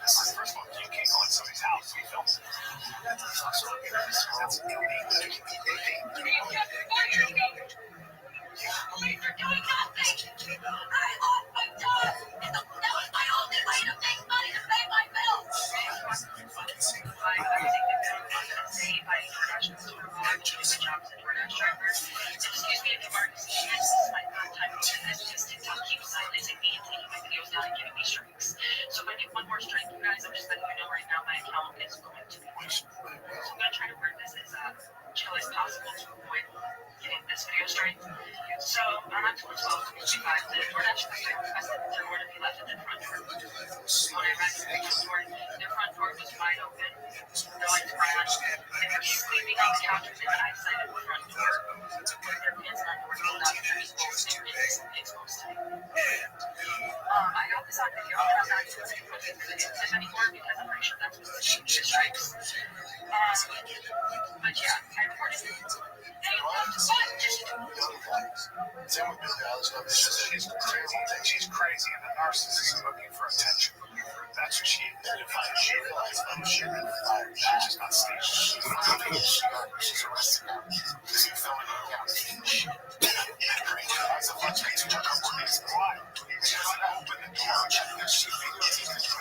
This is the first one. You can't go in somebody's house. You film it. That's also that's illegal. Believe you're doing nothing. I lost my job. That was my only way to make money to pay my bills. Excuse me if you are this is my third time doing this because TikTok keeps silencing me and taking my videos down and giving me strikes. So if I get one more strike, you guys, I'm just letting you know right now my account is going to be pushed. So I'm going to try to word this as chill as possible to avoid getting this video strike. So I'm not too much longer than 55. The DoorDash customer requested their order be left at the front door. When I arrived at the door, the front door was wide open. The lights were on. They were sleeping on the couch within the eyesight of the front door. Their pants and underwear rolled out, their exposed to me. I got this on video, and I'm not going to put it in the clip anymore because I'm pretty sure that's what the strikes. But yeah, I reported it. Hey, what? Same with Billie Eilish. She's crazy and a narcissist looking for attention. That's what she identified. She realized that she identified. She's just not staged. She's arrested now. Because you filming it down. That's a bunch of things. Why? She doesn't open the door. She videotaped it.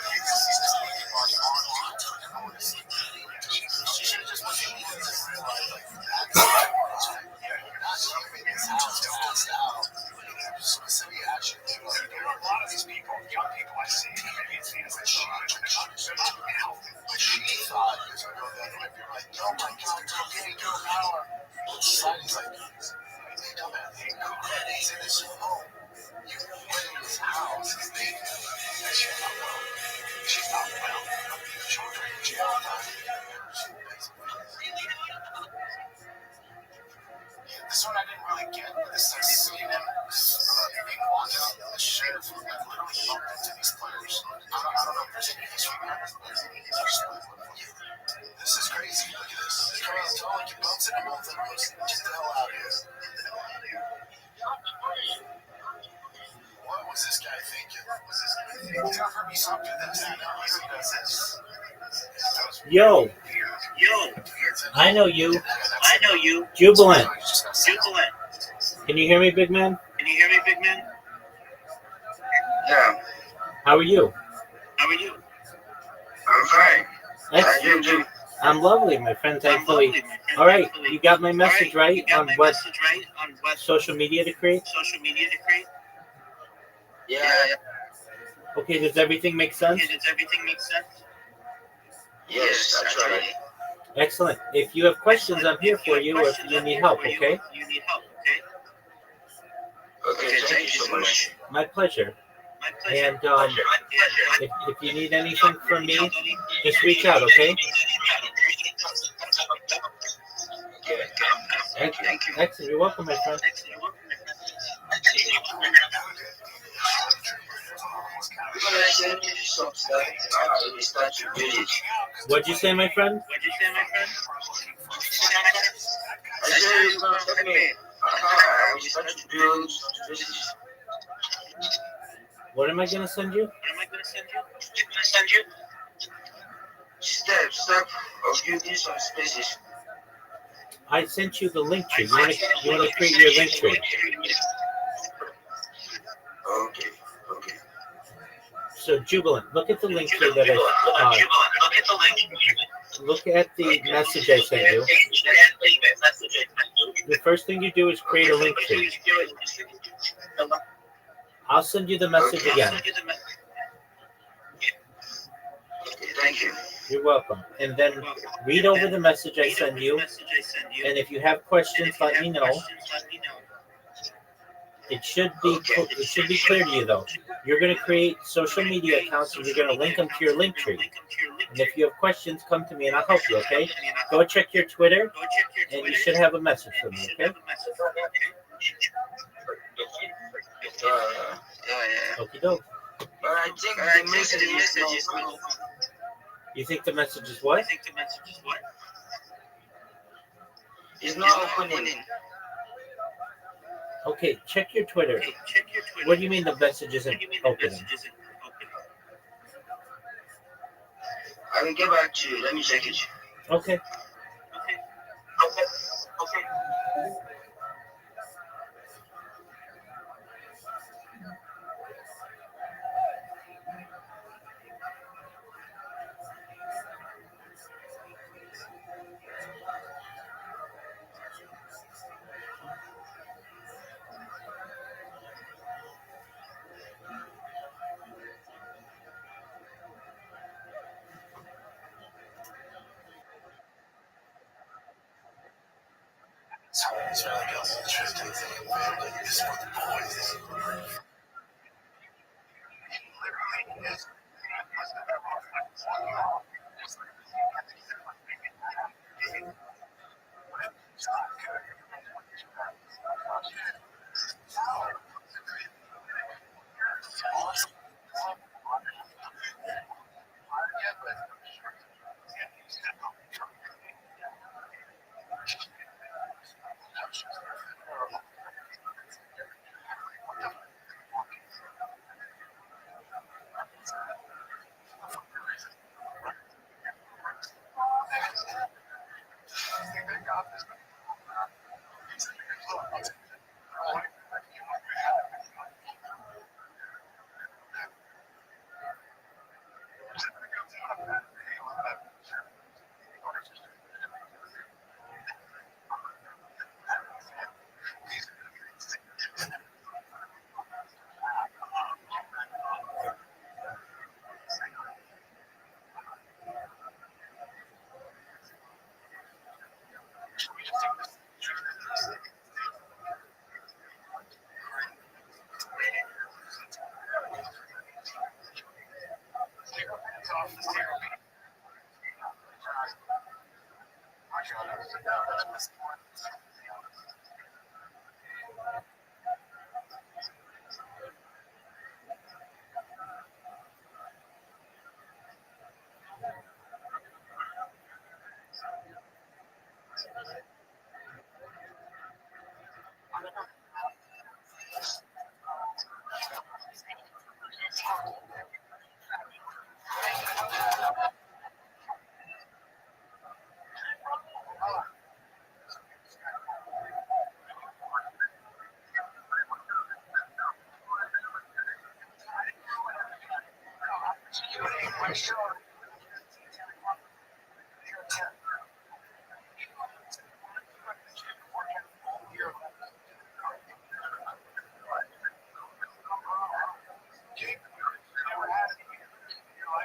She should have just went in and realized, like, that's there are a lot of these people, young people I see, maybe it's because they're not healthy. But she thought it was going to go that way. People were like, oh my God, it's okay, go power. Society's like, hey, dumbass, hey, he's in his home. You went in his house, he's naked. And she's not well. She's not well. Children in jail time. This one I didn't really get. This is CNN being walked out. The sheriff literally bumped into these players. I don't know if there's any history behind this, but this is crazy. Look at this. They come out and tell like you bumped into both of them. Get the hell out of here. What was this guy thinking? Tell her me something. Yo, I know you. Jubilant. Can you hear me, big man? Yeah, How are you? I'm fine. Excellent. I'm lovely, my friend, thankfully. All right, you got my message right on what social media to create? Yeah, Okay, does everything make sense? yes, actually. Excellent. If you have questions, I'm here for you if you need help, okay? Okay, thank you so much. My pleasure. And if you need anything from me, just reach out, okay? Thank you. Excellent. You're welcome, my friend. Because I sent you some stuff, I will start to build it. What'd you say, my friend? I said you're gonna send me. I will start to build spaces. What am I gonna send you? Step of building some spaces. I sent you the link tree. You wanna create your link tree? Okay, okay. So Jubilant, look at the link tree that look at the message I sent you. The first thing you do is create a link tree. I'll send you the message again. Okay, thank you. You're welcome. And then read over the message I send you. And if you have questions, let me know. It should be clear to you though. You're going to create social media accounts and you're going to link them to your link tree. And if you have questions, come to me and I'll help you, okay? Go check your Twitter and you should have a message from me, okay? Yeah. Okie doke. But I think the message is not. You think the message is what? It's not opening. Okay, check your Twitter. What do you mean the message isn't opening? I will get back to you. Let me check it. Okay. It's really got an interesting thing about it. It's what the boys is.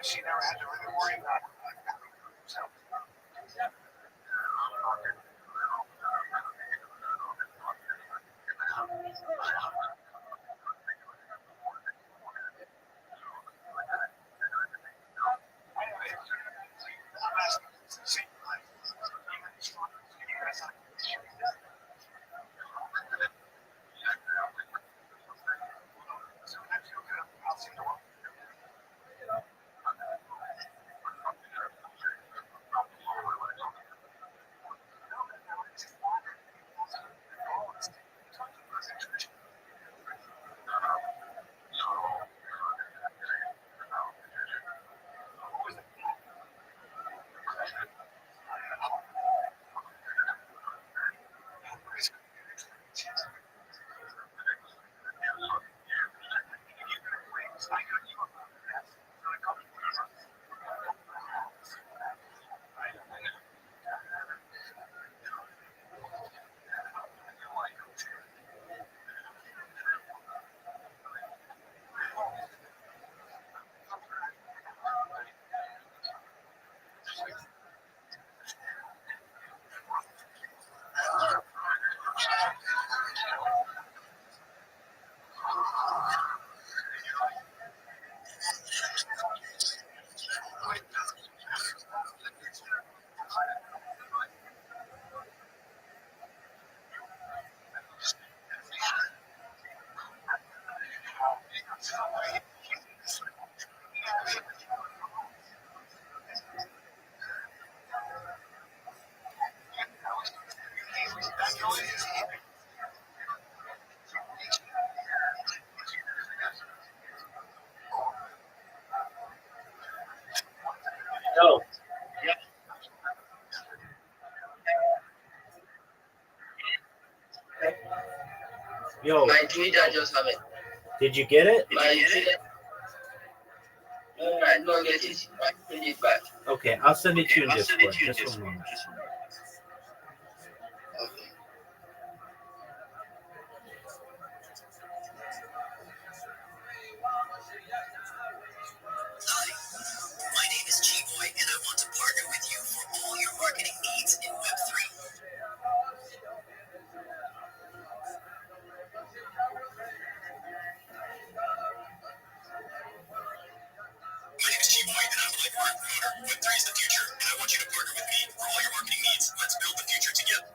She never had to really worry about it. So. No. Yo, My Twitter just have it. did you get it? My Twitter. No, I don't get it. I send it back. Okay, I'll send it to you in Discord. Just one moment. Okay. Hi, my name is G-Boy, and I want to partner with you for all your marketing needs in Web3. My name is G-Boy, and I'm a life art promoter. Web3 is the future, and I want you to partner with me for all your marketing needs. Let's build the future together.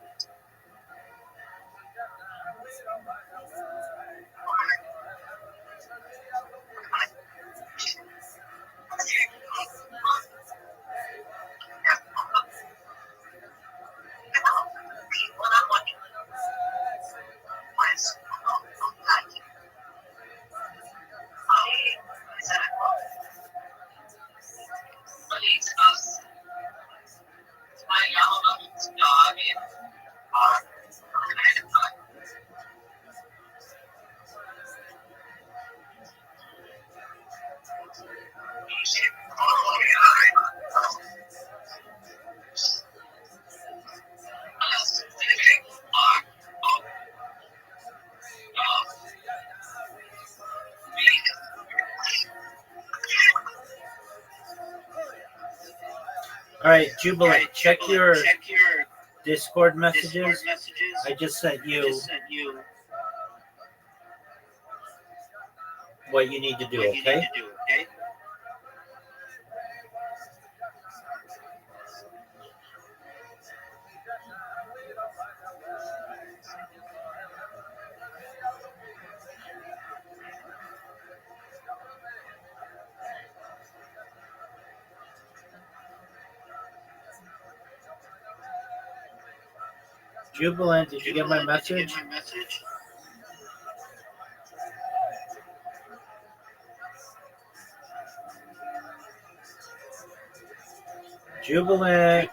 All right, Jubilant, check your Discord messages. I just sent you what you need to do, okay? Jubilant, did you get my message? Jubilant.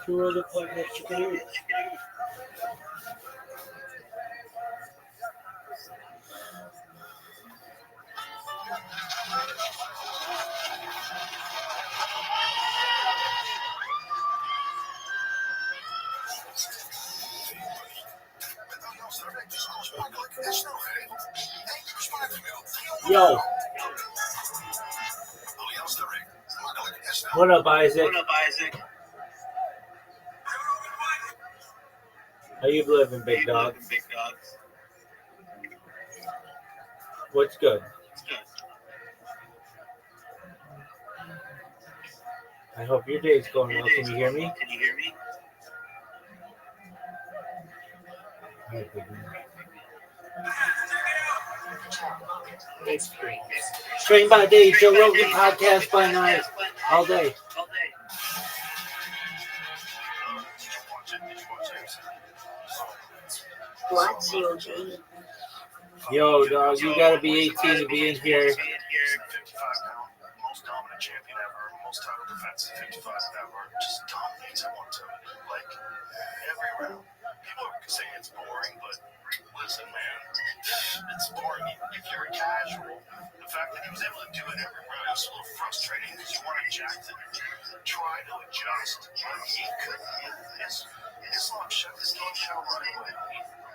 Two other podcasts you can hear. Yo. What up, Isaac? How you living, big dog? What's good? I hope your day's going well. Can you hear me? Train by day, Joe Rogan podcast by night, all day. What's your name? Yo, dog, you gotta be 18 to be in here. 55-pound, most dominant champion ever, most title defenses, 55 ever, just dominates at one time. Like, every round. People can say it's boring, but listen, man, it's boring if you're a casual. The fact that he was able to do it every round is a little frustrating because you want to jack to try to adjust, but he couldn't. Islam shut this game down right away.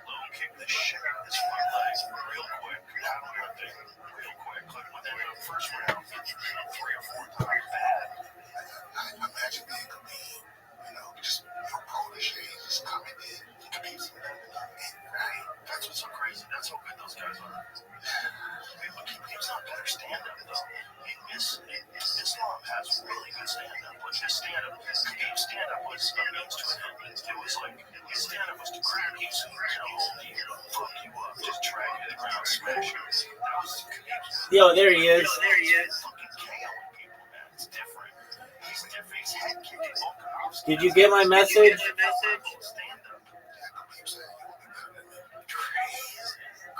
Low kick the shit out of his front leg real quick. Paddle your thing real quick. Within the first round, 3 or 4 times bad. I imagine being Khabib, just your protege, just coming in. Khabib's Right? That's what's so crazy. That's how good those guys are. But Khabib's not better stand-up, though. Islam has really good stand-up, but his stand-up, Khabib's stand-up was a means to an end. It was like, his stand-up was to grab you, hold you, fuck you up, just drag you to the ground, smash you. That was Khabib's. Yo, there he is. Fucking KO people, man. It's different. He's different. He's head kicking. Did you get my message? Stand-up.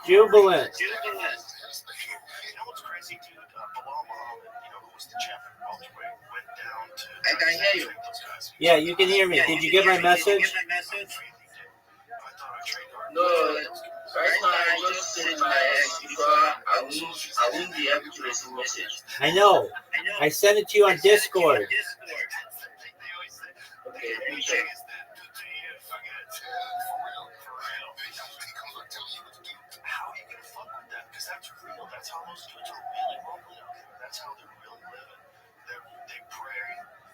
Jubilant. You know what's crazy, dude? Bilal Muhammad, who was the champion welterweight, went down to. I can hear you. Those guys. Yeah, you can hear me. Did you get my message? No, right now I just sent my ex because I won't be able to receive message. I know. I sent it to you on Discord. Okay, let me check. How are you gonna fuck with that? Because that's real. That's how those dudes are really rolling out there. That's how they're really living. They pray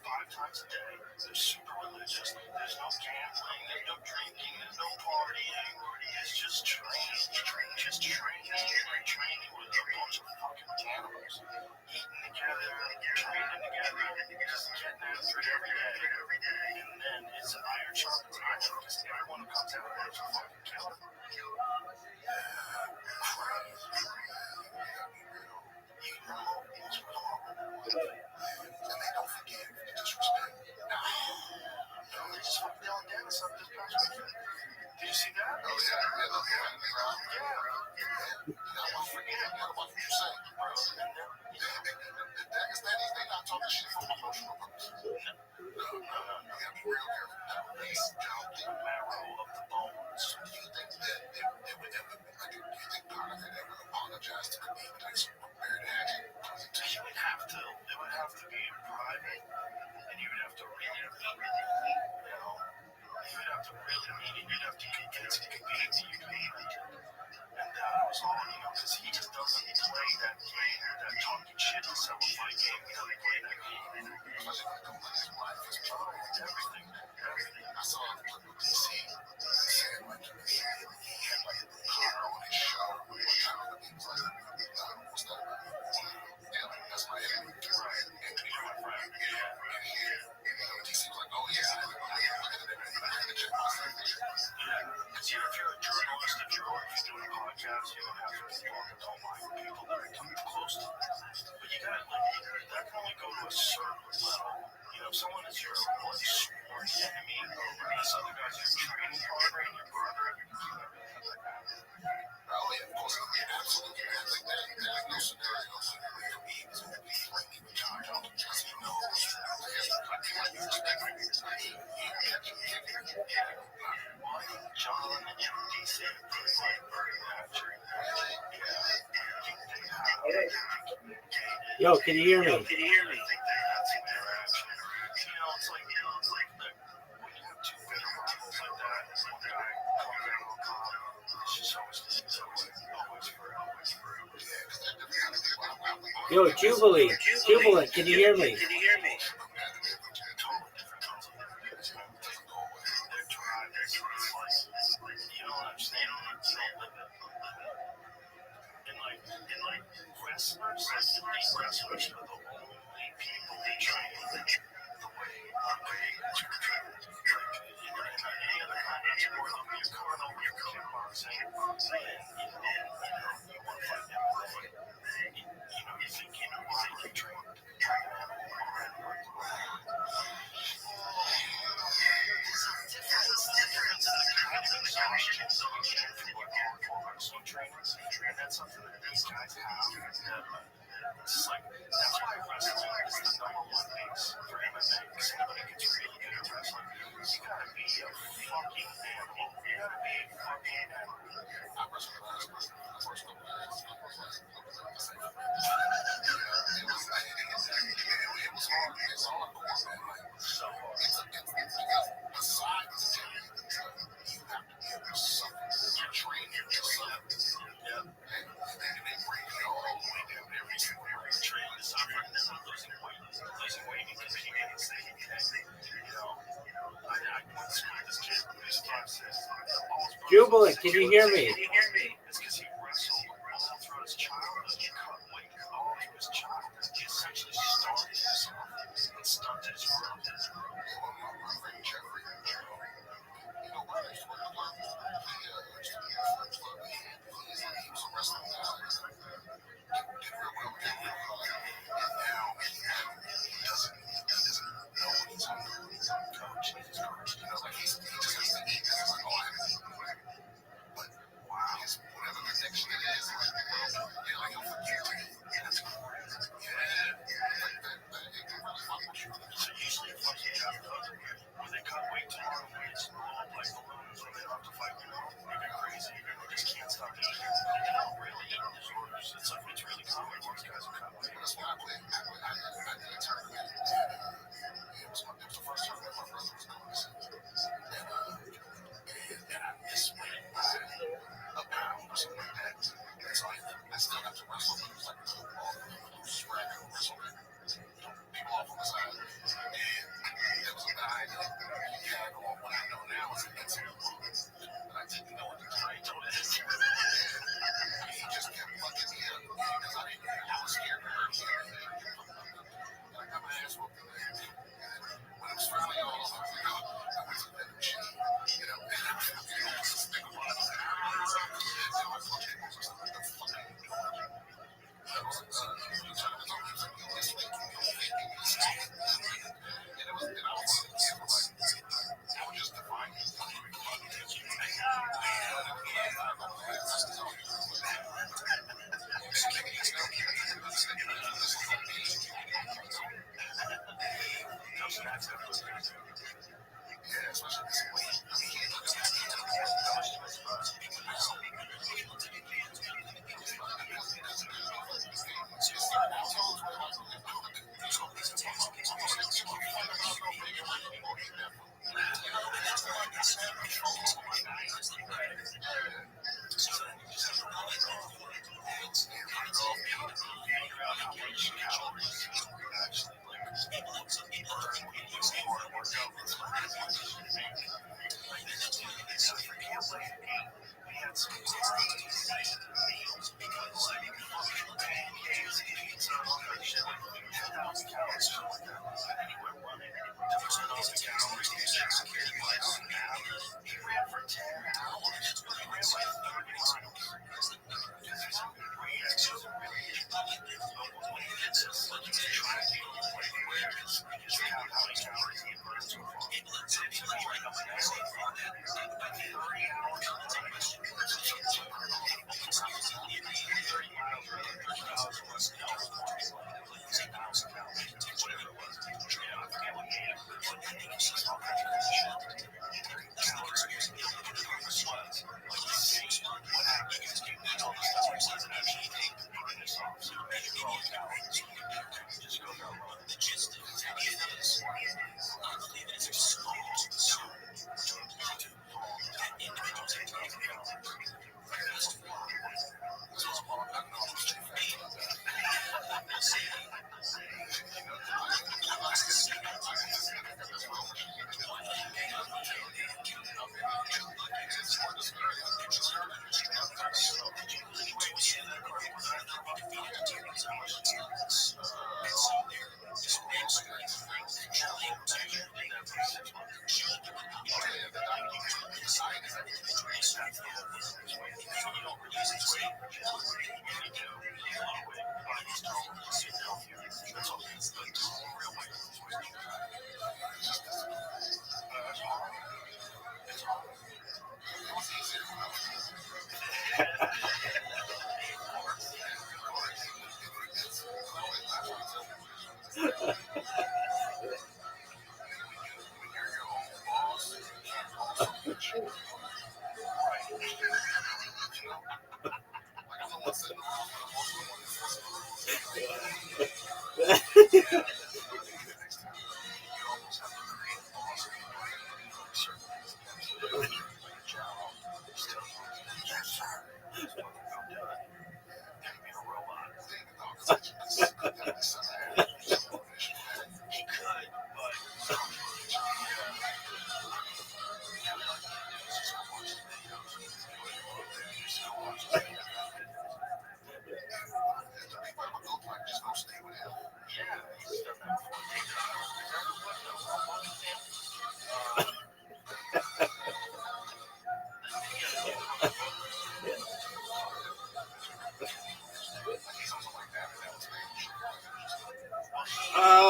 5 times a day. They're super religious. There's no gambling. There's no drinking. There's no partying. It's just training. Training with a bunch of fucking cannibals. Eating together, training together, just getting after it every day. And then it's an iron sharpens iron because everyone who comes out there is a fucking killer. And they don't forget the disrespect. They just fucking down Dennis up this past weekend. Did you see that? Oh, yeah. I won't forget what you say, bro. Pakistanis, they not talking shit for promotional purposes. No. You gotta be real careful. They don't think Marrow of the bones. do you think that they would ever, do you think part of it ever apologize to Khabib like some weird action? It would have to be in private, and you would have to really meet it. You'd have to really meet it. You'd have to convince Khabib to you meet it. And that was all, because he just doesn't play that game, that talking shit and sell a fight game. He doesn't play that game. Especially when it comes to his wife, his child, Everything. I saw him clip with DC. He said, like, he had, like, a car on his show. One time, he was like, what's that about? Damn, that's my enemy. Right. And my friend. And here, DC was like, oh, yeah, look at it. Because if you're a journalist, if you're doing a podcast, you don't have to be talking to all my people that are coming close to that. But you gotta, that can only go to a certain level. If someone is your sworn enemy, or this other guy's your training partner and your brother, Oh, yeah, of course, absolutely. There's no scenario where Khabib is going to be like retired. Because he knows, I feel like you respect him. He Yo, can you hear me? I think they had some interaction. It's like look, when you have two bitter rivals like that, one guy comes in real calm, it's just always for. Yeah, because they're different. Yo, Jubilant, can you hear me? Totally different concept. Doesn't go away. They're trying. It's like you don't understand. You don't live it. And like wrestlers, like elite wrestlers, are the only people that train the way that you're trained. Like in any other kind of sport, they'll be a carnal, they'll be kickboxing, and you want to fight them. You think you train an animal or there's a difference in the kind of exhaustion from what hardcore wrestling trainers, and that's something that these guys have. It's like that's why wrestling is the number one base for MMA. Because somebody gets really good at wrestling, you gotta be a fucking animal. You gotta be a fucking animal. I wrestled last first couple of years. It was hard. It's hardcore, man. Like so hard. It's because besides the gym, you have to give yourself. You train yourself. Yeah. And they bring you all the way down every train to suffer and then losing weight and competing against things. I went to school with this kid whose dad says Jubilant, can you hear me? It's because he wrestled all throughout his childhood. He cut weight all through his childhood. He essentially starved himself and stunted his growth. My friend Jeffrey, why they swear to God, he was a wrestling guy. Did real well, did real well. And now he doesn't know what he's hungry. Oh, Jesus Christ. Like he just has to eat. It's like, oh, I haven't eaten. But wow,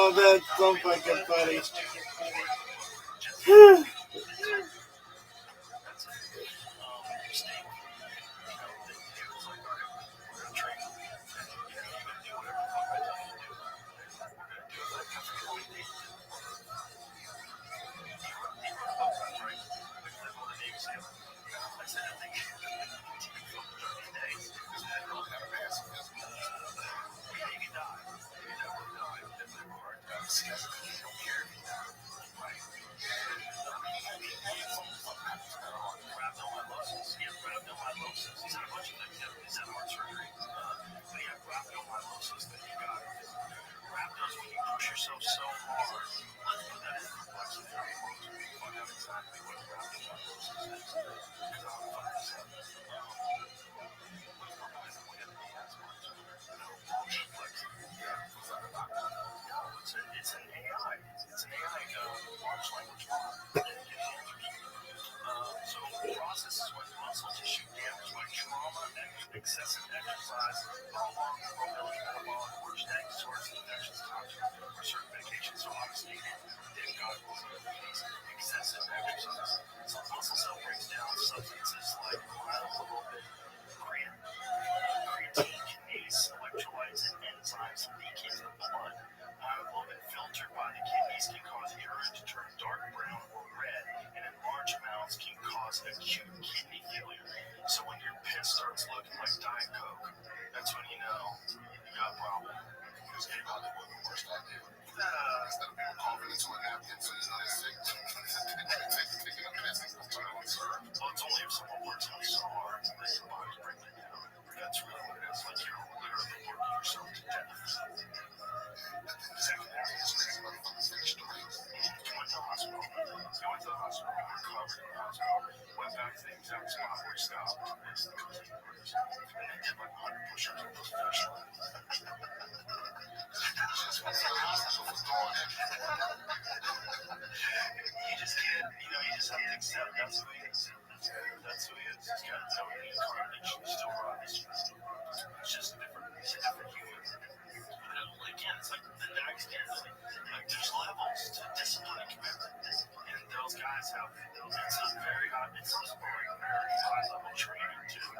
Oh, that's so fucking funny. Yourself so hard that it perplexes you. You find out exactly what rhabdomyolysis is. It's an AI. It's an AI large language model. So processes when muscle tissue damage by trauma and excessive exercise, prolonged metabolic or genetic disorders, infectious toxins, or certain medications. So obviously, they've got these excessive exercise. So muscle cell breaks down substances like myoglobin, creatine, kinase, electrolytes, and enzymes leak into the blood. Myoglobin filtered by the kidneys can cause urine to turn dark brown or red, and in large amounts can cause acute kidney failure. So when your piss starts looking like Diet Coke, that's when you know you got a problem. This ain't probably one of the worst ideas. Instead of being coughing into a napkin, so you know they're sick. Taking a piss and turning on syrup. Well, it's only if someone works out so hard that your body's breaking down. That's really what it is. Like you're literally working yourself to death. Secondary is crazy motherfuckers finished the race. You went to the hospital. Recovered in the hospital. Went back to the exact spot where you stopped. And they did like 100 push-ups with those fish lines. Just went to the hospital for going in. You just can't, you just have to accept that's who he is. That's who he is. He's got no incarnation. He still runs. It's just different. He's a different human. Again, it's like the next scandal. Like there's levels to discipline and commitment. And those guys have, it's a very high, it's a very high level training too.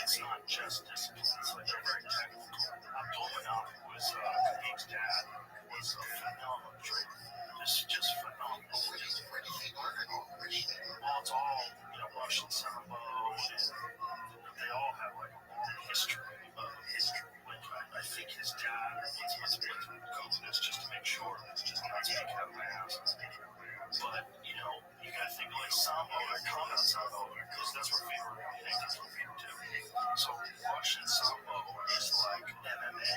It's not just discipline, it's like they're very technical. Abdul Manap, who was Khabib's dad, was a phenomenal trainer. Just phenomenal. Well, it's all, Russian sambo, and they all have like a history of history. Like I think his dad was Google this just to make sure I'm not speaking out of my ass. But you gotta think like sambo or combat sambo, because that's what people think. That's what people do. So Russian sambo is like MMA,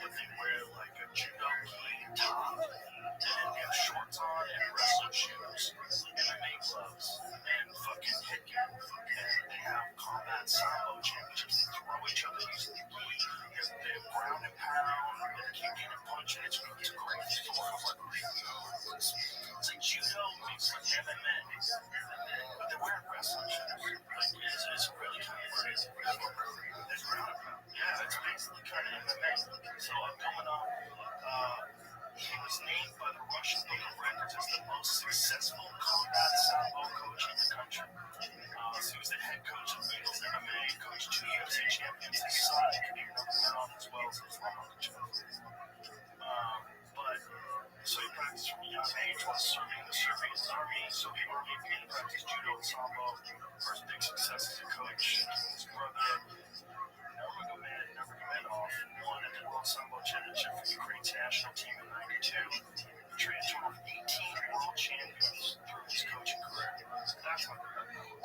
but they wear like a judogi top, and they have shorts on and wrestling shoes, MMA gloves, and fucking headgear. And they have combat sambo championships. They throw each other using the gi. They have ground and pound, and kicking and punching. It's crazy. It's like judo mixed with MMA, but they're wearing wrestling shoes. Like it's really kind of crazy. It's ground and pound. Yeah, it's basically kind of MMA. So I'm coming up. He was named by the Russian Book of Records as the most successful combat sambo coach in the country. So he was the head coach of Eagles MMA, coached 2 UFC champions, his son, as well as his mom. So he practiced from a young age while serving in the Serbian army. So the army began to practice judo and sambo. First big success as a coach. His brother, Nurmagomedov, won at the World Sambo Championship for Ukraine's national team in '92. Trained a total of 18 world champions through his coaching career. That's how good that was.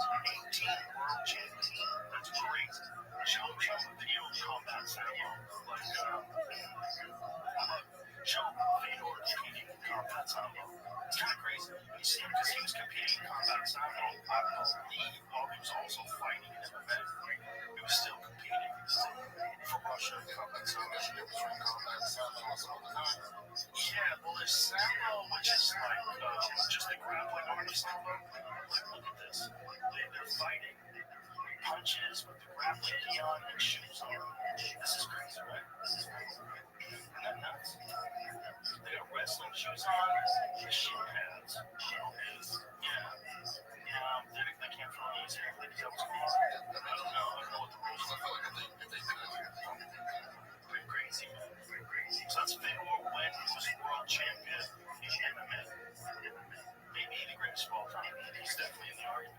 18 world champions. That's great. Show the video of combat sambo. Like, Joe Fedor competing in combat sambo. It's kind of crazy. You see him because he was competing in combat sambo. I believe while he was also fighting in MMA. He was still competing for Russia in combat sambo. Yeah, well, there's sambo, which is like just the grappling arm of sambo. Like, look at this. They're fighting. Punches with the grappling gi on and shoes on. This is crazy, right? Isn't that nuts? They got wrestling shoes on, the shin pads. They can't throw these here. Is that what's going on? I don't know. I don't know what the rules are. I feel like if they did it, pretty crazy, man. Pretty crazy. So that's Fedor when he was world champion in MMA. Maybe the greatest of all time. He's definitely in the argument.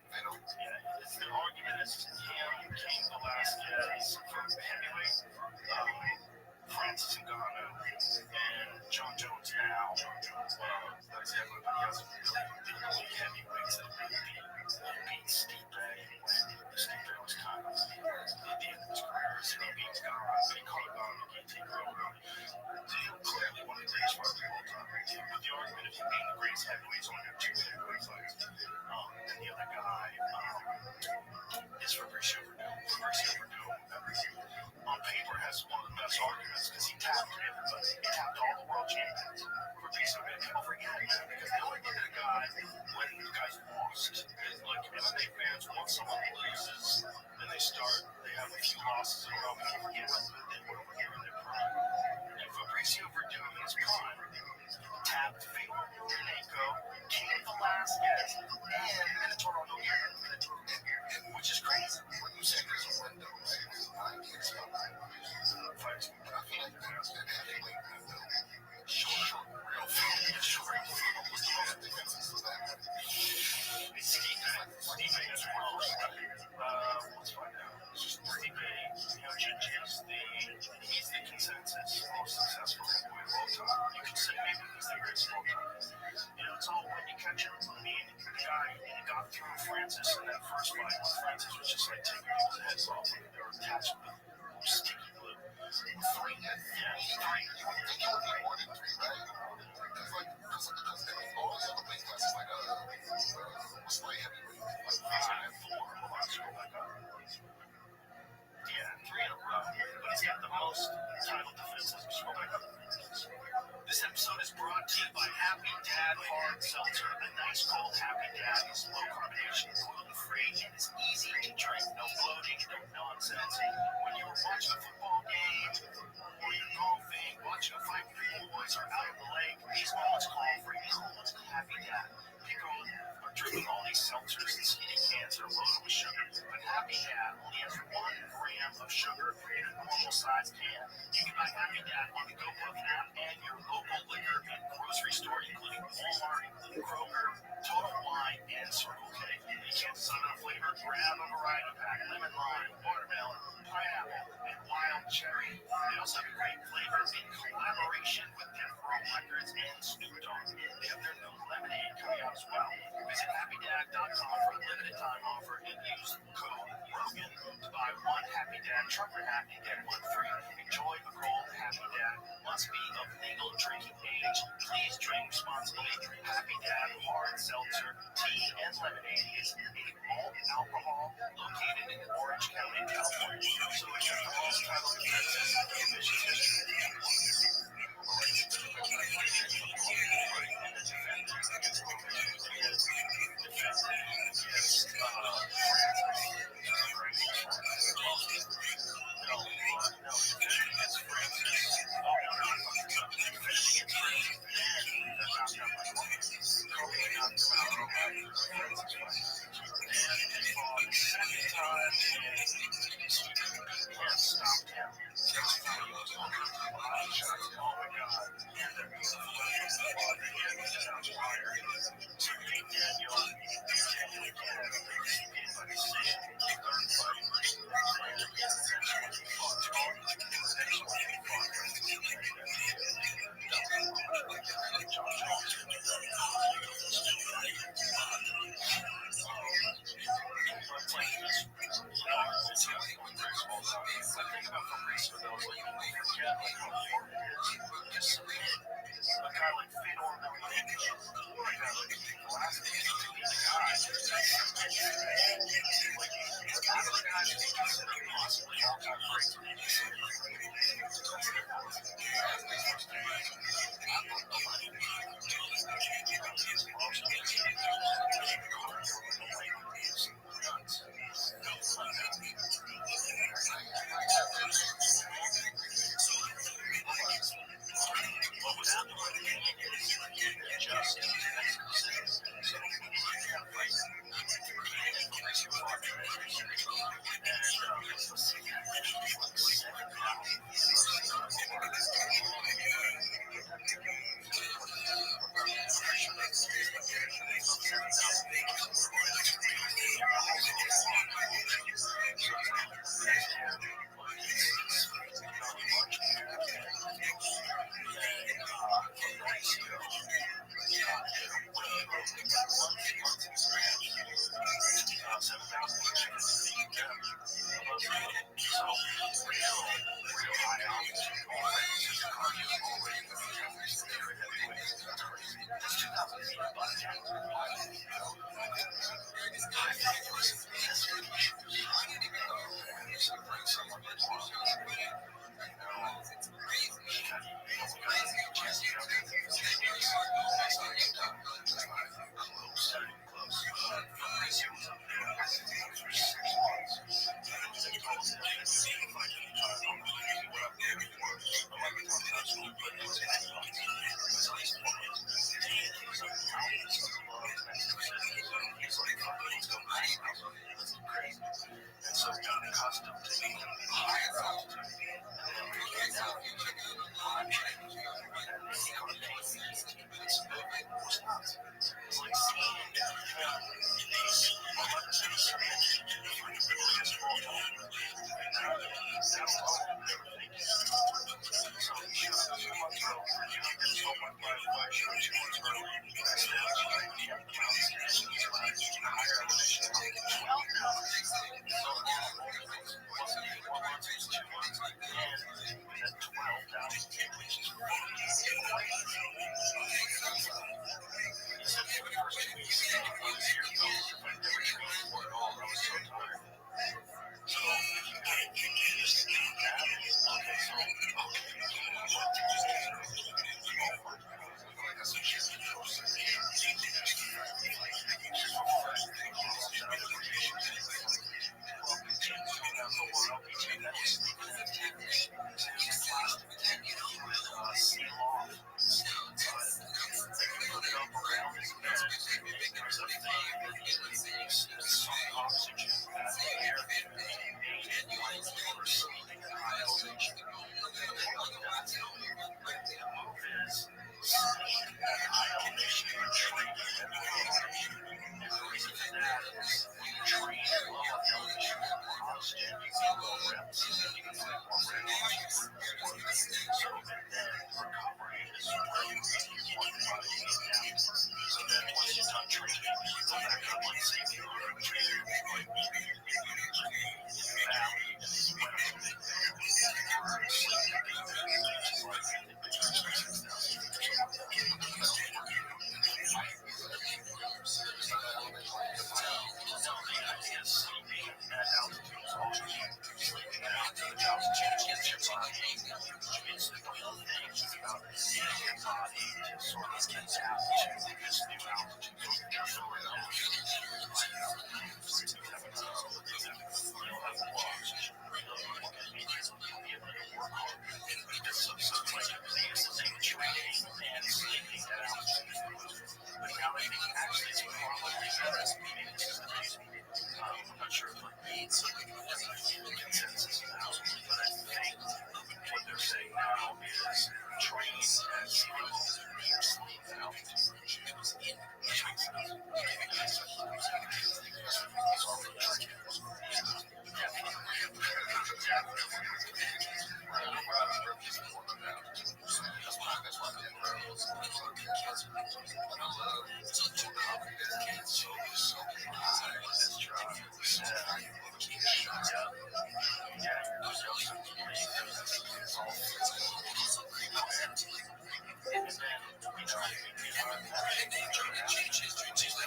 The argument is him, King Velasquez from heavyweight, Francis Ngannou, and John Jones now. That's everybody else. The heavyweights that beat Stipe. Stipe was kind of the end of his career. So he beat Ngannou, but he called Ngannou a guillotine roller. Clearly one of the greatest fighters of all time. But the argument of him being the greatest heavyweight is only have two heavyweight fighters. And the other guy is Fabricio Verdum. On paper has one of the best arguments because he tapped everybody. He tapped all the world champions. Fabricio Verdum, people forget that because they only look at a guy when the guy's lost. Like MMA fans, once someone loses, then they have a few losses in a row, and they forget what they were here in their prime. And Fabricio Verdum in his prime tapped Fedor Emelianenko, King Velasquez, and Minotauro Nogueira, which is crazy. When you say there's a window, right? It's not fights. I feel like there's that heavyweight window. Short, real short. What's the most defenses for that? It's Stipe as well. Let's find out. Stipe Miocic he's the consensus most successful heavyweight of all time. You can say maybe he's the greatest of all time. It's all when you catch him. I mean, the guy got through Francis in that first fight. Francis was just like taking people's heads off. They were attached with sticky glue. Three. You would think it would be more than three, right? Because all the other weight classes, like what's light heavyweight, like five. Three in a row. But he's got the most title defenses. This episode is brought to you by Happy Dad Hard Seltzer. A nice cold Happy Dad is low carbonation, gluten-free, and is easy to drink. No bloating, no nonsense. When you're watching a football game, or you're golfing, watching a fight with your boys, or out on the lake, these moments call for a cold Happy Dad. People are drinking all these seltzers and skinny cans that are loaded with sugar, but Happy Dad only has 1 gram of sugar in a normal size can. You can buy Happy Dad on the GoPuff app and your local liquor and grocery store, including Walmart, Kroger, Total Wine, and Circle K. You can't decide on a flavor? Grab a variety pack: lemon lime, watermelon, pineapple, and wild cherry. They also have great flavors in collaboration with Death Row Records and Snoop Dogg. They have their new lemonade coming out as well. Visit happydad.com for a limited time offer and use code Rogan to buy 1 Happy Dad trucker hat and get 1 free. Enjoy a cold Happy Dad. Must be of legal drinking age. Please drink responsibly. Happy Dad Hard Seltzer, tea, and lemonade is a malt alcohol located in Orange County, California. So it's your most title defenses in Michigan history.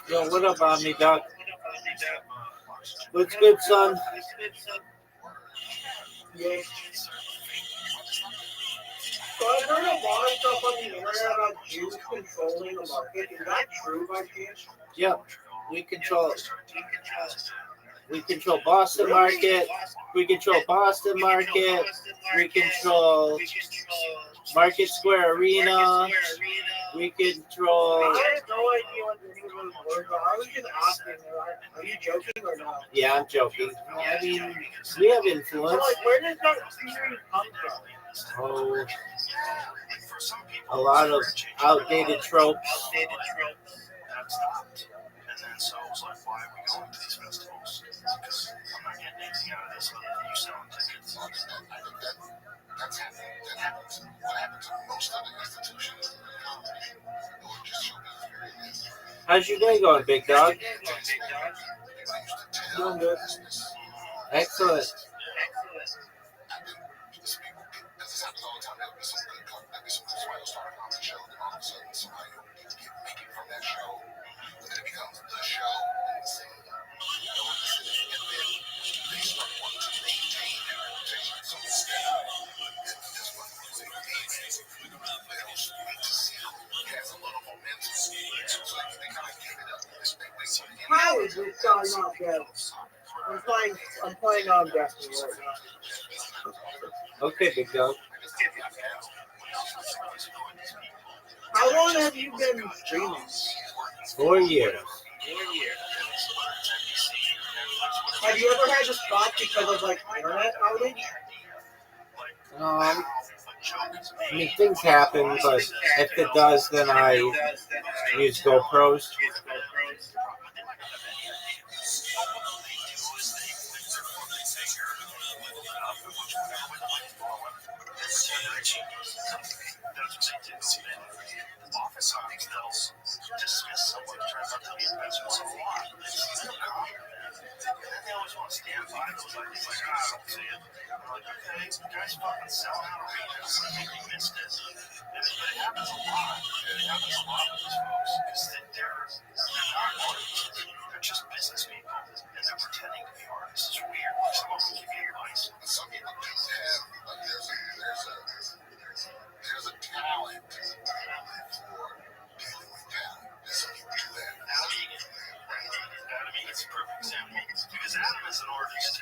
Yo, what up, Omni Doc? What's good, son? Yeah. So I've heard a lot of stuff on the internet about Jews controlling the market. Is that true by chance? Yep, we control it. We control Boston market. We control Boston market. We control Market Square Arena. We control. I had no idea what any of those words are. I was just asking. Are you joking or not? Yeah, I'm joking. I mean, we have So, influence. like, where does that theory come from? Oh, a lot of outdated tropes. And then so I was like, why are we going to these festivals? Because I'm not getting anything out of this other than you selling tickets. That's happening. That happens. What happens to most other institutions? Or just show me. How's your day going, big dog? Doing good. Excellent. This happens all the time. There'll be some good, there'll be some good just starting off good. I'm playing Destiny right now. Okay, big dog. How long have you been streaming? 4 years. Have you ever had to stop because of like internet outage? I mean, things happen, but if it does, then I use GoPros. Office hopping bills. Dismiss someone who turns out to be a business of a lot. It's no comment. And then they always want to stand by those ideas like, I don't see it. I'm like, okay, you guys fucking selling out arenas. I think you missed it. But it happens a lot. It happens a lot with these folks. Because they're not artists. They're just business people. And they're pretending to be artists. It's weird. Some of them give you advice. Some people do have, there's a talent for dealing with talent. And some people do that. Adam is a perfect example. Because Adam is an artist.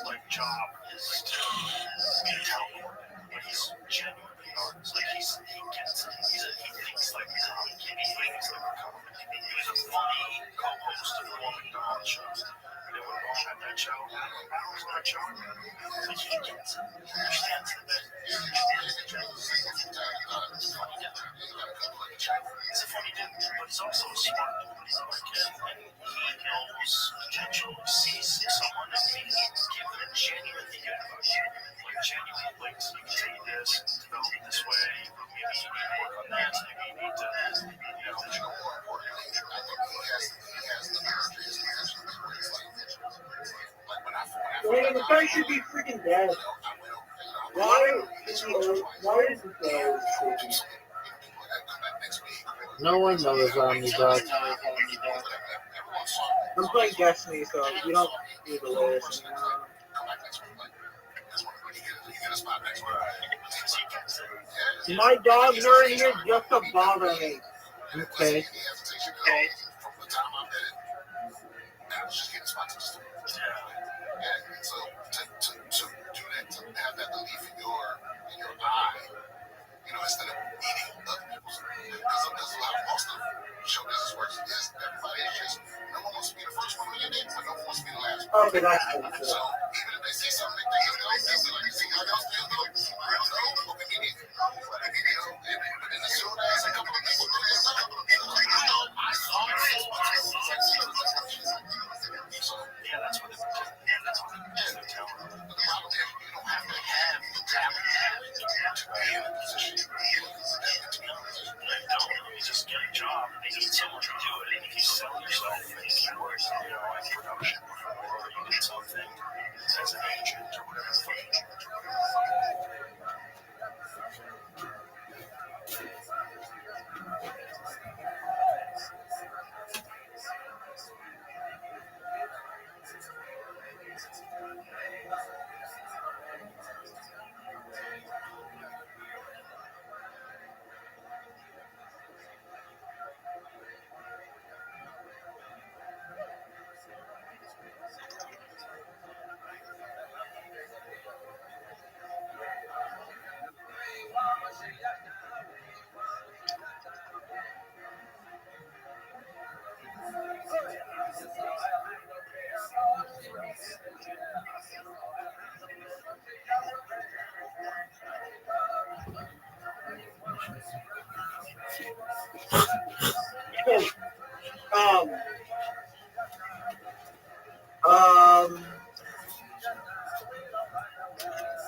Like, job is to be a talent coordinator. But he's genuinely an artist. Like, he gets it. He thinks like he's a comic. He thinks like a comic. He was a funny co-host of the Woman Dawn show. And when Mom had that show, Adam was on that show. So he gets it. He understands the bit. He's a funny dude, but he's also a smart dude. And he knows potential. He sees someone that he can give them a genuinely good advice. Like genuine, like, so you can take this, develop it this way, maybe you need to work on that, maybe you need to, More importantly, I think he has the boundaries. He has the boundaries. Like when I The guy should be freaking dead. Why is he so creepy? No one knows on me, dog. I'm playing Destiny, so you don't need to listen. My dogs are in here just to bother me. Okay. From the time I met it, I was just getting spots to store. And so to do that, to have that belief in your eye, instead of eating other people's, because there's a lot of most of show business works. Yes, everybody is just no one wants to be the first one on your name, but no one wants to be the last one. Okay, that's cool. So even if they say something, they think it's dope. They'll be like, you see how y'all feel though? Real dope. Okay, me neither. And as soon as a couple of people bring this up, I saw it. So yeah, that's what it's doing. Yeah, that's what they're telling. But the problem is you don't have to have the talent to be in a position to be in a position. They don't. You just get a job. They need someone to do it. And if you sell yourself in keywords, like production, or you get something as an agent or whatever the fuck you do.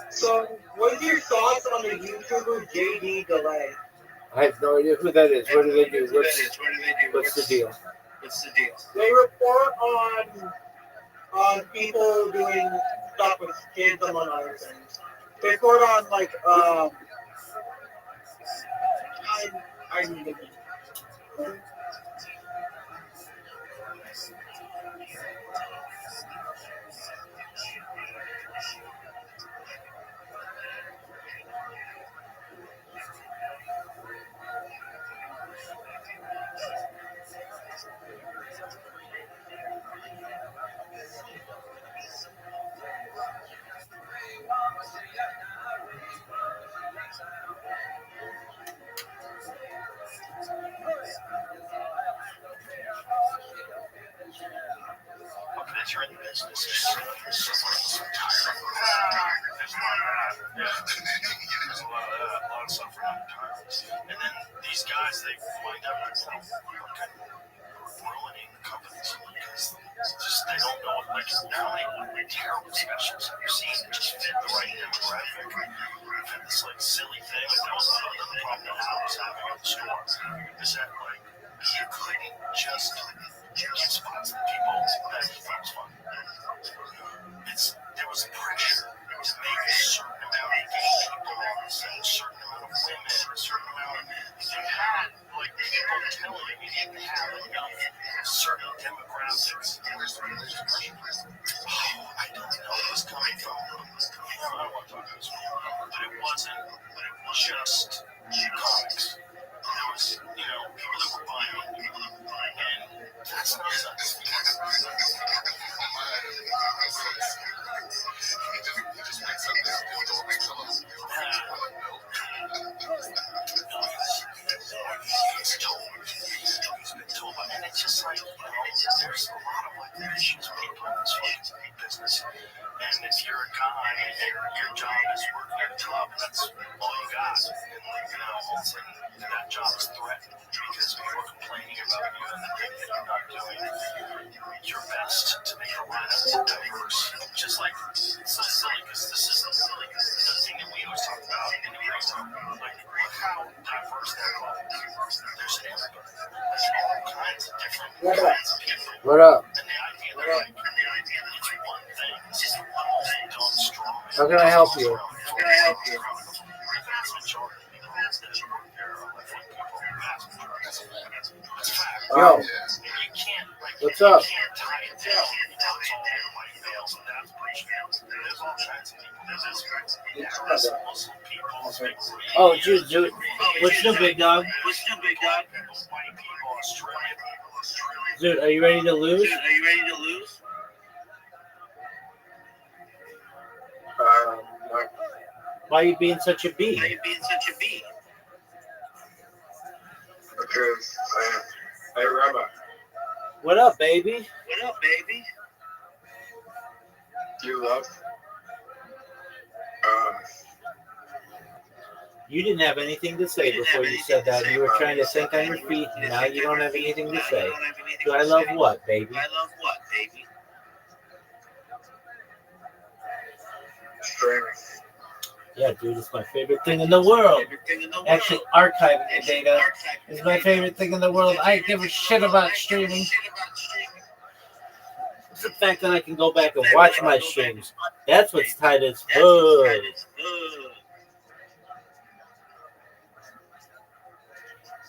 So, what are your thoughts on the YouTuber JD Delay? I have no idea who that is. What do they do? What's the deal? They report on people doing stuff with kids, among other things. They report on like I need to. business is suffering entirely. There's a lot of that. Yeah. There's a lot of suffering entirely. And then these guys, they wind up ruining companies because they don't know what, like, how many terrible specials have you seen that just fit the right demographic? We've had this, like, silly thing. Like, that was another problem that I was having at the store. Is that, like, you couldn't just get spots that people that you thought was fun. There was pressure to make a certain amount of gay people on the set, a certain amount of women, a certain amount of. You had, like, people telling you didn't have enough certain demographics. I don't know where it was coming from. I don't want to talk about this one, but it wasn't just comics. There was, people that were buying it, and that's nonsense. And it's just like, there's a lot of like issues with people in this fucking business. And if you're a guy and your job is working at a club, that's all you got. And all of a sudden that job is threatened because people are complaining about you and they think that you're not doing your best to make a lineup diverse. Just like, it's so silly because this is the thing that we always talk about in the green room. Like, look how diverse that club is. There's everybody. There's all kinds of different kinds of people. What up? And the idea that it's one thing. It's just one thing. Don't strong. How can I help you? The vast majority of people that work there are like people. The vast majority. That's a fact. Yo, You can't, like, what's up? You can't tie it down. It's all white males and that's pretty males. There's all kinds of people. There's Muslim people. Oh, dude, what's new, big dog? White people, Australian people. Dude, are you ready to lose? Why are you being such a bee? Because hey, Rabbi, What up, baby? you love You didn't have anything to say before you said that. You were trying to think on your feet, and now you don't have anything to say. Do I love what, baby? streaming. Yeah, dude, it's my favorite thing in the world. Actually, archiving the data is my favorite thing in the world. I give a shit about streaming. It's the fact that I can go back and watch my streams. That's what's tight as fuck. It's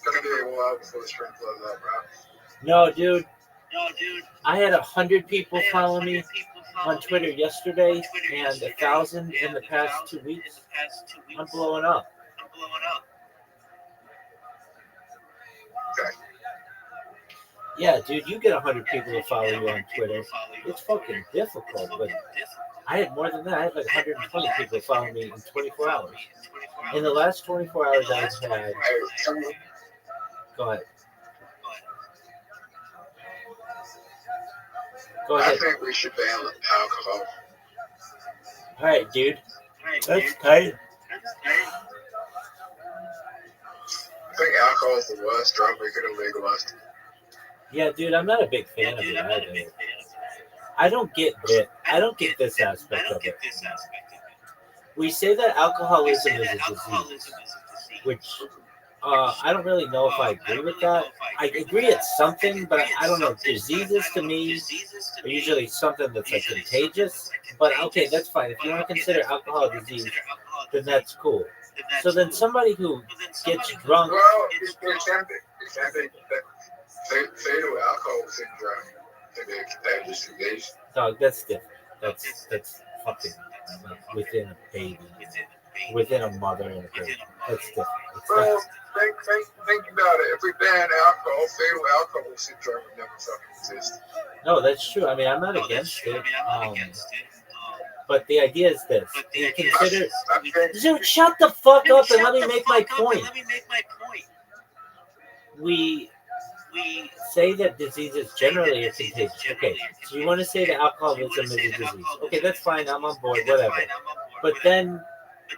gonna be a while before the stream closes up, bro. No, dude. I had 100 people follow me on Twitter yesterday and 1,000 in the past 2 weeks. I'm blowing up. Okay. Yeah, dude, you get 100 people to follow you on Twitter. It's fucking difficult, but I had more than that. I had like 120 people follow me in 24 hours. In the last 24 hours, I've had... Go ahead. Go I ahead. think we should ban alcohol. All right, dude. That's tight. I think alcohol is the worst drug we could have legalized. Yeah, dude, I'm not a big fan of it either. I don't get this aspect of it. We say that alcoholism is a disease, which I don't really know if I agree with that. I agree it's something, but I don't know. Diseases to me are usually something that's like contagious. But okay, that's fine. If you want to consider alcohol a disease, then that's cool. So then somebody who gets drunk. Well, it can be. Fatal alcohol syndrome can be a contagious disease. Dog, that's different. That's fucking within a baby, within a mother and a baby. That's different. It's Well, not, think about it. If we ban alcohol, fatal alcohol syndrome would never fucking exist. no, that's true. I mean, I'm not against it. But the idea is this: you consider. I think Dude, shut the fuck up and let me make my point. We say that diseases generally are contagious, okay, so you want to say that alcoholism is a disease. Okay, that's fine. I'm on board, whatever. But then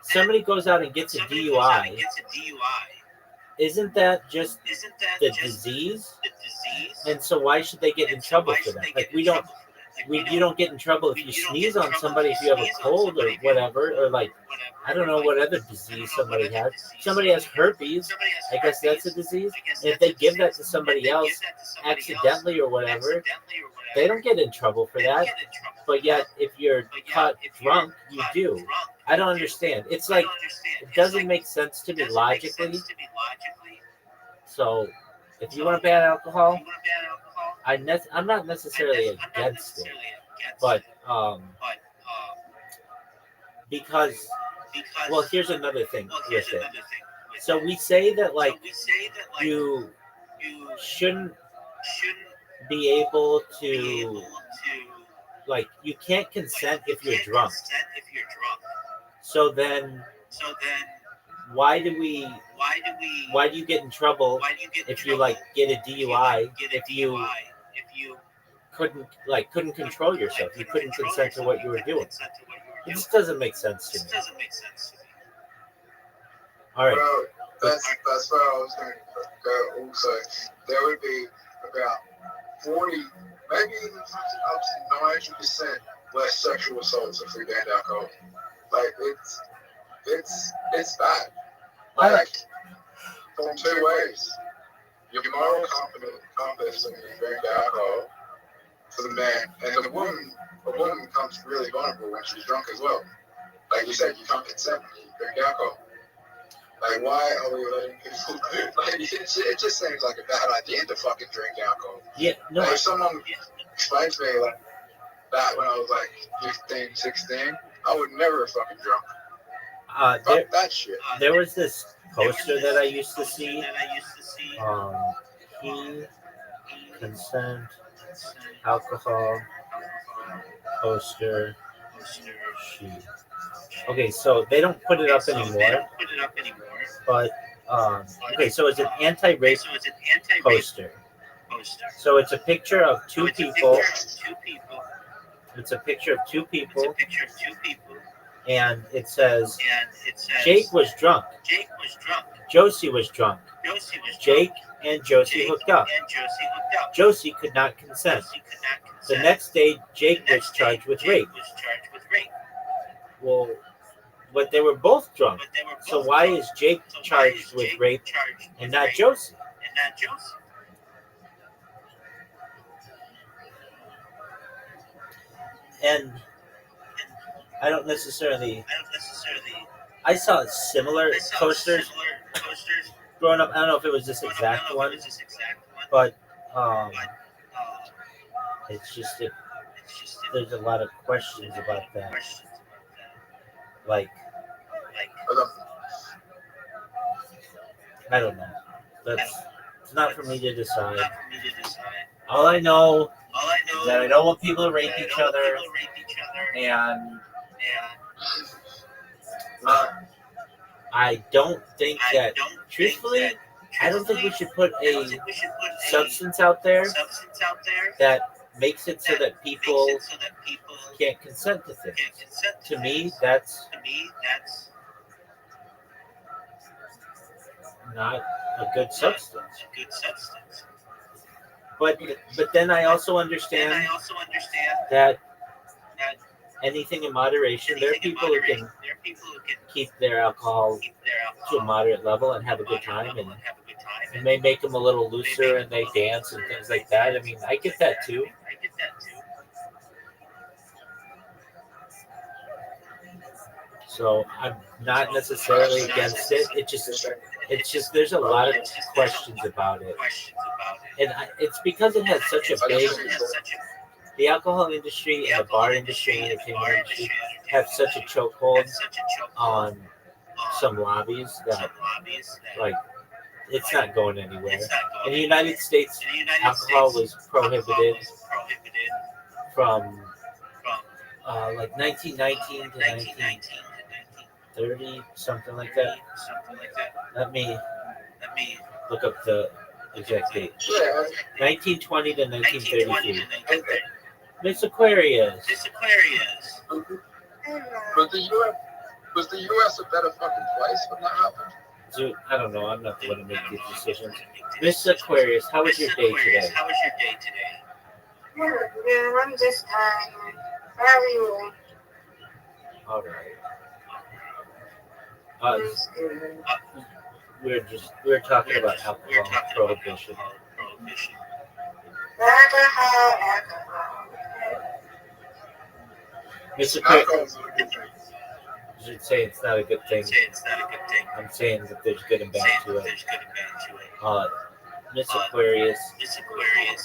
somebody goes out and gets a DUI. Isn't that just the disease? And so why should they get in trouble for that? Like you don't get in trouble if you sneeze on somebody, if you have a cold or whatever, or like I don't know what other disease somebody has. Somebody has herpes. I guess that's a disease. And if they give that to somebody else accidentally or whatever, they don't get in trouble for that. But yet, if you're caught drunk, you do. I don't understand. It's like it doesn't make sense to me logically. So, if you want to ban alcohol, I'm not necessarily against it, but because well, here's another thing with it. So we say that like you shouldn't be able to like you can't consent if you're drunk. So then why do you get in trouble if you like get a DUI if you couldn't control yourself, you couldn't consent to what you were doing? It just doesn't make sense to me. All right. Well, that's where I was going to go also. There would be about 40, maybe even up to 90% less sexual assaults if we banned alcohol. Like, it's bad. Like, from two ways. Your moral compass when you drink alcohol for the man, and a woman becomes really vulnerable when she's drunk as well. Like you said, you can't consent when you drink alcohol. Like, why are we letting people do it? Like, it just seems like a bad idea to fucking drink alcohol. Yeah, no. Like, if someone explained to me like that when I was like 15, 16, I would never fucking drunk. Fuck that shit. There was this poster that I used to see. He consent alcohol poster sheet. Okay, so they don't put it up anymore. But okay, so it's an anti-rape poster. So it's a picture of two people. It's a picture of two people. And it says, Jake was drunk. Josie was drunk. Jake and Josie hooked up. Josie could not consent. The next day, Jake was charged with rape. Well, but they were both drunk. So why is Jake charged with rape and not Josie? And I don't necessarily. I saw similar posters growing up. I don't know if it was this exact one, but it's just there's a lot of questions about that. Like, I don't know. It's not for me to decide. All I know is that I don't want people to rape each other, and I don't think that, truthfully, I don't think we should put a substance out there that makes it so that people can't consent to things. To me, that's not a good substance. But then I also understand that anything in moderation. There are people who can keep their alcohol to a moderate level and have a good time, and it may make them a little looser and they dance and things like that. I mean, I get that too. So I'm not necessarily against it. It's just there's a lot of questions about it, and it's because it has such a big. The alcohol industry and the bar industry and entertainment industry have such a chokehold on some lobbies that, like, it's not going anywhere. In the United States, alcohol was prohibited from like 1919 to 1930, something like that. Let me look up the exact date. Yeah. 1920 to 1933. Okay. Miss Aquarius. Was the U.S. a better fucking place when that happened? So, I don't know. I'm not the one to make these decisions. Miss Aquarius, how was your day today? Yeah, I'm just tired. How are you? All right. That's good. We're talking about alcohol prohibition. Alcohol. Miss Aquarius, Alcohol's a good thing. you should say it's not a good thing. I'm saying that there's good and bad to it. Miss Aquarius,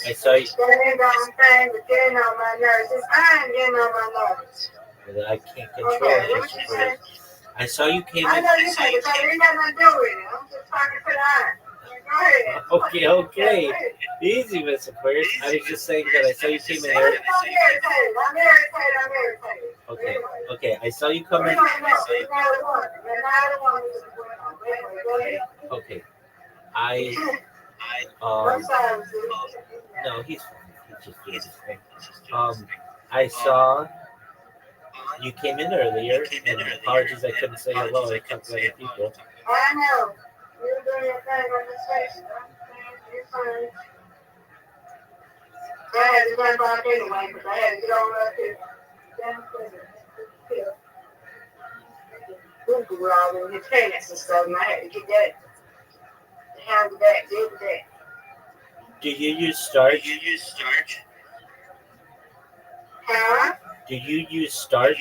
I saw you. Getting on things, getting on my nerves. It's fine getting on my nerves. That I can't control Okay, it, what Miss you Aquarius. say? I saw you came I in. know you say it, but it ain't nothing to do with it. I'm just talking to the iron. Go ahead. Okay. Easy, Miss Aquarius. I was just saying that I saw you came in there. I'm irritated. Okay. I saw you come in. Okay. I'm sorry, No, he's fine. He's just doing his thing. I saw you came in earlier, and apologies I couldn't say hello. I talked to other people. I know. You're doing your thing on the station. You're fine. I had to jump off anyway, because I had to get over up here. Google all in his pants and stuff, and I had to get that. Handle that, deal with that. Do you use starch? Huh? Do you use starch?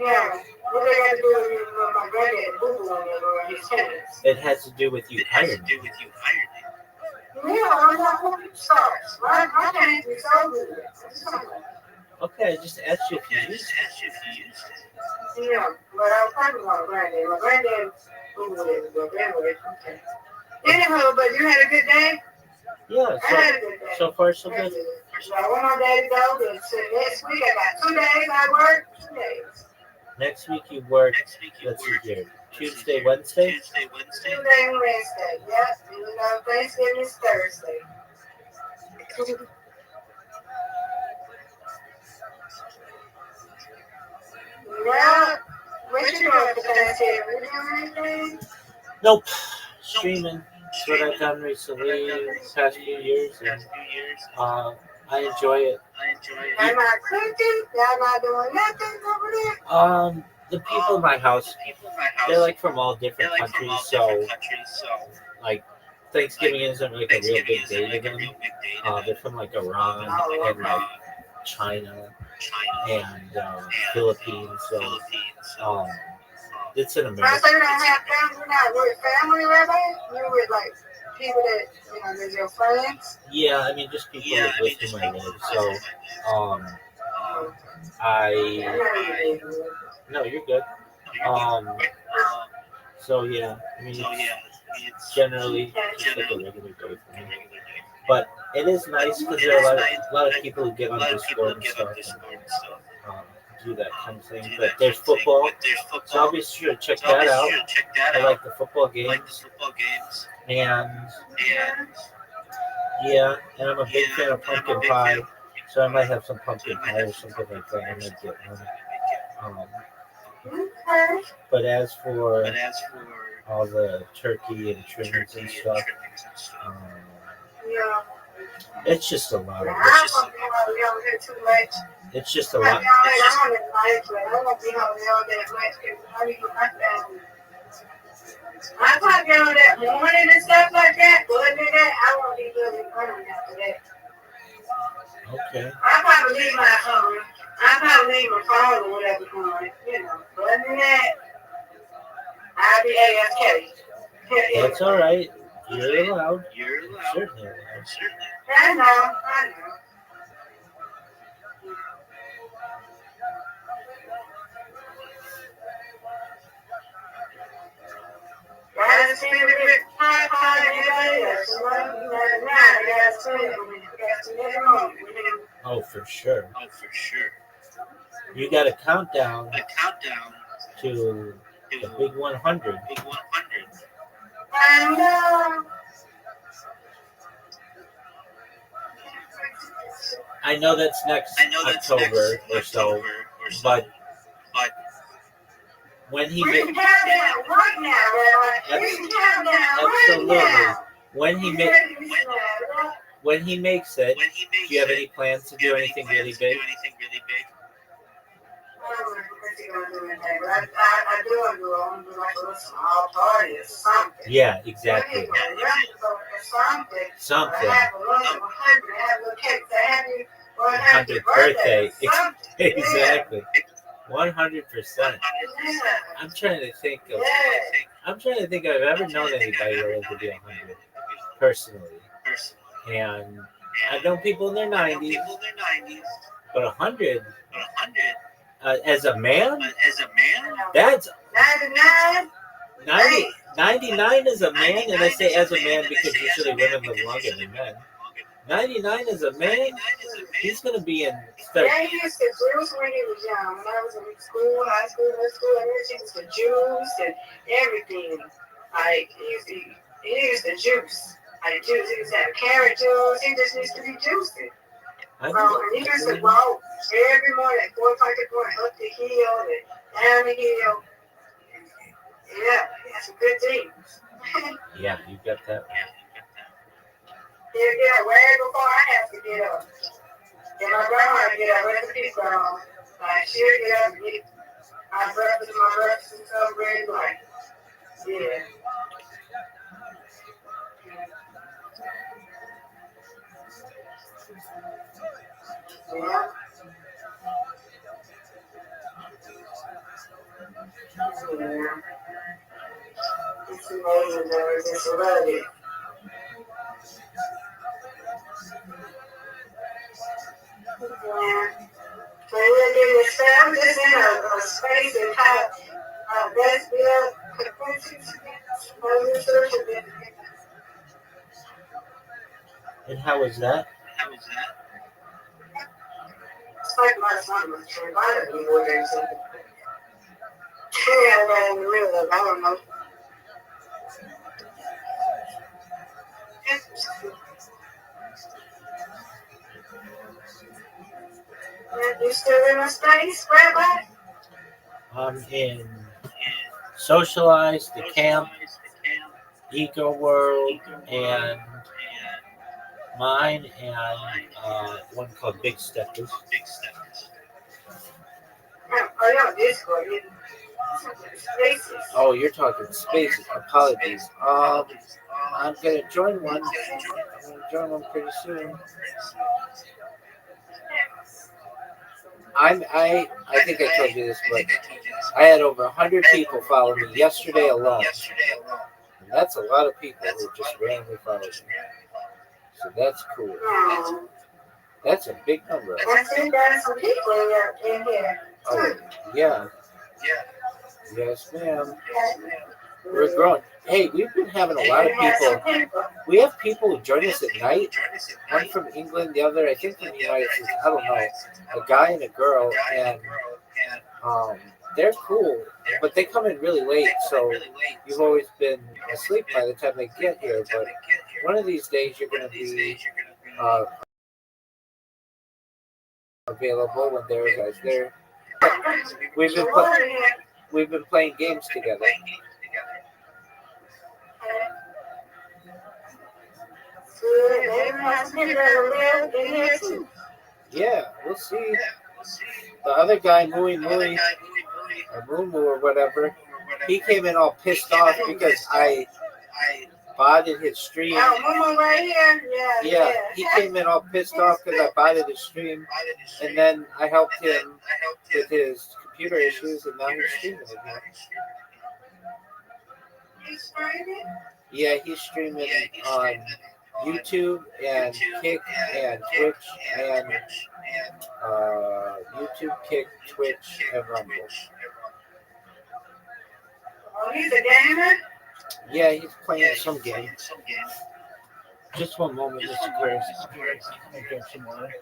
Yeah. What they got to do with my granddad Google on his pants? It has to do with you ironing. Yeah, I'm not going to start. My pants be so good. Okay, I just asked you if you used it. Yeah, but I was talking about granddad. My granddad Google it, but anyway, okay. Anyhow, but you had a good day? Yeah, I had a good day. so far so good. So I went on day to go, but next week I got 2 days I work, 2 days. Next week you work, let's see here, Tuesday, Wednesday? Tuesday and Wednesday, yep. And you know, Thanksgiving is Thursday. Yeah. What you doing for Thanksgiving? You doing anything? Nope. Streaming. That's what I've done recently, the past few years, and I enjoy it. Y'all not cooking? Y'all not doing nothing over there? The people in my house, they're like from all different countries, so like Thanksgiving isn't like a real big day to them. They're from like Iran and like China and Philippines, so it's an I American. say you don't have family, you're not with family, Rabbi? You're with like people that, you know, they're your friends? Yeah, I mean just people with whom I live. So no, you're good. So yeah, I mean it's generally just like a regular day for me. But it is nice because there are a lot of people who get on Discord and stuff and do that kind of thing. But there's football, so I'll be sure to check that out. I like the football games, and yeah, and I'm a big fan of pumpkin pie, so I might have some pumpkin pie or something like that. I might get one. But as for all the turkey and trimmings and stuff, Yeah. it's just a lot of I don't want to be hungry over here too much. it's just a I lot. be all day long in life, but I don't want to be hungry all day much because I need my family. I probably on that morning and stuff like that, but other than that, I won't be really hungry after that. Okay. I probably leave my phone or whatever going, you know. But other than that, I'll be AFK. That's all right. You're allowed. Certainly allowed. I know. Gotta see with it. Oh, for sure. You got a countdown to the big 100. I know. I know that's next October or so, but when he We can count down right now, Rabbi. We can count down right absolutely now. when he You makes ready to be snapped? when he makes it, do you have any plans to do anything really big? I don't know what you're gonna do anything, but I do want to do. I want to do like a little small party or something. Yeah, exactly. Something. Something. Have a little 100, have a little cake, say happy 100th 100th birthday. birthday. Something. Exactly. 100%. Yeah. I'm trying to think of. Yeah. I'm trying to think if I've ever known anybody willing to be 100 personally, and I've known people in their 90s, but 100 as a man, that's 99. 90, 99 is a man, and I say as a man because usually women live longer than men. 99 is a man, he's going to be in. Yeah, he used to juice when he was young. When I was in school, high school, middle school, he used to juice and everything. Like, he used to juice. Like, juice. He used to have carrot juice. He just used to be juicing. And he used to walk every morning at 4 o'clock in the morning up the hill and down the hill. Yeah, that's some good things. Yeah, you got that. He'll get up way before I have to get up. And my grandma get up, rest in peace, grandma. Like, she'll get up and get my breakfast and stuff ready. Like, yeah. Yeah. Yeah. It's amazing, though. It's just love it. Yeah. So we're getting I'm just in a space and how best build frequencies. And how was that? It's like my son was trying to be more than something. Yeah, right in the middle of it. I don't know. You still in a space, Rabbi? I'm in Socialize, the Camp, Eco World, and mine, and one called Big Steppers. Oh, yeah, Discord. Spaces. Oh, you're talking spaces. Apologies. I'm gonna join one. I'm gonna join one pretty soon. I think I told you this, but I had over 100 people follow me yesterday alone. And that's a lot of people who just randomly follow me. So that's cool. That's a big number. I think there's some people in here. Oh, yeah. Yes, ma'am. We're growing. Hey, we've been having a lot of people. We have people who join us at night. One from England, the other, I think, from the United States. I don't know. A guy and a girl, and they're cool, but they come in really late, so you've always been asleep by the time they get here. But one of these days, you're going to be available when there are guys there. We've been playing games together. Yeah, we'll see. The other guy, Mooey Mooey, or Moo Moo or whatever, he came in all pissed off because I botted his stream. Oh, Moo Moo right here? Yeah, he came in all pissed off because I botted his stream, and then I helped him with his computer issues, and now he's streaming again. He's streaming? Yeah, he's streaming on YouTube and Kick and Twitch and YouTube, Kick, Twitch, and Rumble. Oh, he's a gamer? Yeah, he's playing some game. Just one moment, Mr. Chris. I'll drink some water.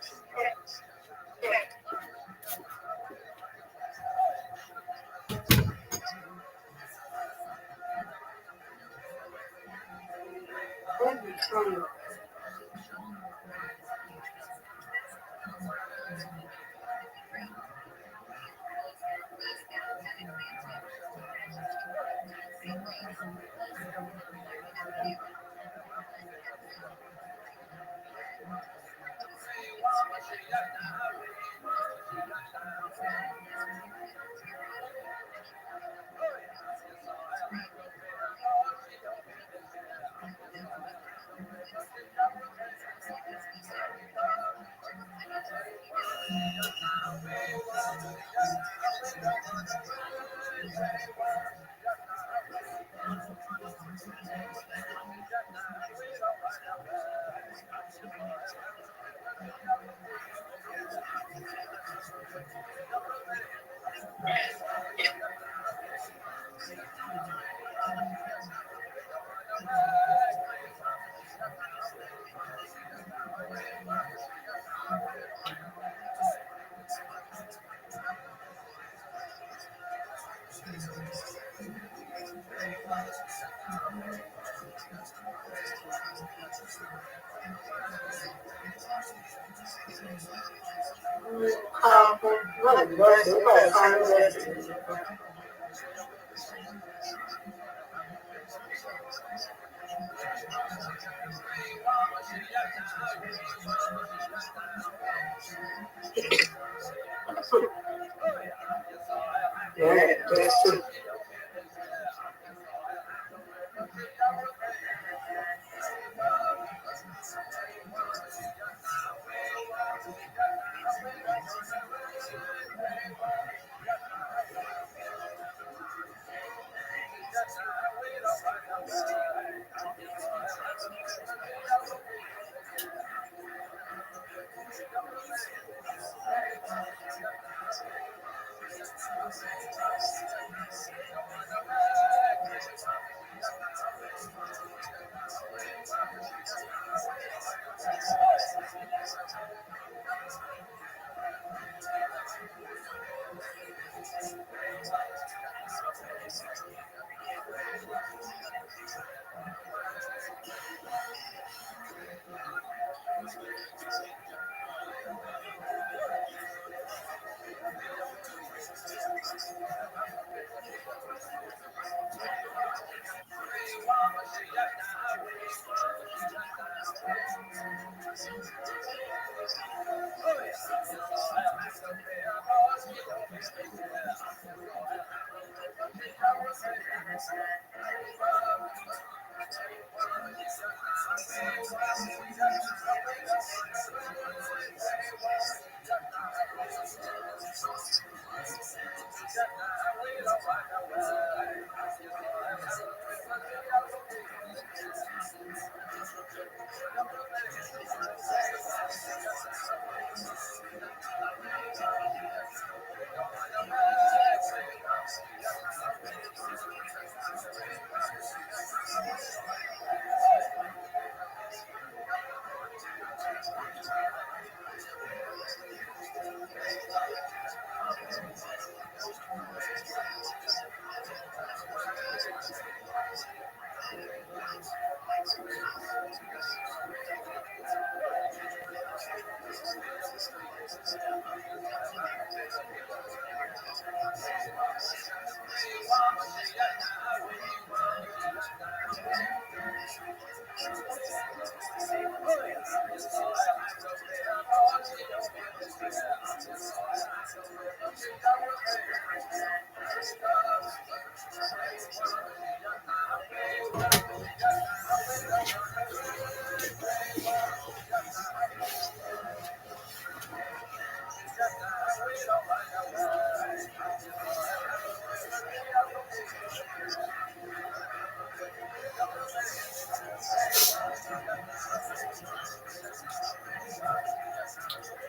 Yeah, that's true.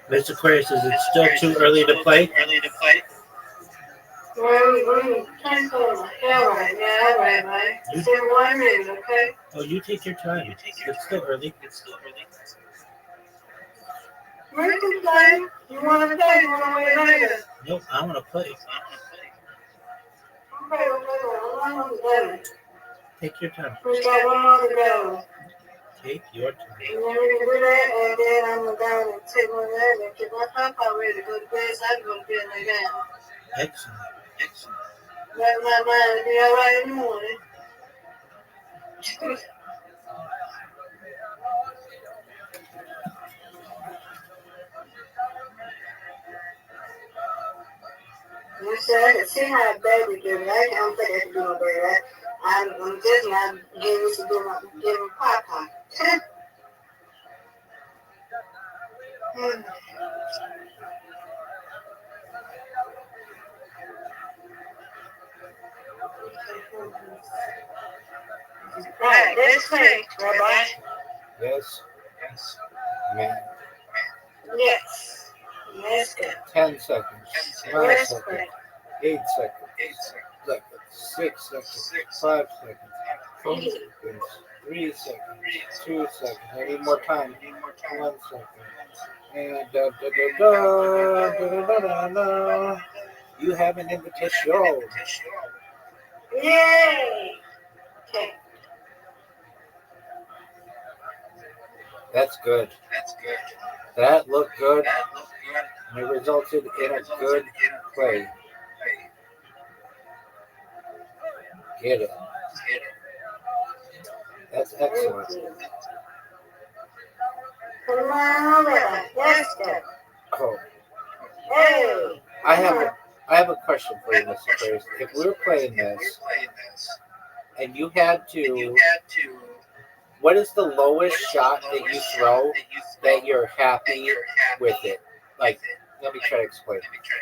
Mr. Aquarius, is it still too early to play? We're trying to my hair right now, Rabbi. It's in 1 minute, okay? Oh, you take your time. It's still early. We can play. You want to play? You want to wait later? Nope, I want to play. Okay, we'll play. One more play. Take your time. We got one more to go. Take your time. And then we can do that, and then I'm going to go and take one of that and get my papa ready to go to bed, so I can go to bed and lay down. Excellent. Let my mind be all right in the morning. You said I can see how baby do it. I don't think I can do it, baby. I'm just not giving to give my papa. Right, let's pray, Rabbi. Yes, man. Yes. Let's go. 10 seconds. 9 Let's seconds. pray. 8 seconds. 6 seconds. 5 seconds. 4 seconds. 3 seconds. 2 seconds. I need more time. 1 second. And you have an invitation. Yay! Okay. That's good. That looked good. And it resulted in a good play. Get it. That's excellent. Come on, Rabbi. Let's go. Oh, Hey. I have a question for you, Mr. Curtis. If we were playing this and you had to, what is the lowest shot that you throw that you're happy with it? Like, let me try to explain.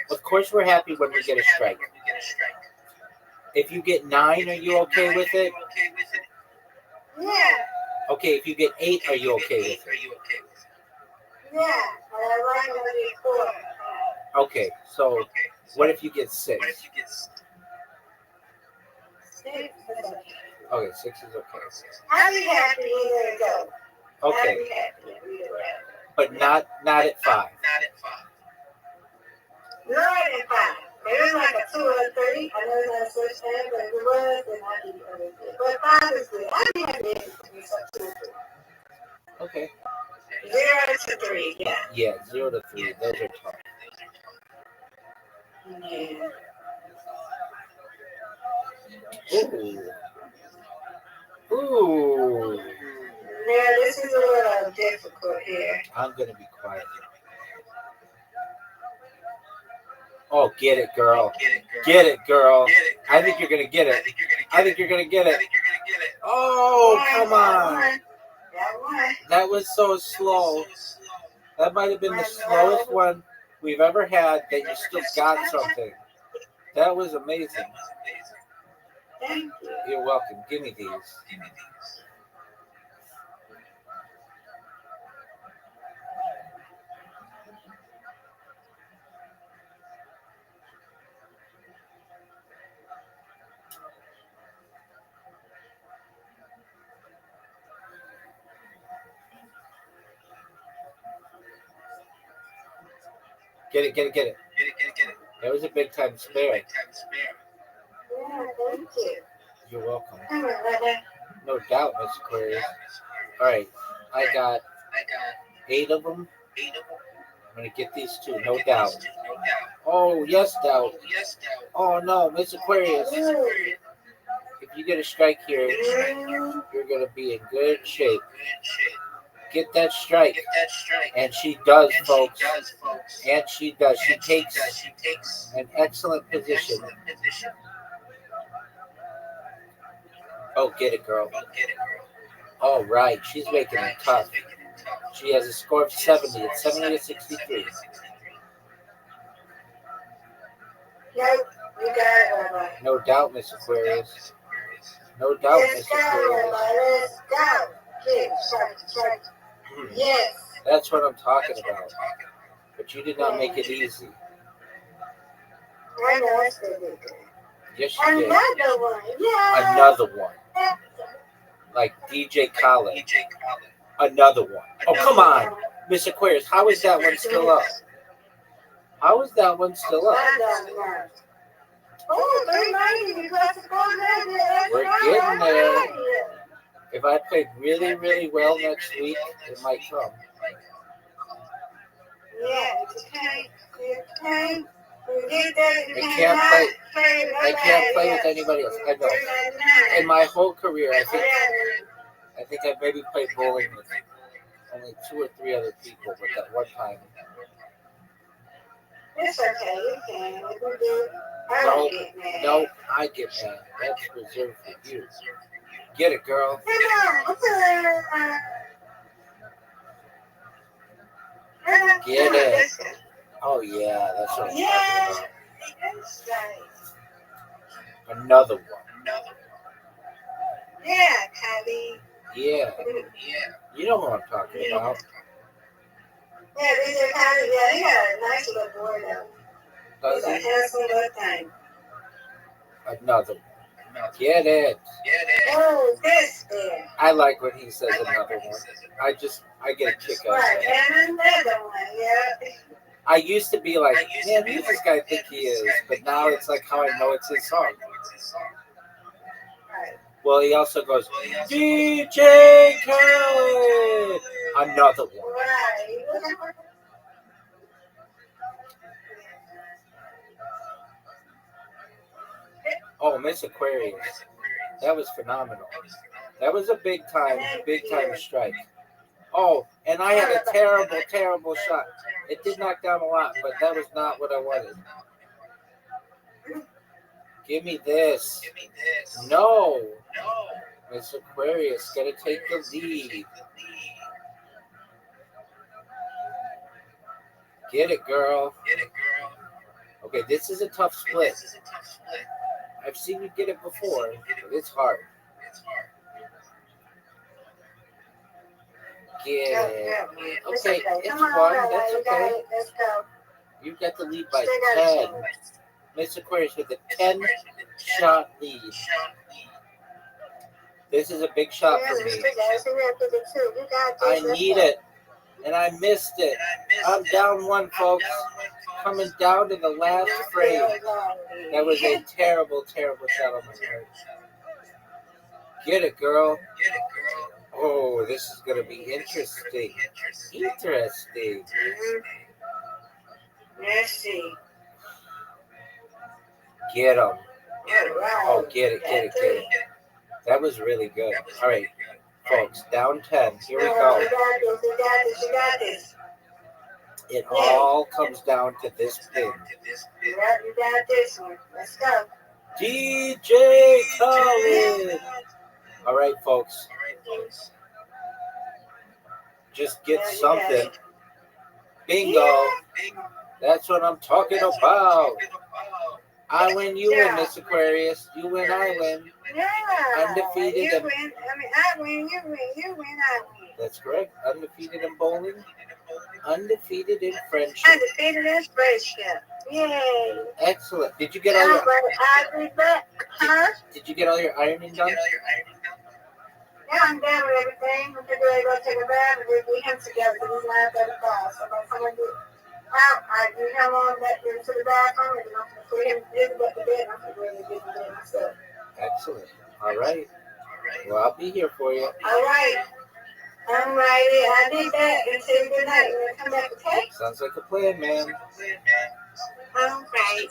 Of course, we're happy when we get a strike. If you get 9, are you okay with it? Yeah. Okay, if you get 8, are you okay with it? Yeah. I like when you score. Okay, so what if you get 6? 6. Okay, 6 is okay. I'll be happy when you go. Okay, I'll be happy when you go. but not at 5. Not at 5. It was like a 2 or a 3. I know it's not a switch thing, but if it was, then I'd be good. But 5 is good. I'd be happy if it was 2 or 3. Okay. 0 to 3, yeah. Yeah, 0 to 3. Those are tough. Yeah. Ooh. Yeah, this is a little difficult here. I'm going to be quiet. Oh, get it, girl. Get it, girl. I think you're going to get it. I think you're going to get it. Oh, come on. That was so slow. That might have been the slowest one we've ever had that you still got something. That was amazing. Thank you. You're welcome. Give me these. Get it. That was a big time spare. Yeah, thank you. You're welcome. Come on, Rabbi. No doubt, Miss Aquarius. All right, I got 8 of them. I'm going to get these 2, no doubt. Oh, yes, doubt. Oh, no, Miss Aquarius. If you get a strike here, you're going to be in good shape. Get that strike. And she does, folks. And she does. She takes an excellent position. Oh, get it, girl. All right. She's making it tough. She has a score of 70. It's 70 to 63. Nope, you got it, Rabbi. No doubt, Miss Aquarius. No doubt, Let's Miss go, Aquarius. Rabbi. Let's go. Get strike. Yes. That's what I'm talking about. But you did not make it easy. I know it's going to be good. Yes, you did. Another one. Yeah. Another one. Like DJ Khaled. Another one. Oh, come on. Miss Aquarius, how is that one still up? How is that one still up? I don't know. Oh, 390 because the gold medal. We're getting there. If I played really, really well next week, it might come. Yeah, it's okay. It's okay. You get that. I can't play with anybody else. I know. In my whole career, I think I maybe played bowling with only 2 or 3 other people, but that one time. It's okay. You can. You can do it. I don't get mad. No, I get mad. That's reserved for you. Get it, girl. Come on. Get Yeah, it? this guy. Oh yeah, that's what I'm Yeah. talking That's right. about. Another one. Yeah, Kylie. Yeah, you know what I'm talking Yeah. about. Yeah, DJ Kylie. Yeah, he got a nice little boy though. Does He's a he? handsome little thing. Another one. Get it? Oh, this there. I like when he says another one. I get a kick out of Right, that. and another one. Yeah. I used to be like, man, who does this guy think he is? But now it's like how I know it's his song. Right. Well, he also goes, DJ Khaled. Another one. Right. Oh, Miss Aquarius. That was phenomenal. That was a big time strike. Oh, and I had a terrible shot. It did knock down a lot, but that was not what I wanted. Give me this. No. Miss Aquarius, gotta take the lead. Get it, girl. Okay, this is a tough split. I've seen you get it before, but it's hard. Get it. Okay, it's fun. That's okay. Let's go. You got the lead by 10. Miss Aquarius with a 10-shot lead. This is a big shot for me. I need it, and I missed it. I'm down one, folks. Coming down to the last frame. That was a terrible shot on my part. Get it, girl. Oh, this is going to be interesting. Let's see. Get him. Oh, get it. That was really good. All right, folks, down 10. Here we go. You got this. It all comes down to this pin. You got this one. Let's go. DJ Khaled. All right, folks. Just get something. Bingo. That's what I'm talking about. I win, you win, Miss Aquarius. You win, I win. Yeah. Undefeated. You win. I win. You win. You win. I win. That's correct. Undefeated in bowling. Undefeated in friendship. Undefeated in friendship. Yay. Excellent. Did you get all your? Huh? Did you get all your ironing done? Yeah, I'm done with everything. We're going to go take a bath and we him together because he's not at the class. So by the time I get out, I do him on back into the bathroom and I'm going to put him in the bed and I'm going to get in bed myself. Excellent. All right. Well, I'll be here for you. All right. I'm righty. I did that and say good night. You want to come back, okay? Sounds like a plan, man. All right.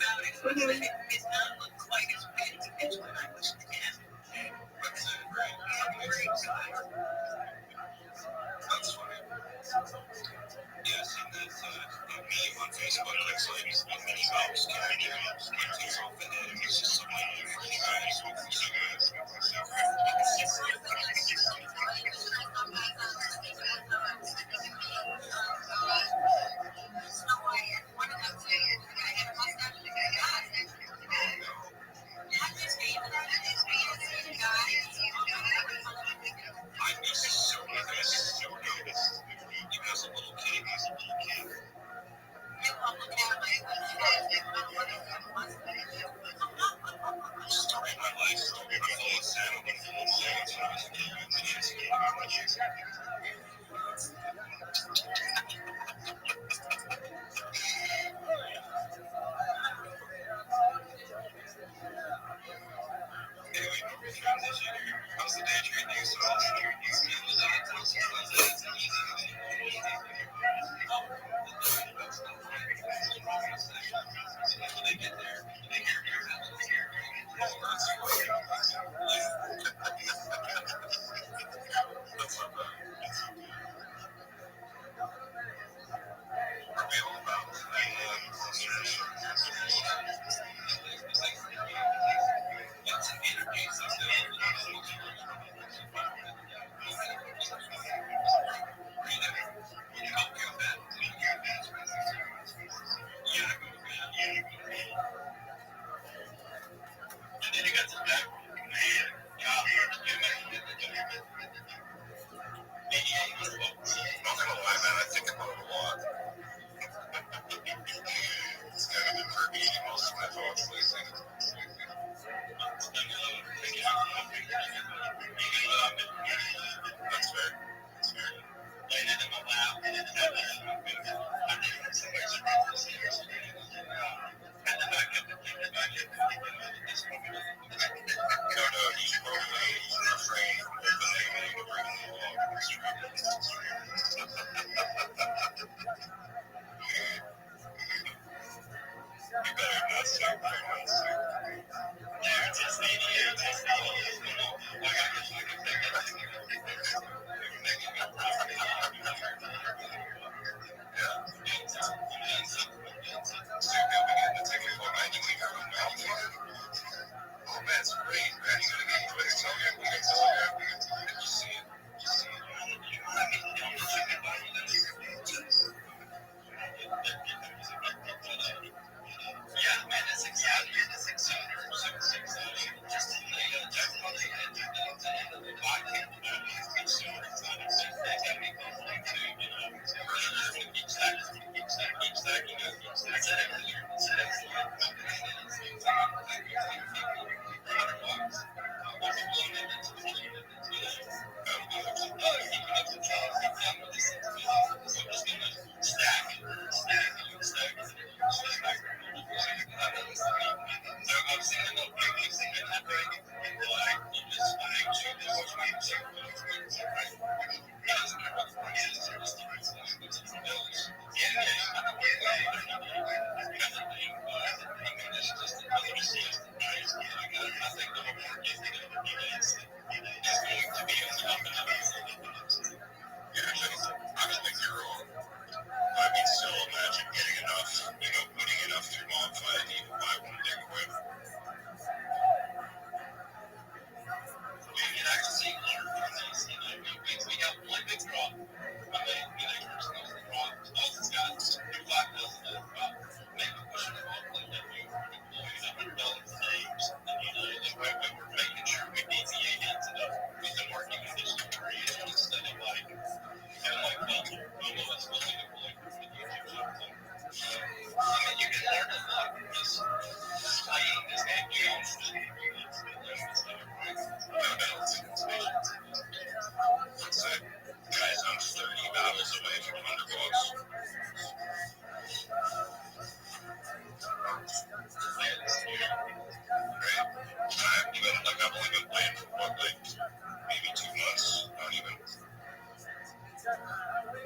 I'll be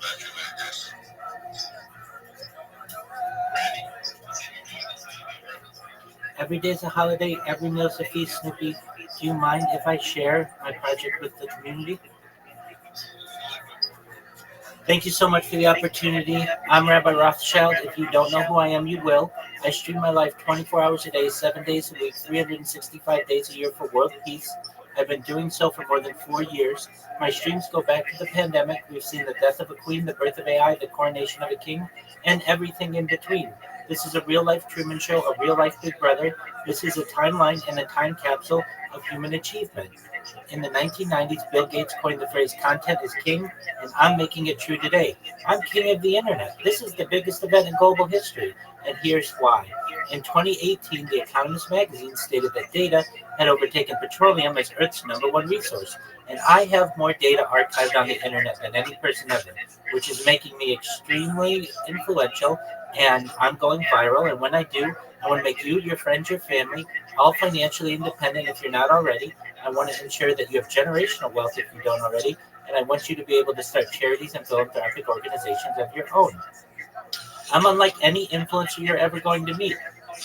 back in a minute, guys. Every day's a holiday, every meal's a feast, Snoopy. Do you mind if I share my project with the community? Thank you so much for the opportunity. I'm Rabbi Rothschild. If you don't know who I am, you will. I stream my life 24 hours a day, 7 days a week, 365 days a year for world peace. I've been doing so for more than 4 years. My streams go back to the pandemic. We've seen the death of a queen, the birth of AI, the coronation of a king, and everything in between. This is a real-life Truman Show, a real-life Big Brother. This is a timeline and a time capsule of human achievement. In the 1990s, Bill Gates coined the phrase "content is king," and I'm making it true today. I'm king of the internet. This is the biggest event in global history, and here's why. In 2018, The Economist magazine stated that data had overtaken petroleum as Earth's #1 resource, and I have more data archived on the internet than any person ever, which is making me extremely influential, and I'm going viral, and when I do, I want to make you, your friends, your family, all financially independent if you're not already. I want to ensure that you have generational wealth if you don't already, and I want you to be able to start charities and philanthropic organizations of your own. I'm unlike any influencer you're ever going to meet.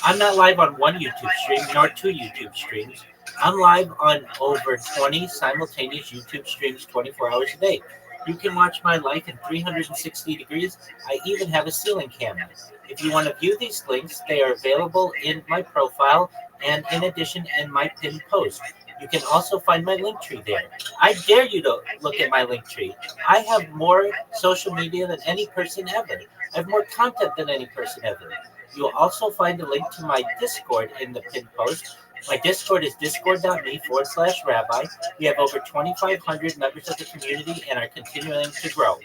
I'm not live on one YouTube stream nor two YouTube streams. I'm live on over 20 simultaneous YouTube streams 24 hours a day. You can watch my life in 360 degrees. I even have a ceiling camera. If you want to view these links, they are available in my profile and in addition in my pinned post. You can also find my link tree there. I dare you to look at my link tree. I have more social media than any person ever. I have more content than any person ever. You'll also find a link to my Discord in the pinned post. My Discord is discord.me/rabbi. We have over 2,500 members of the community and are continuing to grow.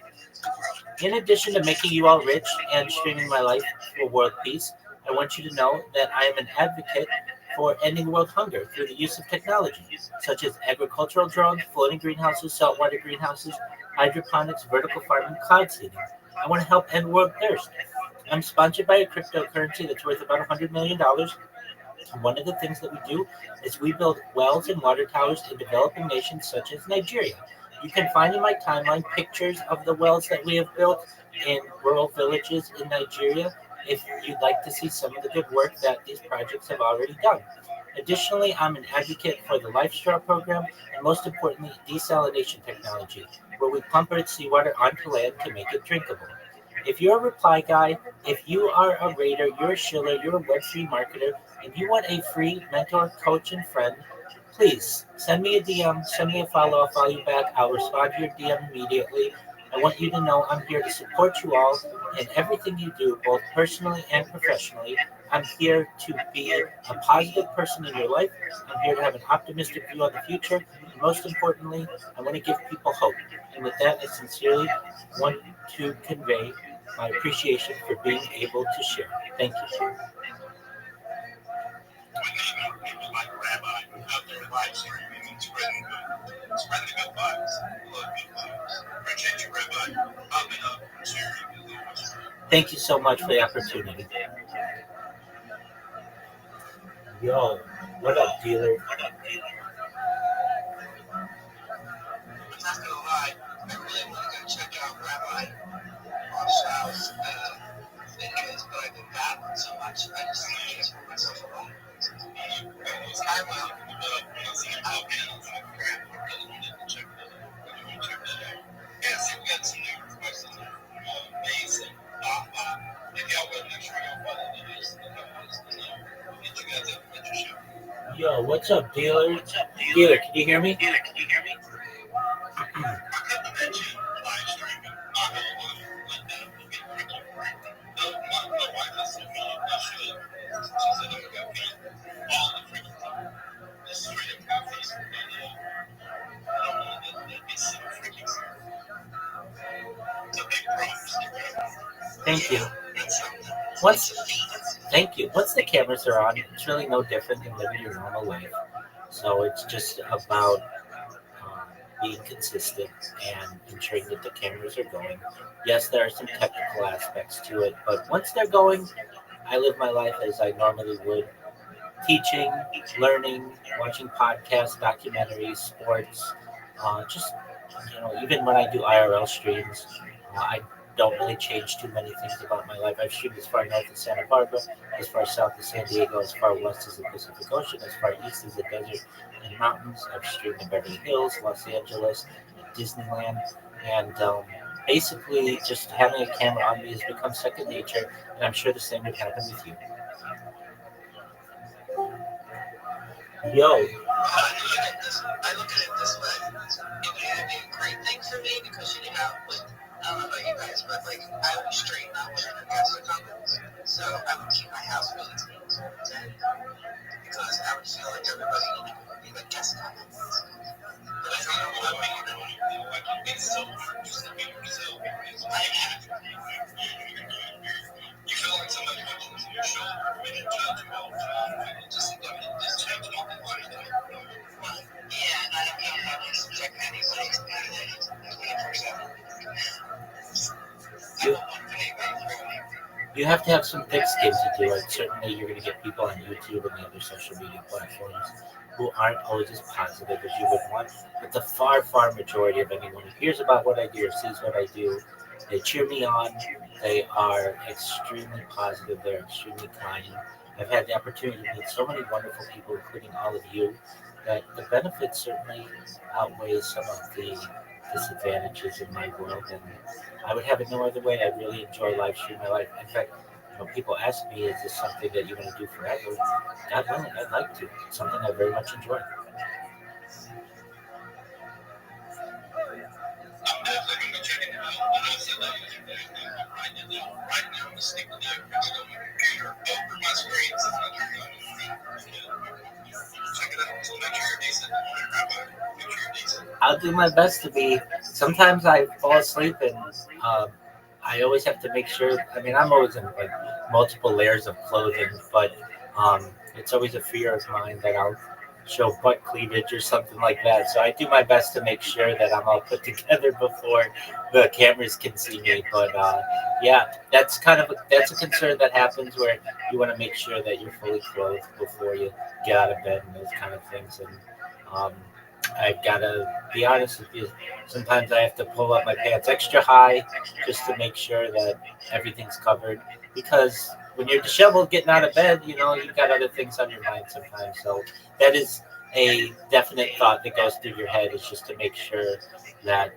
In addition to making you all rich and streaming my life for world peace, I want you to know that I am an advocate for ending world hunger through the use of technology, such as agricultural drones, floating greenhouses, saltwater greenhouses, hydroponics, vertical farming, cloud seeding. I want to help end world thirst. I'm sponsored by a cryptocurrency that's worth about $100 million. One of the things that we do is we build wells and water towers in developing nations such as Nigeria. You can find in my timeline pictures of the wells that we have built in rural villages in Nigeria if you'd like to see some of the good work that these projects have already done. Additionally, I'm an advocate for the Life Straw program and most importantly, desalination technology, where we pump Earth's seawater onto land to make it drinkable. If you're a reply guy, if you are a raider, you're a shiller, you're a Web3 marketer, and you want a free mentor, coach, and friend, please send me a DM, send me a follow, I'll follow you back. I'll respond to your DM immediately. I want you to know I'm here to support you all in everything you do, both personally and professionally. I'm here to be a positive person in your life. I'm here to have an optimistic view on the future. And most importantly, I want to give people hope. And with that, I sincerely want to convey my appreciation for being able to share. Thank you. We need people like Rabbi out there live streaming and spreading the good vibes. Love good vibes. Appreciate you, Rabbi. Popping up, sharing the news. Thank you so much for the opportunity. Yo, what up, dealer? I'm not gonna lie, I really want to go check out Rabbi Rothschild's videos, but I did not so much. I just think it's for myself alone. It's kind of like yeah, see, we got some new requests on there. Amazing. If y'all would make sure y'all follow the news, get you guys up at your show. Yo, what's up, dealer? Dealer, can you hear me? I couldn't mention live streaming. I don't want to let that get tricky. My wife has told me I should. She said I'm going to beat all the freaking time. Just straight up goofy. And I don't want to let that get so freaking weird. It's a big promise. Thank you. That's something. Thank you. Once the cameras are on, it's really no different than living your normal life. So it's just about being consistent and ensuring that the cameras are going. Yes, there are some technical aspects to it, but once they're going, I live my life as I normally would, teaching, learning, watching podcasts, documentaries, sports, just even when I do IRL streams, I don't really change too many things about my life. I've streamed as far north as Santa Barbara, as far south as San Diego, as far west as the Pacific Ocean, as far east as the desert and mountains. I've streamed in Beverly Hills, Los Angeles, Disneyland, and basically just having a camera on me has become second nature, and I'm sure the same would happen with you. Yo, I look at it this way. It would either be a great thing for me because I don't know about you guys, but I would straighten out whenever guests are coming. So I would keep my house really clean. Because I would feel like everybody would be like guest coming. But I don't know what I mean. It's so hard just to be yourself. I imagine. You feel like somebody watching your show and it judge you all the time. And just change all the life. Yeah, and I don't have to subject anybody's opinion 24/7. you, you have to have some thick skin to do it. Certainly, you're going to get people on YouTube and the other social media platforms who aren't always as positive as you would want. But the far, far majority of anyone who hears about what I do or sees what I do, they cheer me on. They are extremely positive. They're extremely kind. I've had the opportunity to meet so many wonderful people, including all of you, that the benefits certainly outweigh some of the disadvantages in my world. And I would have it no other way. I really enjoy live streaming my life. In fact, people ask me, is this something that you want to do forever? God willing, I'd like to. It's something I very much enjoy. I'm definitely going to check it out. And I said that right now, I'm stick with it. I'm on my computer, over my screen. So I'm not check it out. So make sure you're decent. Make sure you're decent. I'll do my best to be. Sometimes I fall asleep and I always have to make sure. I mean, I'm always in like multiple layers of clothing, but it's always a fear of mine that I'll show butt cleavage or something like that. So I do my best to make sure that I'm all put together before the cameras can see me. But yeah, that's a concern that happens where you want to make sure that you're fully clothed before you get out of bed and those kind of things. And um, I've got to be honest with you. Sometimes I have to pull up my pants extra high just to make sure that everything's covered. Because when you're disheveled getting out of bed, you've got other things on your mind sometimes. So that is a definite thought that goes through your head, is just to make sure that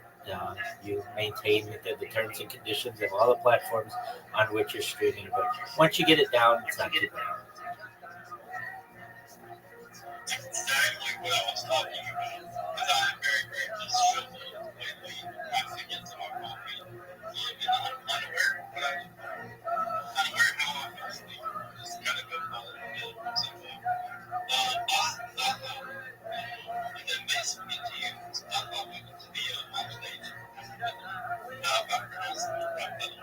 you maintain the terms and conditions of all the platforms on which you're streaming. But once you get it down, it's not too bad. Exactly what I was talking about. Because I am very, very disheveled lately. Have to get some more coffee. And I'm unaware of what I do. Unaware how I feel sleep. Just kind of go follow the bill. So, and then basically to you, I thought we would be on stage. How about pronouncing it?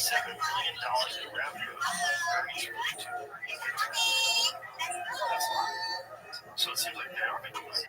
$7 billion in revenue. Earnings were That's a lot. So it seems like they are making money.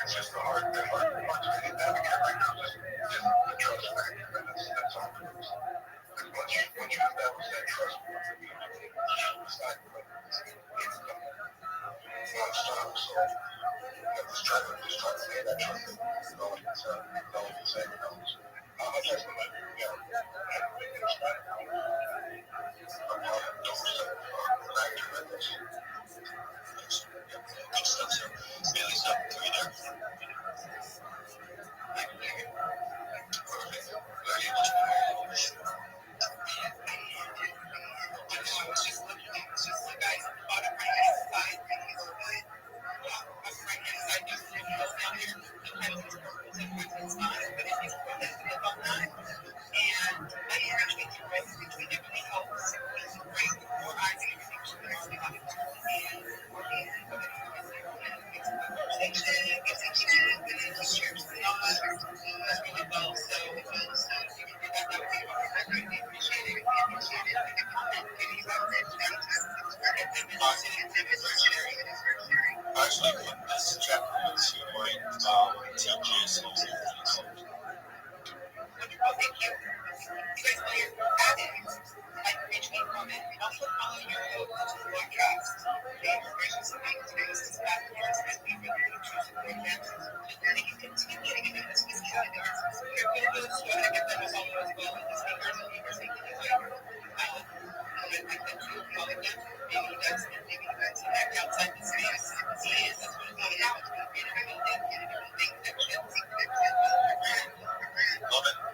It's just the hard thing to navigate right now. Just the trust factor. That's all it is. And once you establish that trust, it's not nonstop. So just try to lay that trust in. No one can say no. That's what I do. Yeah. It's not a part of those factor that is. Good stuff, sir. Really stuff. Are you there? Perfect. Glad you watched my Actually, put this chapter into my TGS. Love it.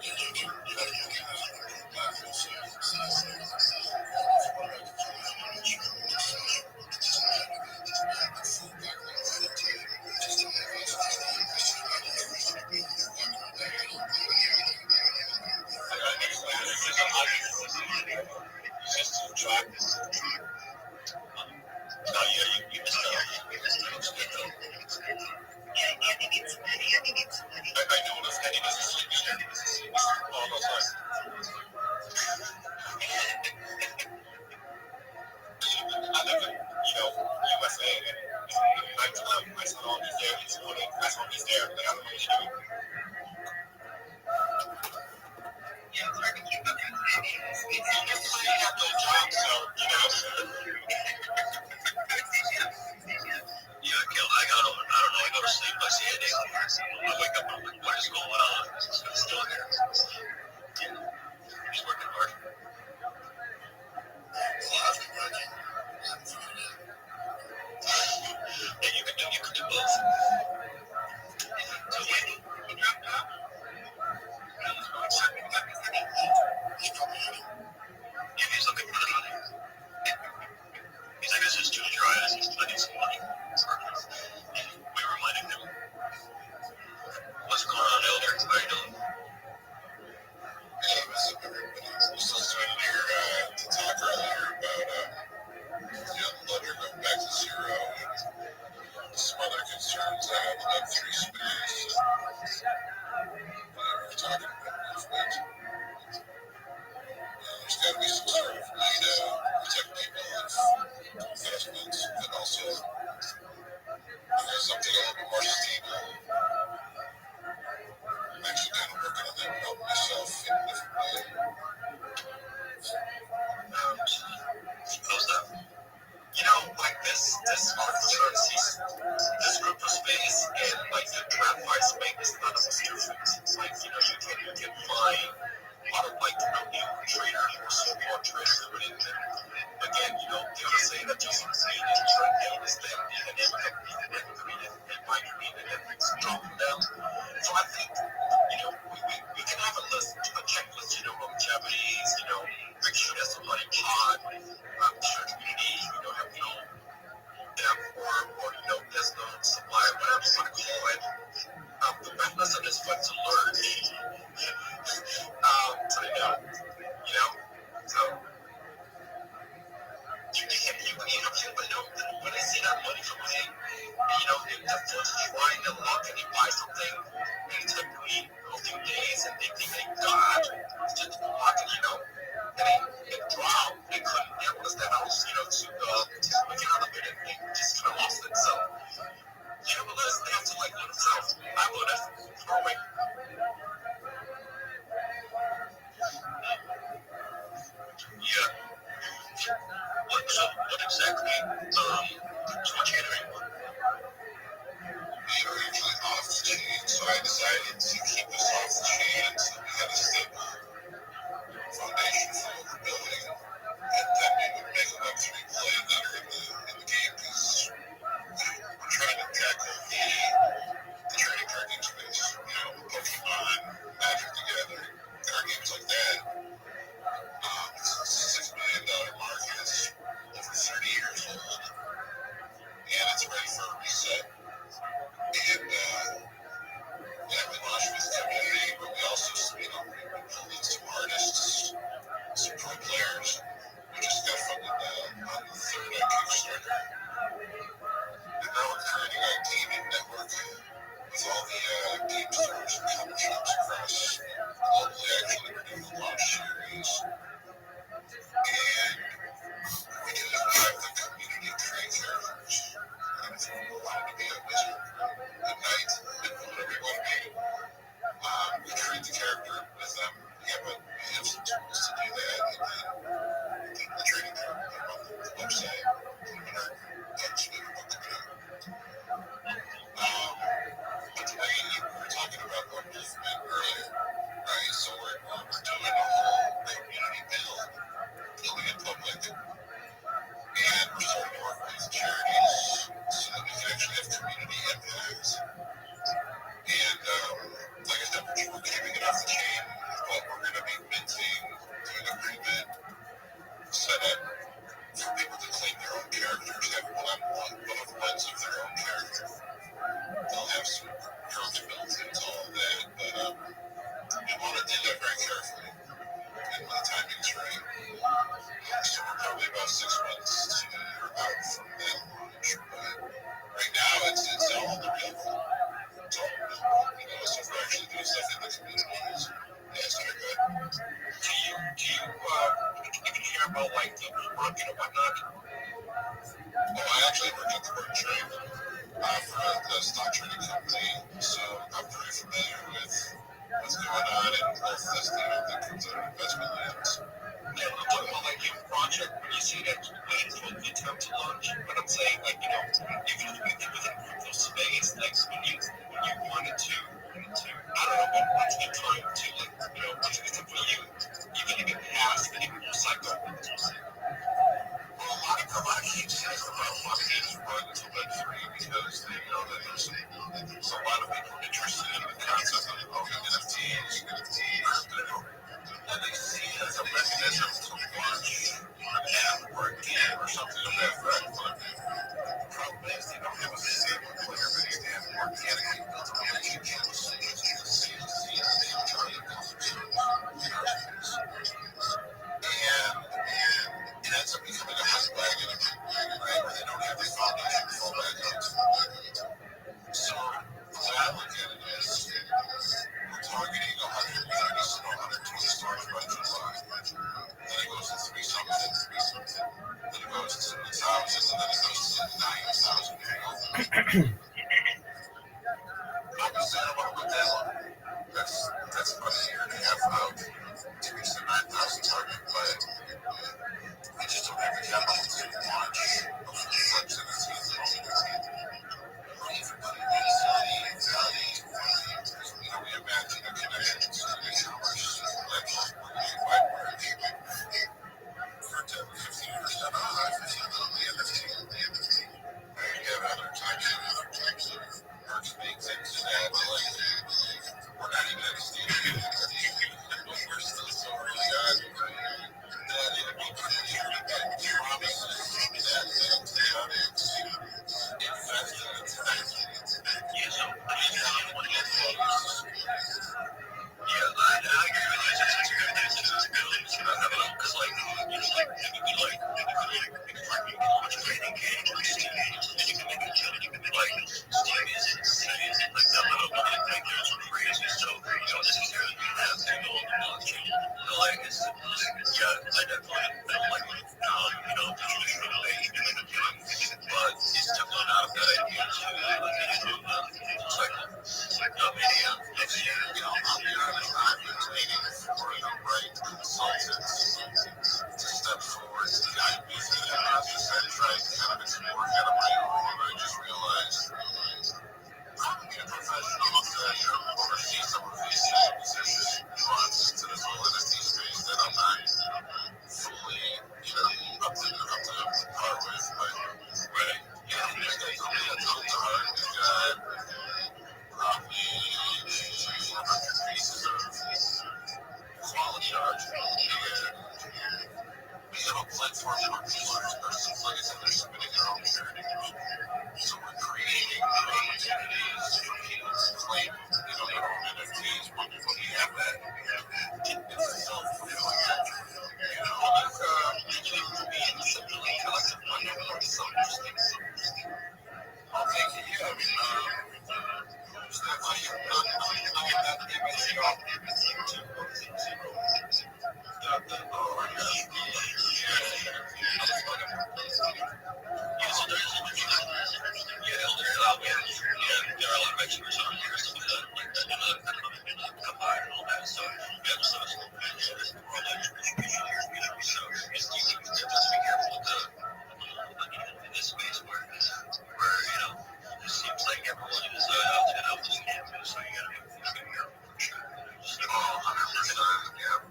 growing. Yeah. What exactly? So what you doing? We are usually off the chain, so I decided to keep us off the chain until we had a stable foundation for what we're building, and then we would make a Web3 play later in the game, because we're trying to tackle the trading card game space, Pokemon, Magic the Gathering, card games like that. It's a $6 million market, it's over 30 years old, and it's ready for a reset. And yeah, we launched with community, but we also, we pulled in some artists, some pro players. We just got funded on the third Kickstarter. And now we're creating a gaming network with all the game stores and comic shops across globally. Actually, we're doing a launch series. And we do have the community trade characters. And if you wanted to be a wizard at night, whatever you want to be, we create the character with them. Yeah, but we have some tools to do that. And then the trading card on the website. And our actually book coming out. But the way you were talking about the movement earlier, right? So we're doing a whole community build, building it public, and we're starting to work with charities so that we can actually have community impact. And like I said, we're keeping it off the chain, but we're going to be minting, doing a pre-mint setup for people to claim their own characters, have one-of-ones of their own character. They'll have some perks built into all of that, but we want to do that very carefully, and when the timing's right. So we're probably about 6 months to out from that launch, but right now it's all the real world. It's all the real world, so we're actually doing stuff in the communities. Yeah, it's very good. Do you even hear about like the market and whatnot? Oh, I actually work at the Board Trade for the stock trading company, so I'm very familiar with what's going on in both the crypto and investment lands. Yeah, I'm talking about like your project when you say that you're waiting for a good time to launch. But I'm saying like, even within the crypto space, like when you wanted to, I don't know, what's the time to like, what's the time for you, even if it has the new cycle? Well, a lot of games says about a lot of games run to Web3 because they know that there's a lot of people interested in the concept of NFTs, crypto, and they see it as a mechanism to launch an app or a game or something of that effect. But the problem is they don't have a stable player base. They have organically built a management channel, so it's the same target customer base. And it ends up becoming a hot wagon, right, where they don't have the foundation to fall back onto. So the way I look at it is we're targeting 130 to 120 stores by July. Then it goes to 3 something, then it goes to 1,000, and then it goes to 9,000. Like I said, I want to put that on. That's about a year and a half out to reach the 9,000 target, but I just don't have the capital to launch a full fledged NFT or even put it in value. We imagine a connection to the e-commerce platform where you can buy merch for 10 to 15% off if you build the NFT. You have other types of merch things into that, but like, we're not even at a stage yet. We're still so early on that it would be premature to get promises that the audience invested into that. Yeah, so I mean, you want to get close. Yeah, I agree with you. It's a good thing to build. I don't know, because like, maybe extracting how much trading gain or exchange, and you can make a judge. You can be like, Steam is insane. Like, the little money makers are crazy. So, this is good. You have to go on the blockchain. Like, professionals that oversee some of these nuances to this whole NFT space that I'm not fully, up to par with. But there's definitely a ton to learn. We've got probably 300-400 pieces of quality art, and we have a platform where people are submitting their own charity. So we're creating opportunities for people to claim, their own NFTs when we have that. It's a self-fulfilling act. Actually, for me, it's a really collective money or something. I'll take it. Yeah, I mean, who's that? I am not MSC off. Oh my gosh. So there's there's a lot of experts on here, so combine all that. So there's the world education here, so it's easy to just be careful in this space where it seems like everyone is out to help this campus, so you gotta be careful for sure. Just 100%,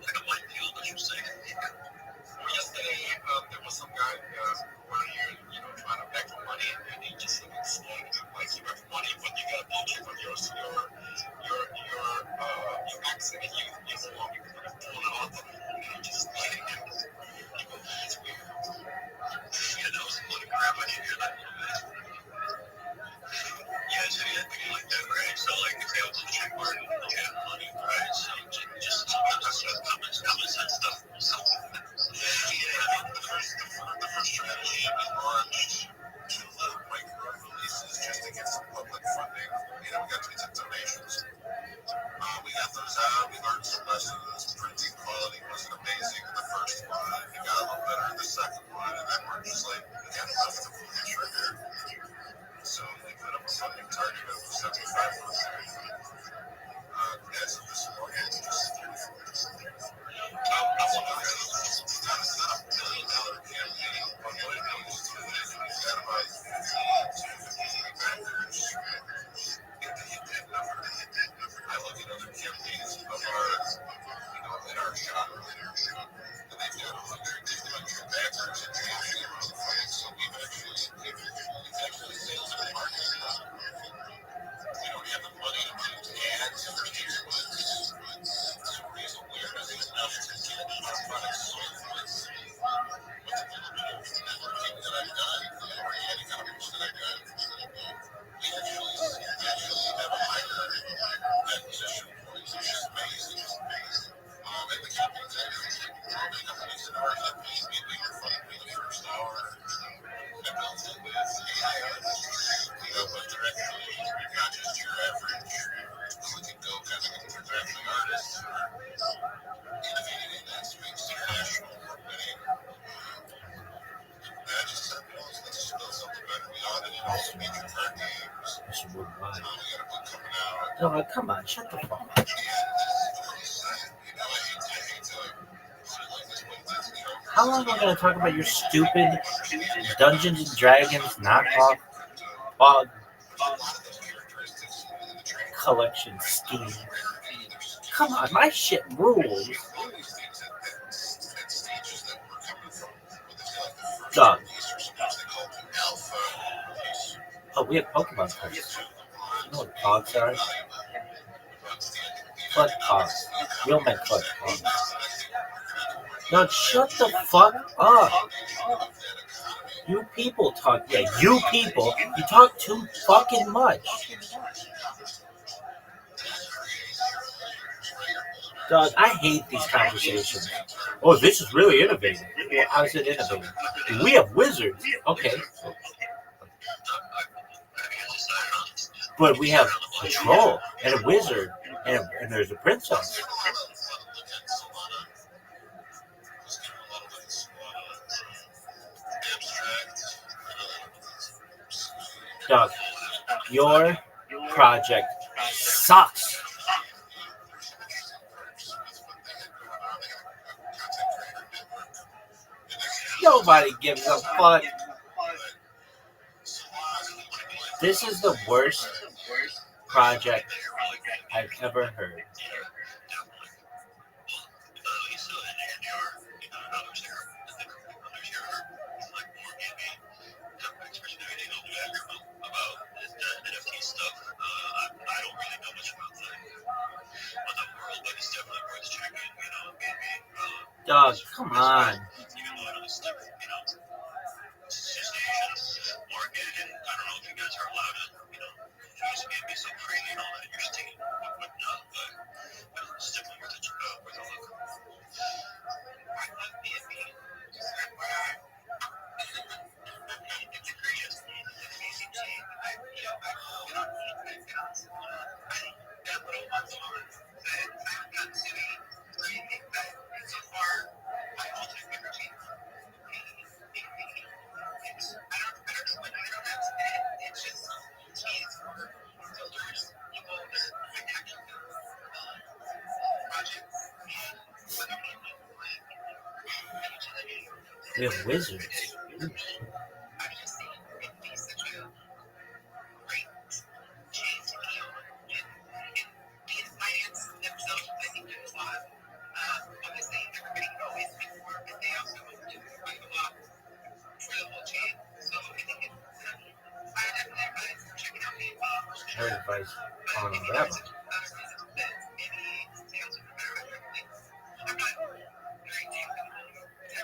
like a light field, I should say. Yesterday, there was some guy where you're trying to beg for money, and he just explained like you have money, but you got a picture of your accent, and you belong to an author, and you just like you go, it's weird. Some grab on you, you're like, so you have people like that, right? So like if they have a check mark, they have money, right? So just common sense stuff. So the first strategy we launched to the micro releases just to get some public funding. We got to get some donations. We got those out. We learned some lessons. Printing quality wasn't amazing in the first one. It got a little better in the second one, and then we're just like, we got enough to pull the trigger. So we put up a funding target of 75%. As of this morning, just it's not a $1 billion campaign, but what it means to is we've got about 50 backers to hit that number. I look at other campaigns of in our genre, and they've got 100, 200 backers and they actually run the fight. So it's actually sales and marketing. We don't have the money to put ads or influence to raise awareness enough to get our products sold with the little bit of networking that I've done, organic outreach that I've done. We actually have a higher acquisition point, which is amazing. And the companies that are happy, we were funding for the first hour. I built it with AI artists, but they're actually not just your average click and go kind of thing. They're actually artists who are innovating in that space, international award-winning. And I just said, let's just build something better. We audited all the major card games. We got a book coming out. No, come on, shut the fuck up. Yeah, this is really exciting. I hate to like this, but How long am I going to talk about your stupid Dungeons and Dragons knockoff bug collection scheme? Come on, my shit rules. Doug. Oh, we have Pokemon cards. You know what pogs are? Clutch pogs. Real men clutch pogs. Now shut the fuck up. You people talk. Yeah, you people. You talk too fucking much. Doug, I hate these conversations. Oh, this is really innovative. Well, how is it innovative? We have wizards. Okay. But we have a troll and a wizard and there's a princess. Doug, your project sucks. Nobody gives a fuck. This is the worst project I've ever heard. Dog, come on. We have wizards. I would advise on that one.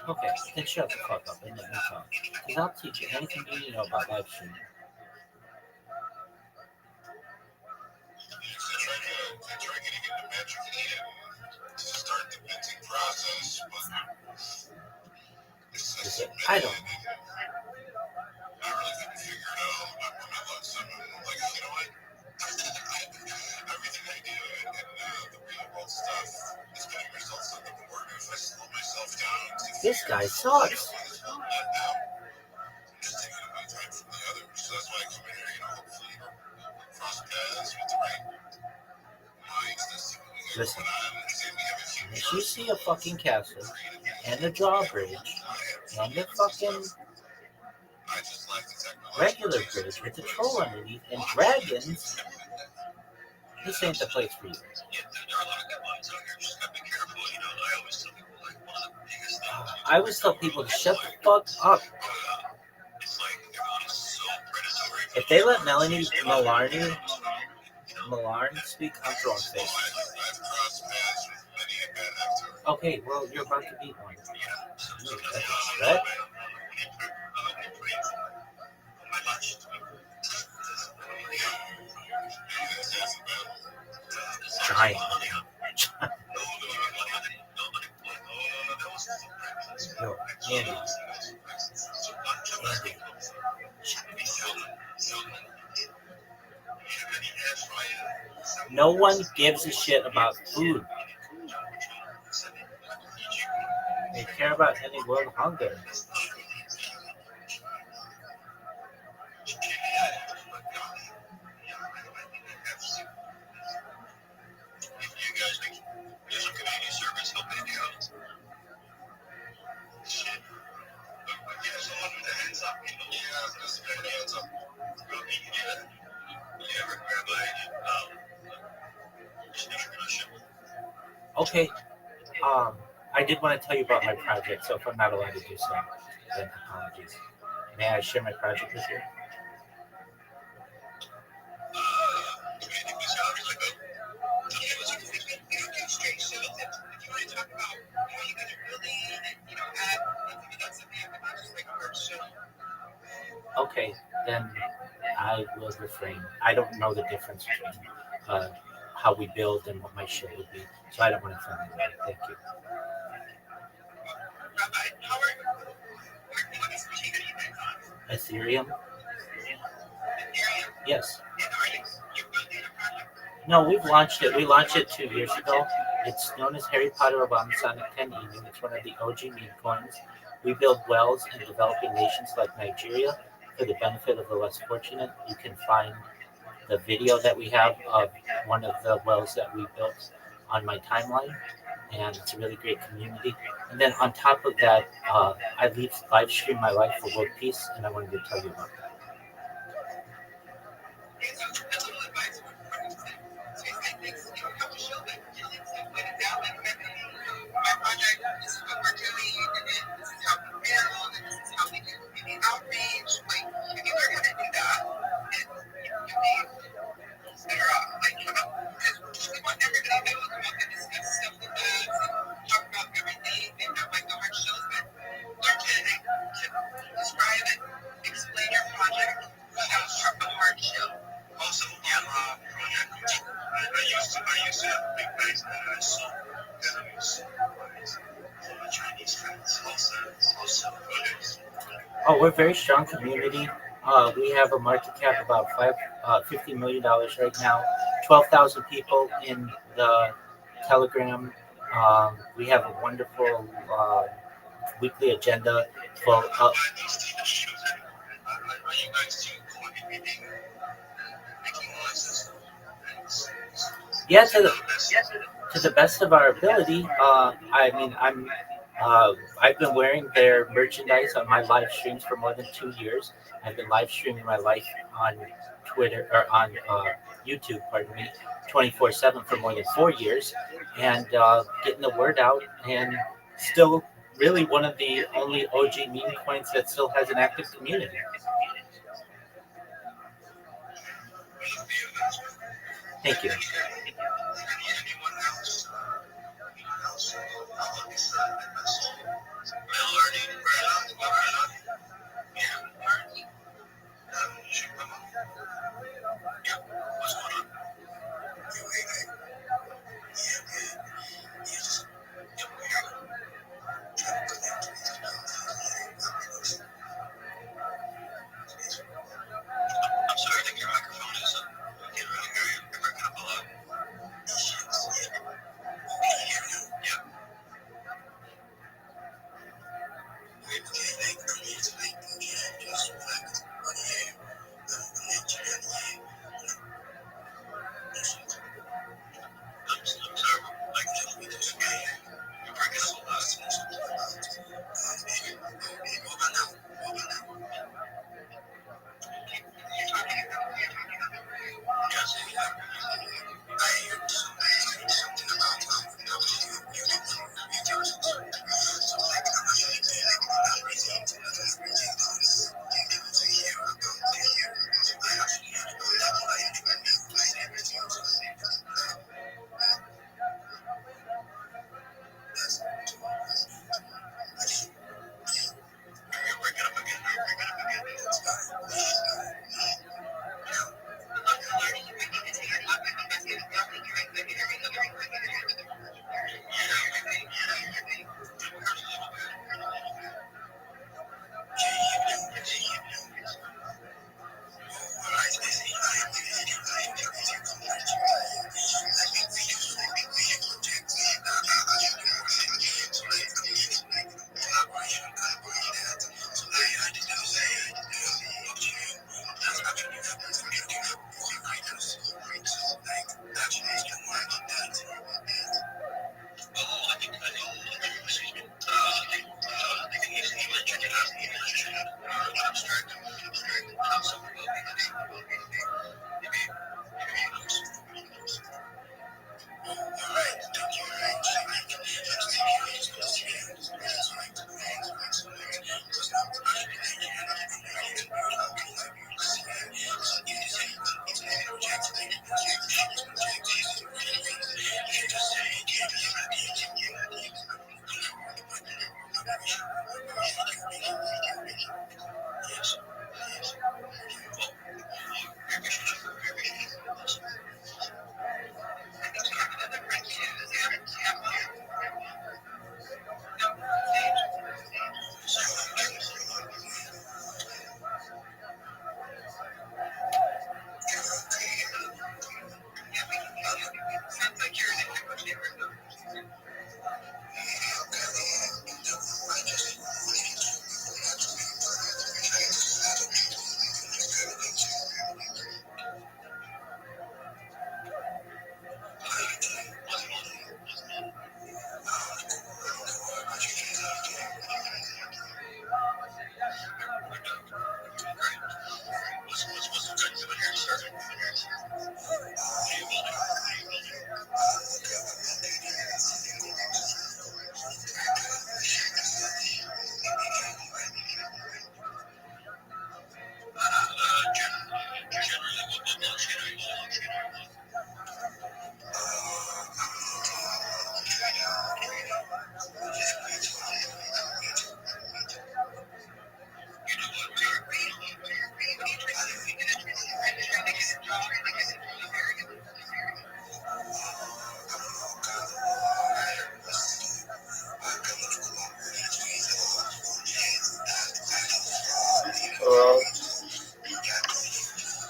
Okay, then shut the fuck up and let me talk. Because I'll teach you anything you need to know about live streaming. I don't know. This guy sucks. Listen, if you see a fucking castle and a drawbridge and a fucking regular bridge with a troll underneath and dragons, this ain't the place for you. I always tell people to shut the fuck up. If they let Melanie Millarn speak, I'm throwing face. Okay, well, you're about to beat one. Right? Giant. Yo, Andy. No one gives a shit about food. They care about ending world hunger. Okay. I did want to tell you about my project, so if I'm not allowed to do so, then apologies. May I share my project with you? Okay, then I will refrain. I don't know the difference between how we build and what my show would be, so I don't want to offend anybody. Thank you. Ethereum? Yes. No, we've launched it. We launched it 2 years ago. It's known as Harry Potter Obama Sonic 10 Eden. It's one of the OG meme coins. We build wells in developing nations like Nigeria for the benefit of the less fortunate. You can find the video that we have of one of the wells that we built on my timeline, and it's a really great community. And then on top of that, I live stream my life for world peace, and I wanted to tell you about that. somebody used to have big bags that I saw because I was for my Chinese friends also photos. Oh, we're a very strong community. We have a market cap about $50 million right now. 12,000 people in the Telegram. We have a wonderful weekly agenda full of. Are you guys too contributing, making noises? Yeah, to the best of our ability. I mean, I've been wearing their merchandise on my live streams for more than 2 years. I've been live streaming my life on Twitter or on YouTube, pardon me, 24/7 for more than 4 years, and getting the word out. And still, really one of the only OG meme coins that still has an active community. Thank you. I'm sorry, I think your microphone is can't really hear you. You're breaking up a lot. Yeah. I'm sorry. Like, you're breaking up a lot. Yes. You're breaking up again.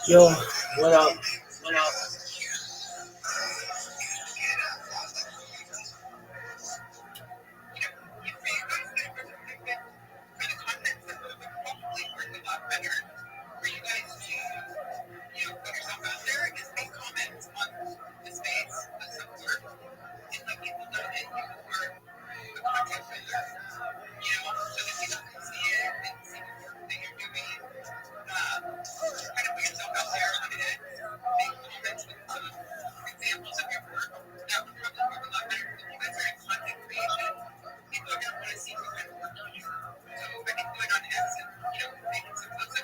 Yo, what up?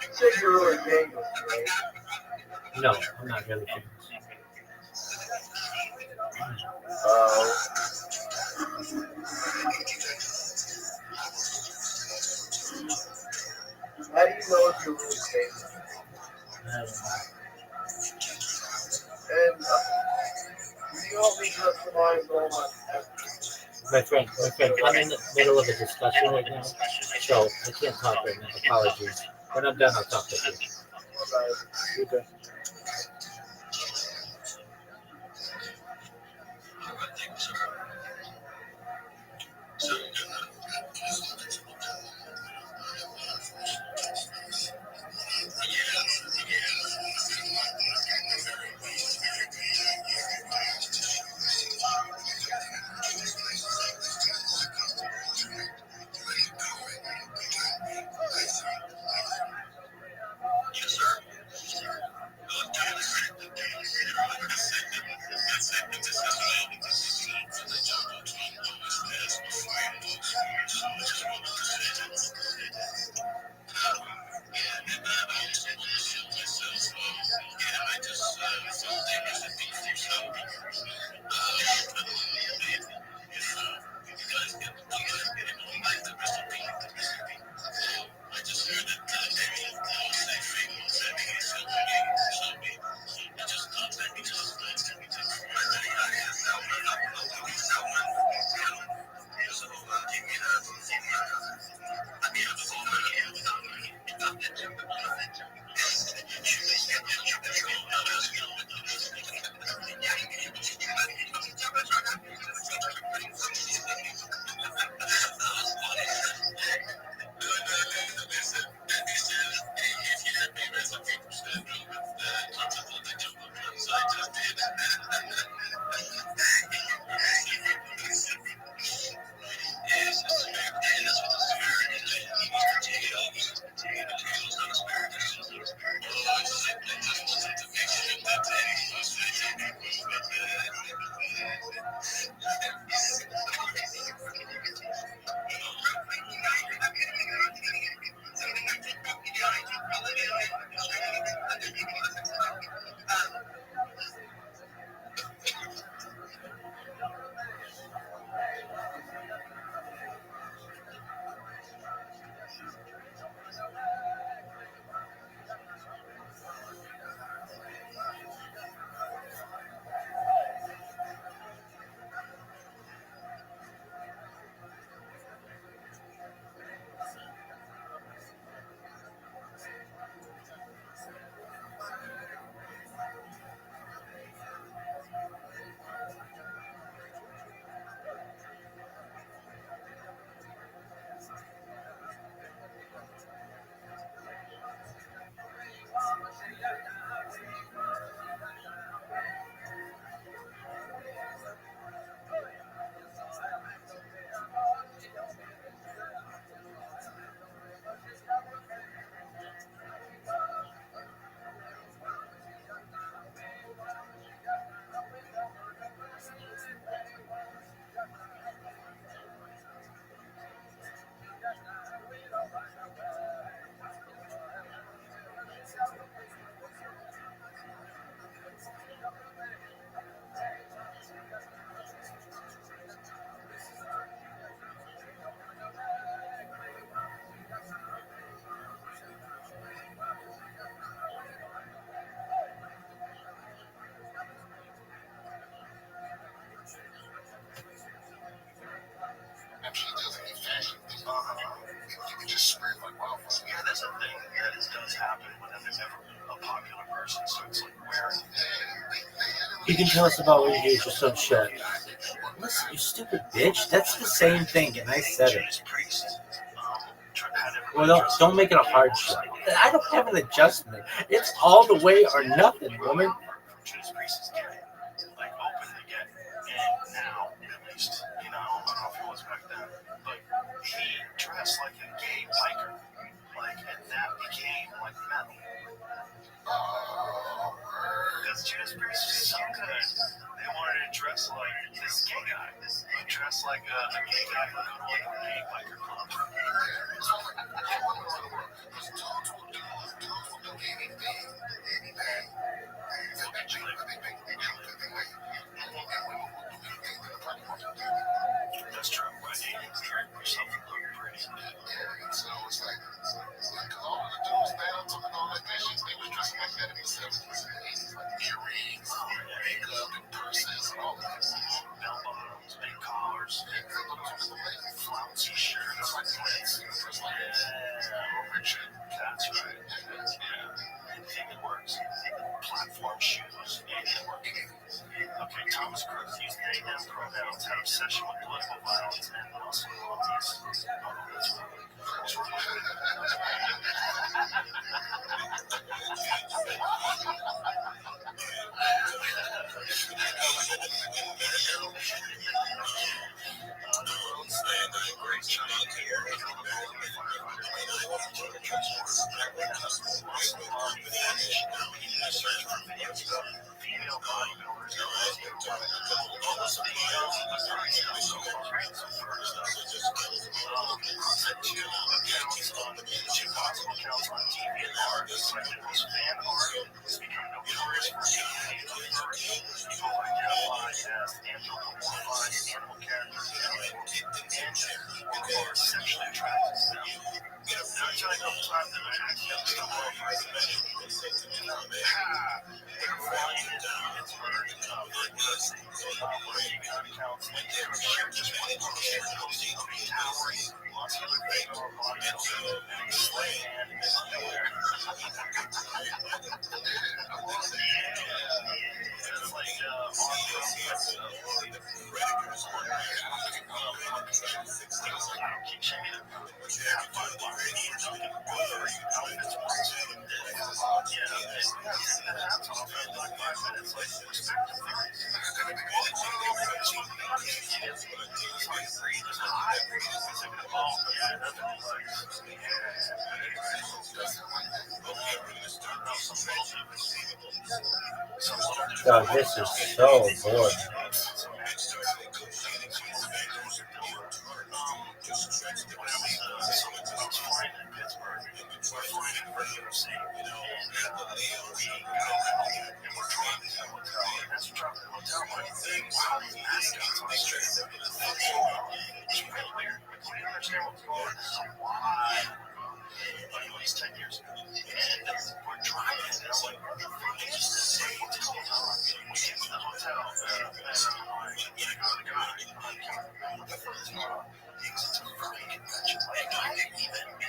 You said you were a Bengals, right? No, I'm not really famous. How do you know if you're really famous? I don't know. And can you help me customize all my My friend, I'm in the middle of a discussion right now, so I can't talk right now. Apologies. When I'm done, I'll talk to you. You're good. You can tell us about what you do or some shit. Listen, you stupid bitch. That's the same thing, and I said it. Judas Priest had Well, everybody don't make it a hard shit. I don't have an adjustment. It's all the way or nothing, woman. Judas Priest is gay, like openly gay, and now at least, I don't know if he was back then, but he dressed like a gay biker, and that became like metal. Because Judas Priest was so good, they wanted to dress like this gay guy. He dressed like a gay guy who go to like a gay biker club. That's true, but he yourself look pretty. So it's like all of the dudes now talking all that shit, they was dressing like that in the 70s and 80s, like earrings, makeup, and purses, and all that. Bell bottoms, big collars, flouncy shirts, that's right. Yeah, anything that works. Platform shoes, anything works. Okay, Thomas Crooks used they them pronouns, had obsession with political violence and Muslim bodies. Female bodybuilders two possible accounts on TV and art, cited as fan art, has become notorious for being people identify as anthropomorphized animal characters and or sexually attracted to them. Now, I tell you all the time that I accidentally stumbled over they're flying in Pittsburgh for good. Where you got accounts like share just one post of a towering, muscular female bodybuilder and a slay hand in his underwear. It's like I don't keep shaming them. Have fun. Outfits once. The hats off in like 5 minutes. Like, respect the things. It's hard to breathe. It's hot. It's like, oh, yeah, that's what it's like. God, this is so boring. Anyways, 10 years ago. And we're driving, and I'm like, what the fuck is this? What's going on? We get to the hotel, and I'm like, I got a guy. What the fuck is going on? Because it's a furry convention. Like, I didn't know.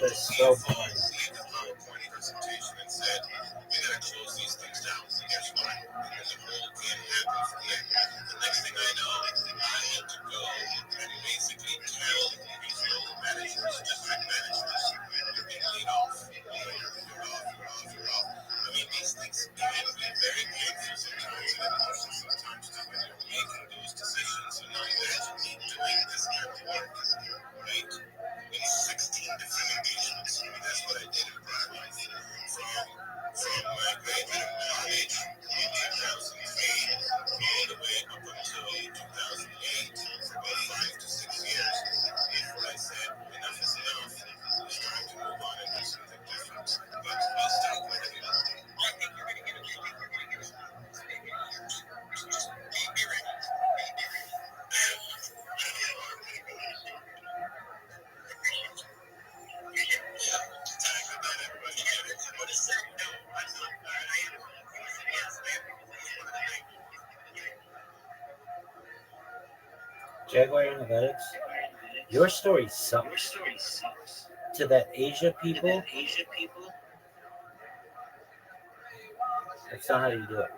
That's so boring. PowerPoint presentation and said, we gotta close these things down. Here's why. And then the whole thing happened from there. The next thing I know, I had to go and basically tell these local managers, district managers, you're being laid off. You're off. I mean, these things can be very painful sometimes and emotional sometimes too when you're making those decisions. So now imagine me doing this kind of work, right? In 16 different engagements. That's what I did in Broadway. From my graduate of college in 2003 all the way up until 2008 for about 5 to 6 years before I said enough is enough. It's time to move on and do something different. But I'll stop with it. I think you're going to get it. Be ready. Jaguar Analytics, your story sucks. To that Asia people, that's not how you do it.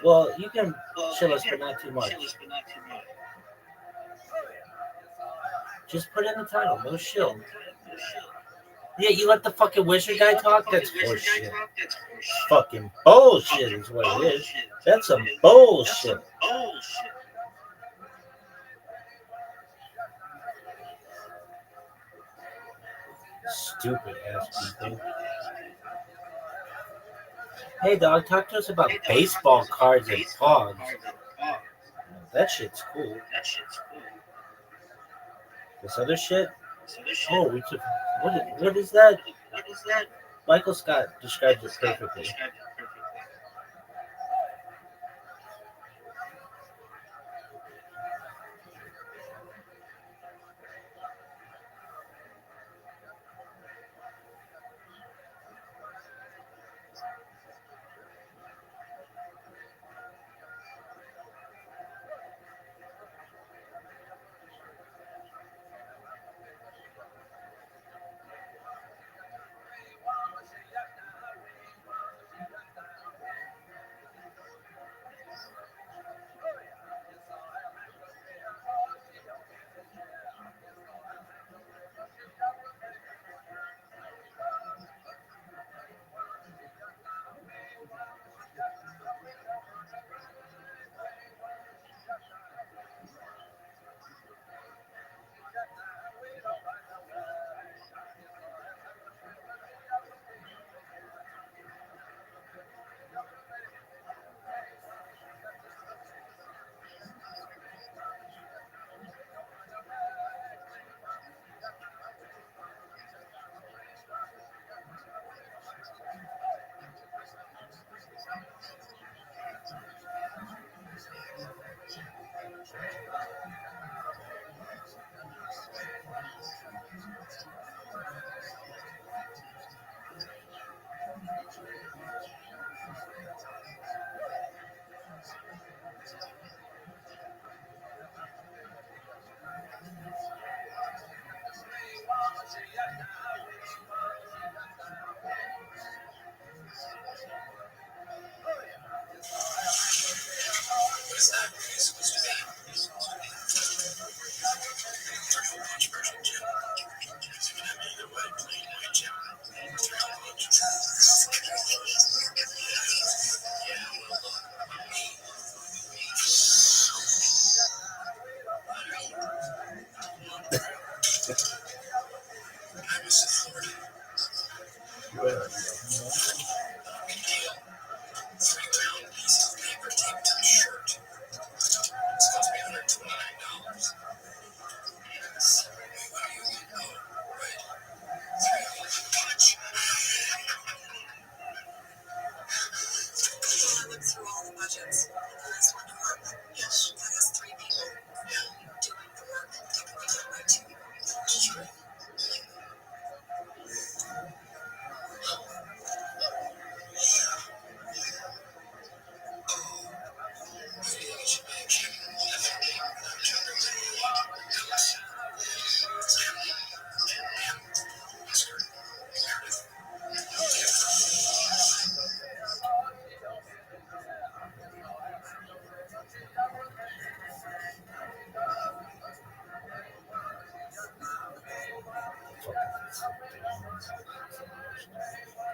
Well, you can chill us, but not too much. Just put in the title, no shill. Yeah, you let the fucking wizard guy talk? That's horseshit. Fucking bullshit is what it is. That's some bullshit. Stupid ass people. Hey dog, talk to us about baseball cards and pogs. That shit's cool. This other shit? Oh, we took. What is that? Michael Scott describes it perfectly.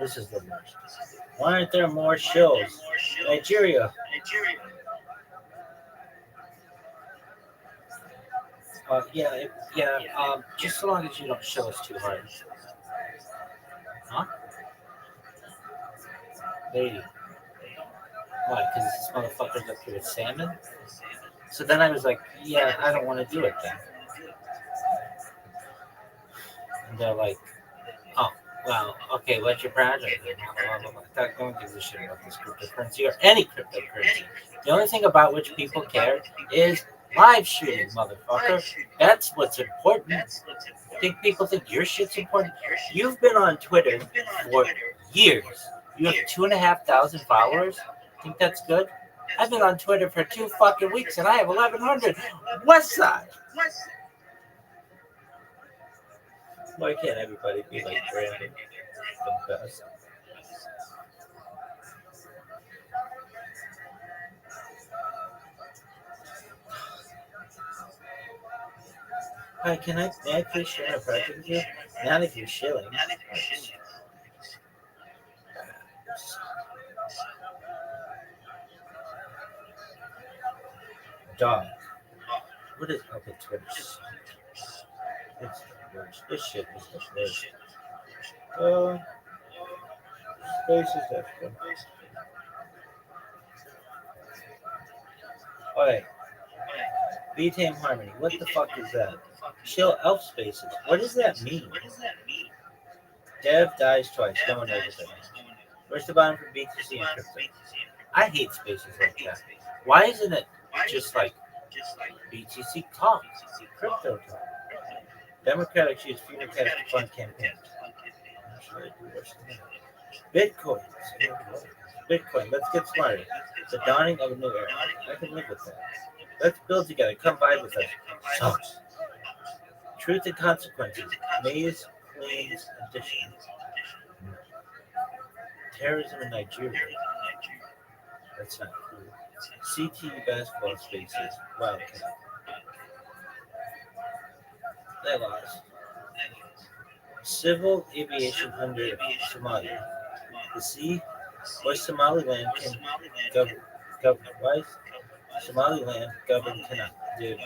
This is the worst. Why aren't there more shows? Nigeria. Just so long as you don't show us too hard. Huh? Lady. Why? Because this motherfucker's up here with salmon? So then I was like, yeah, I don't want to do it then. And they're like, oh, well, okay, what's your project? No one gives a shit about this cryptocurrency or any cryptocurrency. The only thing about which people care is live streaming, motherfucker. That's what's important. People think your shit's important. You've been on Twitter for years. You have 2,500 followers. Think that's good? I've been on Twitter for 2 fucking weeks and I have 1,100. West Side. Why can't everybody be like Brandon? The best. Hi, may I please share a project with you? Not if you're shilling. Dog. What is okay, Twitter? It's the worst. This shit is the worst. Spaces that's good. Alright. B-Tame Harmony. What the fuck is that? Chill Elf Spaces. What does that mean? Dev dies twice. No one knows what that means. Where's the bottom for BTC and crypto? I hate spaces like that. Why isn't it just like BTC talk, crypto talk? Democrats use fewer cash to fund campaigns. Bitcoin. Bitcoin. Let's get smarter. The dawning of a new era. I can live with that. Let's build together. Come vibe with us. Sucks. Truth and consequences. Maze, Plains, addition. Terrorism in Nigeria. That's not cool. CTE basketball spaces. Wildcat. They lost. Civil aviation under Somalia. The sea where Somaliland can govern. Why is Somaliland govern cannot? Dude,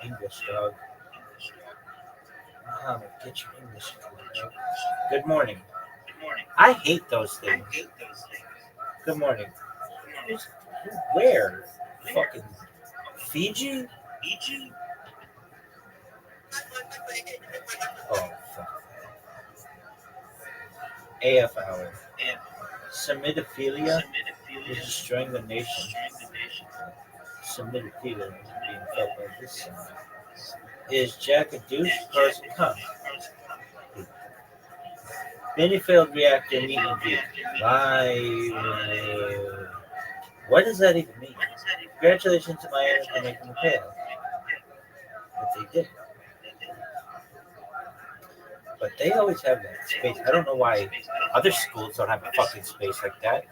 English dog. Muhammad, get your English. Good morning. I hate those things. Good morning. Where? Fucking Fiji? Oh, fuck. AF hour. Semidophilia is destroying the nation. Semidophilia is being felt by this side. Is Jack a douche? Pros and cons. Many failed reactor meeting view. Live. What does that even mean? Congratulations to Miami for making the payout. But they did. But they always have that space. I don't know why other schools don't have a fucking space like that.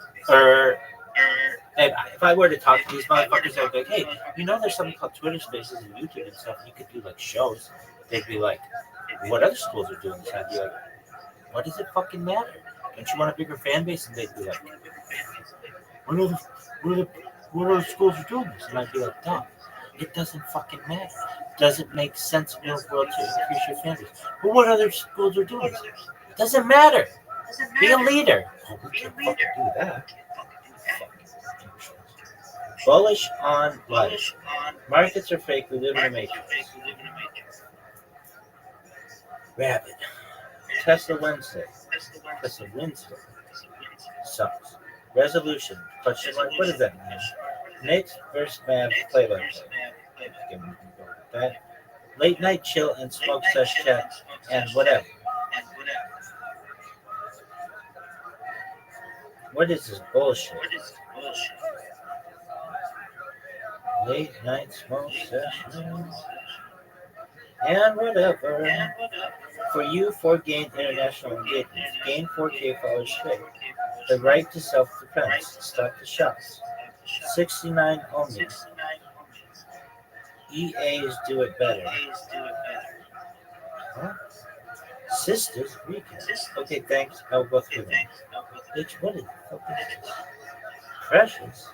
And if I were to talk to these motherfuckers, I'd be like, hey, you know there's something called Twitter Spaces and YouTube and stuff. You could do like shows. They'd be like, what other schools are doing this? I'd be like, what does it fucking matter? Don't you want a bigger fan base? And they'd be like, what other schools are doing this? And I'd be like, no, it doesn't fucking matter. It doesn't make sense in your world to increase your fan base. But what other schools are doing this? It doesn't matter. Be a leader. Oh, we can't fucking do that. Bullish on life. Markets are fake. We live in a matrix. Rapid. Tesla Wednesday. Sucks. Resolution. Question mark. What does that mean? Knicks versus Mavs play-by-play. That. Late night chill and smoke sesh chat and whatever. What is this bullshit? Late night smoke sessions and whatever. For you, 4 gain international engagement. Gain 4K followers straight. The right to self-defense. Stop the shots. 69 only. EAs do it better. Huh? Sisters recap. Okay, thanks. I'll go through them. Bitch, what is the fuck is this? Precious?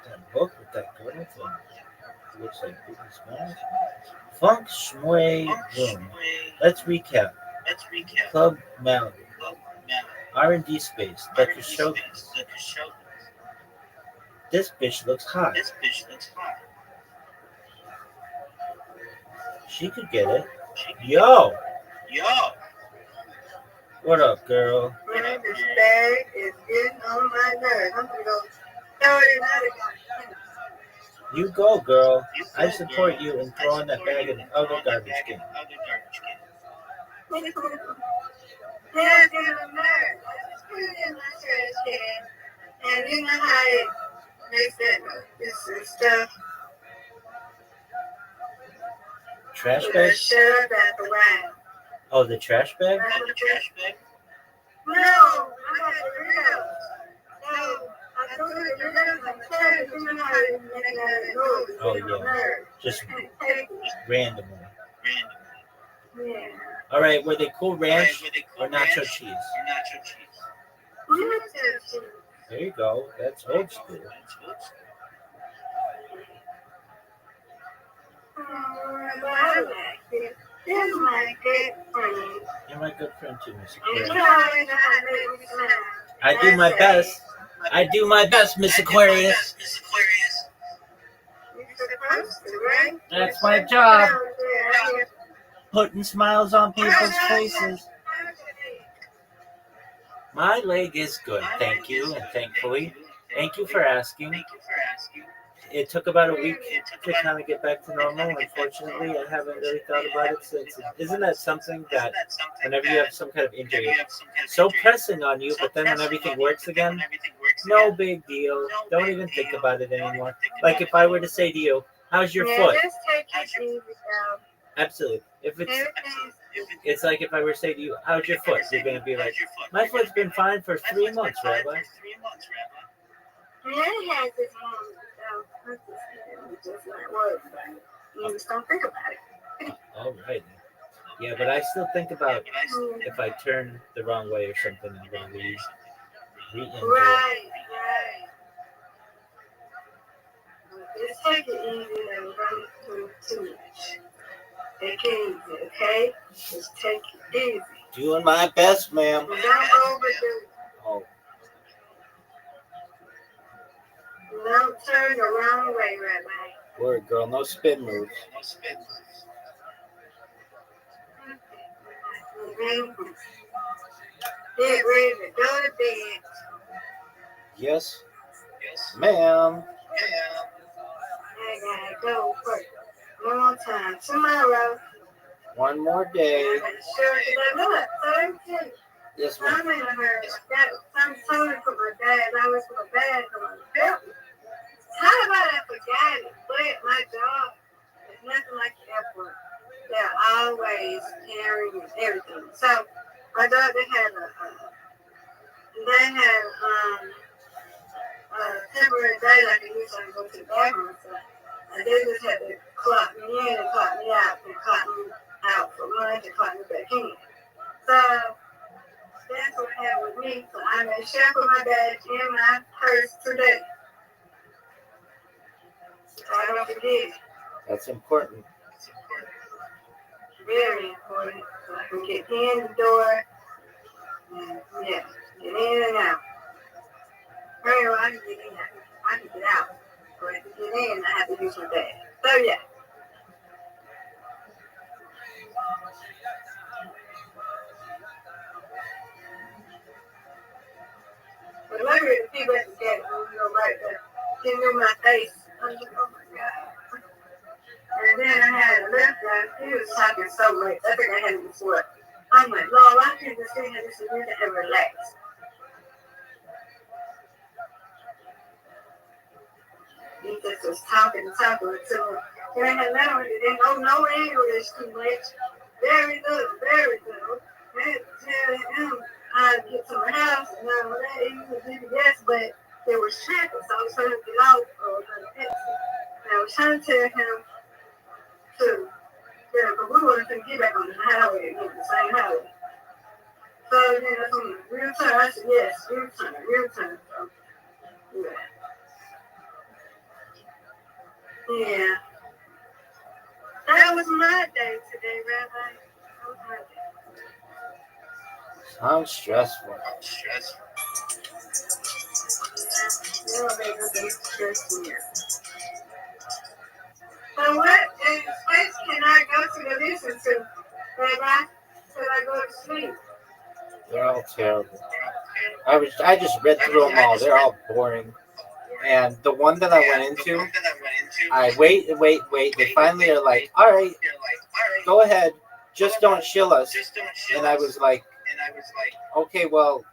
That book with that girl from looks like Britney Spears. Funk Shmui Room. Let's recap. Club Malady. R&D Space. Dr. Showcase. This bitch looks hot. She could get it. Yo! What up, girl? Man, this bag is getting on my nerves. I'm gonna go throw it in the other. You go, girl. I support you in throwing that bag in the other garbage can. Yeah, it's getting on my nerves. I just put it in my trash can, and you know how it makes that this and stuff. Trash But bag? shut up at the wine. Oh, the trash bag? No, I got the real. So I threw it in the trash. You know how it makes that noise. Oh, It's getting on yeah. my nerves. Just I can't take it. randomly. Yeah. All right, were they Cool Ranch or nacho cheese? There you go. That's old school. You're my good friend. You're my good friend too, Miss You Aquarius. always know how to make me smile. I do my best. I do my best, Miss Aquarius. You're supposed to, right? That's my job. Putting smiles on people's faces. My leg is good, thank you, and thankfully. Thank you for asking. It took about a week to kind of get back to normal. Unfortunately, I haven't really thought about it since. Isn't that something that whenever you have some kind of injury, it's so pressing on you, but then when everything works again, no big deal. Don't even think about it anymore. Like if I were to say to you, how's your foot? Just take it easy, girl. Absolutely. If Everything's it's like if I were to say to you, how's your foot? You're going to be like, my foot's been fine for 3 months, Rabbi. Yeah, it has its moments, though. It's just not work. You just don't think about it. All right. Yeah, but I still think about if I turn the wrong way or something, I'm going to re-injure. Right. Just take it easy and don't do too much. Take it easy, okay? Just take it easy. Doing my best, ma'am. Don't overdo it. Oh, Don't turn the wrong way, Rabbi. word, girl. No spin moves. Get ready to go to bed. Yes, ma'am. I gotta go work. One more time. Tomorrow. One more day. Sure, because I know it. So Yes, ma'am. I'm in a hurry. I'm sorry for my dad. I was for my bag on my belt. How about I forgot it? But my job is nothing like the airport. They're always carrying everything. So my dog, they had a temporary day like they used to go to the bathroom. So they just had to clock me in and clock me out and clock me out for lunch and clock me back in. So that's what happened with me. So I made sure I put my badge in my purse today. So I don't forget. That's important. Very important. So I can get in the door. And yeah, get in and out. Very well, I can get in. I can get out. But to get in, I have to use my badge. So yeah. But luckily, the people at the gate, right there, they knew my face. I was like, oh my God. And then I had a left guy, he was talking so much. I think I had him before. I'm like, Lord, why can't this thing have this music and relax? He just was talking to me. And I had not only didn't know no English too much. Very good, very good. I had to tell him how to get to my house and all that. He was GPS, but there was traffic, so I was trying to get out or the exit. I was trying to tell him to, because we wanted to get back on the highway and get the same highway. So then that's when real turn. I said, yes, real turn, real turn. So, yeah. That was my day today, Rabbi. That was my day. Sounds stressful. No, they don't stress me out. So what space can I go to listen to, Rabbi? Till I go to sleep? They're all terrible. I just read through them all. They're all boring. And the one that I went into, I wait. They finally are like, all right, go ahead, just don't shill us. And I was like, okay, well,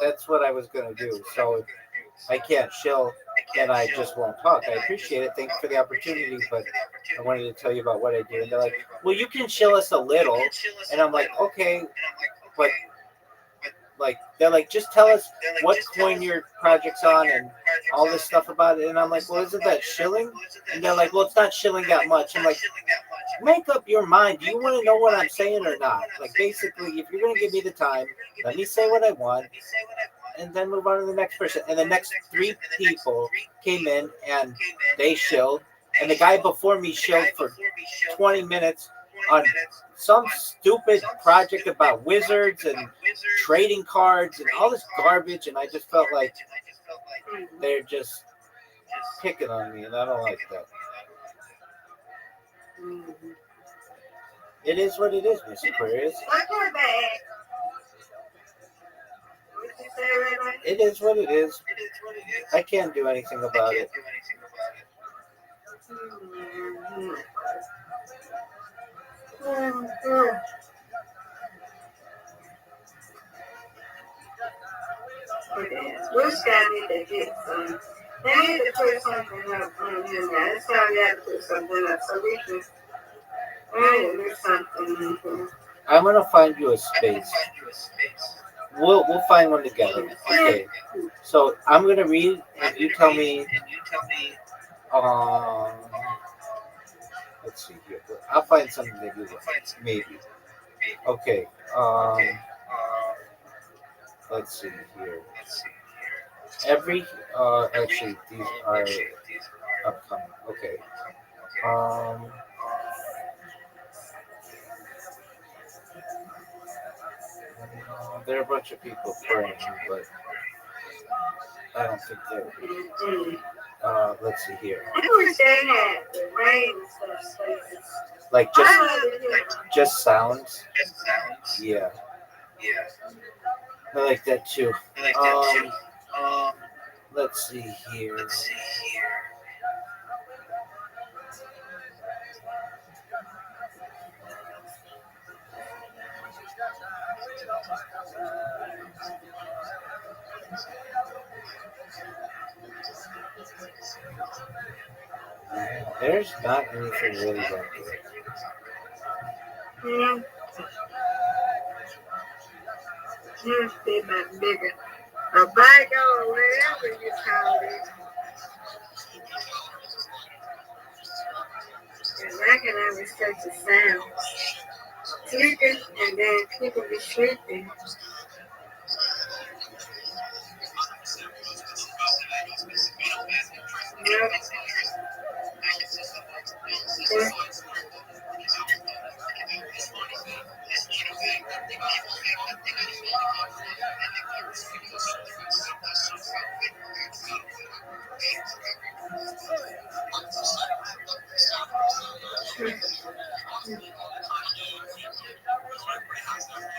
that's what I was gonna do. So I can't shill, and I just won't talk. I appreciate it. Thanks for the opportunity, but I wanted to tell you about what I do. And they're like, well, you can shill us a little. And I'm like, okay, but like they're like, just tell us what coin your project's on and all this stuff about it. And I'm like, well, isn't that shilling? And they're like, well, it's not shilling that much. I'm like, make up your mind. Do you want to know what I'm saying or not? Like, basically, if you're going to give me the time, let me say what I want and then move on to the next person. And the next three people came in and they shilled. And the guy before me shilled for 20 minutes on some stupid project about wizards and trading cards and all this garbage. And I just felt like they're just picking on me, and I don't like that. It is what it is, Miss Aquarius. It is what it is. I can't do anything about it. Which guy need to get some? They need to put something up on him. That's how we have to put something up so we can do something. I'm gonna find you a space. We'll find one together. Okay. So I'm gonna read, and you tell me. Let's see here. I'll find something that you like. Maybe. Okay. Let's see here. Every actually these are upcoming. Okay. There are a bunch of people praying, but I don't think they're. Let's see here. I wish they had the rain and stuff. Like just sounds. Yeah. I like that too. Let's see here. There's not anything really back there. They might bigger. A bag or whatever you call it. And I can always catch the sound. Sleeping, and then people be sleeping. Yep.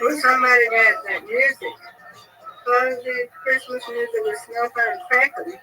Well, somebody got that music. Closing Christmas music with snow and crackling.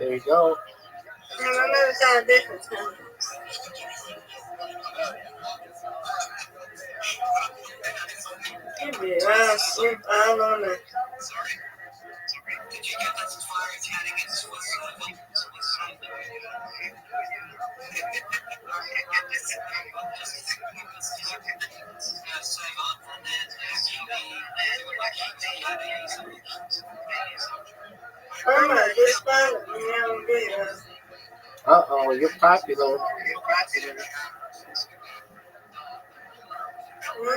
There you go. I never saw a difference. Huh? You be sleep all on that. I'm gonna just find it. Uh-oh, you're popular. I'm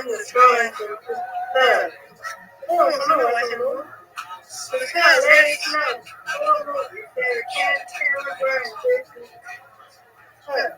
just scrolling through stuff. Oh, somebody watching a movie. It's called Let It Snow. Oh, look, it's there. Cat, Taylor, Burns, Jason. Huh.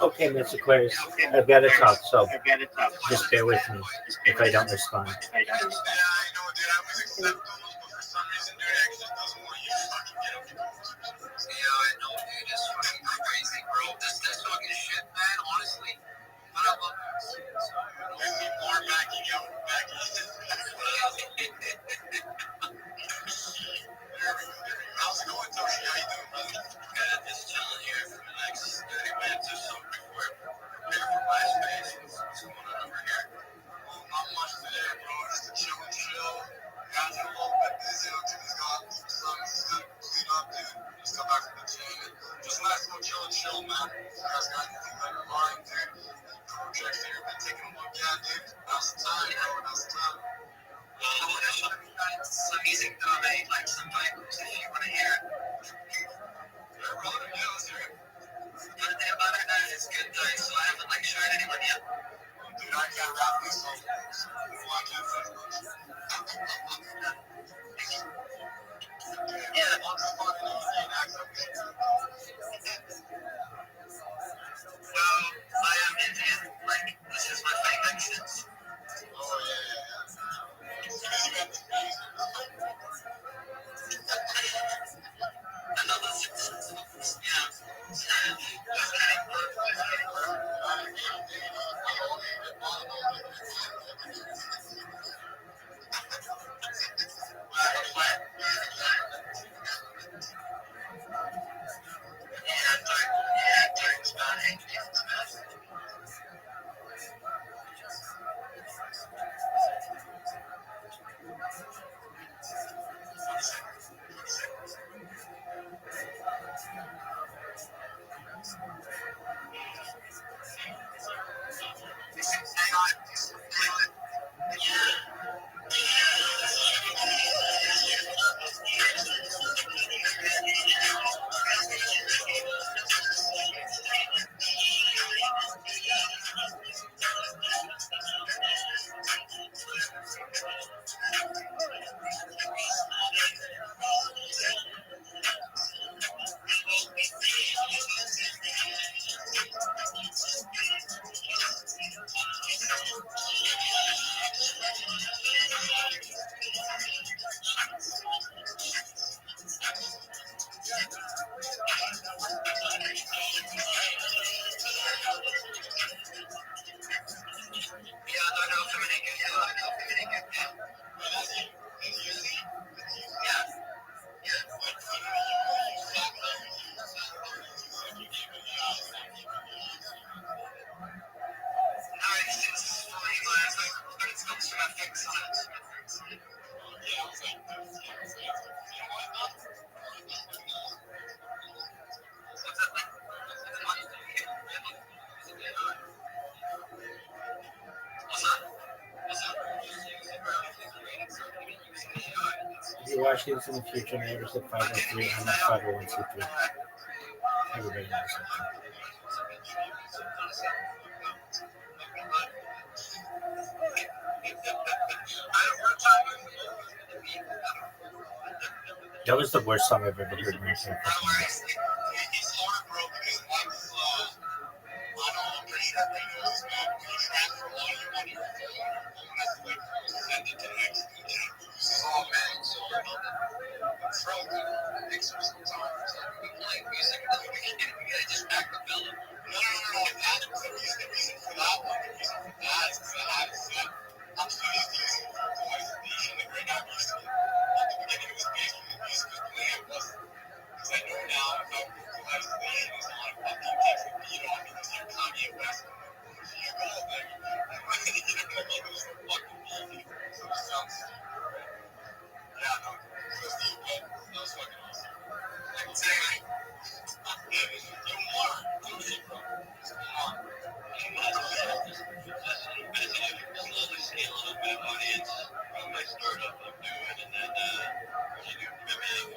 Okay, Miss Aquarius, I've got to talk, so just bear with me if I don't respond. Yeah, I know, dude. I was accepting those, but for some reason, dude, it just doesn't want you to fucking get them. Yeah, I know, dude. It's fucking crazy, bro. This fucking shit, man, honestly. But I love this. There's people are backing out. How's it going, Toshi? How you doing, brother? Good. Just chilling here for the next 30 minutes or so before I prepare for my space. What's going on over here? Not much today, bro. Just a chill. Guys are a little bit busy. Jimmy's got some he's got to clean up, dude. Just got back from the gym. And just nice to go chill, man. You guys got anything on your mind, dude? Projects that you've been taking a look at, dude? Now's the time, bro. Now's the time. Some music that I made, like some vocals, if you want to hear it. Yeah, bro. Yeah, let's hear it. Good thing about it, man, it's good though, so I haven't like showed anyone yet. Dude, I can't rap this song. I can't say much. Yeah, I'll just find an Indian accent. Well, I am Indian. Like, this is my fake accent. Oh, yeah. Because you got the face. Another 6 months. Yeah. If you're watching this in the future and I ever said 503, I'm not 501c3. Everybody knows that. That was the worst song I've ever heard in my entire fucking life. He's heartbroken because once, I don't know, I'm pretty sure everybody knows this, man. When you transfer all your money to your phone, your phone has to like send it to Mexico. And it loses all man. So, you know, Trump picks up sometimes. Like, we play music, no, we can't just act the villain. No. That's the reason for that one. The reason for that is because I had a set. I'm still used to using voice and like right now I'm used to it. At the beginning it was big, the music was playing, it wasn't. Because I know now if I go through isolation, there's a lot of fucking takes a beat on me because you're Kanye West. So you go, like, you know what I mean? There's no fucking beat. So it sounds stupid, right? Yeah, no. So Steve, but that was fucking awesome. I can say, like, do more. Do it, bro. Just come on. Slowly scale up my audience from my startup I'm doing, and then you do pivoting.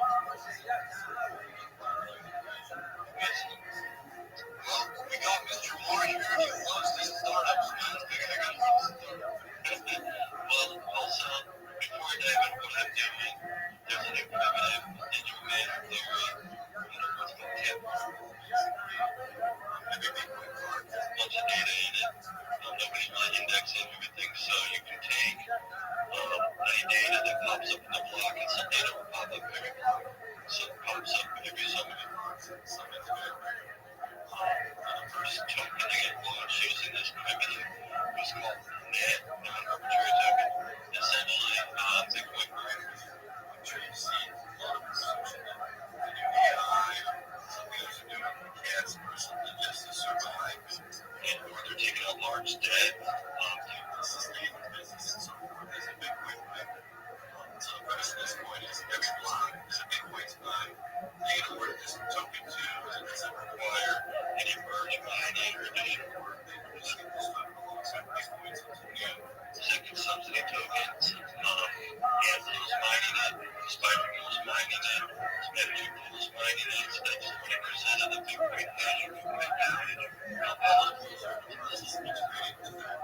Well, we got Mr. Moore here. He loves these startups, man. I got to Well, also, before I dive into what I'm doing, there's a new primitive instrument theory. What's called TIP. Everything with cards, there's a bunch of data in it. Nobody's really indexing everything, so you can take any data that pops up in the block, and some data will pop up every block. So it pops up every so many blocks, and some is very the first token to get launched using this primitive was called NET, non-arbitrary token. Essentially, Bitcoin miners, I'm sure you've seen a lot of consumption of the new AI, some guys are doing cats or something just to survive, and or they're taking out large debt to sustain their business and so forth as a Bitcoin miner. So the premise of this coin is every block is a Bitcoin time. You can order this token to, and it doesn't require any merge mining or additional work. You just get this token alongside Bitcoins into new second subsidy tokens. Anthem's mining it, Spider Pool's mining it, Energy Pool's mining it. So that's 20% of the Bitcoin hash or Bitcoin package. All those pools are in the process of integrating to their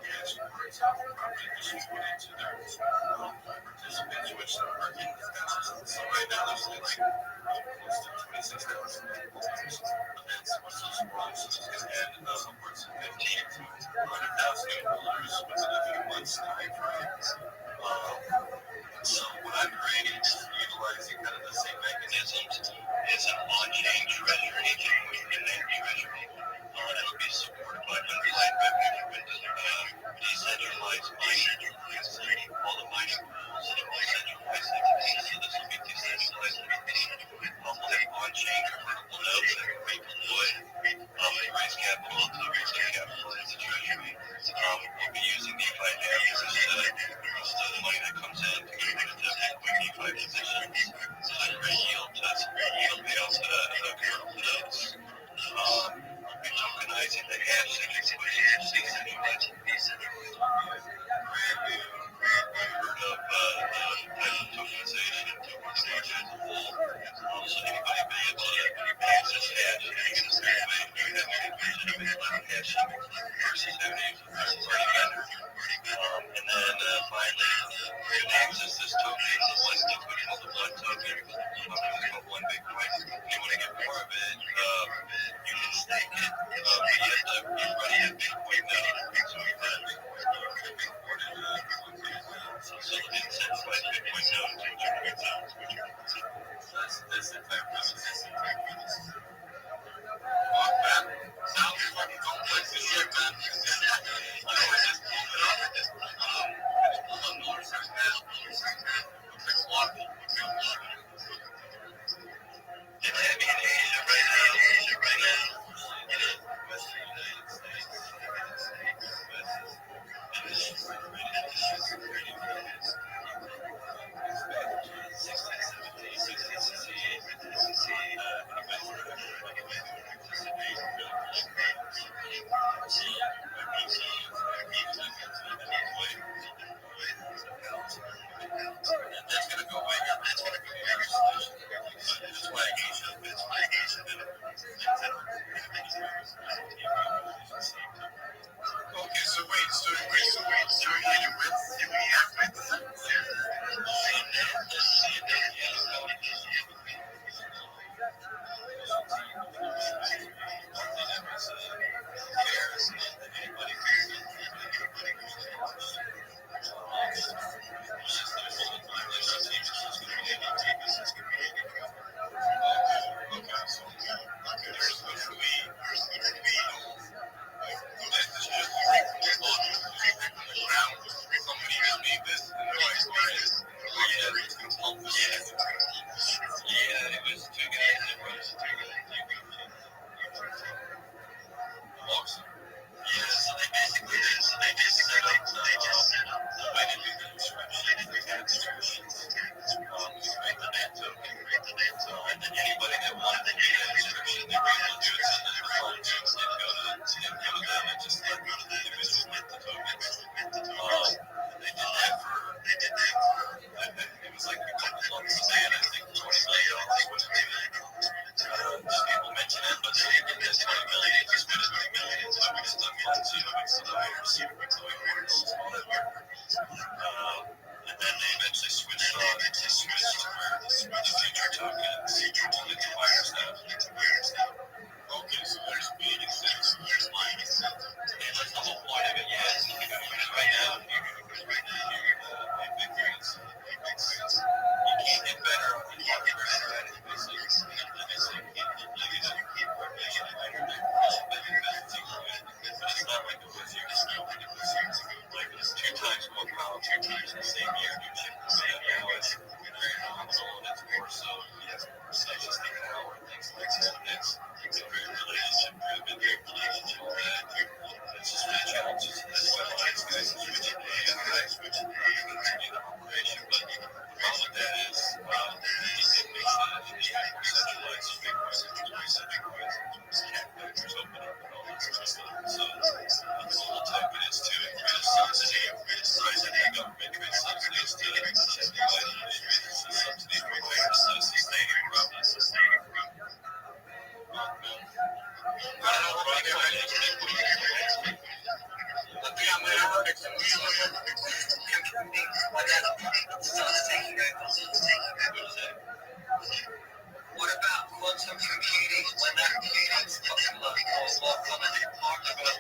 cash cards, properly distributed to their participants, which are working with thousands. So right now there's like close to 26,000 events once those are launched, and upwards of 15 to 100,000 new holders within a few months time frame. So what I'm creating, utilizing kind of the same mechanisms, is an on-chain treasury, Bitcoin treasury. It'll be supported by underlying revenue from decentralized mining, all the mining pools and decentralized entities. So this will be decentralized on-chain convertible notes that can be deployed to raise capital, to raise capital into the treasury. We'll be using DeFi days as the money that comes in to get rid of the Bitcoin DeFi positions. So there's great yield to payouts to convertible notes. We'll be tokenizing the hash that gets put in decentralized. Brand new. Heard of type of tokenization, token structure as a whole. So anybody be able to access hash hashing versus having third-party vendor. And then finally, you can access this token, the one token called the one token, called one Bitcoin. If you want to get more of it, you can stake it, but you have to be running a Bitcoin node. So we run a Bitcoin node, we recorded so incentivized Bitcoin nodes, which are good nodes. So that's the entire premise. Fuck, man. Sounds fucking complex as shit, man. You know, I just pulled it up. I just pulled up Miller's right now. Looks like a lot of people would do it. It's heavy in Asia right now. You know, Western United States, West is integrated into trading markets. 16, 17, 16, 68, 16, anybody who participate in really so my PC is not going to be deployed. And that's going to go away. That's going to go away your solution. That's why Asia, that's why Asia did it. Okay, so wait, are you with, do we have with CNN? Yes, eventually switched on to where the future tokens will get the miners now. Okay, so there's being incentives, there's mining incentives. And that's the whole point of it, yes. Because right now, you can't get better on the hardware strategy, basically. You keep making it better, but it's not like it was years ago. Like, it's 2 times more power, 2 times the same year, new chip, the same year. It's very nominal, and it's more so, it's just the power and things like that. It's a great relationship, great relationship. It's just really challenges. That's why a lot of guys are switching to AI, switching to continue the operation. But the problem with that is, it makes the industry more centralized. So Bitcoin cat factors open up and all that sort of stuff. So the whole token is to create a subsidy, government create subsidies to the mining industry. It's a subsidy for miners to sustain it from. I don't know what they're ready to do. But yeah, man, I heard it's what about quantum computing when that becomes popular? What common talked about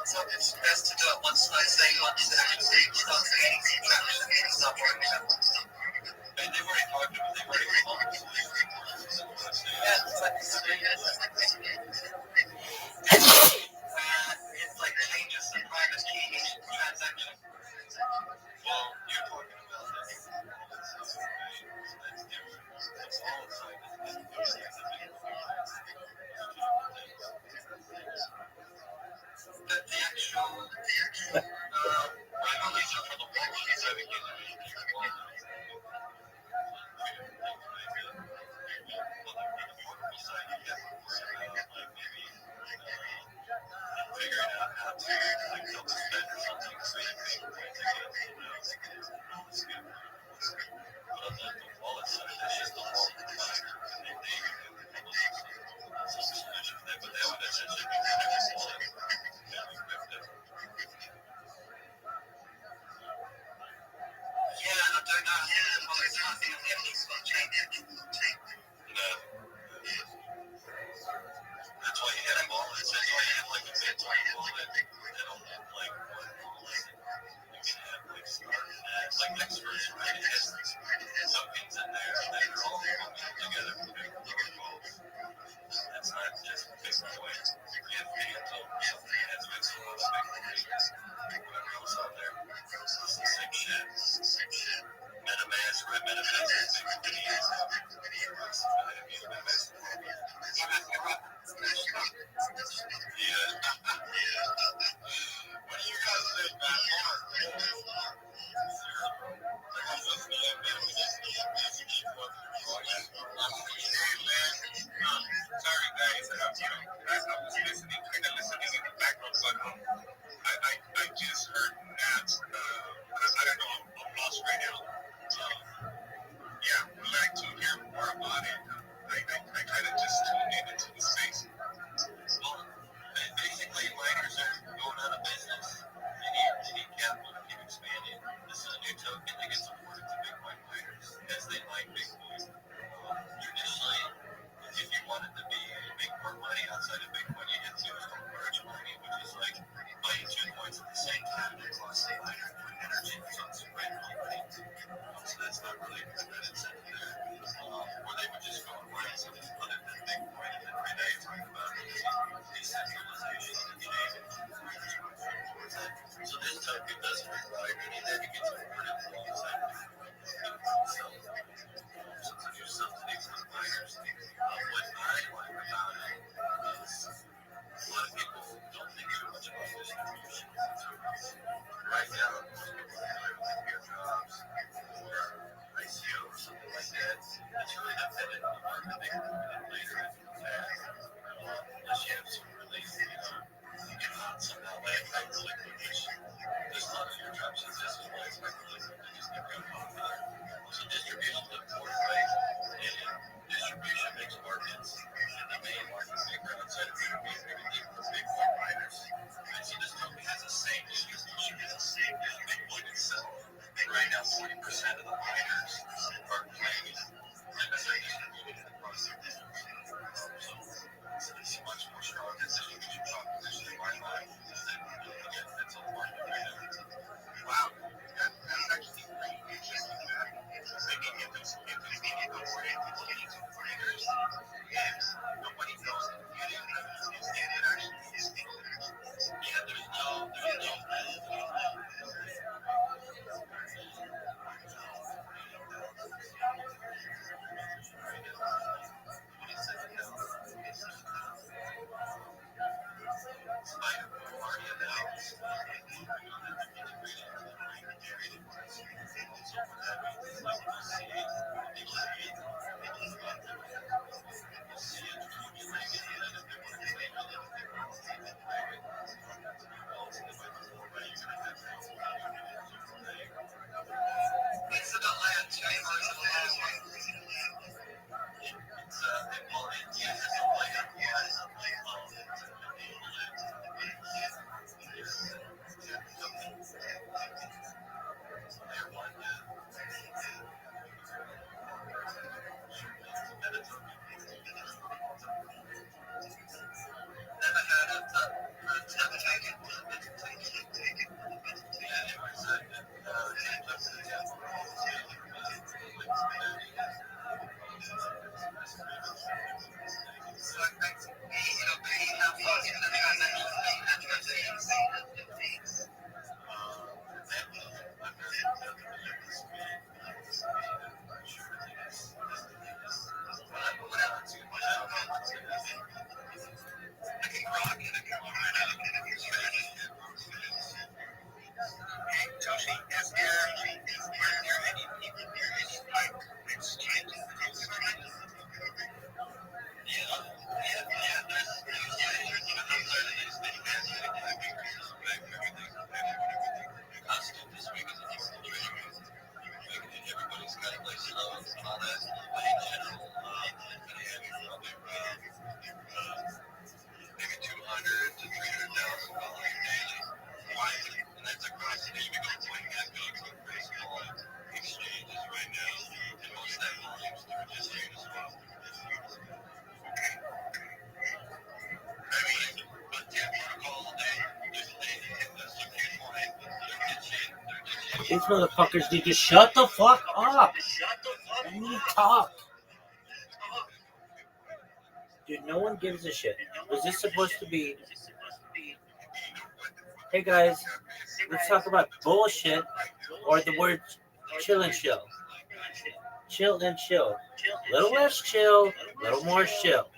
so it's best to do it once I say once it actually starts gaining some traction and stuff like that. And they've already talked about they've already come up with solutions. It's like changes the private key transaction. Well, you're talking about this. That's different. It's all inside the actual regulation for the whole keys I begin to figuring out how to like help spend or something so you can but on the wallet side, that's just the wallet provider. And they some solution for that, but that would essentially be kind of a wallet. Yeah, I don't know. Well, it's nothing of the ethics will change. No. That's why you have wallets. That's why you have like a Bitcoin wallet that'll have like one wallet. You can have like like experts, right? It has tokens in there that are all together for different goals. That's not just Bitcoin. You have Phantom, it has mixed a lot of Bitcoin, whatever else out there. It's the same shit. MetaMask, right? MetaMask is Bitcoin. Yeah. What do you guys think, man? Sorry guys, I was listening, kind of listening in the background, but I just heard that, I don't know, I'm lost right now. Yeah, would like to hear more about it. I kind of just tuned into the space. Well, basically, miners are going out of business. They need capital to keep expanding. This is a new token that gets awarded to Bitcoin miners as they mine Bitcoin. Traditionally, if you wanted to make more money outside of Bitcoin, you had to do what's called merge mining, which is like buying 2 coins at the same time that costs the miner more energy. So it's right money. So that's not really a good incentive there. Or they would just go and mine something other than Bitcoin. And then right now you're talking about decentralization and change. So this token doesn't require any that it gets awarded for use. So These motherfuckers need to shut the fuck up. Let me talk. Dude, no one gives a shit. Was this supposed to be... Hey guys, let's talk about bullshit or the word chill and chill. Chill and chill. Little less chill, little more chill.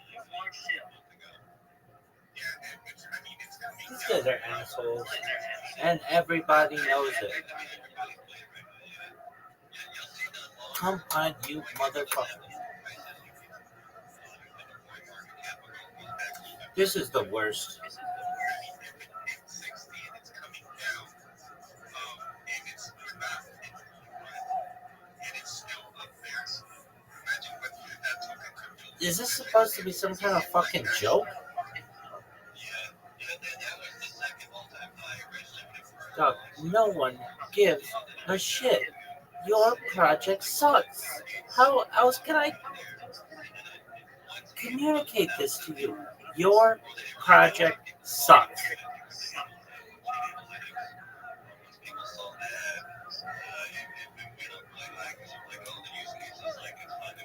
These guys are assholes. And everybody knows it. Come on, you motherfucker. This is the worst. Is this supposed to be some kind of fucking joke? Dog, no one gives a shit. Your project sucks. How else can I communicate this to you? Your project sucks.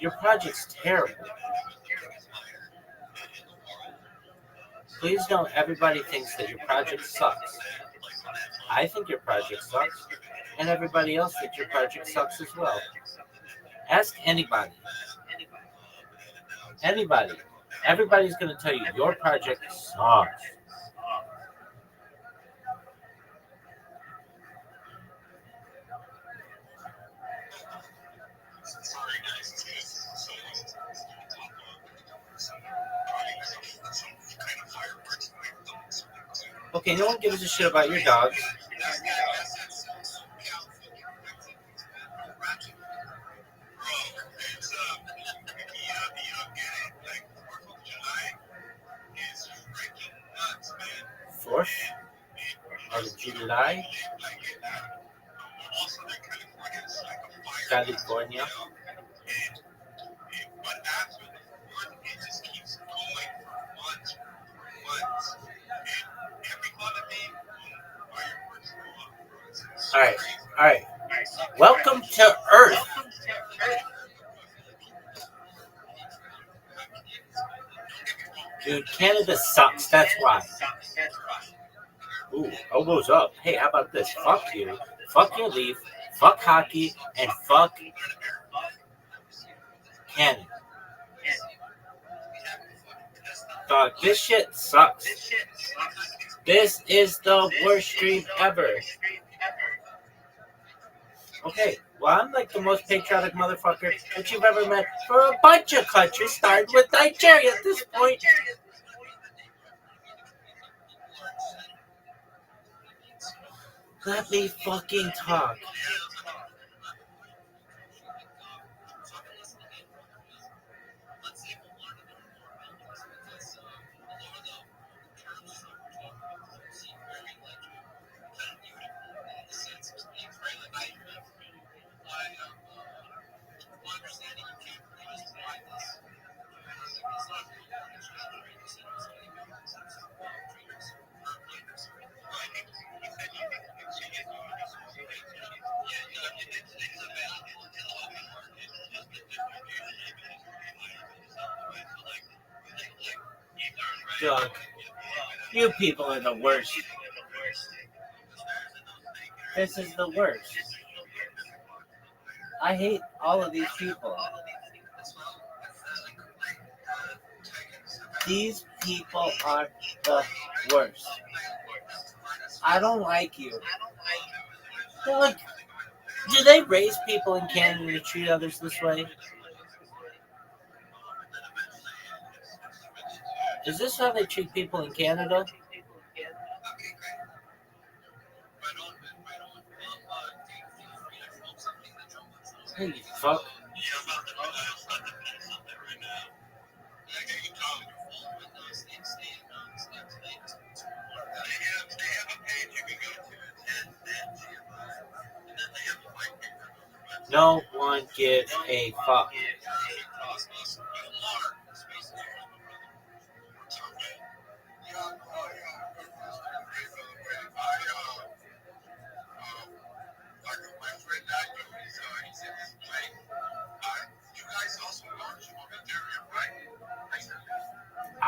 Your project's terrible. Please don't everybody thinks that your project sucks. I think your project sucks, and everybody else thinks your project sucks as well. Ask anybody. Anybody. Everybody's going to tell you your project sucks. Okay, no one gives a shit about your dogs. Fourth of July, California. All right. Welcome to Earth. Dude, Canada sucks. That's why. Ooh, elbows up. Hey, how about this? Fuck you. Fuck your leaf. Fuck hockey. And fuck Canada. Dog, this shit sucks. This is the worst stream ever. Okay, well, I'm like the most patriotic motherfucker that you've ever met for a bunch of countries, starting with Nigeria at this point. Let me fucking talk. Doug, you people are the worst. This is the worst. I hate all of these people. These people are the worst. I don't like you. They're like, do they raise people in Canada to treat others this way? Is this how they treat people in Canada? Hey, you fuck. No one gives a fuck.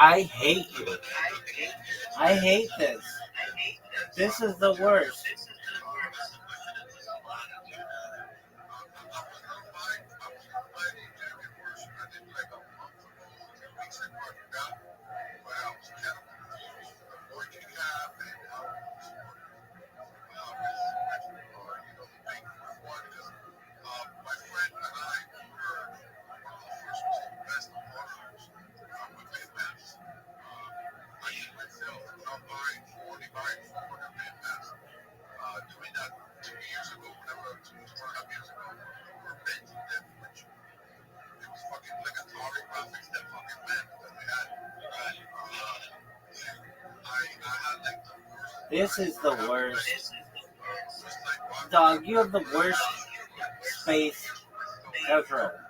I hate you. I hate this. This is the worst. Doing that 2 years ago, whenever 2.5 years ago, we were benching that which it was fucking like Atari graphics that fucking man that we had. I had like the worst. This is the worst. Just like Dog, you have the worst space ever.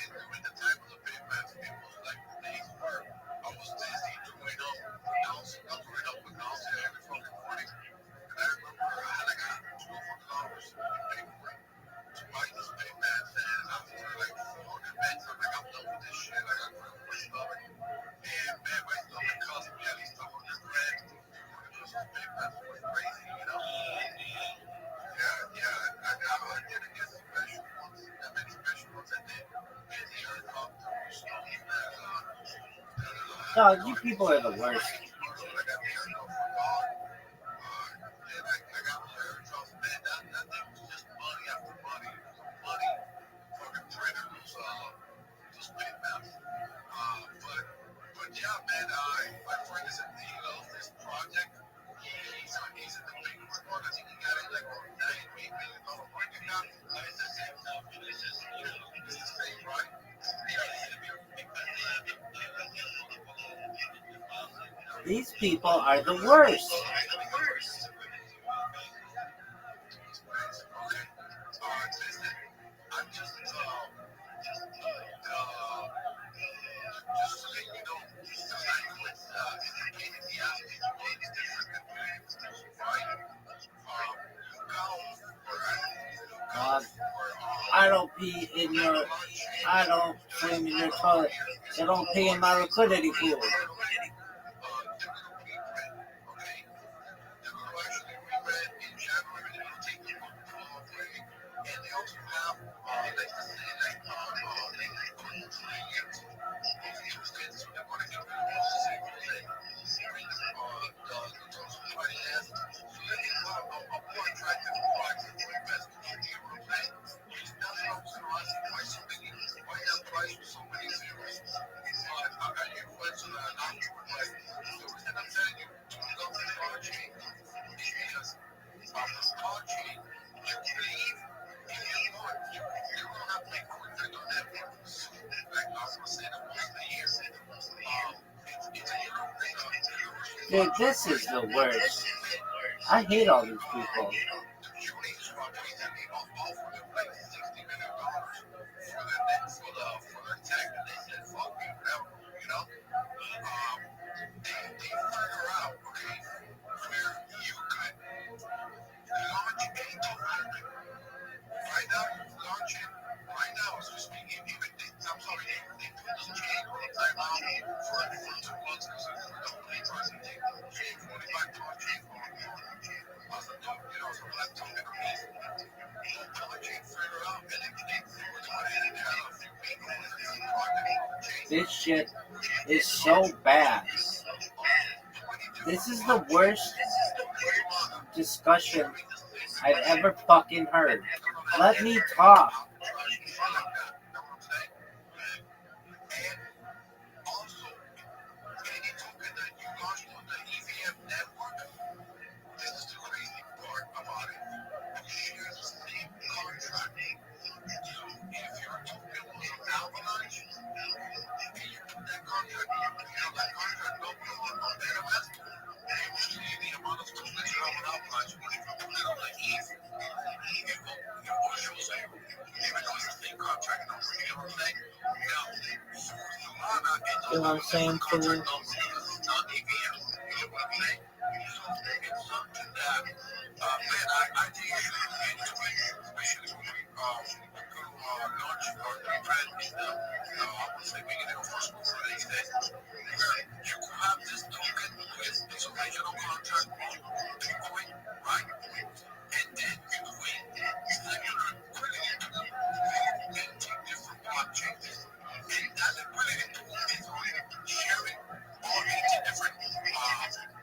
during the time of the big match, it was like days where I was busy doing up announcing every fucking morning. And I remember I had like $200 to pay for it to buy this big match, and after like 400 bets, I'm like, I'm done with this shit. Like, I'm gonna push love it. And man, my stomach cost me at least 100 grand for just this big match. It was crazy, you know? Yeah. I didn't get special ones. That many special ones I did. And the helicopter was snowing that. Dog, you people are the worst. I got the air for God. And I got the air jobs, man. That thing was just money after money. It was a money fucking trainer. Those big maps. But yeah, man. My friend is in the this project. He's in the big one. I think he got it like on $98 million market cap. It's the same stuff. It's the same, right? These people are the worst. Dog, I don't pee in your. I don't swim in your toilet. I don't pee in my liquidity pool. Dude, this is the worst. I hate all these people. This shit is so bad. This is the worst discussion I've ever fucking heard. Let me talk. You know what I'm saying? Fool? digital contact Bitcoin, right? And then Bitcoin is like you're putting it into different blockchains. And that liquidity tool is sharing all 18 different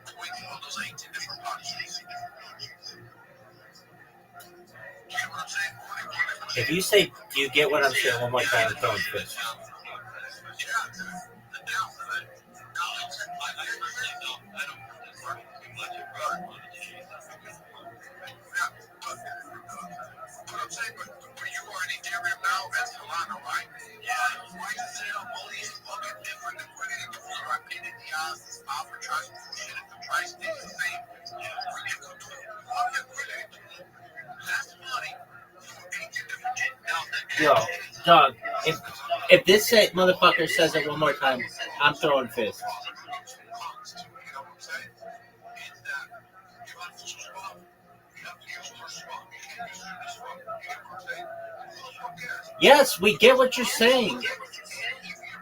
coins on those 18 different blockchains. Get what I'm saying? If you say, do you get what I'm saying one more time, I'm throwing fists. What I'm saying, but you are in Ethereum now, that's Solana, right? Yeah. Why you say all these fucking different liquidity tools are updated the arbitrage bullshit if the price stays the same? For you to do one liquidity tool, less money, for 18 different shit. Yo, dog, if this motherfucker says it one more time, I'm throwing fists. Yes, we get what you're saying.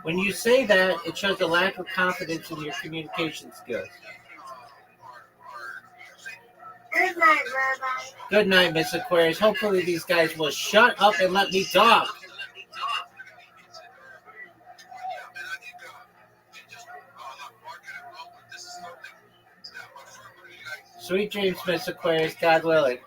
When you say that, it shows a lack of confidence in your communication skills. Good night, Rabbi. Good night, Miss Aquarius. Hopefully these guys will shut up and let me talk. Sweet dreams, Miss Aquarius. God willing.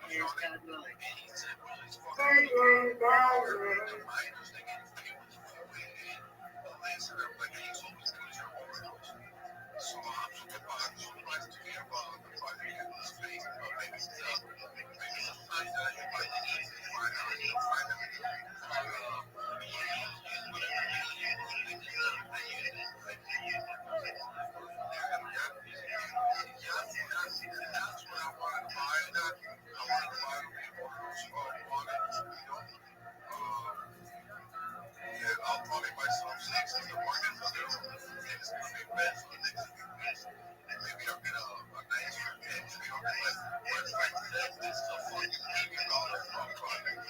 I'll probably buy some snakes in the market for them. And it's going to be bad for the next few weeks. And maybe I'll get a nice entry on the website that says this is a fucking $80 from project.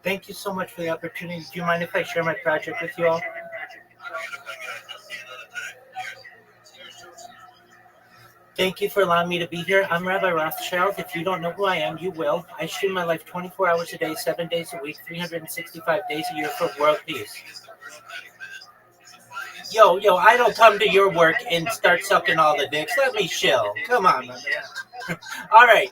Thank you so much for the opportunity. Do you mind if I share my project with you all? Thank you for allowing me to be here. I'm Rabbi Rothschild. If you don't know who I am, you will. I stream my life 24 hours a day, 7 days a week, 365 days a year for world peace. Yo, I don't come to your work and start sucking all the dicks. Let me chill. Come on, my man. All right.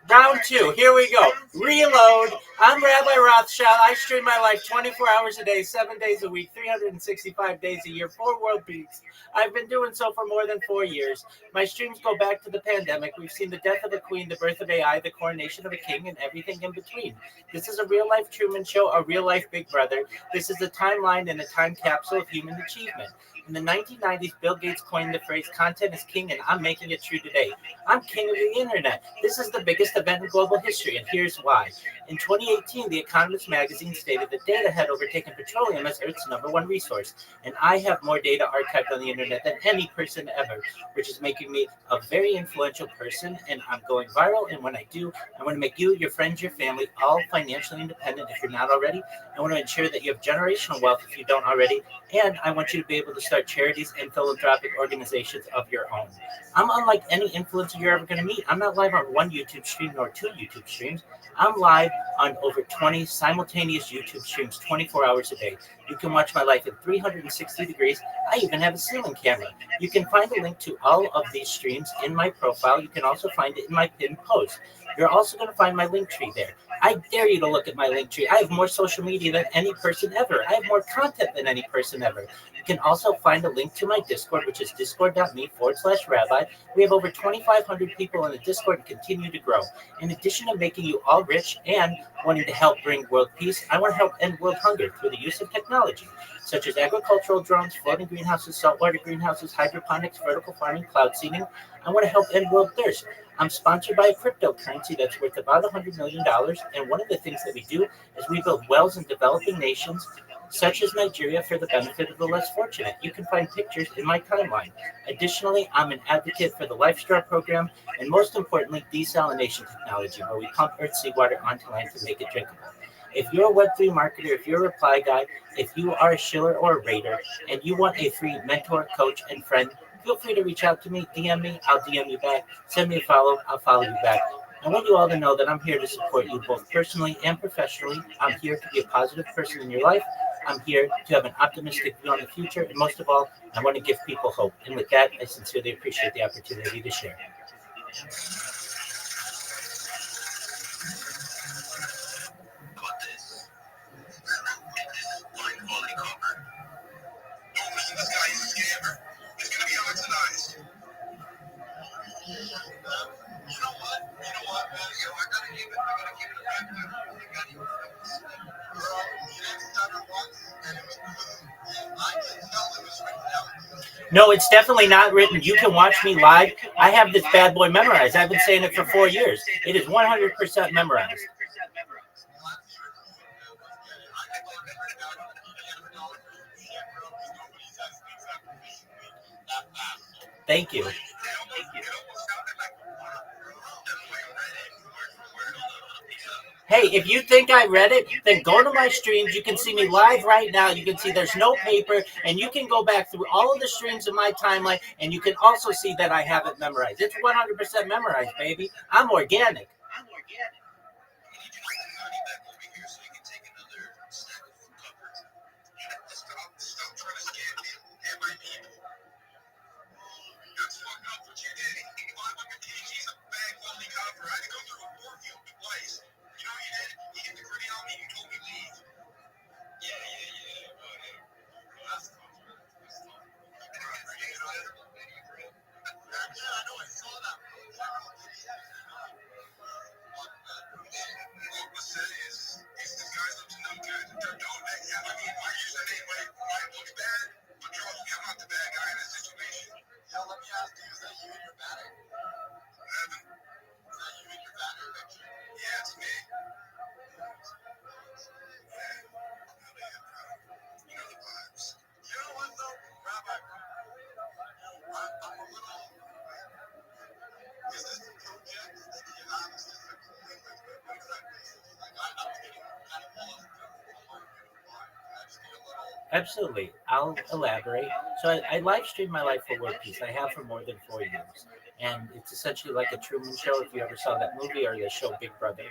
Round 2. Here we go. Reload. I'm Rabbi Rothschild. I stream my life 24 hours a day, 7 days a week, 365 days a year, 4 world beats. I've been doing so for more than 4 years. My streams go back to the pandemic. We've seen the death of a queen, the birth of AI, the coronation of a king, and everything in between. This is a real-life Truman Show, a real-life Big Brother. This is a timeline and a time capsule of human achievement. In the 1990s, Bill Gates coined the phrase, content is king, and I'm making it true today. I'm king of the internet. This is the biggest event in global history, and here's why. In 2018, The Economist magazine stated that data had overtaken petroleum as Earth's #1 resource, and I have more data archived on the internet than any person ever, which is making me a very influential person, and I'm going viral, and when I do, I want to make you, your friends, your family, all financially independent if you're not already. I want to ensure that you have generational wealth if you don't already, and I want you to be able to start charities and philanthropic organizations of your own. I'm unlike any influencer you're ever going to meet. I'm not live on one YouTube stream nor 2 YouTube streams. I'm live on over 20 simultaneous YouTube streams 24 hours a day. You can watch my life in 360 degrees. I even have a ceiling camera. You can find a link to all of these streams in my profile. You can also find it in my pinned post. You're also going to find my link tree there. I dare you to look at my link tree. I have more social media than any person ever. I have more content than any person ever. You can also find a link to my Discord, which is discord.me/rabbi. We have over 2,500 people in the Discord and continue to grow. In addition to making you all rich and wanting to help bring world peace, I want to help end world hunger through the use of technology, such as agricultural drones, floating greenhouses, saltwater greenhouses, hydroponics, vertical farming, cloud seeding. I want to help end world thirst. I'm sponsored by a cryptocurrency that's worth about $100 million, and one of the things that we do is we build wells in developing nations, such as Nigeria, for the benefit of the less fortunate. You can find pictures in my timeline. Additionally, I'm an advocate for the LifeStar program, and most importantly, desalination technology, where we pump earth seawater onto land to make it drinkable. If you're a Web3 marketer, if you're a reply guy, if you are a shiller or a raider, and you want a free mentor, coach, and friend, feel free to reach out to me, DM me, I'll DM you back, send me a follow, I'll follow you back. I want you all to know that I'm here to support you both personally and professionally. I'm here to be a positive person in your life. I'm here to have an optimistic view on the future, and most of all, I want to give people hope. And with that, I sincerely appreciate the opportunity to share. About this. Fine quality copper. Don't listen to this guy, he's a scammer. He's gonna be oxidized. You know what? Yo, I gotta keep it a back. I gotta keep it. You next time once, and it was I can tell it was written down. No, it's definitely not written. You can watch me live. I have this bad boy memorized. I've been saying it for 4 years. It is 100% memorized. Thank you. Hey, if you think I read it, then go to my streams. You can see me live right now. You can see there's no paper, and you can go back through all of the streams in my timeline, and you can also see that I have it memorized. It's 100% memorized, baby. I'm organic. Stop trying to scam me and my people. That's fucked up what you did. 500 kgs of bad quality copper. I had to go through a warfield twice. You know what you did? You hit the gritty on me, you told me leave. Yeah. Whatever. That's tough, man. That's tough. Yeah, I know. I saw that. Absolutely. I'll elaborate. So I live stream my life for World Peace. I have for more than 4 years. And it's essentially like a Truman Show, if you ever saw that movie, or the show Big Brother.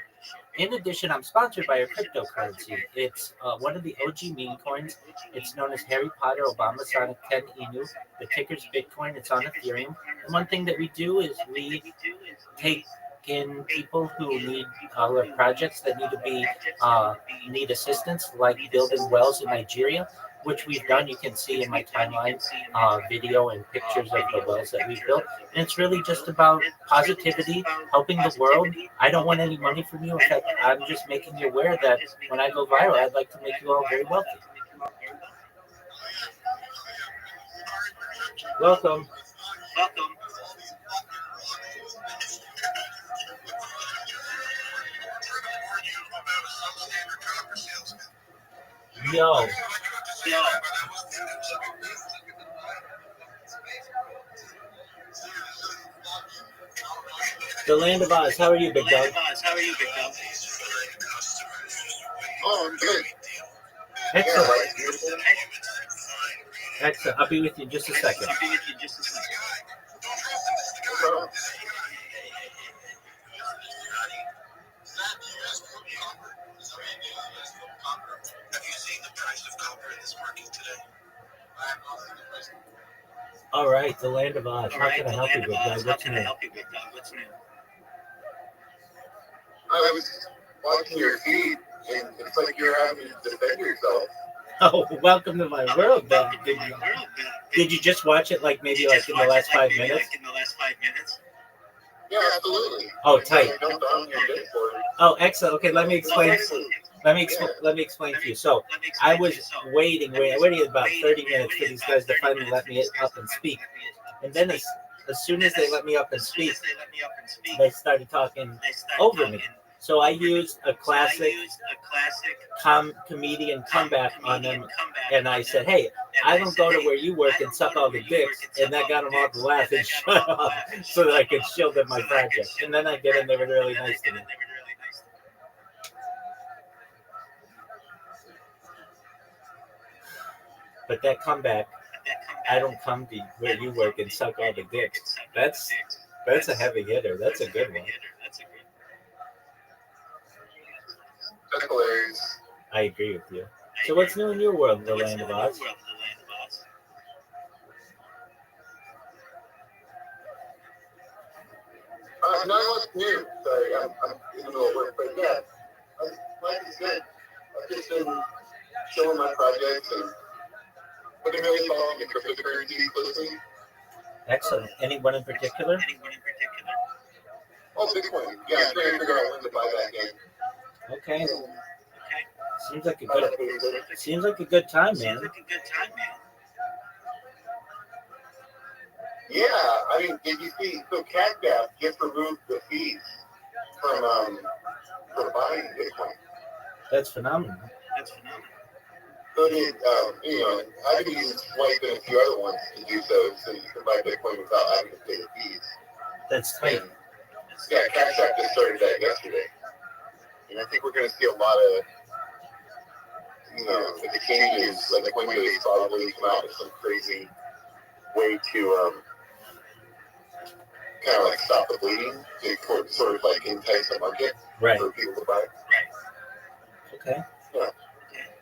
In addition, I'm sponsored by a cryptocurrency. It's one of the OG meme coins. It's known as Harry Potter Obama Sonic 10 Inu. The ticker's Bitcoin. It's on Ethereum. And one thing that we do is we take in people who need projects that need to be need assistance, like building wells in Nigeria, which we've done. You can see in my timeline video and pictures of the wells that we've built. And it's really just about positivity, helping the world. I don't want any money from you. In fact, I'm just making you aware that when I go viral, I'd like to make you all very wealthy. Welcome. Yo. The Land of Oz. How are you, Big Dog? Oh, I'm good. Excellent. Excellent. I'll be with you in just a second. All right, the Land of Oz. How can I help you, Big Dog? What's new? I was watching your feed, and it's like you're having to defend yourself. Oh, welcome to my world, then. Did you just watch it like maybe like in the last 5 minutes? Yeah, absolutely. Oh, tight. I jumped on your Discord. Oh, excellent. Okay, let me explain. Let me explain to you. So I was waiting about 30 minutes for these guys to finally let me up and speak. And then as soon as they let me up and speak, they started talking over me. So I used a classic comedian comeback on them, and I said, "Hey, I don't go to where you work and suck all the dicks," and that got them all to laugh and shut up, so that I could show them my project. And then I get in, they were really nice to me. But that comeback, I don't come to where you work and suck all the dicks. That's a heavy hitter. That's a good one. That's hilarious. I agree with you. So what's new in your world, the Land of Oz? Not much new. Sorry, I'm in the middle of work, but yeah, life is good. I've just been showing my projects and I've been really following the cryptocurrency closely. Excellent. Anyone in particular? Oh, Bitcoin. Yeah, I'm trying to figure out when to buy back in. Okay. Seems like a good time, man. Yeah, I mean, did you see? So CatGap just removed the fees from buying Bitcoin. That's phenomenal. So did I've been using Swipe and a few other ones to do so you can buy Bitcoin without having to pay the fees. That's tight. Yeah, CatGap just started that yesterday, and I think we're going to see a lot of with the changes. Like Coinbase probably come out with some crazy way to kind of like stop the bleeding, to sort of like entice the market for people to buy. Okay. Yeah.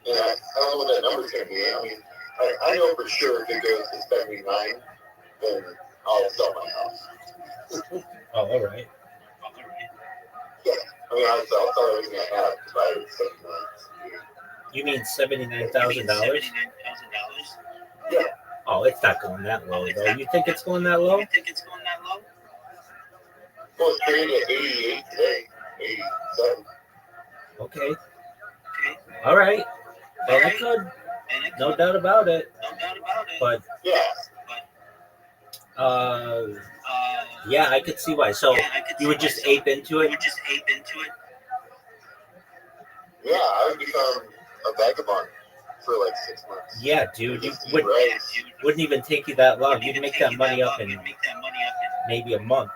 And I don't know what that number's going to be. I mean, I know for sure if it goes to 79, then I'll sell my house. Oh, all right. Yeah. I mean, I'll sell everything I have to buy it at 79. You mean $79,000? Yeah. Oh, it's not going that low, though. You think it's going that low? Well, it's trading at 88 today. 87. Okay. All right. Well, I could. No doubt about it. But yeah. Yeah, I could see why. So you would just ape into it? Yeah, I would become a vagabond for like 6 months. Yeah, dude. Wouldn't even take you that long. You'd make that money up in maybe a month.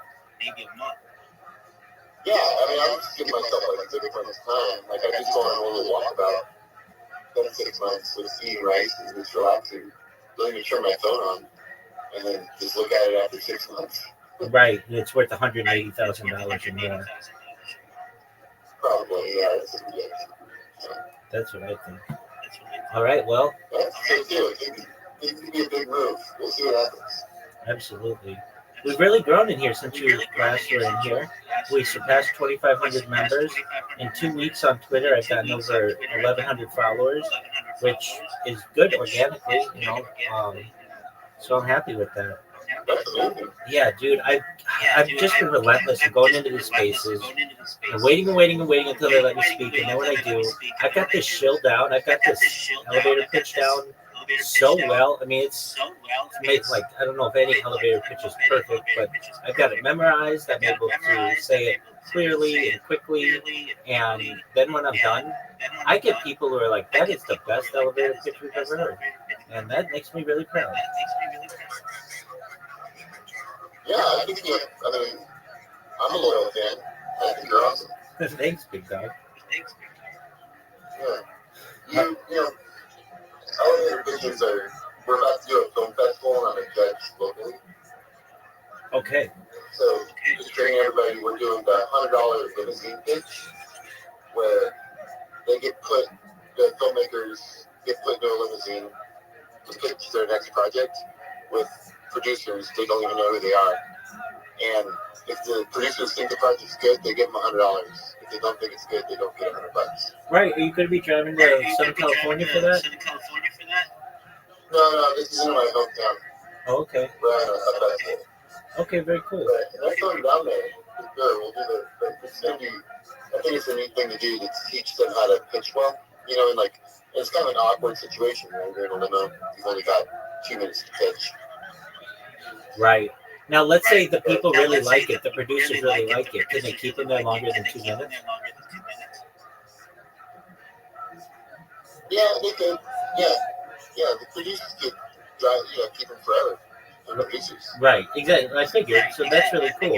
Yeah, I mean, I'm just giving myself like 6 months time. Like, I just go on a little walkabout then 6 months with eating rice and just relaxing. Don't even turn my phone on, and then just look at it after 6 months. Right. It's worth $180,000 or more. Probably, yeah. That's what I think. All right. Well, That's so too. It could be a big move. We'll see what happens. absolutely. We've really grown in here since you last were in here. We surpassed 2,500 members. In 2 weeks on Twitter, I've gotten over 1,100 followers, which is good organically, you know. So I'm happy with that. Yeah, dude, I've just been relentless in going into these spaces and waiting until they let me speak. And then when I do, I've got this shill down. I've got this elevator pitch down so well. I mean, it's made like, I don't know if any elevator pitch is perfect, but I've got it memorized. I'm able to say it clearly and quickly. And then when I'm done, I get people who are like, that is the best elevator pitch we've ever heard. And that makes me really proud. Yeah, I think I'm a loyal fan. I think you're awesome. Thanks, big dog. Yeah. You know, elevator pitches we're about to do a film festival and I'm a judge locally. Okay. So just training everybody, we're doing the $100 limousine pitch where the filmmakers get put into a limousine to pitch their next project with producers. They don't even know who they are. And if the producers think the project's good, they give them $100. If they don't think it's good, they don't get $100. Right. Are you going to be driving to Southern California for that? No, this is in my hometown. Oh, okay. We're at a festival. Okay, very cool. But next time down there, for sure, we'll do it's going to be, I think it's a neat thing to do to teach them how to pitch well. You know, and like, it's kind of an awkward situation when you're in a limo. You've only got 2 minutes to pitch. Right. Now, let's say the people really like it, the producers really like it. Can they keep them there longer than 2 minutes? Yeah, they could. Yeah, the producers could drive, keep them forever. The producers. Right, exactly. I figured. So that's really cool.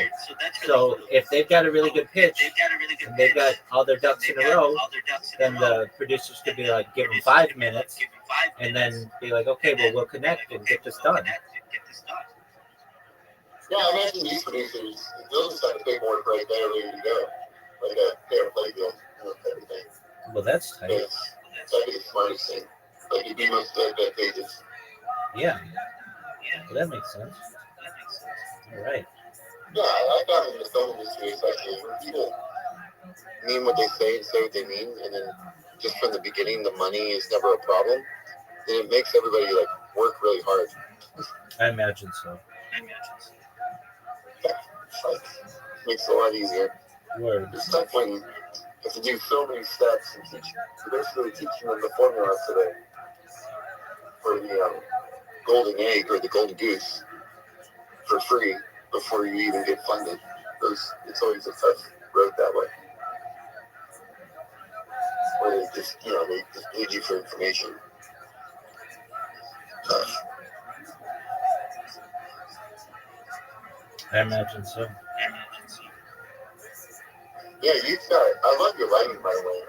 So if they've got a really good pitch and they've got all their ducks in a row, then the producers could be like, give them 5 minutes and then be like, okay, well, we'll connect and get this done. Yeah, I imagine these producers, they'll just have to pay more for it better way to go. Like a fair play deal, type of thing. Well, that's tight. It's like the smartest thing. Like, it'd be most advantageous. Yeah. Well, that makes sense. All right. Yeah, I found in the film industry, especially, when people mean what they say and say what they mean, and then just from the beginning, the money is never a problem, then it makes everybody, like, work really hard. I imagine so. Yeah, it's like, makes it a lot easier. Word. It's tough when you have to do so many steps and you're basically teaching them the formula today for the golden egg or the golden goose for free before you even get funded. It's always a tough road that way. Where they just, they just need you for information. Tough. I imagine so. Yeah, I love your writing, by the way.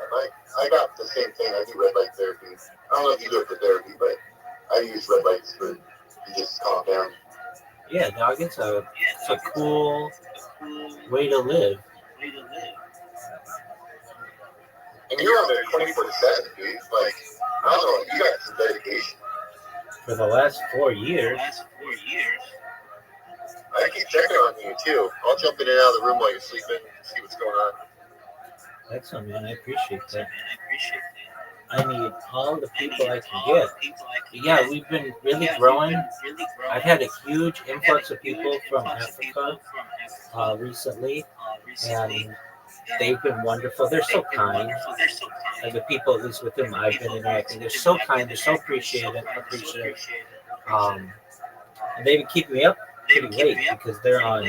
I got the same thing. I do red light therapy. I don't know if you do it for therapy, but I use red lights to just calm down. Yeah, dog, it's a cool way to live. And you're on there 24/7, dude. Like, I don't know, you got some dedication. For the last 4 years. I keep checking on you, too. I'll jump in and out of the room while you're sleeping, see what's going on. Excellent, man. I appreciate that. I need all the people I can get. Yeah, we've been really growing. I've had a huge influx of people from Africa recently, and they've been wonderful. They're so kind. Like the people, at least with whom I've been interacting, they're so kind. They're so appreciative. And they even keep me up pretty late because they're on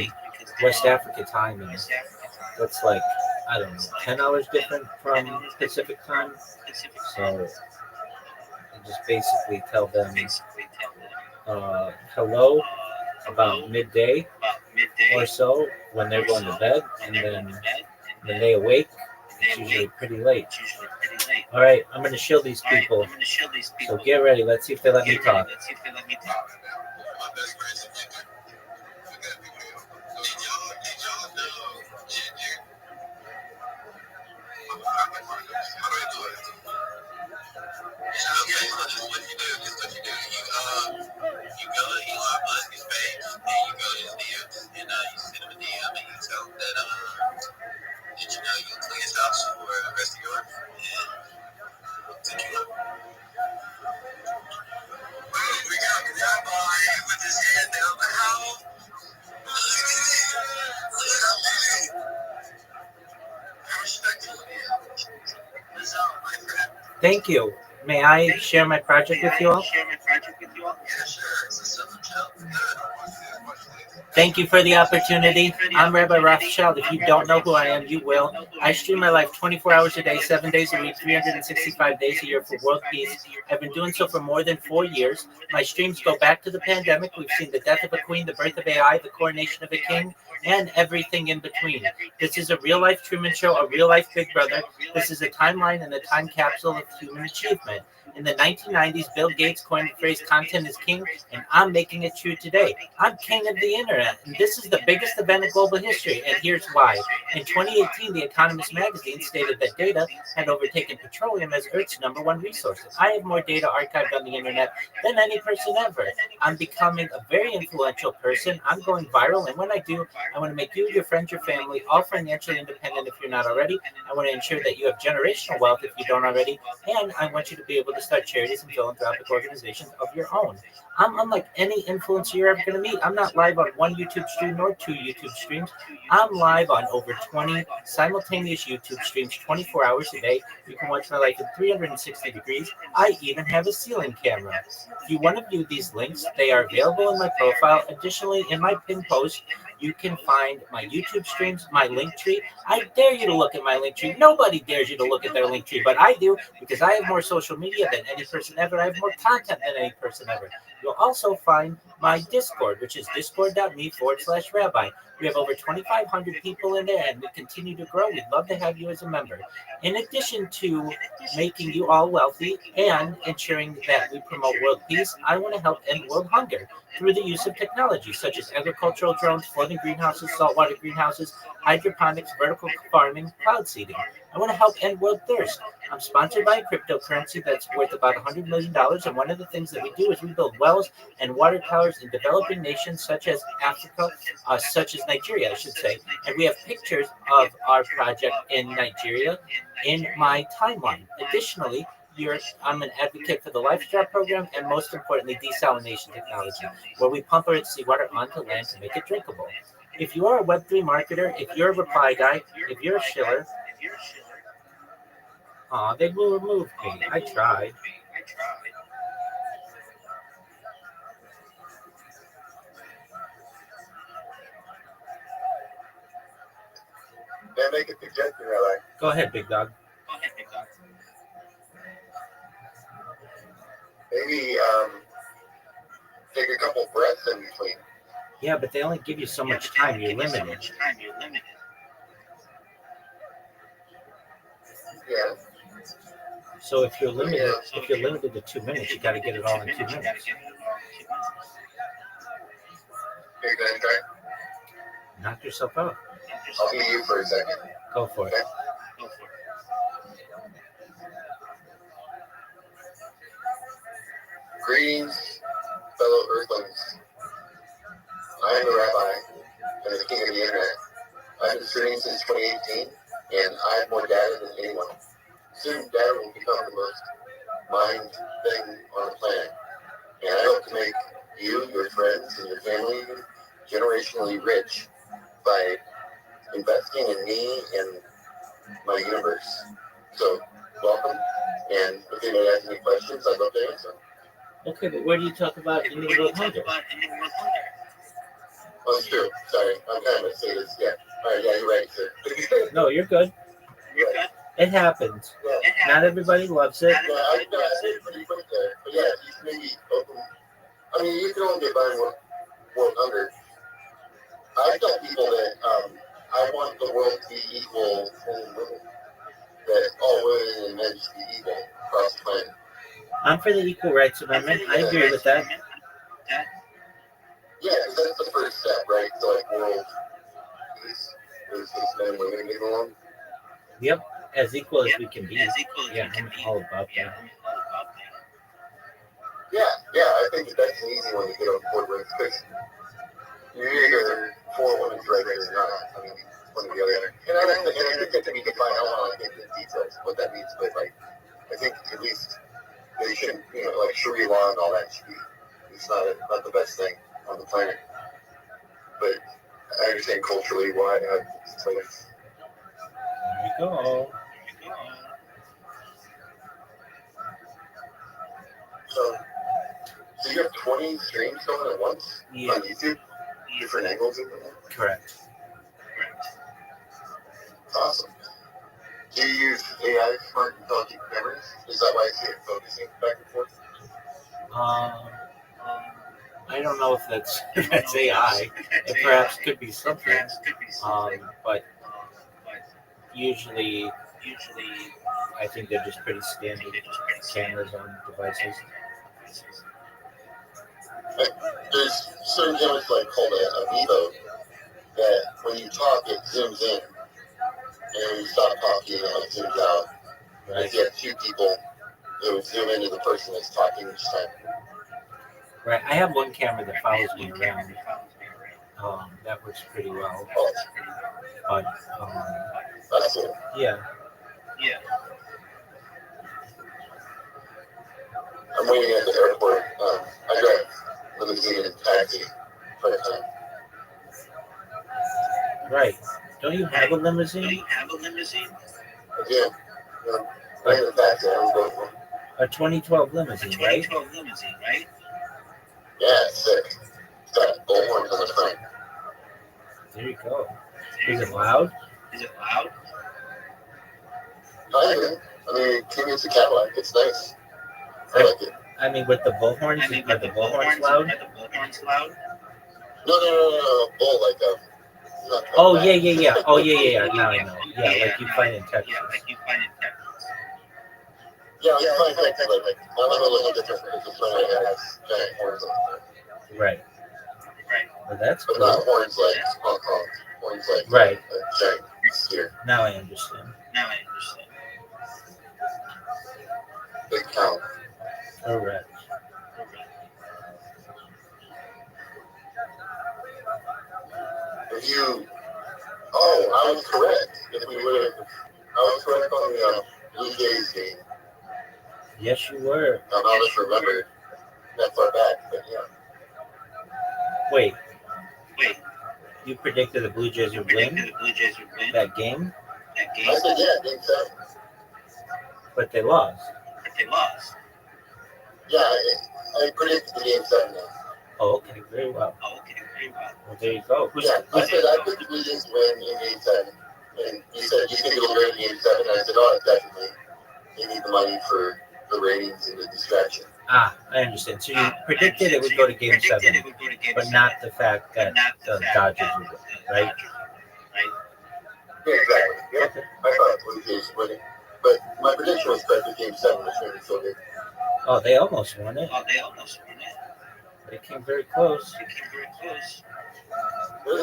West Africa time, and that's like, I don't know, 10 hours different from Pacific time. So I just basically tell them hello about midday or so when they're going to bed, and then when they awake, it's usually pretty late. All right, I'm going to shield these people. So get ready. Let's see if they let me talk. My best friend's a ginger. I got people here. So did y'all know ginger? How do I do it? Okay, so this is what you do. You go to Elon Musk's page and you go to his DMs and you send him a DM and you tell him that did you know you can clean his house for the rest of your life and he'll take you up. We got the rabbi with his hand down the howl. Thank you. May I share my project with you all? Thank you for the opportunity. I'm Rabbi Rothschild. If you don't know who I am, you will. I stream my life 24 hours a day, 7 days a week, 365 days a year for world peace. I've been doing so for more than 4 years. My streams go back to the pandemic. We've seen the death of a queen, the birth of AI, the coronation of a king, and everything in between. This is a real-life Truman Show, a real-life Big Brother. This is a timeline and a time capsule of human achievement. In the 1990s, Bill Gates coined the phrase content is king, and I'm making it true today. I'm king of the internet, and this is the biggest event in global history, and here's why. In 2018, The Economist magazine stated that data had overtaken petroleum as Earth's #1 resource. I have more data archived on the internet than any person ever. I'm becoming a very influential person. I'm going viral, and when I do, I want to make you, your friends, your family, all financially independent if you're not already. I want to ensure that you have generational wealth if you don't already, and I want you to be able to start charities and philanthropic organizations of your own. I'm unlike any influencer you're ever going to meet. I'm not live on one YouTube stream nor 2 YouTube streams. I'm live on over 20 simultaneous YouTube streams 24 hours a day. You can watch my life in 360 degrees. I even have a ceiling camera. If you want to view these links, they are available in my profile. Additionally, in my pinned post, you can find my YouTube streams, my link tree. I dare you to look at my link tree. Nobody dares you to look at their link tree, but I do because I have more social media than any person ever. I have more content than any person ever. You'll also find my Discord, which is discord.me/rabbi. We have over 2,500 people in there, and we continue to grow. We'd love to have you as a member. In addition to making you all wealthy and ensuring that we promote world peace, I want to help end world hunger through the use of technology such as agricultural drones, floating greenhouses, saltwater greenhouses, hydroponics, vertical farming, cloud seeding. I want to help end world thirst. I'm sponsored by a cryptocurrency that's worth about $100 million, and one of the things that we do is we build wells and water towers in developing nations such as Africa, such as Nigeria, I should say. And we have pictures of our project in Nigeria in my timeline. Additionally, I'm an advocate for the LifeStar program and most importantly, desalination technology, where we pump our seawater onto land to make it drinkable. If you are a Web3 marketer, if you're a reply guy, if you're a shiller, they will remove me. I tried. May I make a suggestion, Rabbi? Go ahead, big dog. Maybe take a couple breaths in between. Yeah, but they only give you so much time. You're limited. Yeah. So if you're limited to 2 minutes, you got to get it all in 2 minutes. Here, go ahead, try. Knock yourself out. I'll be you for a second. Go for it. Okay. Greetings, fellow Earthlings. I am the Rabbi and the King of the Internet. I've been streaming since 2018, and I have more data than anyone. Soon, data will become the most mined thing on the planet, and I hope to make you, your friends, and your family generationally rich by investing in me and my universe. So, welcome, and if anybody has any questions, I'd love to answer. Okay, but where do you talk about ending world hunger? Oh, it's true. Sorry, I'm kind of a sadist. Yeah. All right, yeah, you're right, sir. No, you're good. Yeah. It happens. Yeah. Not everybody loves it. Yeah, I did pretty quick there. But yeah, you can maybe open. I mean, you can only get by world hunger. I tell people that I want the world to be equal in women. That all women and men just be equal across the planet. I'm for the Equal Rights Amendment. I agree with that. Yeah, because that's the first step, right? To like world peace is men and women getting along. Yep, as equal as we can be. Yeah, I'm all about that. Yeah, I think that's an easy one to get on board with because you're either for women's rights or not. I mean, one or the other. And I think that can be defined. I don't want to get into the details of what that means, but like, I think at least they shouldn't, like Sharia law and all that should be. It's not the best thing on the planet. But I understand culturally why it's like. There you go. So you have 20 streams going at once on YouTube? Different angles of it? Correct. Awesome. Do you use AI smart intelligent cameras? Is that why I see it focusing back and forth? I don't know if that's AI. It perhaps could be something. But usually I think they're just pretty standard cameras on devices. There's certain cameras like called a Vivo that when you talk it zooms in, and when you stop talking it zooms out. Right. If you have two people, it would zoom into the person that's talking each time. Right. I have one camera that follows me around. That works pretty well. But that's cool. Yeah. I'm waiting at the airport. I drive limousine and taxi for a time. Right. Don't you have a limousine? I do. I'm in a taxi. I don't go for A 2012 limousine, right? Yeah, it's sick. It's got bullhorns on the front. There you go. Is it loud? I mean, it's a Cadillac. It's nice. I like it. I mean, with the bullhorns, are the bullhorns loud? No. Bull, like Oh, yeah. Oh, yeah. Now I know. Yeah, like you find in Texas. Yeah, I find Texas, like, mine are a little different because the front has giant horns on the front. Right. Well, that's But cool. not horns like Hong Kong. Horns like right. A giant steer. Now I understand. Big cow. Correct. If you... Oh, I was correct. I was correct on the Blue Jays game. Yes, you were. I'll just remember that far back, but yeah. Wait. You predicted the Blue Jays would win that game? I said, yeah, game 7. But they lost. Yeah, I predicted the game 7 now. Oh, okay. Very well. Well, there you go. I said I picked the Blue Jays to win in game 7. And you said, you think it'll win in game 7? And I said, oh, definitely. They need the money for the ratings and the distraction. Ah, I understand. So you predicted it would go to game 7, but not the fact that the Dodgers would win, right? Yeah, exactly. Yeah. Okay. I thought the Blue Jays would win. But my prediction was correct for game 7, which made me feel good. Oh, they almost won it. They came very close. There's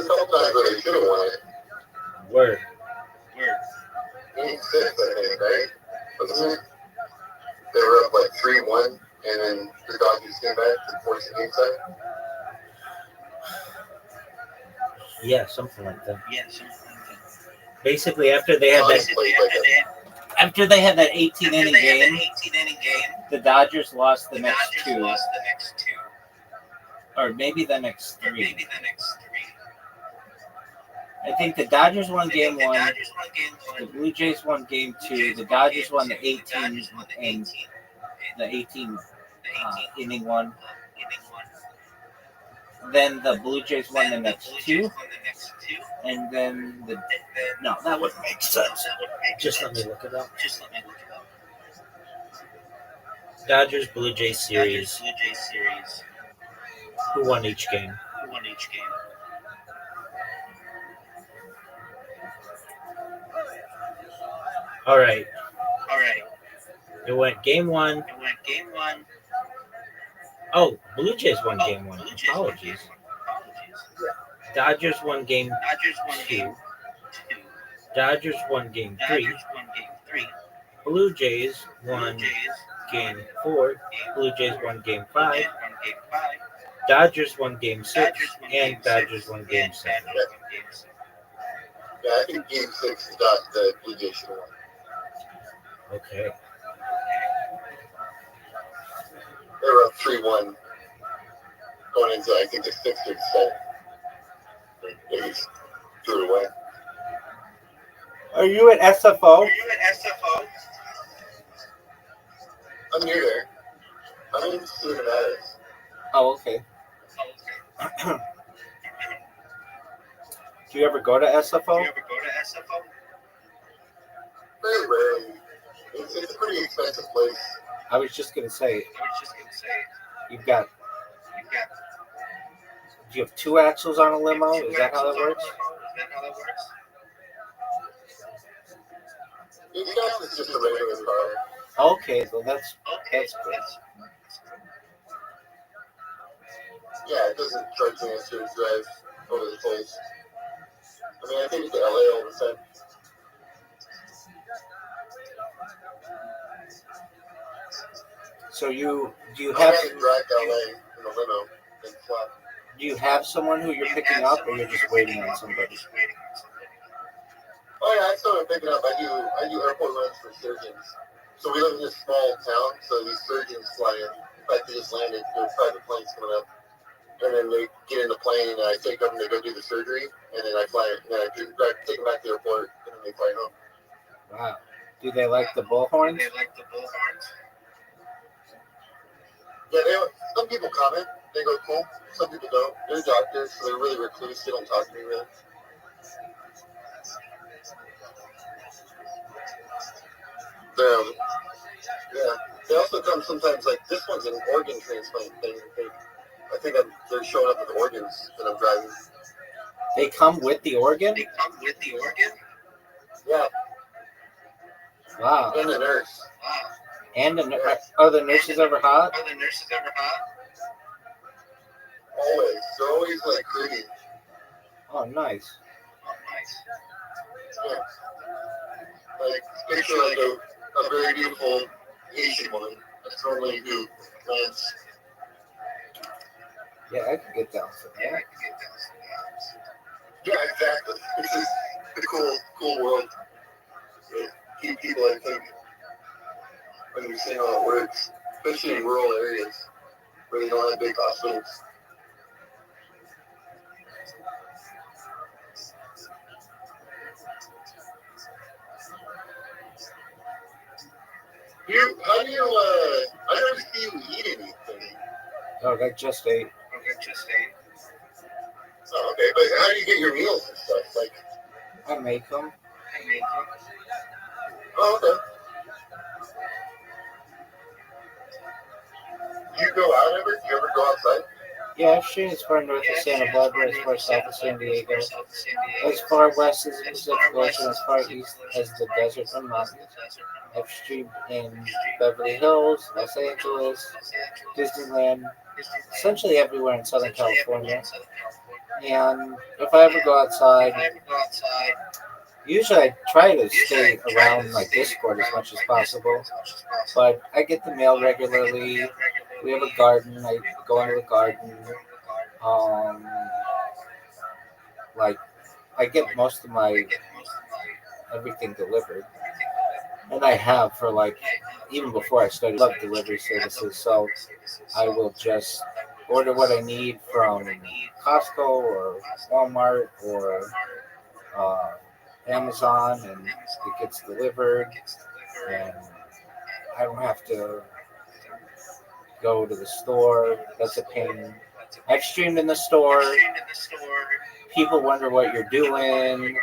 a couple times where they should have won it. Word. Game 6, I think, right? Wasn't it? They were up like 3-1, and then the Dodgers came back to force the game 7. Yeah, something like that. Basically, after they had that 18-inning game, the Dodgers lost the next 2. Or maybe the next 3. I think the Dodgers won game 1. The Blue Jays won game 2. The Dodgers won the 18 inning one. Then the Blue Jays won the next 2. And then no, that wouldn't make sense. Just let me look it up. Dodgers Blue Jays series. Who won each game? All right. It went game one. Oh, Blue Jays won game one. Apologies. Dodgers won game two. Dodgers won game three. Blue Jays won game four. Blue Jays won game five. Dodgers won game six. And Dodgers won game seven. Yeah, I think Game 6 the Blue Jays should have won. Okay. They were up 3-1 going into, I think, the 6th or 7th. They just threw it away. Are you at SFO? I'm near there. I'm in Cincinnati. Oh, okay. Do you ever go to SFO? Very rarely. It's a pretty expensive place. I was just gonna say, you've got. Do you have two axles on a limo? Is that how that works? It's just a regular car. Okay, well that's good. Yeah, it doesn't charge me to drive over the tolls. I mean, I think it's LA all the time. So do you I'd have rather drive to LA in a limo than fly. do you have someone who you're picking up, or you're just waiting on somebody? Oh yeah, I started picking up. I do airport runs for surgeons. So we live in this small town, so these surgeons fly in. In fact, they just landed. Their private planes coming up, and then they get in the plane, and I take them to go do the surgery, and then I fly. And then I take them back to the airport, and then they fly home. Wow. Do they like the bullhorns? Yeah, some people comment. They go cool. Some people don't. They're doctors, so they're really recluse. They don't talk to me really. Yeah. They also come sometimes, like this one's an organ transplant thing. I think they're showing up with organs that I'm driving. They come with the organ? Yeah. Wow. And the nurse. And are the nurses ever hot? Always. They're always like pretty. Oh, nice. Yeah. Like, picture like a very beautiful Asian woman. That's normally who plants. Yeah, I could get down for that. Yeah, exactly. It's just a cool world. Keep people, I think, understand how it works, especially in rural areas where they don't have big hospitals. I never see you eat anything. Oh, I just ate. Oh, okay, but how do you get your meals and stuff? Like, I make them. oh, okay. Do you go out ever? Do you ever go outside? Yeah, I've seen as far north as Santa Barbara, as far south as San Diego, as far west as the Pacific Ocean, as far east as the deserts and mountains. I've streamed in Beverly Hills, Los Angeles, Disneyland, essentially everywhere in Southern California. And if I ever go outside, usually I try to stay around my Discord as much as possible. But I get the mail regularly. We have a garden. I go into the garden. Like I get most of my everything delivered, and I have for like even before I started love delivery services. So I will just order what I need from Costco or Walmart or Amazon, and it gets delivered, and I don't have to go to the store. That's a pain. I've streamed in the store. People wonder what you're doing.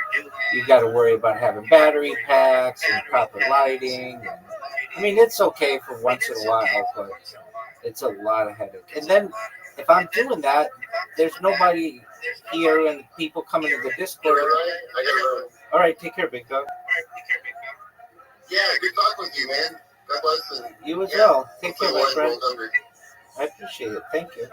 You got to worry about having battery packs and proper lighting. I mean, it's okay for once in a while, but it's a lot of headache. And then if I'm doing that, there's nobody here, and people coming to the Discord. I gotta run. All right, take care, big dog. Yeah, good talking with you, man. You as well. Take care, my Otherwise, friend. we're hungry. I appreciate it. Thank you.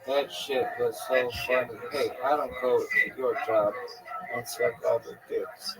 That shit was so funny. Hey, I don't go to your job and suck all the dicks.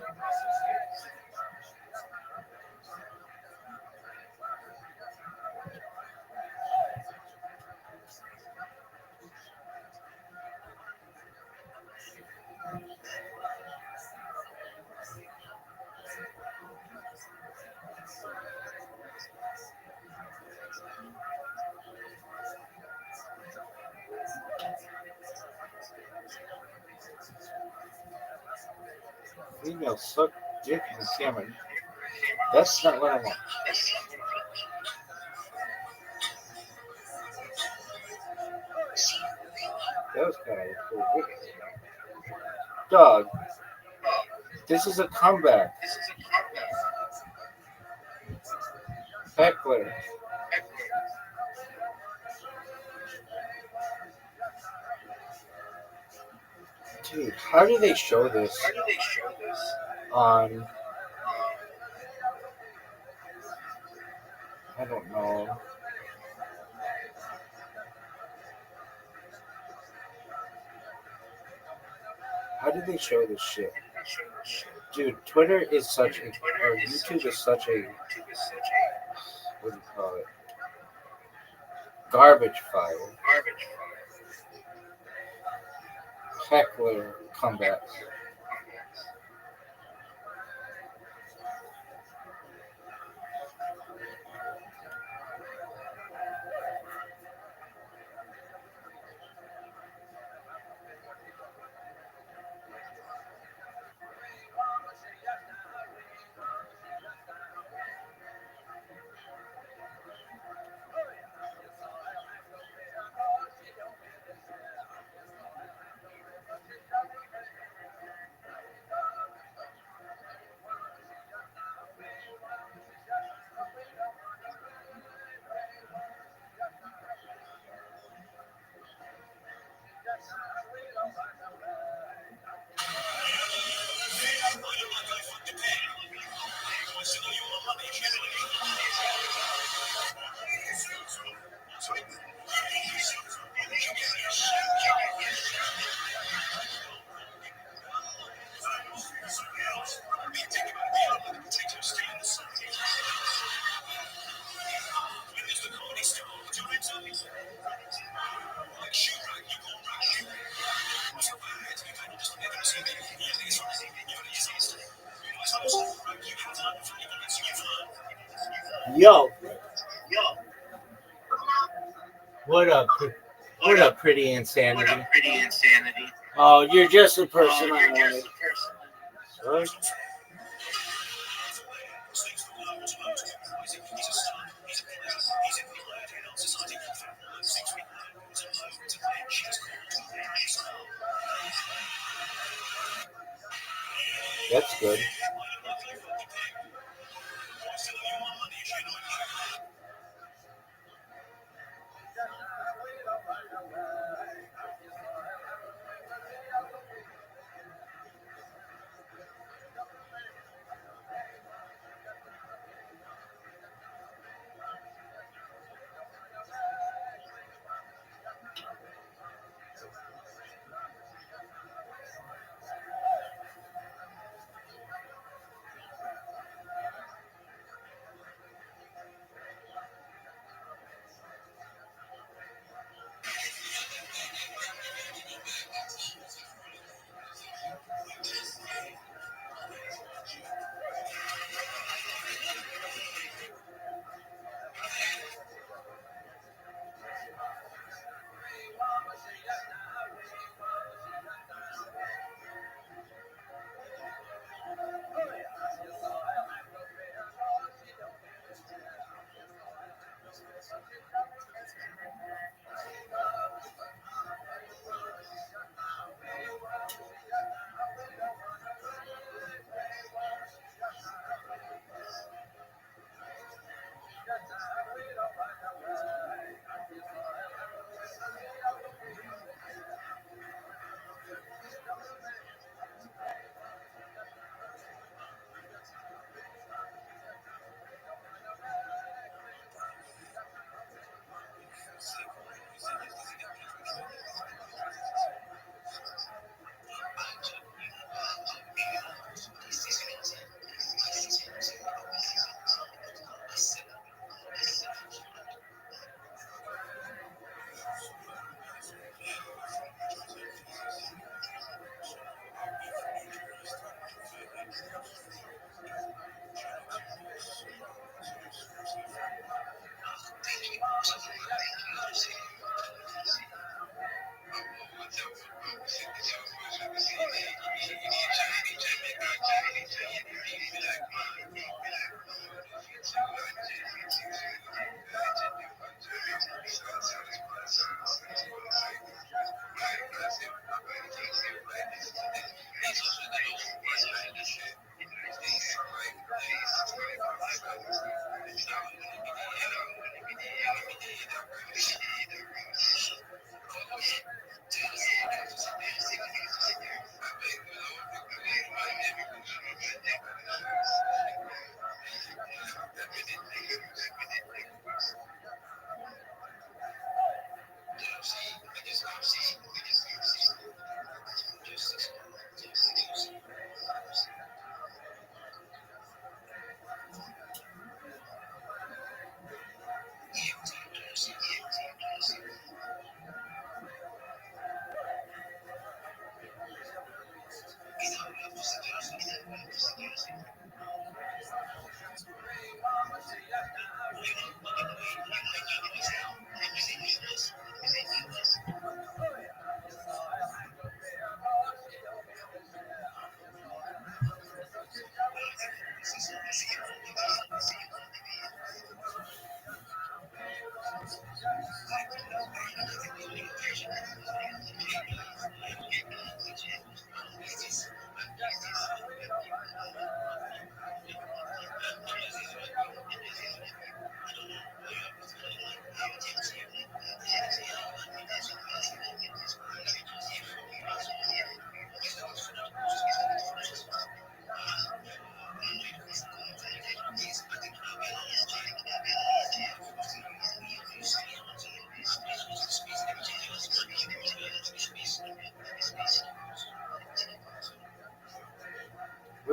Female suck dick in the camera. That's not what I want. That was kind of cool. Dog, this is a comeback. Heckler. Dude, how do they show this on, I don't know. How do they show this shit? Dude, Twitter is such a, or YouTube is such a, what do you call it? Garbage file. Heckler comebacks. Yo, what up? What up, pretty insanity? Oh, you're just the person I wanted. Sorry. That's good.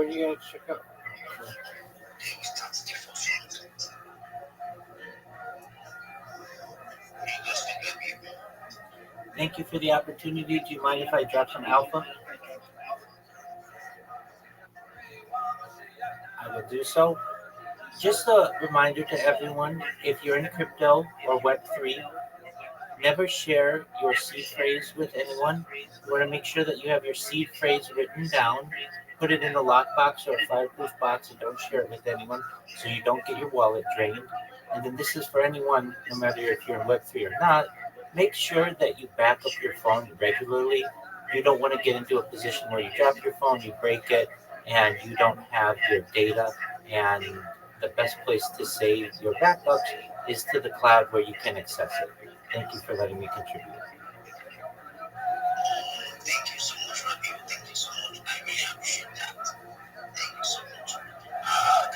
Where do you gotta check out? Thank you for the opportunity. Do you mind if I drop some alpha? I will do so. Just a reminder to everyone, if you're in crypto or Web3, never share your seed phrase with anyone. You want to make sure that you have your seed phrase written down, put it in a lockbox or a fireproof box, and don't share it with anyone so you don't get your wallet drained. And then this is for anyone, no matter if you're in Web3 or not, make sure that you back up your phone regularly. You don't want to get into a position where you drop your phone, you break it, and you don't have your data. And the best place to save your backups is to the cloud where you can access it. Thank you for letting me contribute. Thank you so much, Rabbi. Thank you so much. I really appreciate that. Thank you so much. I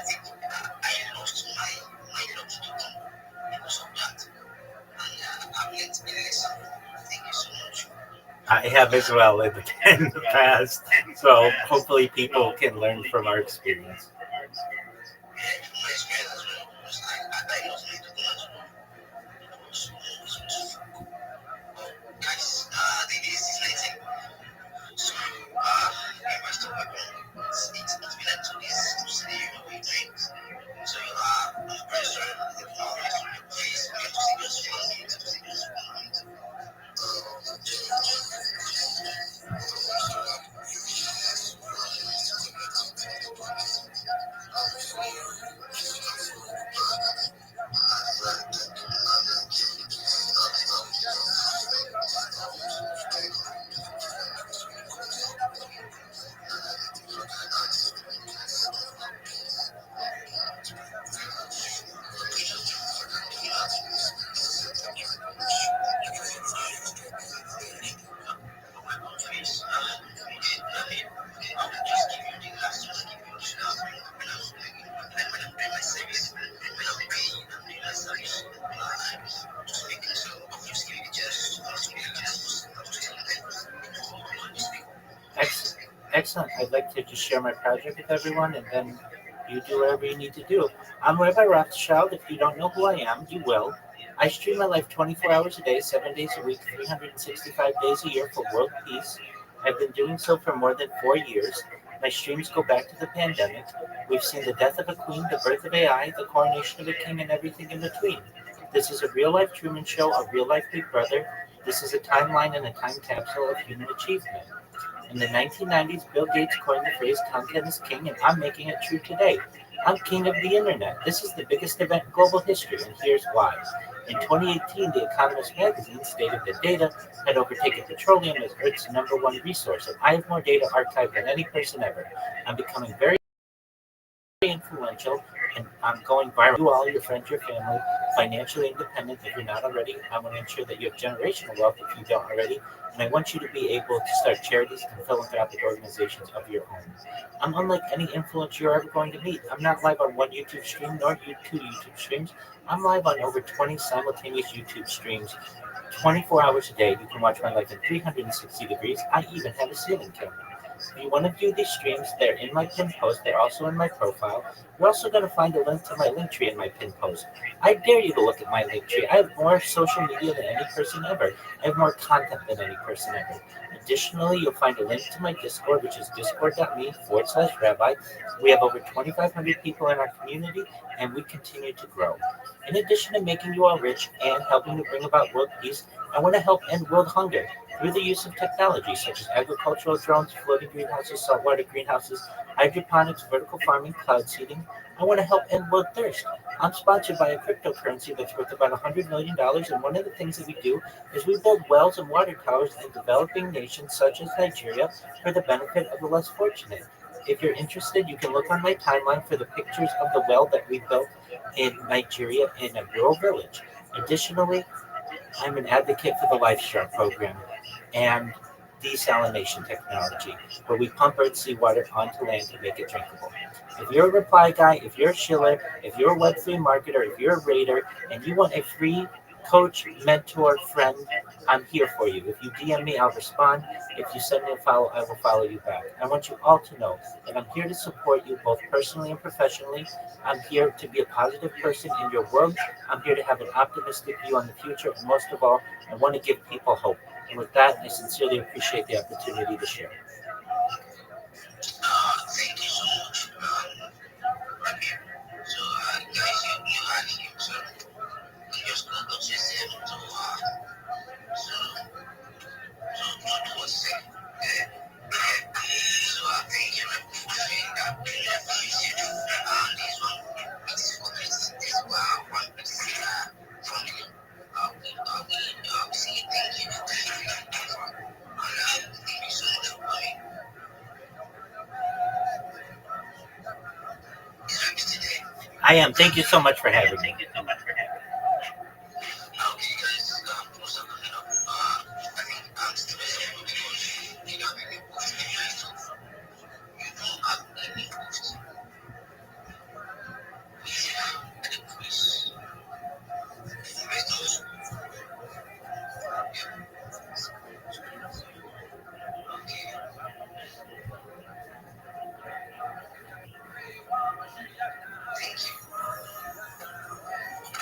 think I lost my love to come because of that. And I've learned a lesson. Thank you so much. I have as well in the past, so hopefully people can learn from our experience. My experience as well was I lost my token as well. It was guys, the day is 19. So, the rest of my phone, it's been like 2 days to see we drink. So, very sorry. Please, we have to see just one minute. To see just 1 minute. Please, I will just give you the last one. Give you the last one. When I'm doing my service, when I'm paying, I'm doing my service. Just making sure, obviously, just Excellent. I'd like to just share my project with everyone, and then you do whatever you need to do. I'm Rabbi Rothschild. If you don't know who I am, you will. I stream my life 24 hours a day, 7 days a week, 365 days a year for world peace. I've been doing so for more than 4 years. My streams go back to the pandemic. We've seen the death of a queen, the birth of AI, the coronation of a king, and everything in between. This is a real life Truman Show, a real life Big Brother. This is a timeline and a time capsule of human achievement. In the 1990s, Bill Gates coined the phrase content is king, and I'm making it true today. I'm king of the internet. This is the biggest event in global history, and here's why. In 2018, The Economist magazine stated that data had overtaken petroleum as Earth's #1 resource, and I have more data archived than any person ever. I'm becoming very influential, and I'm going viral. You all, your friends, your family, financially independent if you're not already. I want to ensure that you have generational wealth if you don't already, and I want you to be able to start charities and philanthropic organizations of your own. I'm unlike any influencer you're ever going to meet. I'm not live on one YouTube stream nor two YouTube streams. I'm live on over 20 simultaneous YouTube streams, 24 hours a day. You can watch my life in 360 degrees. I even have a ceiling camera. If you want to view these streams, they're in my pinned post. They're also in my profile. You're also going to find a link to my link tree in my pinned post. I dare you to look at my link tree. I have more social media than any person ever. I have more content than any person ever. Additionally, you'll find a link to my Discord, which is discord.me/rabbi. We have over 2,500 people in our community, and we continue to grow. In addition to making you all rich and helping to bring about world peace, I want to help end world hunger through the use of technology such as agricultural drones, floating greenhouses, saltwater greenhouses, hydroponics, vertical farming, cloud seeding. I want to help end world thirst. I'm sponsored by a cryptocurrency that's worth about $100 million, and one of the things that we do is we build wells and water towers in developing nations such as Nigeria for the benefit of the less fortunate. If you're interested, you can look on my timeline for the pictures of the well that we built in Nigeria in a rural village. Additionally, I'm an advocate for the LifeStrong program and desalination technology, where we pump earth seawater onto land to make it drinkable. If you're a reply guy, if you're a shiller, if you're a Web3 marketer, if you're a raider, and you want a free coach, mentor, friend. I'm here for you. If you DM me, I'll respond. If you send me a follow, I will follow you back. I want you all to know that I'm here to support you both personally and professionally. I'm here to be a positive person in your world. I'm here to have an optimistic view on the future. And most of all, I want to give people hope. And with that, I sincerely appreciate the opportunity to share. Thank you so much, Rabbi. So, guys, you heard him. So, you just go to yourself to what's said. So, thank you, Rabbi, for saying that. Really appreciate it. This is what I want to see from you. We see it. Thank you. Thank you so much for coming. Is Rabbi today? I am. Thank you so much for having me. Okay, guys, what's up? I think I'm still able because you don't really post any stuff. You don't have any posts. Yeah, and the quiz. The rest of us, okay. Thank you.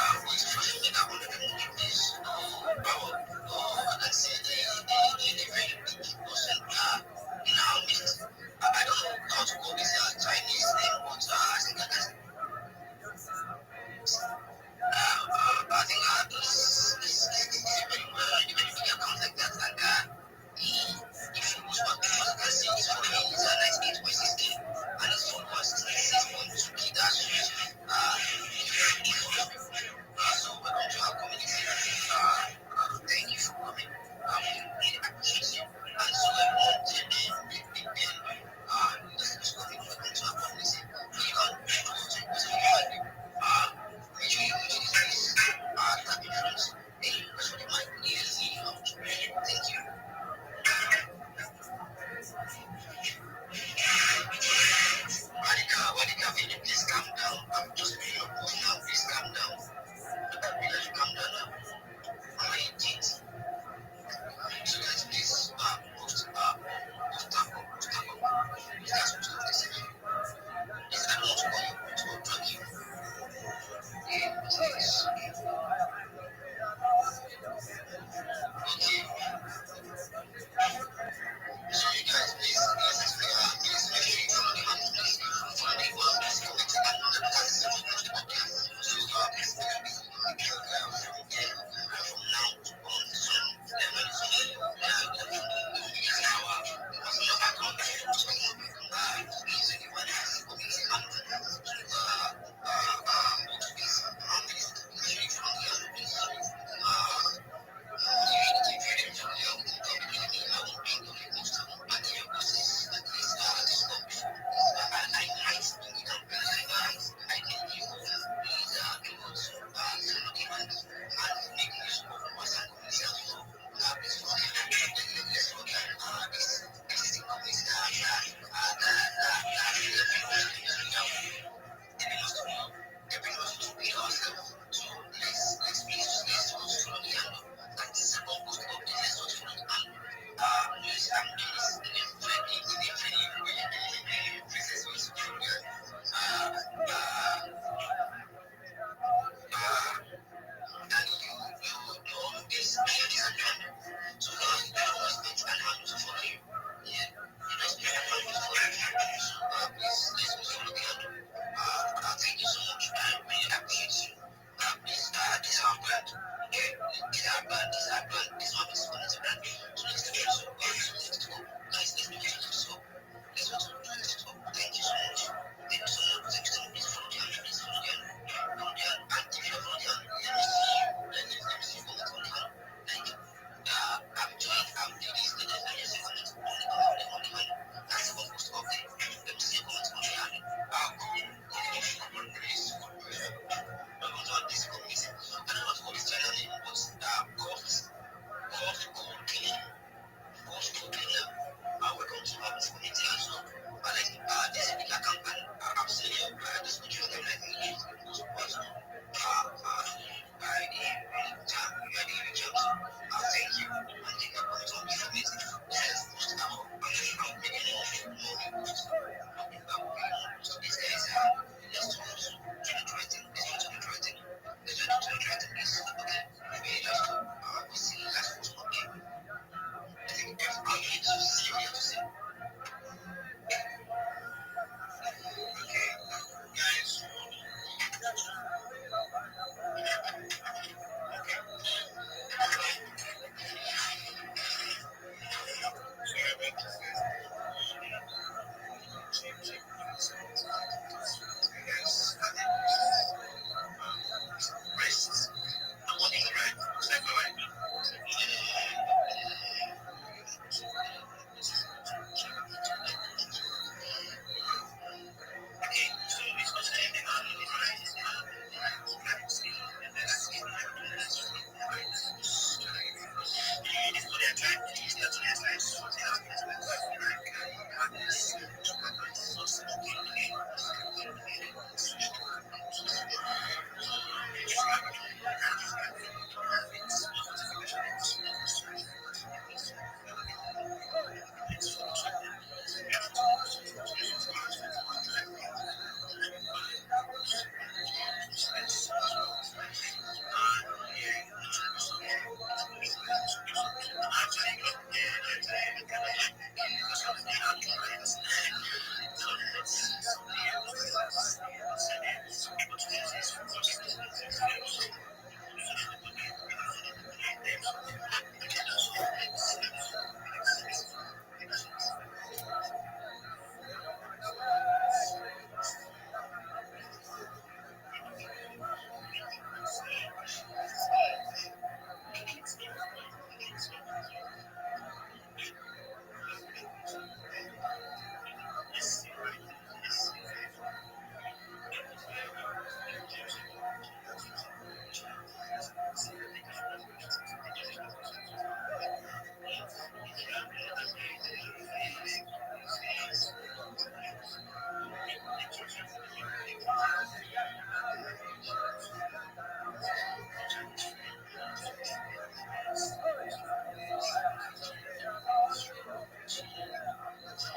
That's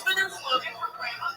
the new slogan for Grandma.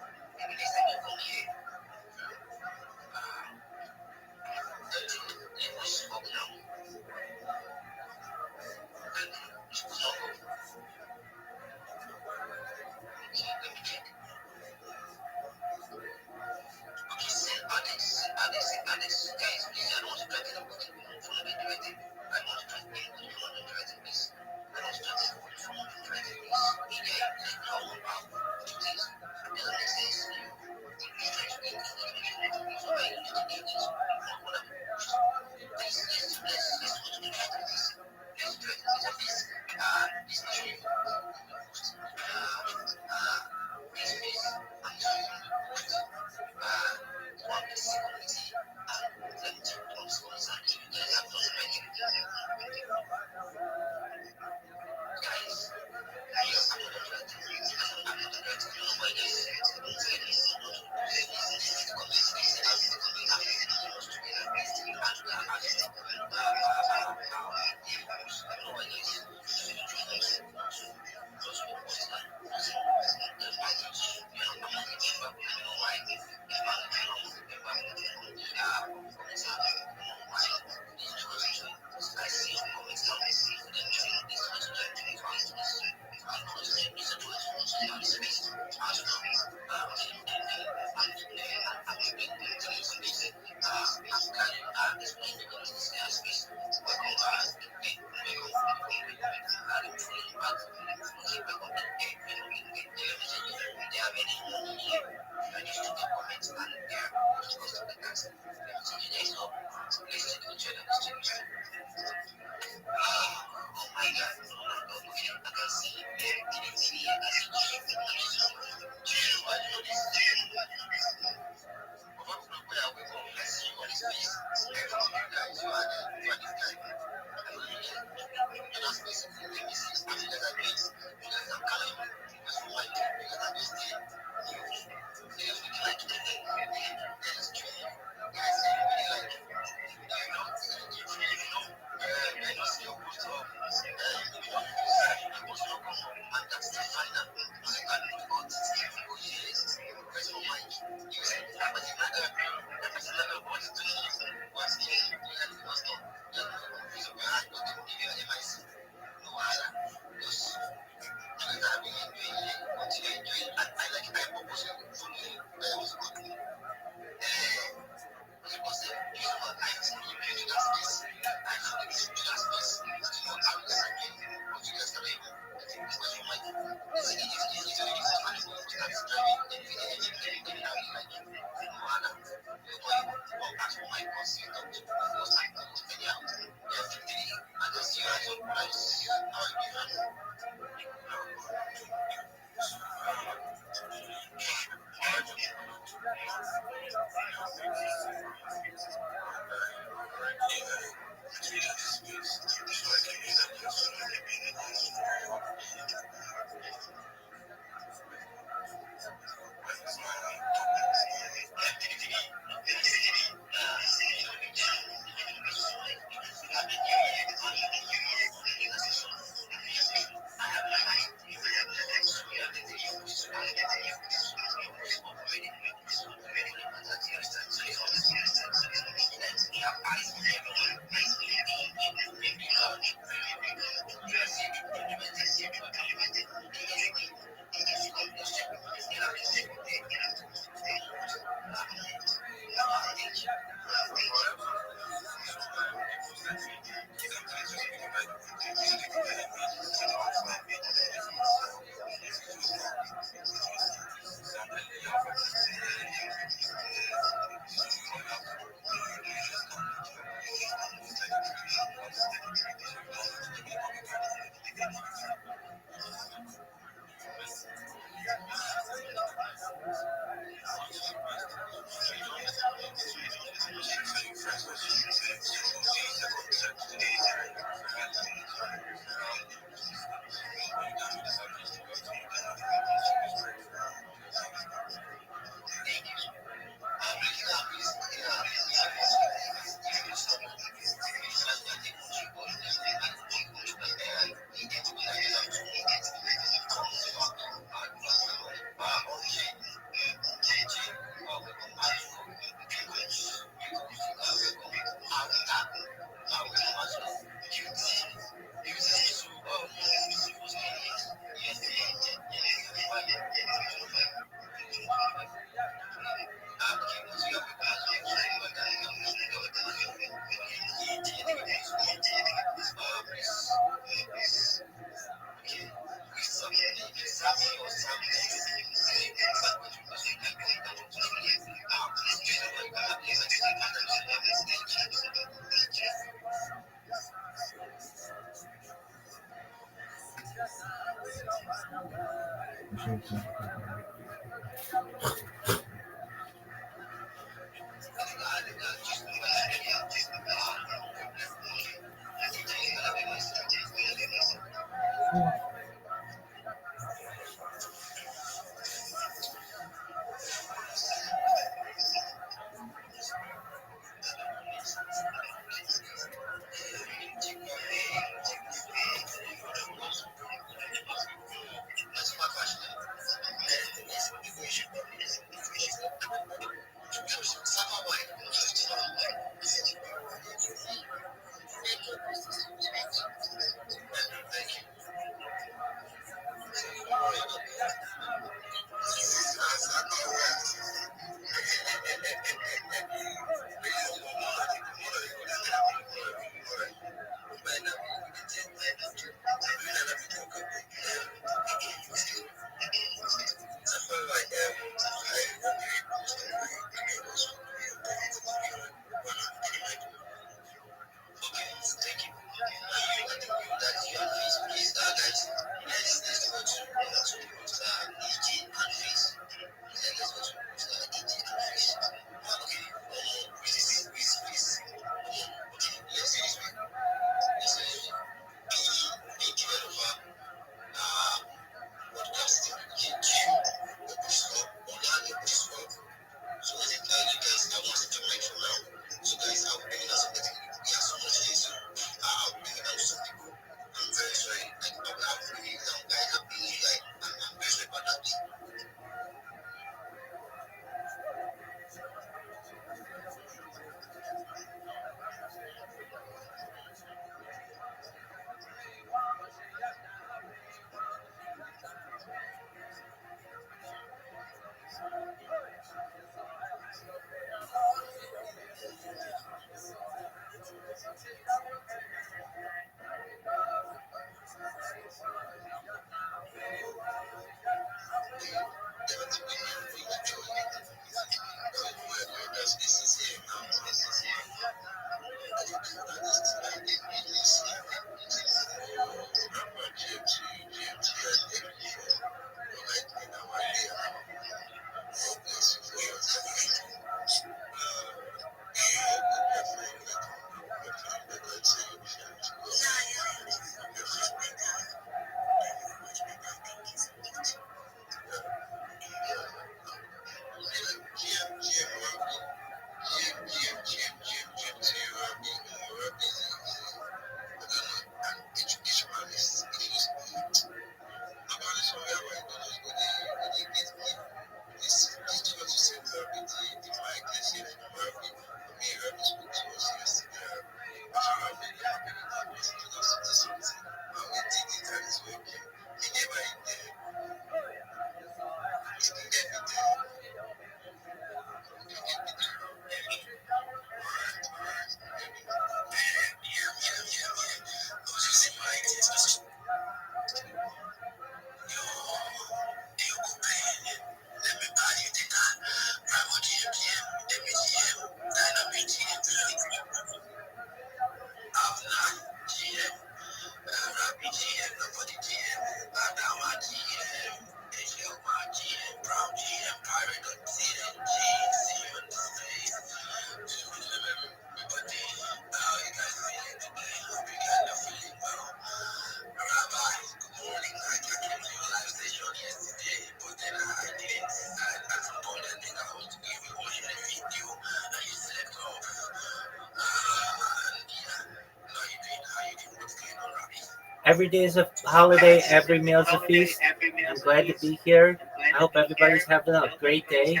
Every day is a holiday. Every meal is a feast. I'm glad to be here. I hope everybody's having a great day.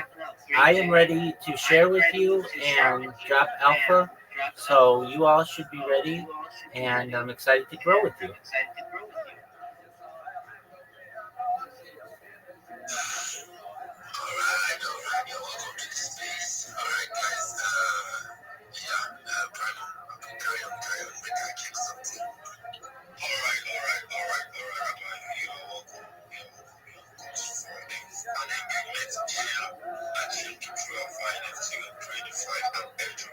I am ready to share with you and drop alpha, so you all should be ready, and I'm excited to grow with you. Alright, alright, you're welcome to the space. Alright, guys, Primal, okay, carry on, make I check something. Alright, Rabbi, you're welcome. For an engagement here at Chimki 12, INFT, grade 5 and Pedro.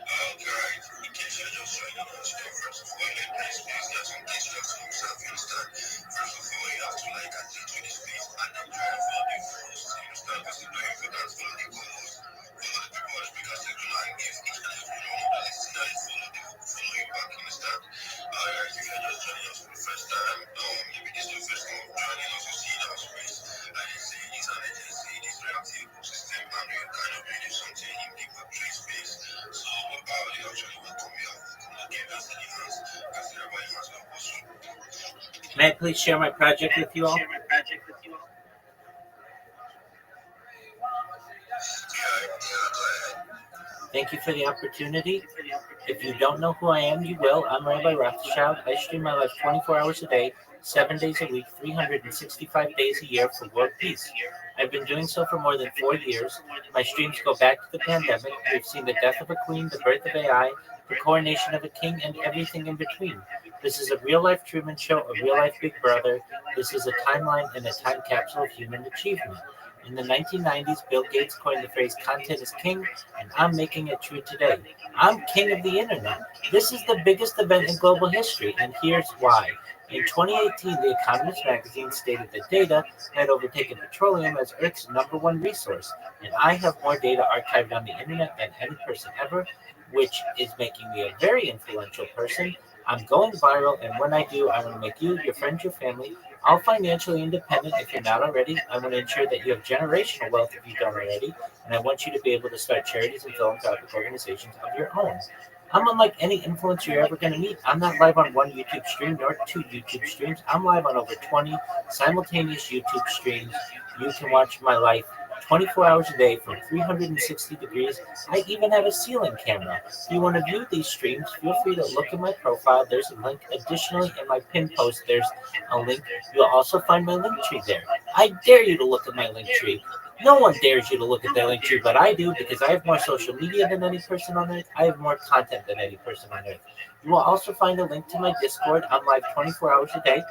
Alright, in case you're just joining us, first of all, please, there's some things you have to observe, you understand? First of all, you have to like and teach with this space and then try and follow the rules, you understand? Because it's very important, follow the goals, follow the people because they will like give each and every one of the listeners, follow you back, you understand? Alright, if you're just joining us for the first time, maybe this is your first time joining us, you see in our space, like I say, it's an agency, it's reactive ecosystem, and we're kind of building something in the Web3 space. So, you actually welcome me up, give us any hands, because everybody has no question. May I please share my project with you all? Go ahead. Thank you for the opportunity. If you don't know who I am, you will. I'm Rabbi Rothschild. I stream my life 24 hours a day, 7 days a week, 365 days a year for world peace. I've been doing so for more than 4 years. My streams go back to the pandemic. We've seen the death of a queen, the birth of AI, the coronation of a king, and everything in between. This is a real-life Truman Show, a real-life Big Brother. This is a timeline and a time capsule of human achievement. In the 1990s, Bill Gates coined the phrase content is king, and I'm making it true today. I'm king of the internet. This is the biggest event in global history, and here's why. In 2018, The Economist magazine stated that data had overtaken petroleum as Earth's number one resource, and I have more data archived on the internet than any person ever, which is making me a very influential person. I'm going viral, and when I do, I want to make you, your friends, your family, all financially independent if you're not already. I want to ensure that you have generational wealth if you don't already, and I want you to be able to start charities and philanthropic organizations of your own. I'm unlike any influencer you're ever going to meet. I'm not live on one YouTube stream nor two YouTube streams. I'm live on over 20 simultaneous YouTube streams. You can watch my life 24 hours a day from 360 degrees. I even have a ceiling camera. If you want to view these streams, feel free to look at my profile. There's a link. Additionally, in my pin post, there's a link. You'll also find my link tree there. I dare you to look at my link tree. No one dares you to look at their link tree, but I do because I have more social media than any person on earth. I have more content than any person on earth. You will also find a link to my Discord. I'm live 24 hours a day.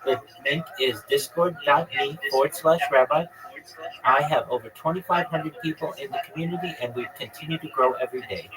The link is discord.me/rabbi. I have over 2,500 people in the community, and we continue to grow every day.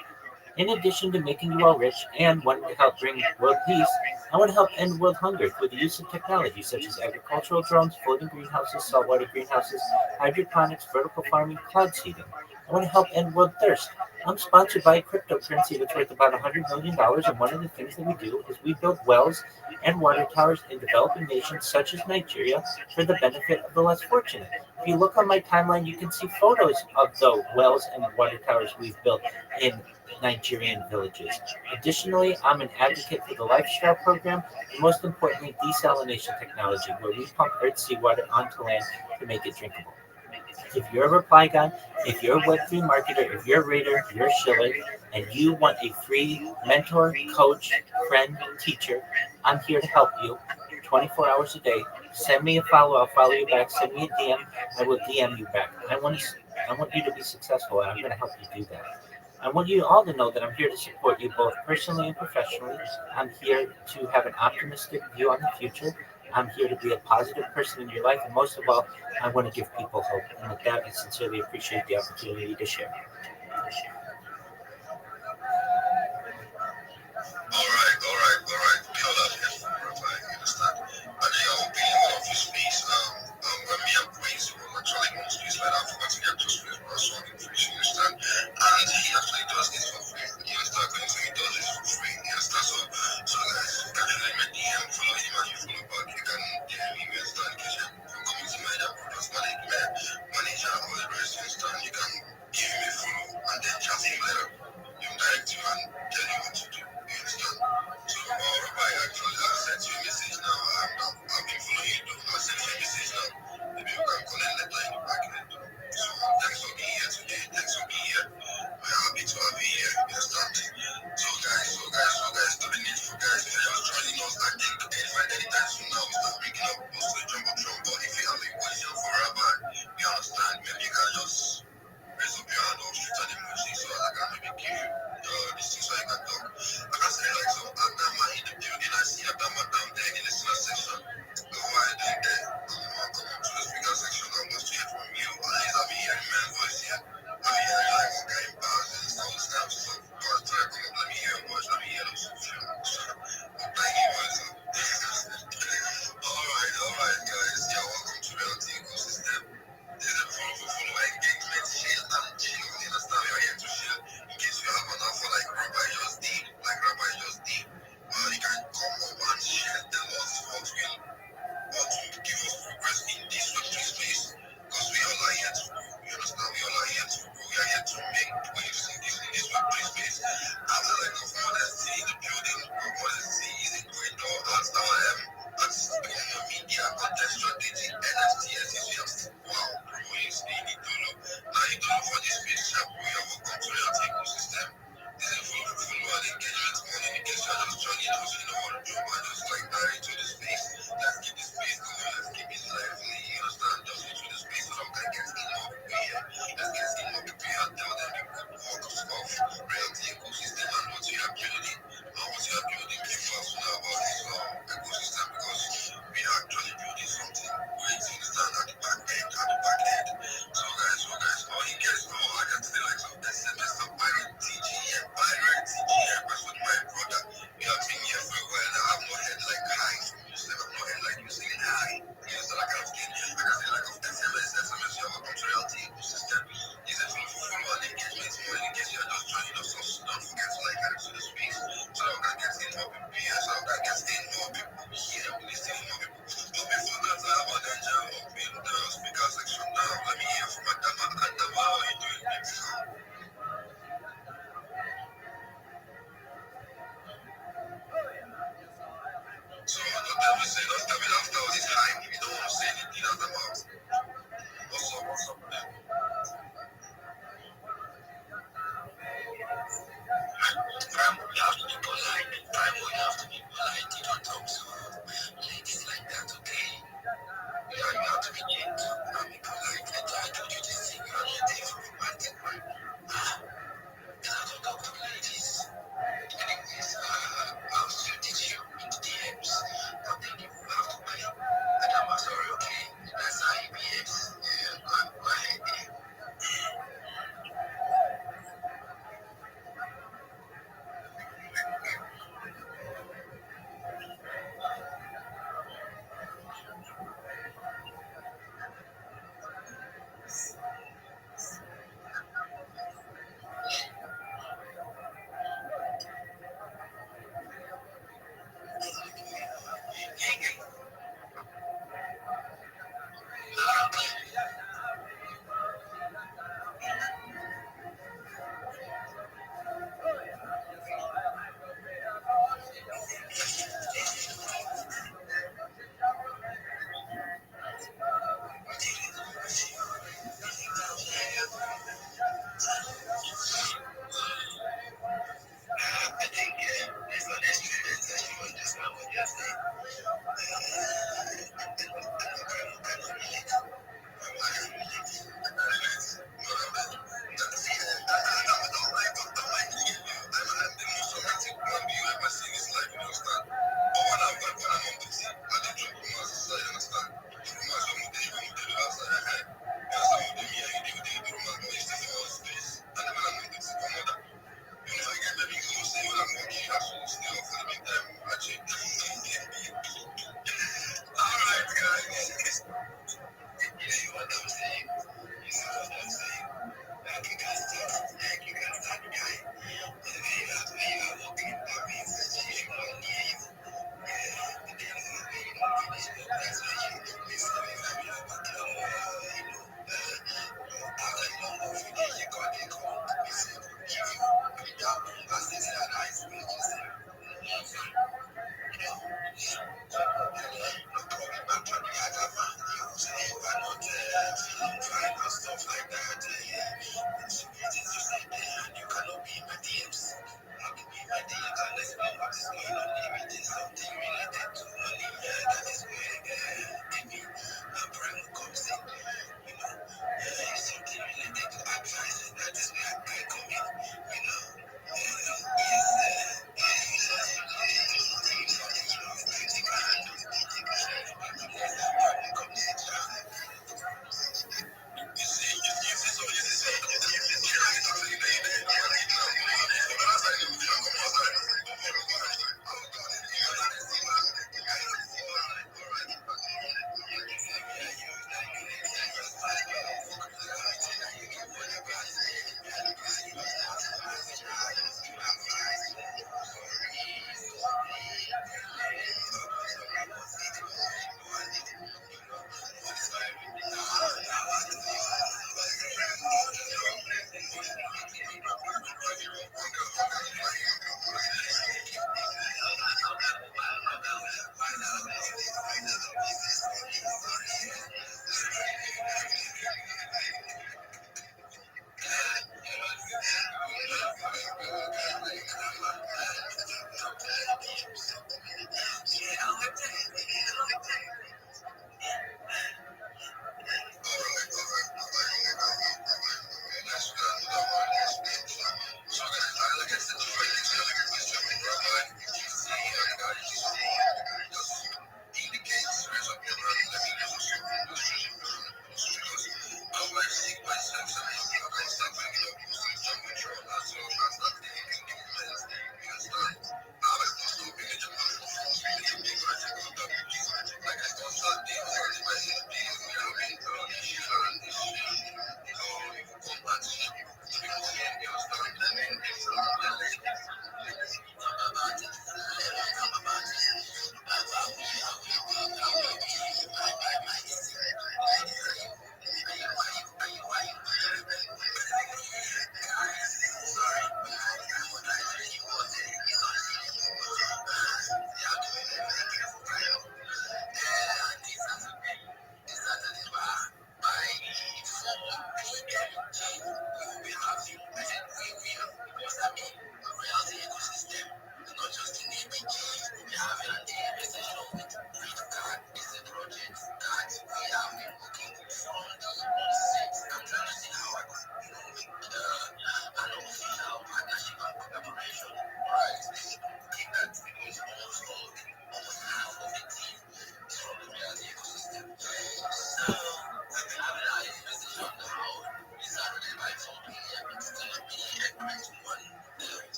In addition to making you all rich and wanting to help bring world peace, I want to help end world hunger through the use of technology such as agricultural drones, floating greenhouses, saltwater greenhouses, hydroponics, vertical farming, cloud seeding. I want to help end world thirst. I'm sponsored by a cryptocurrency that's worth about $100 million, and one of the things that we do is we build wells and water towers in developing nations such as Nigeria for the benefit of the less fortunate. If you look on my timeline, you can see photos of the wells and water towers we've built in Nigerian villages. Additionally, I'm an advocate for the lifestyle program and most importantly, desalination technology, where we pump earth seawater onto land to make it drinkable. If you're a reply guy, if you're a Web3 marketer, if you're a raider, you're a shiller, and you want a free mentor, coach, friend, teacher, I'm here to help you 24 hours a day. Send me a follow, I'll follow you back. Send me a DM, I will DM you back. I want you to be successful, and I'm going to help you do that. I want you all to know that I'm here to support you both personally and professionally. I'm here to have an optimistic view on the future. I'm here to be a positive person in your life, and most of all, I want to give people hope. And with that, I sincerely appreciate the opportunity to share. Alright. We all have here for Rabbi, you understand? And they all be in one of his space. When me and Queens were actually in space like that, I forgot to get to space, but I saw him free, you understand? And he actually does this for free. You understand? Because he does this for free, you understand? So guys, you can actually make DM, follow him and you follow back. You can DM him, you understand? Because you're community manager, product manager, all the rest, you understand? You can give him a follow and then chat him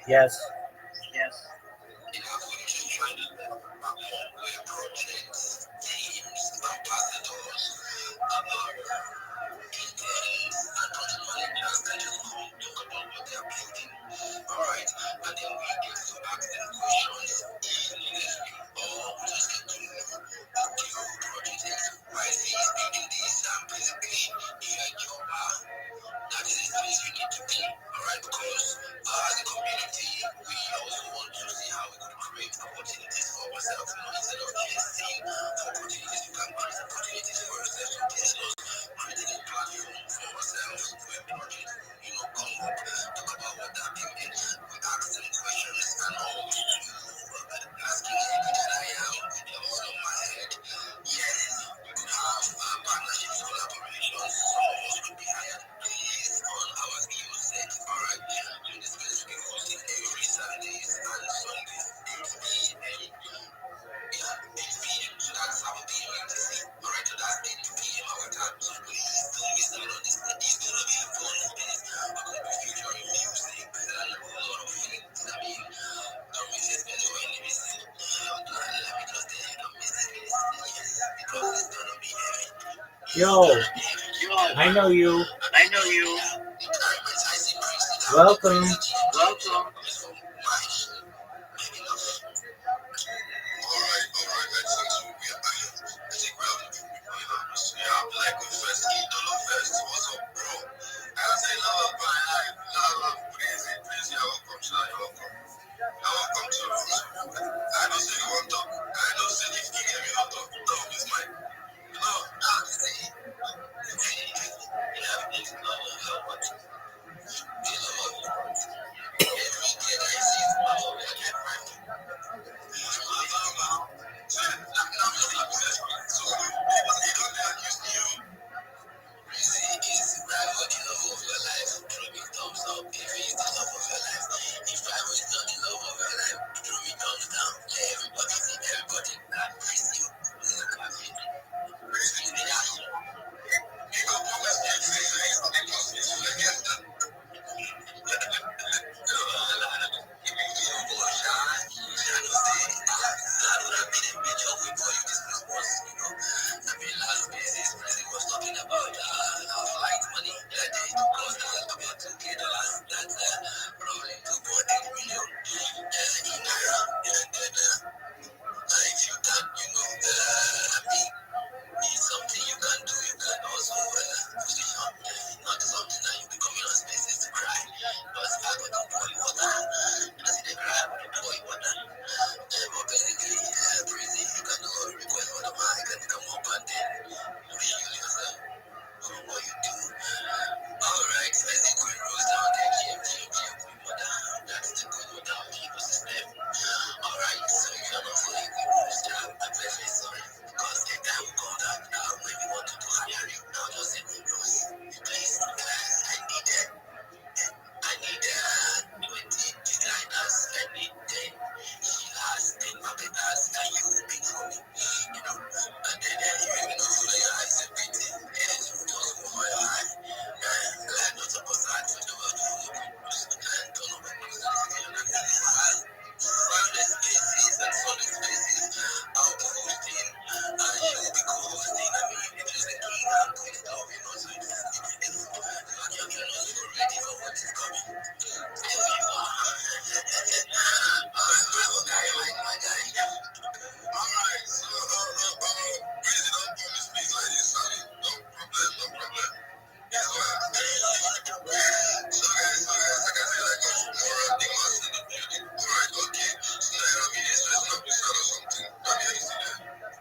Yes. You know, we're just trying to with projects, teams, ambassadors, interns, and project managers that just come talk about what they're building. Alright, and then we get to ask them questions immediately, or we just get to know the whole project is why is he building this and basically here you are. That is the place we need to be, alright, because as a community, we also want to see how we could create opportunities for ourselves, instead of just seeing opportunities, we can create opportunities for ourselves. So this is us creating a platform for ourselves for a project, come up, talk about what that thing is, we ask them questions, and always asking every that I am, also on my head. Yes, we could have partnerships, collaborations, some of us could be hired based on our skill set, alright? This place we hosting every Saturdays and Sundays, 8 p.m. Yeah, 8 p.m. So that's 7 p.m. UTC. Alright, so that's 8 p.m. our time. So please don't miss out on this. It's gonna be a fun space. We're gonna be featuring music and a whole lot of things. I mean, don't miss it, man. Don't miss it. Let me just tell you, don't miss it. Yes, because it's gonna be heavy. Yo, I know you. Welcome.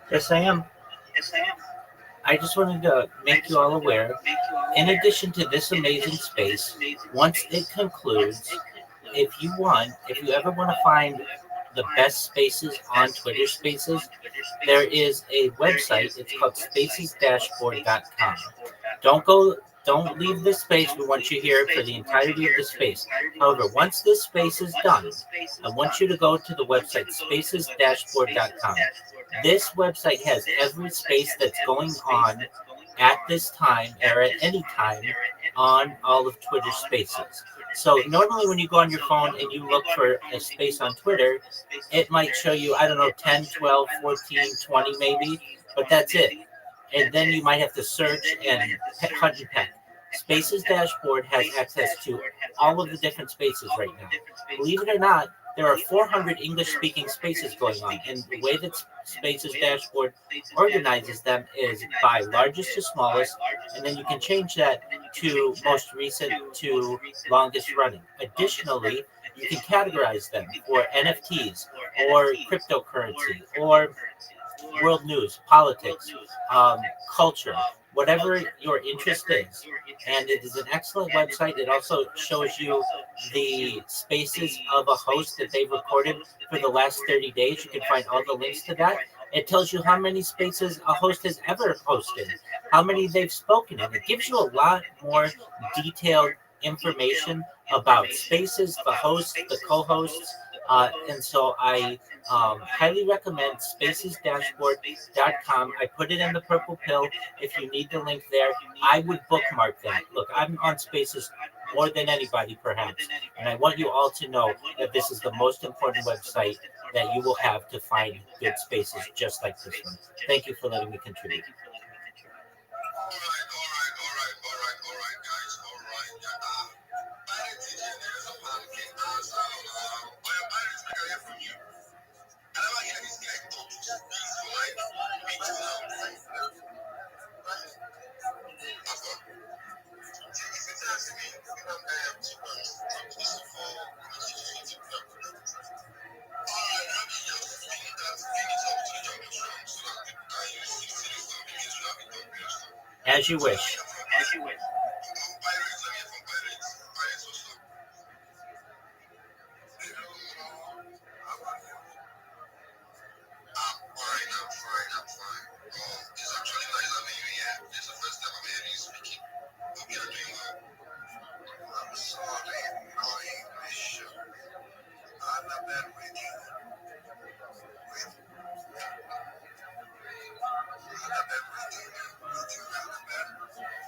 Yes, I am. I just wanted to make you all aware, in addition to this amazing space, once it concludes, if you ever want to find the best spaces on Twitter Spaces, there is a website. It's called spacesdashboard.com. Don't leave this space. We want you here for the entirety of the space. However, once this space is done, I want you to go to the website spacesdashboard.com. This website has every space that's going on at this time or at any time on all of Twitter Spaces. So normally when you go on your phone and you look for a space on Twitter, it might show you, I don't know, 10, 12, 14, 20 maybe, but that's it. And then you might have to search and hunt and peck. Spaces dashboard has access to all of the different spaces right now. Believe it or not, there are 400 English speaking spaces going on. And the way that Spaces dashboard organizes them is by largest to smallest, and then you can change that to most recent to longest running. Additionally, you can categorize them for NFTs or cryptocurrency or world news, politics, culture, whatever your interest is. And it is an excellent website. It also shows you the spaces of a host that they've recorded for the last 30 days. You can find all the links to that. It tells you how many spaces a host has ever hosted, how many they've spoken in. It gives you a lot more detailed information about spaces, the hosts, the co-hosts, and so I highly recommend spacesdashboard.com. I put it in the purple pill if you need the link there. I would bookmark that. Look, I'm on Spaces more than anybody, perhaps, and I want you all to know that this is the most important website that you will have to find good spaces just like this one. Thank you for letting me contribute. All right, guys. All right. Pirates in there, so Pirates, I can hear from you. I never hear this guy talk. He's like, me too now. If it's asking me, Alright, Rabbi, just speaking that, finish up to the jungle strong so that you see the begins to have it done very soon. As you wish. Pirates, I'm here from Pirates. Pirates was up. Hello, how are you? I'm fine. It's actually nice having you here. This is the first time I'm hearing you speaking. Hope you're doing well. I'm sorry, no English. Annabelle with you. Annabelle with you, Annabelle.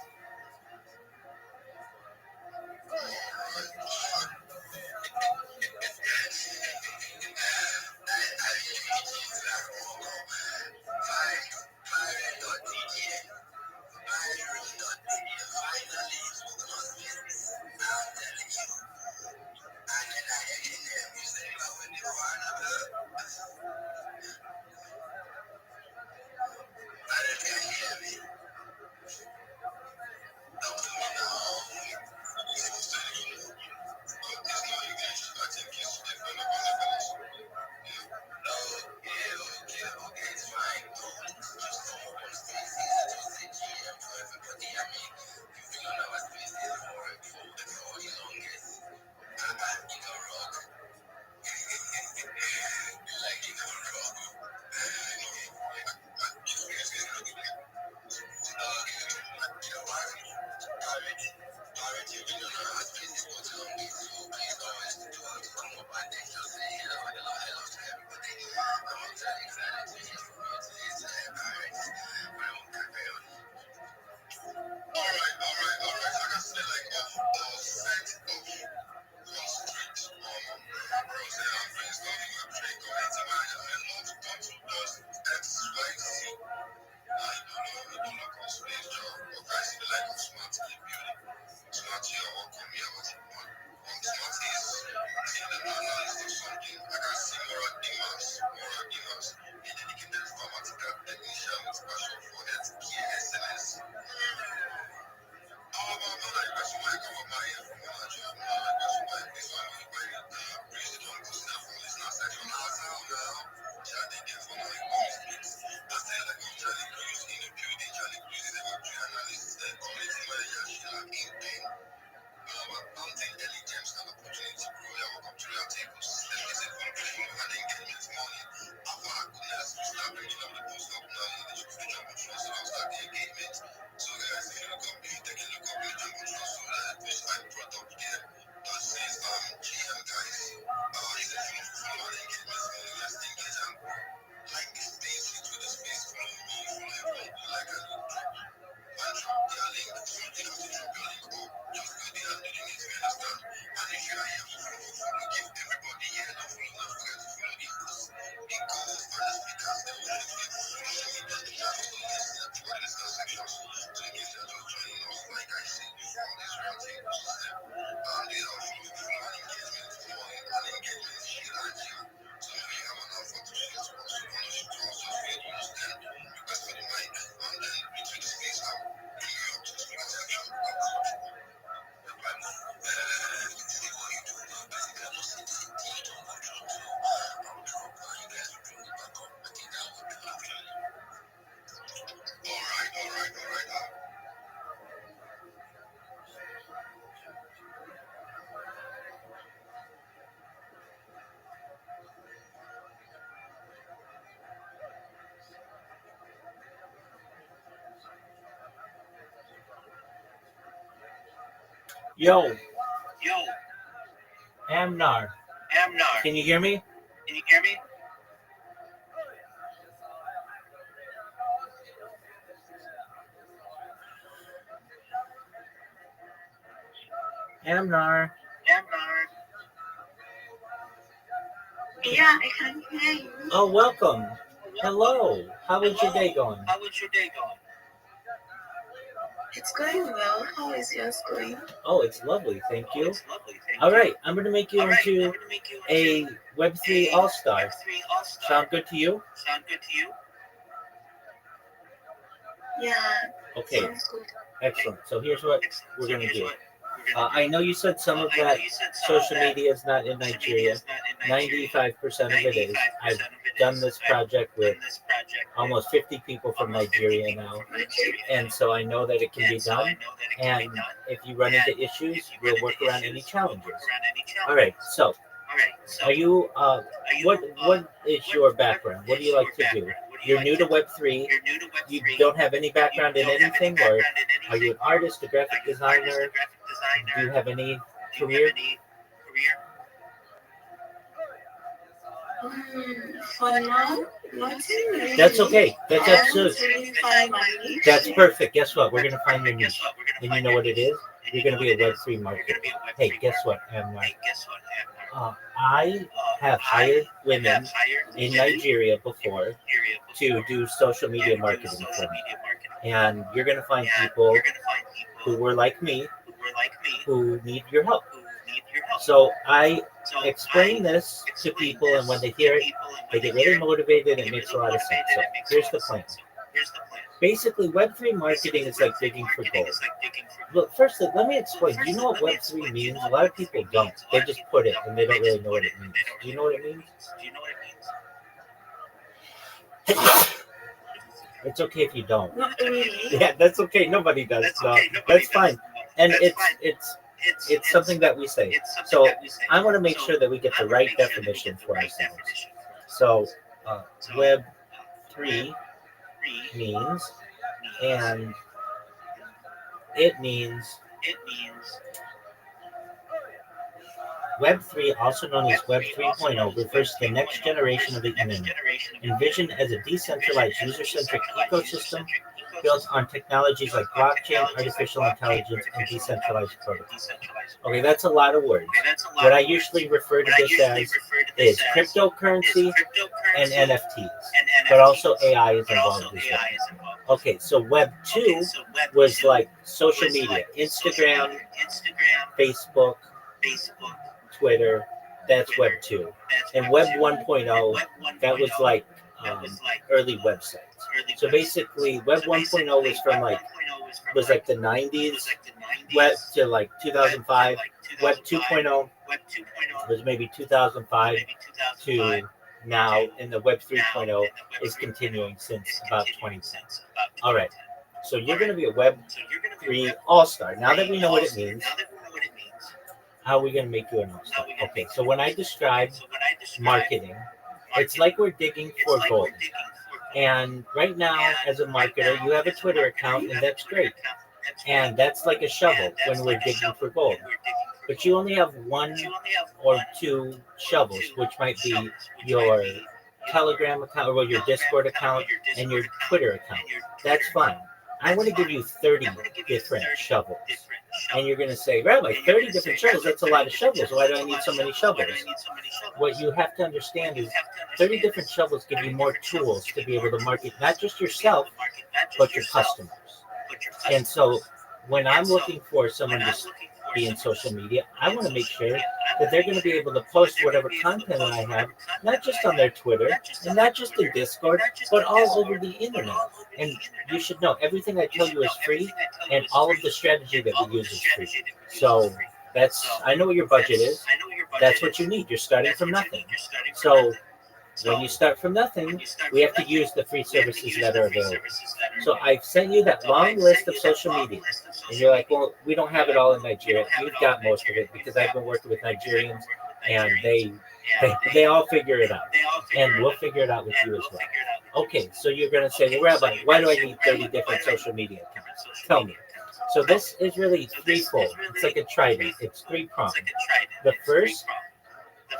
Yo, Yo, Amnar, Amnar, can you hear me? can you hear me? Amnar. Amnar. Yeah, I can hear you. Oh, welcome. Hello. How was your day going? How was your day going? It's going well. How is yours going? Oh, it's lovely. Thank you. It's lovely, thank All you. right, I'm going to make you All right, I'm into gonna make you a into Web3 a All-Star. Web3 All-Star. Sound good to you? Sound good to you? Yeah, Okay, sounds good. excellent. So here's what Excellent. we're So going to here's do. what we're gonna do. I know you said some of I know that you said some of social that media is not in social media Nigeria. is not in Nigeria. 95% of it is. 95% I've of it done is. this I've project with done this project with almost 50 people from almost 50 Nigeria people now. from Nigeria And now. so I know that it can be And so I done. know that it can And be done. if you run And into issues, if you we'll run work into around any issues, we'll challenges. work around any challenges. All right, so All right. So are you, are you, what is what- your background? What do you is like your to do? background? What do you You're like new to do? Web3. You're new to Web3. You don't have any background in You don't have any anything, or background in are you an anything? artist, a Are graphic you an artist, designer? a graphic designer? Do you have any Do you have career? any career? For now, nothing really. That's okay. That's I haven't absolutely. really find my niche That's yet. perfect. Guess what? We're gonna find your Guess niche. what? We're gonna And you find know your what it niche. is? And You're you gonna know be a what it is? Web3 You're marketer. gonna be a Web3 Hey, guess marketer. what? I'm Hey, guess what? I have hired women have hired in women Nigeria in before Nigeria to before do social media to do marketing social for me. media marketing. And you're gonna find And people you're gonna find who people were like me who were like me who need your help. who need your help. So I So explain I this to explain people, this and when they to hear it, people, and they when get they hear really it, motivated. they It get makes a really lot of sense. motivated. So It makes a here's lot the of plan. sense. So here's the plan. Basically, Web3 marketing is like digging for Marketing gold. is like digging for gold. Look, first, let me explain. Do you know what Web3 means? A lot of people don't. They just put it, and they don't really know what it means. Do you know what it means? Do you know what it means? It's okay if you don't. Not really. Yeah, that's okay. Nobody does. That's No, okay. Nobody that's does. fine. No, And that's fine. it's something that we say. It's something So that we say. I want to make So sure that we get I the wanna right make sure that we definition get the for right ourselves. definition for ourselves. So So Web3 Web3 means, means, and it means it means Web3, also known as Web Web3 also known 3.0, as refers to the Web next 3.0, generation of the refers to the next internet, generation of the envisioned as a decentralized, Envisioned as a user-centric decentralized, ecosystem user-centric built ecosystem on technologies like built on blockchain, technologies like artificial blockchain, intelligence, and artificial decentralized intelligence, and protocols. decentralized Okay, that's a lot of words. Okay, that's a lot What of I words. usually refer to What I this usually as refer to this is as cryptocurrency is cryptocurrency and NFTs, and NFTs. but also AI is But also involved as AI well. is involved. Okay, so Web 2 Okay, so Web was 2 like social was media, like social Instagram, media, Instagram, Facebook, Facebook, Twitter. That's Twitter. Web 2. That's And Web Web 2. 1.0, Web 1.0, that was like that was like early websites. early So websites. basically, Web So 1.0 basically, was from Web like 1.0 was like the was 90s, like the 90s, Web to like 2005. like Web 2005, 2.0 Web 2.0 was maybe 2005 maybe 2005 to now, and the Web now, 3.0 and the Web is 3.0 continuing since is about continuing 2010. since about All right. 2010. So you're going to be a Web So you're going to be 3 Web All-Star. Now that 3 we know what it All-Star. means, Now that we know what it means, how are we going to make you an All-Star? how are we gonna Okay, make so you when an I All-Star? describe So when I describe marketing, it's marketing, like we're digging it's for like gold. we're digging for gold. And right now, And as a right marketer, now, you have a as a Twitter marketer, account, you and have a that's Twitter great. account, and that's And that's like a shovel And that's when we're like a digging shovel for gold. when we're digging for But gold. you only have one But you only have or one two or shovels, two which might be shovels, which your might be Telegram account or your Telegram Discord account, account or your Discord and your Twitter account. and your That's Twitter fine. I want to give you 30 I'm gonna give you different 30 shovels. different And you're going to say, Rabbi, 30 different shovels, that's a lot of shovels. Why do I need so many shovels? What you have to understand is 30 different shovels give you more tools to be able to market not just yourself, but your customers. And so when I'm looking for someone to be in social media, I want to make sure that they're going to be able to post whatever content I have, not just on their Twitter and not just in Discord, but all over the internet. And you should know everything I tell you is free, and all of the strategy that we use is free. So I know what your budget is. That's what you need. You're starting from nothing. So when you start from nothing, we have to use the free services that are available. So I've sent you that long list of social media. And you're like, well, we don't have it all in Nigeria. You've got most of it because I've been working with Nigerians and they all figure it out. And we'll figure it out with you as well. Okay, so you're going to say, well, Rabbi, why do I need 30 different social media accounts? Tell me. So this is really threefold. It's like a trident. It's three-pronged. The first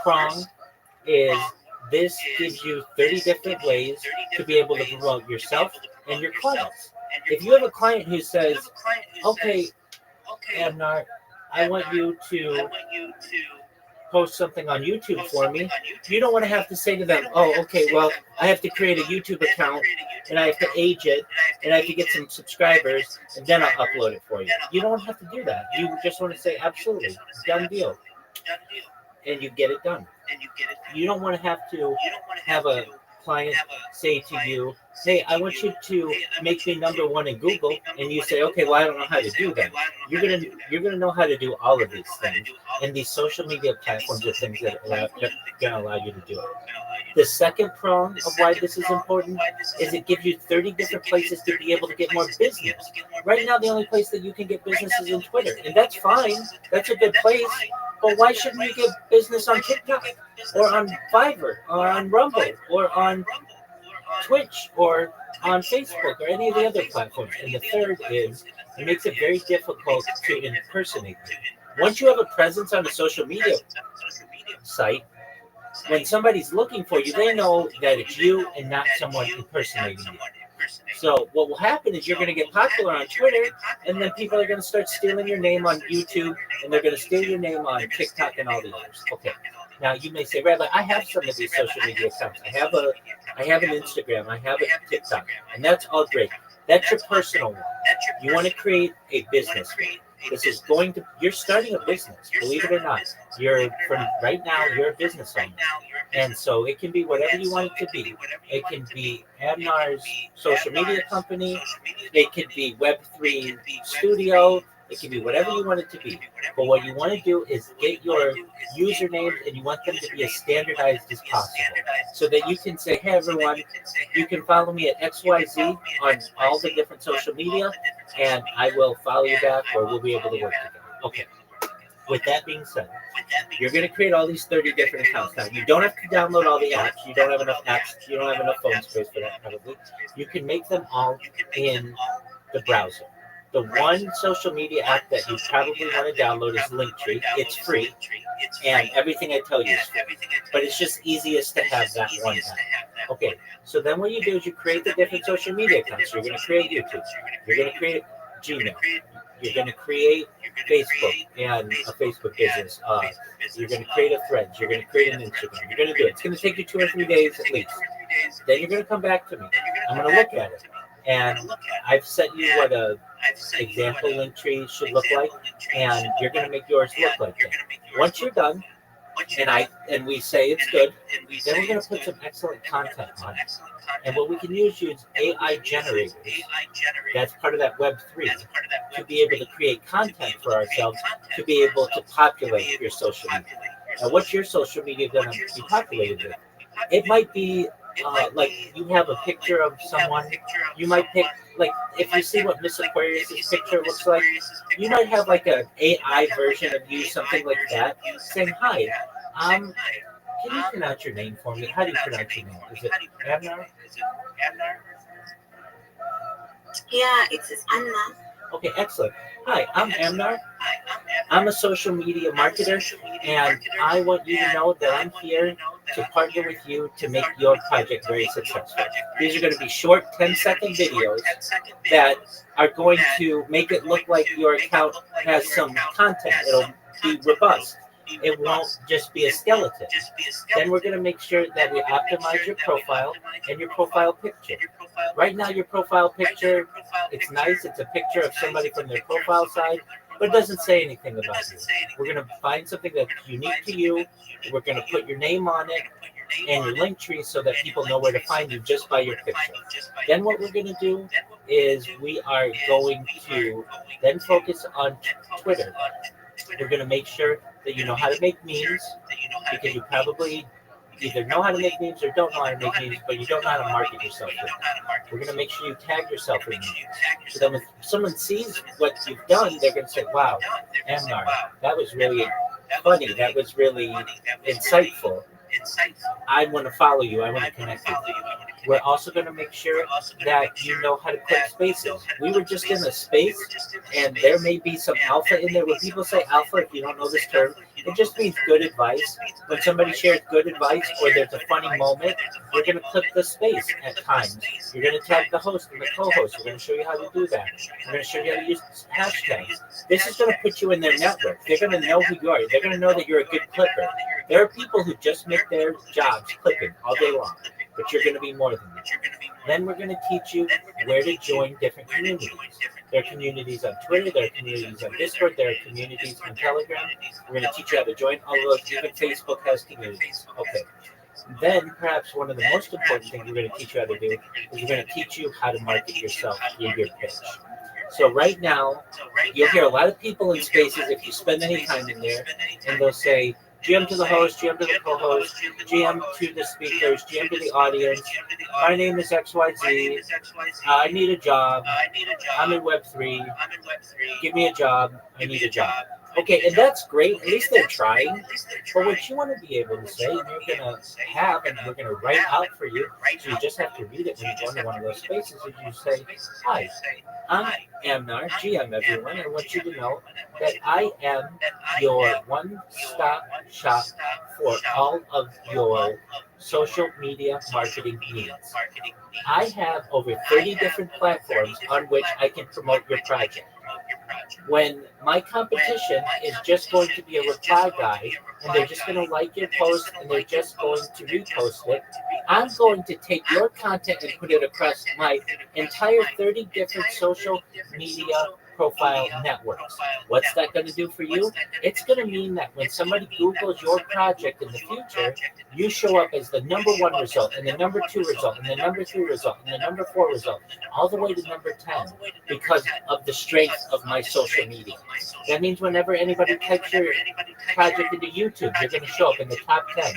prong is this gives you 30 different ways to be able to promote yourself and your clients. If you have a client who says, okay, Abnar, I want you to post something on YouTube for me, you don't want to have to say to them, oh, okay, well, I have to create a YouTube account and I have to age it and I have to get some subscribers and then I'll upload it for you. You don't have to do that. You just want to say, absolutely, done deal. And you get it done. You don't want to have a client say to you, hey, I want you to make me number one in Google, and you say, okay, well, I don't know how to do that. You're gonna know how to do all of these things, and these social media platforms are things that are gonna allow you to do it. The second prong of why this is important is it gives you 30 different places to be able to get more business. Right now, the only place that you can get business is in Twitter, and that's fine. That's a good place. But why shouldn't you get business on TikTok or on Fiverr or on Rumble or on Twitch or on Facebook or any of the other platforms? And the third is it makes it very difficult to impersonate you. Once you have a presence on a social media site, when somebody's looking for you, they know that it's you and not someone impersonating you. So what will happen is you're going to get popular on Twitter, and then people are going to start stealing your name on YouTube, and they're going to steal your name on TikTok and all the others. Okay. Now you may say, Rabbi, I have some of these social media accounts. I have an Instagram. I have a TikTok, and that's all great. That's your personal one. You want to create a business one. You're starting a business, believe it or not. Right now, you're a business owner. And so it can be whatever you want it to be. It can be Abnar's social media company. It could be Web3 Studio. It can be whatever you want it to be. But what you want to do is get your usernames and you want them to be as standardized as possible. So that you can say, hey, everyone, you can follow me at XYZ on all the different social media, and I will follow you back or we'll be able to work together. Okay. With that being said, you're going to create all these 30 different accounts. Now, you don't have to download all the apps. You don't have enough apps. You don't have enough phone space for that, probably. You can make them all in the browser. The one social media app that you probably want to download is Linktree. It's free, and everything I tell you is free. But it's just easiest to have that one app. Okay, so then what you do is you create the different social media accounts. You're going to create YouTube. You're going to create Gmail. You're going to create Facebook and a Facebook business. You're going to create a Threads. You're going to create an Instagram. You're going to do it. It's going to take you 2 or 3 days at least. Then you're going to come back to me. I'm going to look at it. And I've sent you what a example link tree should look like, and you're going to make yours look like that. Once you're done, and we say it's good, then we're going to put some excellent content on it. And what we can use is AI generators. That's part of that Web3 to be able to create content for ourselves to be able to populate your social media. Now, what's your social media going to be populated with? It might be like you have a picture of someone. You might pick, like, if you see what Miss Aquarius' picture looks like, you might have like an AI version of you, something like that, saying, hi, can you pronounce your name for me? How do you pronounce your name? Is it Abnar? Yeah, it's Anna. Okay, excellent. Hi, I'm Abnar. I'm a social media marketer, and I want you to know that I'm here to partner with you to make your project very successful. These are going to be short 10-second videos that are going to make it look like your account has some content. It'll be robust. It won't just be a skeleton. Then we're going to make sure that we optimize your profile and your profile picture. Right now, your profile picture, it's nice. It's a picture of somebody from their profile side, but it doesn't say anything about you. We're going to find something that's unique to you. We're going to put your name on it and your link tree so that people know where to find you just by your picture. Then what we're going to do is we are going to then focus on Twitter. We're going to make sure that you know how to make memes, because you probably either know how to make memes or don't know how to make memes, but you don't know how to market yourself. We're going to make sure you tag yourself in memes. So then when someone sees what you've done, they're going to say, wow, Amnar, that was really funny. That was really insightful. I want to follow you. I want to connect with you. We're also going to make sure that you know how to click spaces. We were just in a space, and there may be some alpha in there. When people say alpha, if you don't know this term, it just means good advice. When somebody shares good advice or there's a funny moment, we're going to click the space at times. You're going to tag the host and the co-host. We're going to show you how to do that. We're going to show you how to use hashtags. This is going to put you in their network. They're going to know who you are. They're going to know that you're a good clipper. There are people who just make their jobs clipping all day long, but you're going to be more than that. Then we're going to teach you where to join different communities. There are communities on Twitter, there are communities on Discord, there are communities on Telegram. We're going to teach you how to join all of those. Even Facebook has communities. Okay. Then perhaps one of the most important things we're going to teach you how to do is we're going to teach you how to market yourself through your pitch. So right now, you'll hear a lot of people in spaces, if you spend any time in there, and they'll say, GM to the host, GM to the co-host, GM to the speakers, GM to the audience. My name is XYZ. I need a job. I'm in Web3. Give me a job. I need a job. Okay, and that's great. At least they're trying. But what you want to be able to say, and you're going to have, and we're going to write out for you, so you just have to read it when you go into one of those spaces, and you say, hi, I'm Amnar, GM everyone. I want you to know that I am your one-stop shop for all of your social media marketing needs. I have over 30 different platforms on which I can promote your project. When my competition is just going to be a reply guy, and they're just going to like your post and they're just going to repost it, I'm going to take your content and put it across my entire 30 different social media profile networks. What's that going to do for you? It's going to mean that when somebody Googles your project in the future, you show up as the number 1 result, and the number 2 result, and the number 3 result, and the number 4 result, all the way to number 10, because of the strength of my social media. That means whenever anybody types your project into YouTube, you're going to show up in the top 10.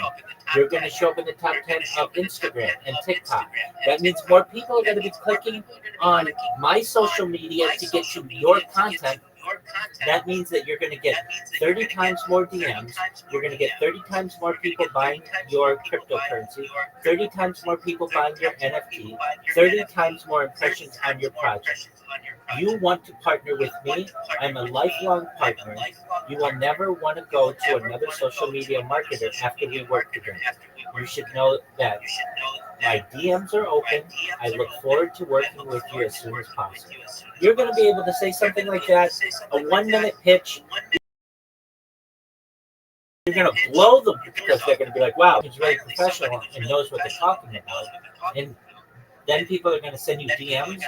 You're going to show up in the top 10 of Instagram and TikTok. That means more people are going to be clicking on my social media to get to your content. That means that you're going to get 30 times more DMs. You're going to get 30 times more people buying your cryptocurrency, 30 times more people buying your NFT, 30 times more impressions on your project. You want to partner with me? I'm a lifelong partner. You will never want to go to another social media marketer after we work together. You should know that my DMs are open. I look forward to working with you as soon as possible. You're going to be able to say something like that, a 1-minute pitch. You're going to blow them because they're going to be like, wow, he's really professional and knows what they're talking about. And then people are going to send you DMs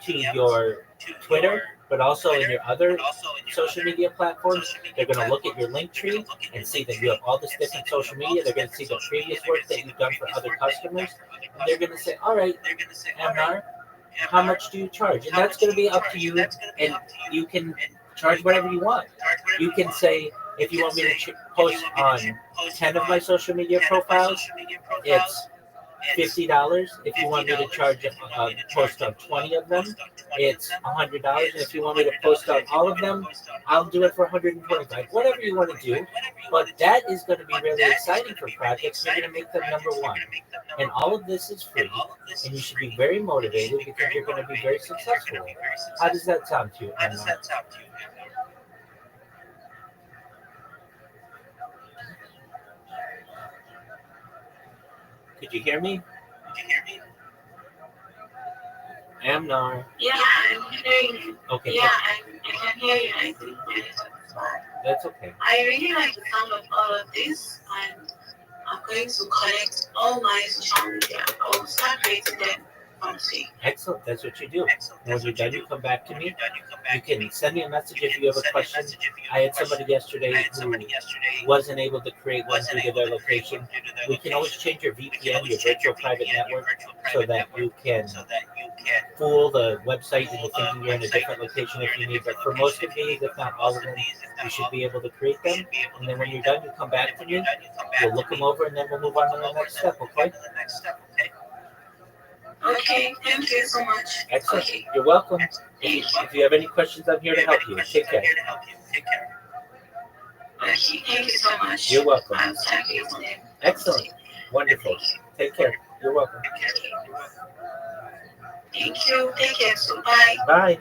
to your Twitter, but also in your other social media platforms. They're going to look at your link tree and see that you have all this different social media. They're going to see the previous work that you've done for other customers. And they're going to say, all right, Amnar, how much do you charge? And that's going to be up to you, and you can charge whatever you want. You can say, if you want me to post on 10 of my social media profiles, it's $50. If you want me to charge post on 20 of them, it's $100. And if you want me to post on all of them, I'll do it for $125. Whatever you want to do. But that is going to be really exciting for projects. You're going to make them number 1. And all of this is free. And you should be very motivated because you're going to be very successful. How does that sound to you, Emma? Could you hear me? Amnar. Yeah, I'm hearing you. Okay. Yeah, I can hear you. I think my network is bad. That's okay. I really like the sound of all of this, and I'm going to collect all my social media. I will start creating them from today. Excellent. That's what you do. When you're done, you come back to me. You can send me a message if you have a question. I had somebody yesterday who wasn't able to create one due to their location. We can always change your VPN, your virtual private network, so that you can fool the website into thinking you're in a different location if you need. But for most of these, if not all of them, you should be able to create them. And then when you're done, you come back to me. We'll look them over, and then we'll move on to the next step. Okay? Okay, thank you so much. Excellent. Okay. You're welcome. If you have any questions, I'm here to help you. Take care. Okay, thank you so much. You're welcome. I'll start creating them. Excellent. Wonderful. Take care. You're welcome. Thank you. Take care. So bye. Bye.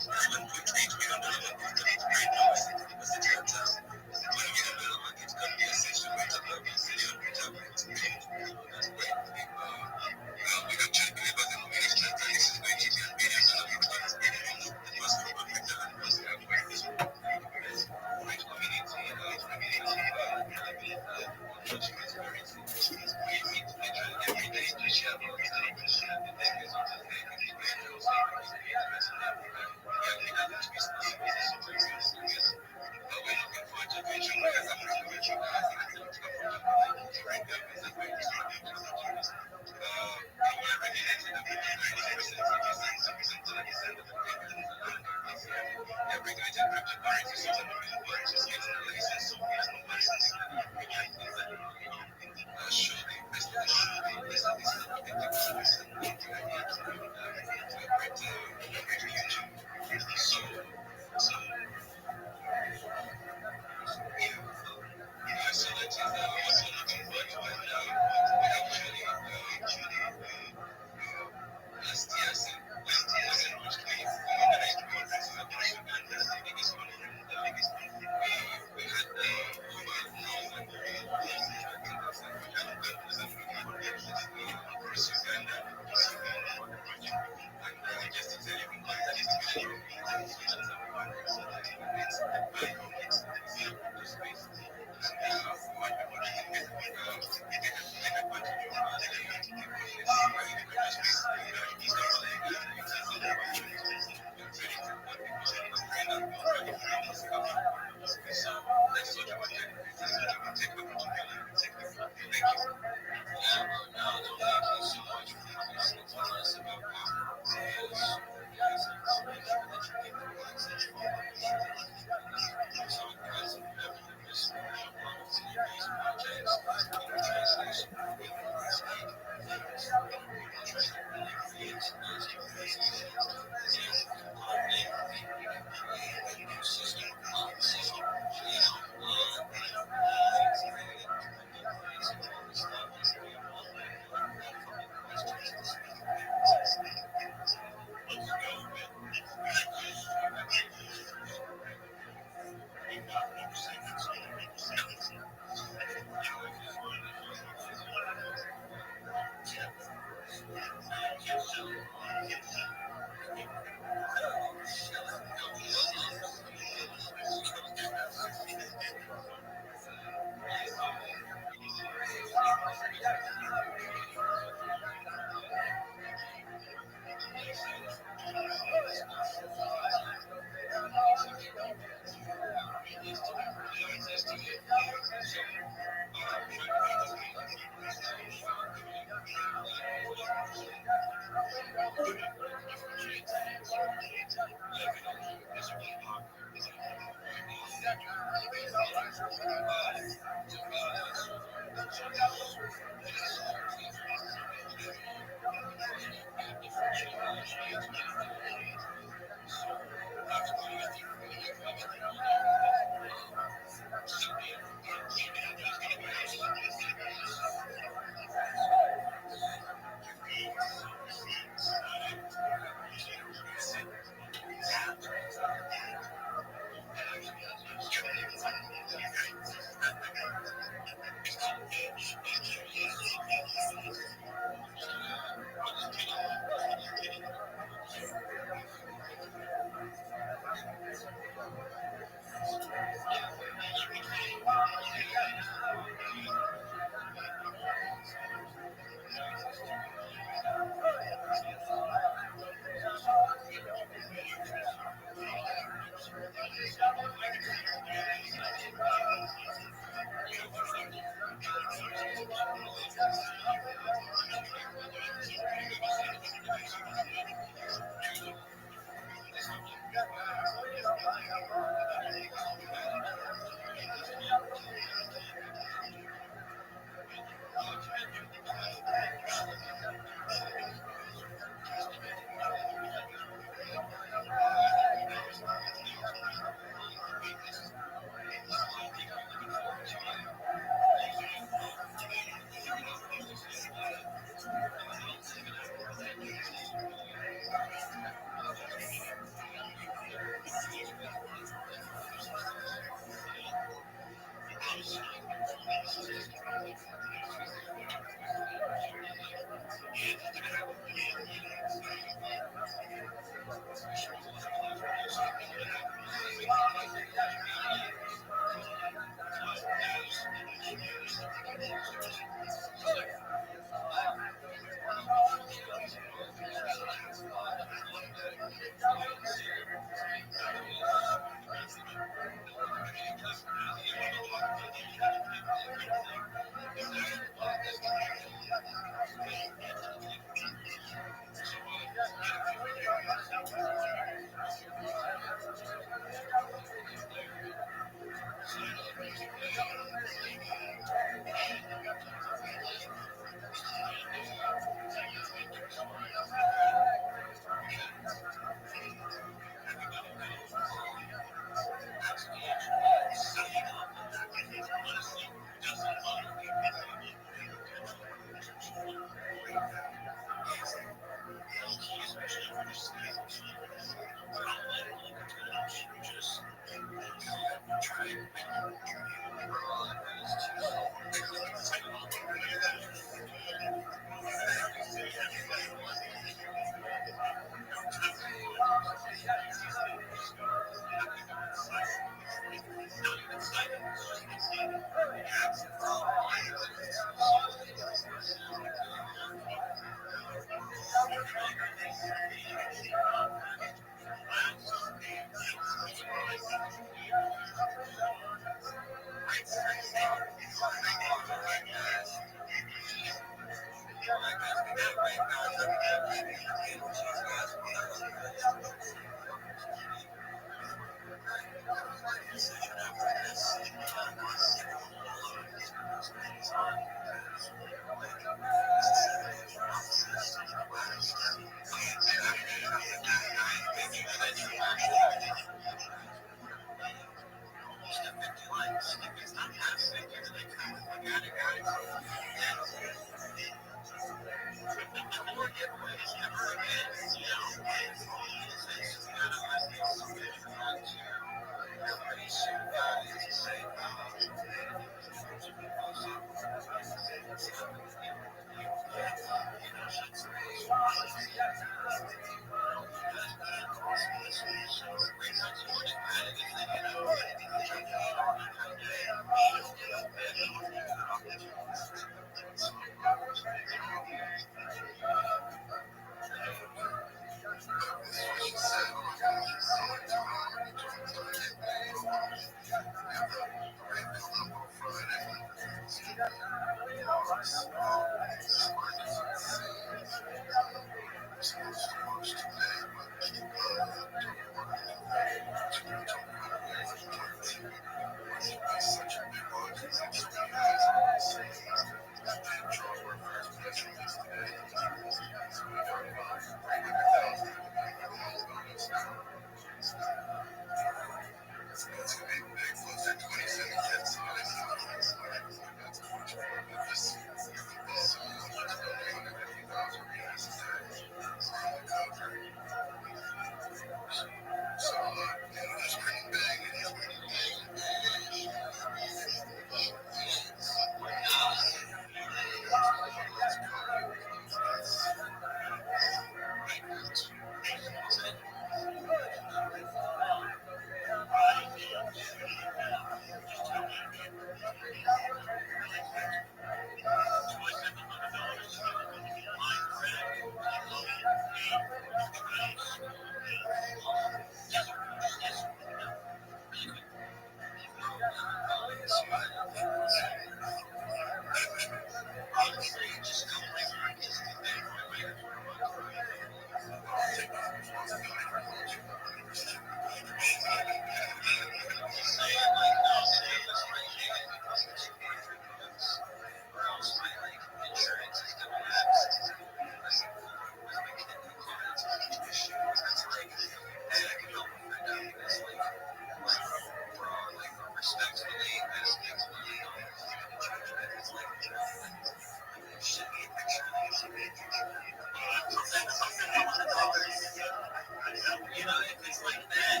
if it's like that,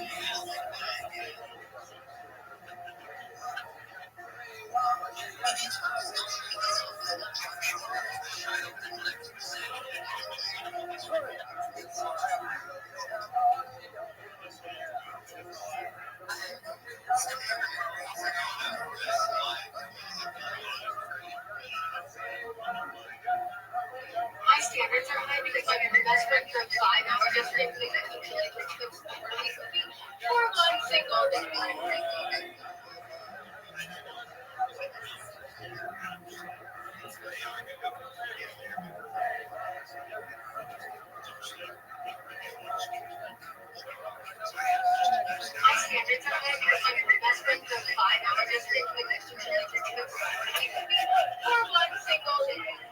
yeah. My standards are high because I'm in the best friend for 5 hours just for things that usually takes them for one single day. My standards are high because I'm in the best friend for 5 hours just for things that usually takes them for one single day.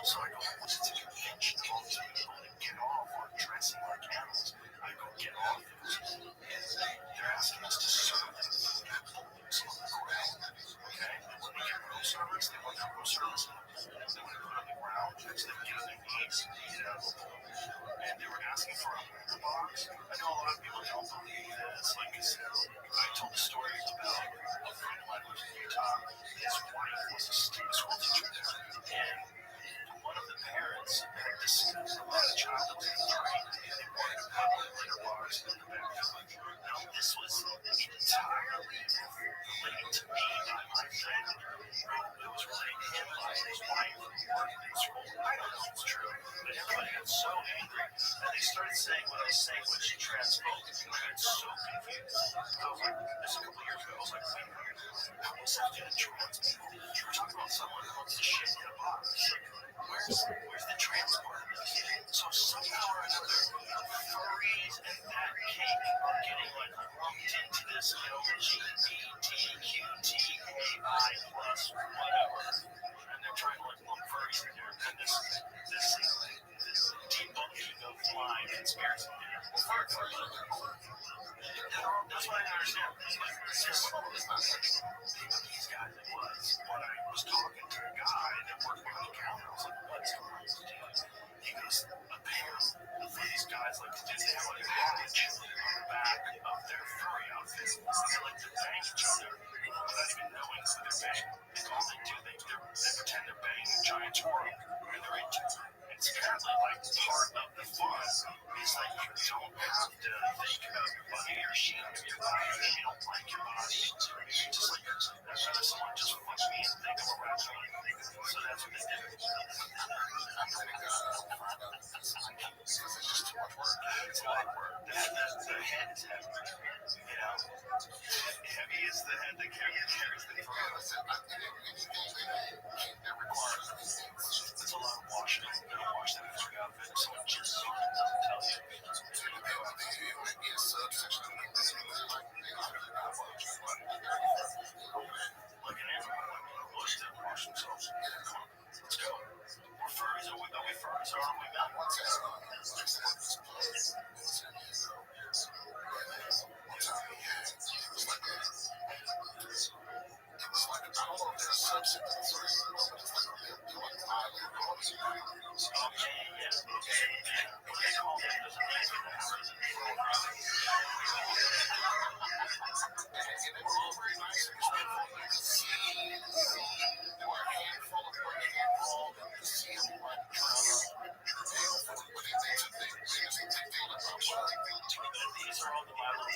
So I go, what's it to convention all these people to get off on dressing like animals? I go, get off. They're asking us to serve them food at bowls on the ground. Okay? When they get room service, they want that room service in a bowl. They want to put it on the ground next to them, get on their knees, eat out of a bowl. And they were asking for a litter box. I know a lot of people don't believe this. Like I told the story about a friend of mine who was in Utah. His wife was a school teacher there. And one of the parents had discussed about a child that was in the train, and they wanted to put a litter box in the back. Now, this was entirely related to me by my friend. It was related to him by his wife working in school. I don't know if it's true, but everybody got so angry that they started saying what I was saying when she transphobe. I got so confused. I was like, this a couple years ago, I was like, wait a minute, how was that going to trans people? You're talking about someone who wants to shit in a box. Where's the transport? So somehow or another, furries and that cake are getting like lumped into this LGBTQTAI plus whatever, and they're trying to like lump furries in there, and this debunking of lying conspiracy. That's what I understand. These guys, it was when I was talking to a guy that worked behind the counter. I was like, what's going on? He goes, apparently, these guys like to do, they have like a patch on the back of their furry outfits. They like to bang each other without even knowing who they're banging. All they do, they pretend they're banging a giant squirrel, and they're into it. It's apparently like part of the fun is like you don't have to think about your body or shame your body or you don't like your body. You just like, I'd rather someone just fuck me and think I'm a rat. So that's what they do. It's just too much work. It's a lot of work. The head is heavy. You know? Heavy is the head that carries the fur. It's a lot of washing. You don't wash that fur outfit. Someone just doesn't tell you. Like an animal, most of them wash themselves. Let's go. We're furries. Are we furries or are we not? These are all the violent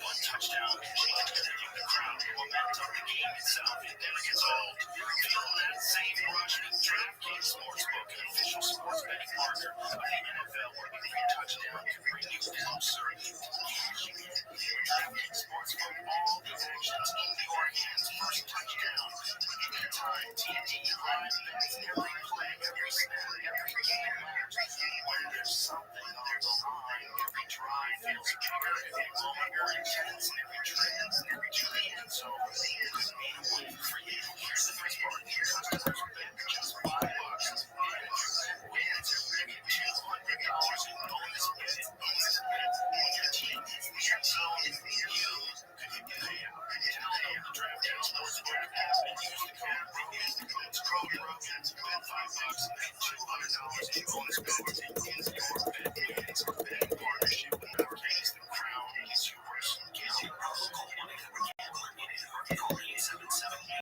One touchdown can change the crowd, the momentum, the game itself. It never gets old. Feel that same rush with DraftKings Sportsbook, an official sports betting partner of the NFL, where every touchdown can bring you closer to cashing in. DraftKings Sportsbook, all the actions in your hands. First touchdown, anytime, TD, live bets, every play, every snap, every game matters. When there's something on the line, every drive feels bigger, every moment you're intense, and every trans, and every to the end zone could mean a win for you. Here's the first part. Customers bet just $5. Wins are big $200 in bonus bets. When your team hits the end zone, you could get a payout. Download the DraftKings Sportsbook app and use the code ROGANS. It's code ROGANS. Bet $5 and get $200 in bonus bets.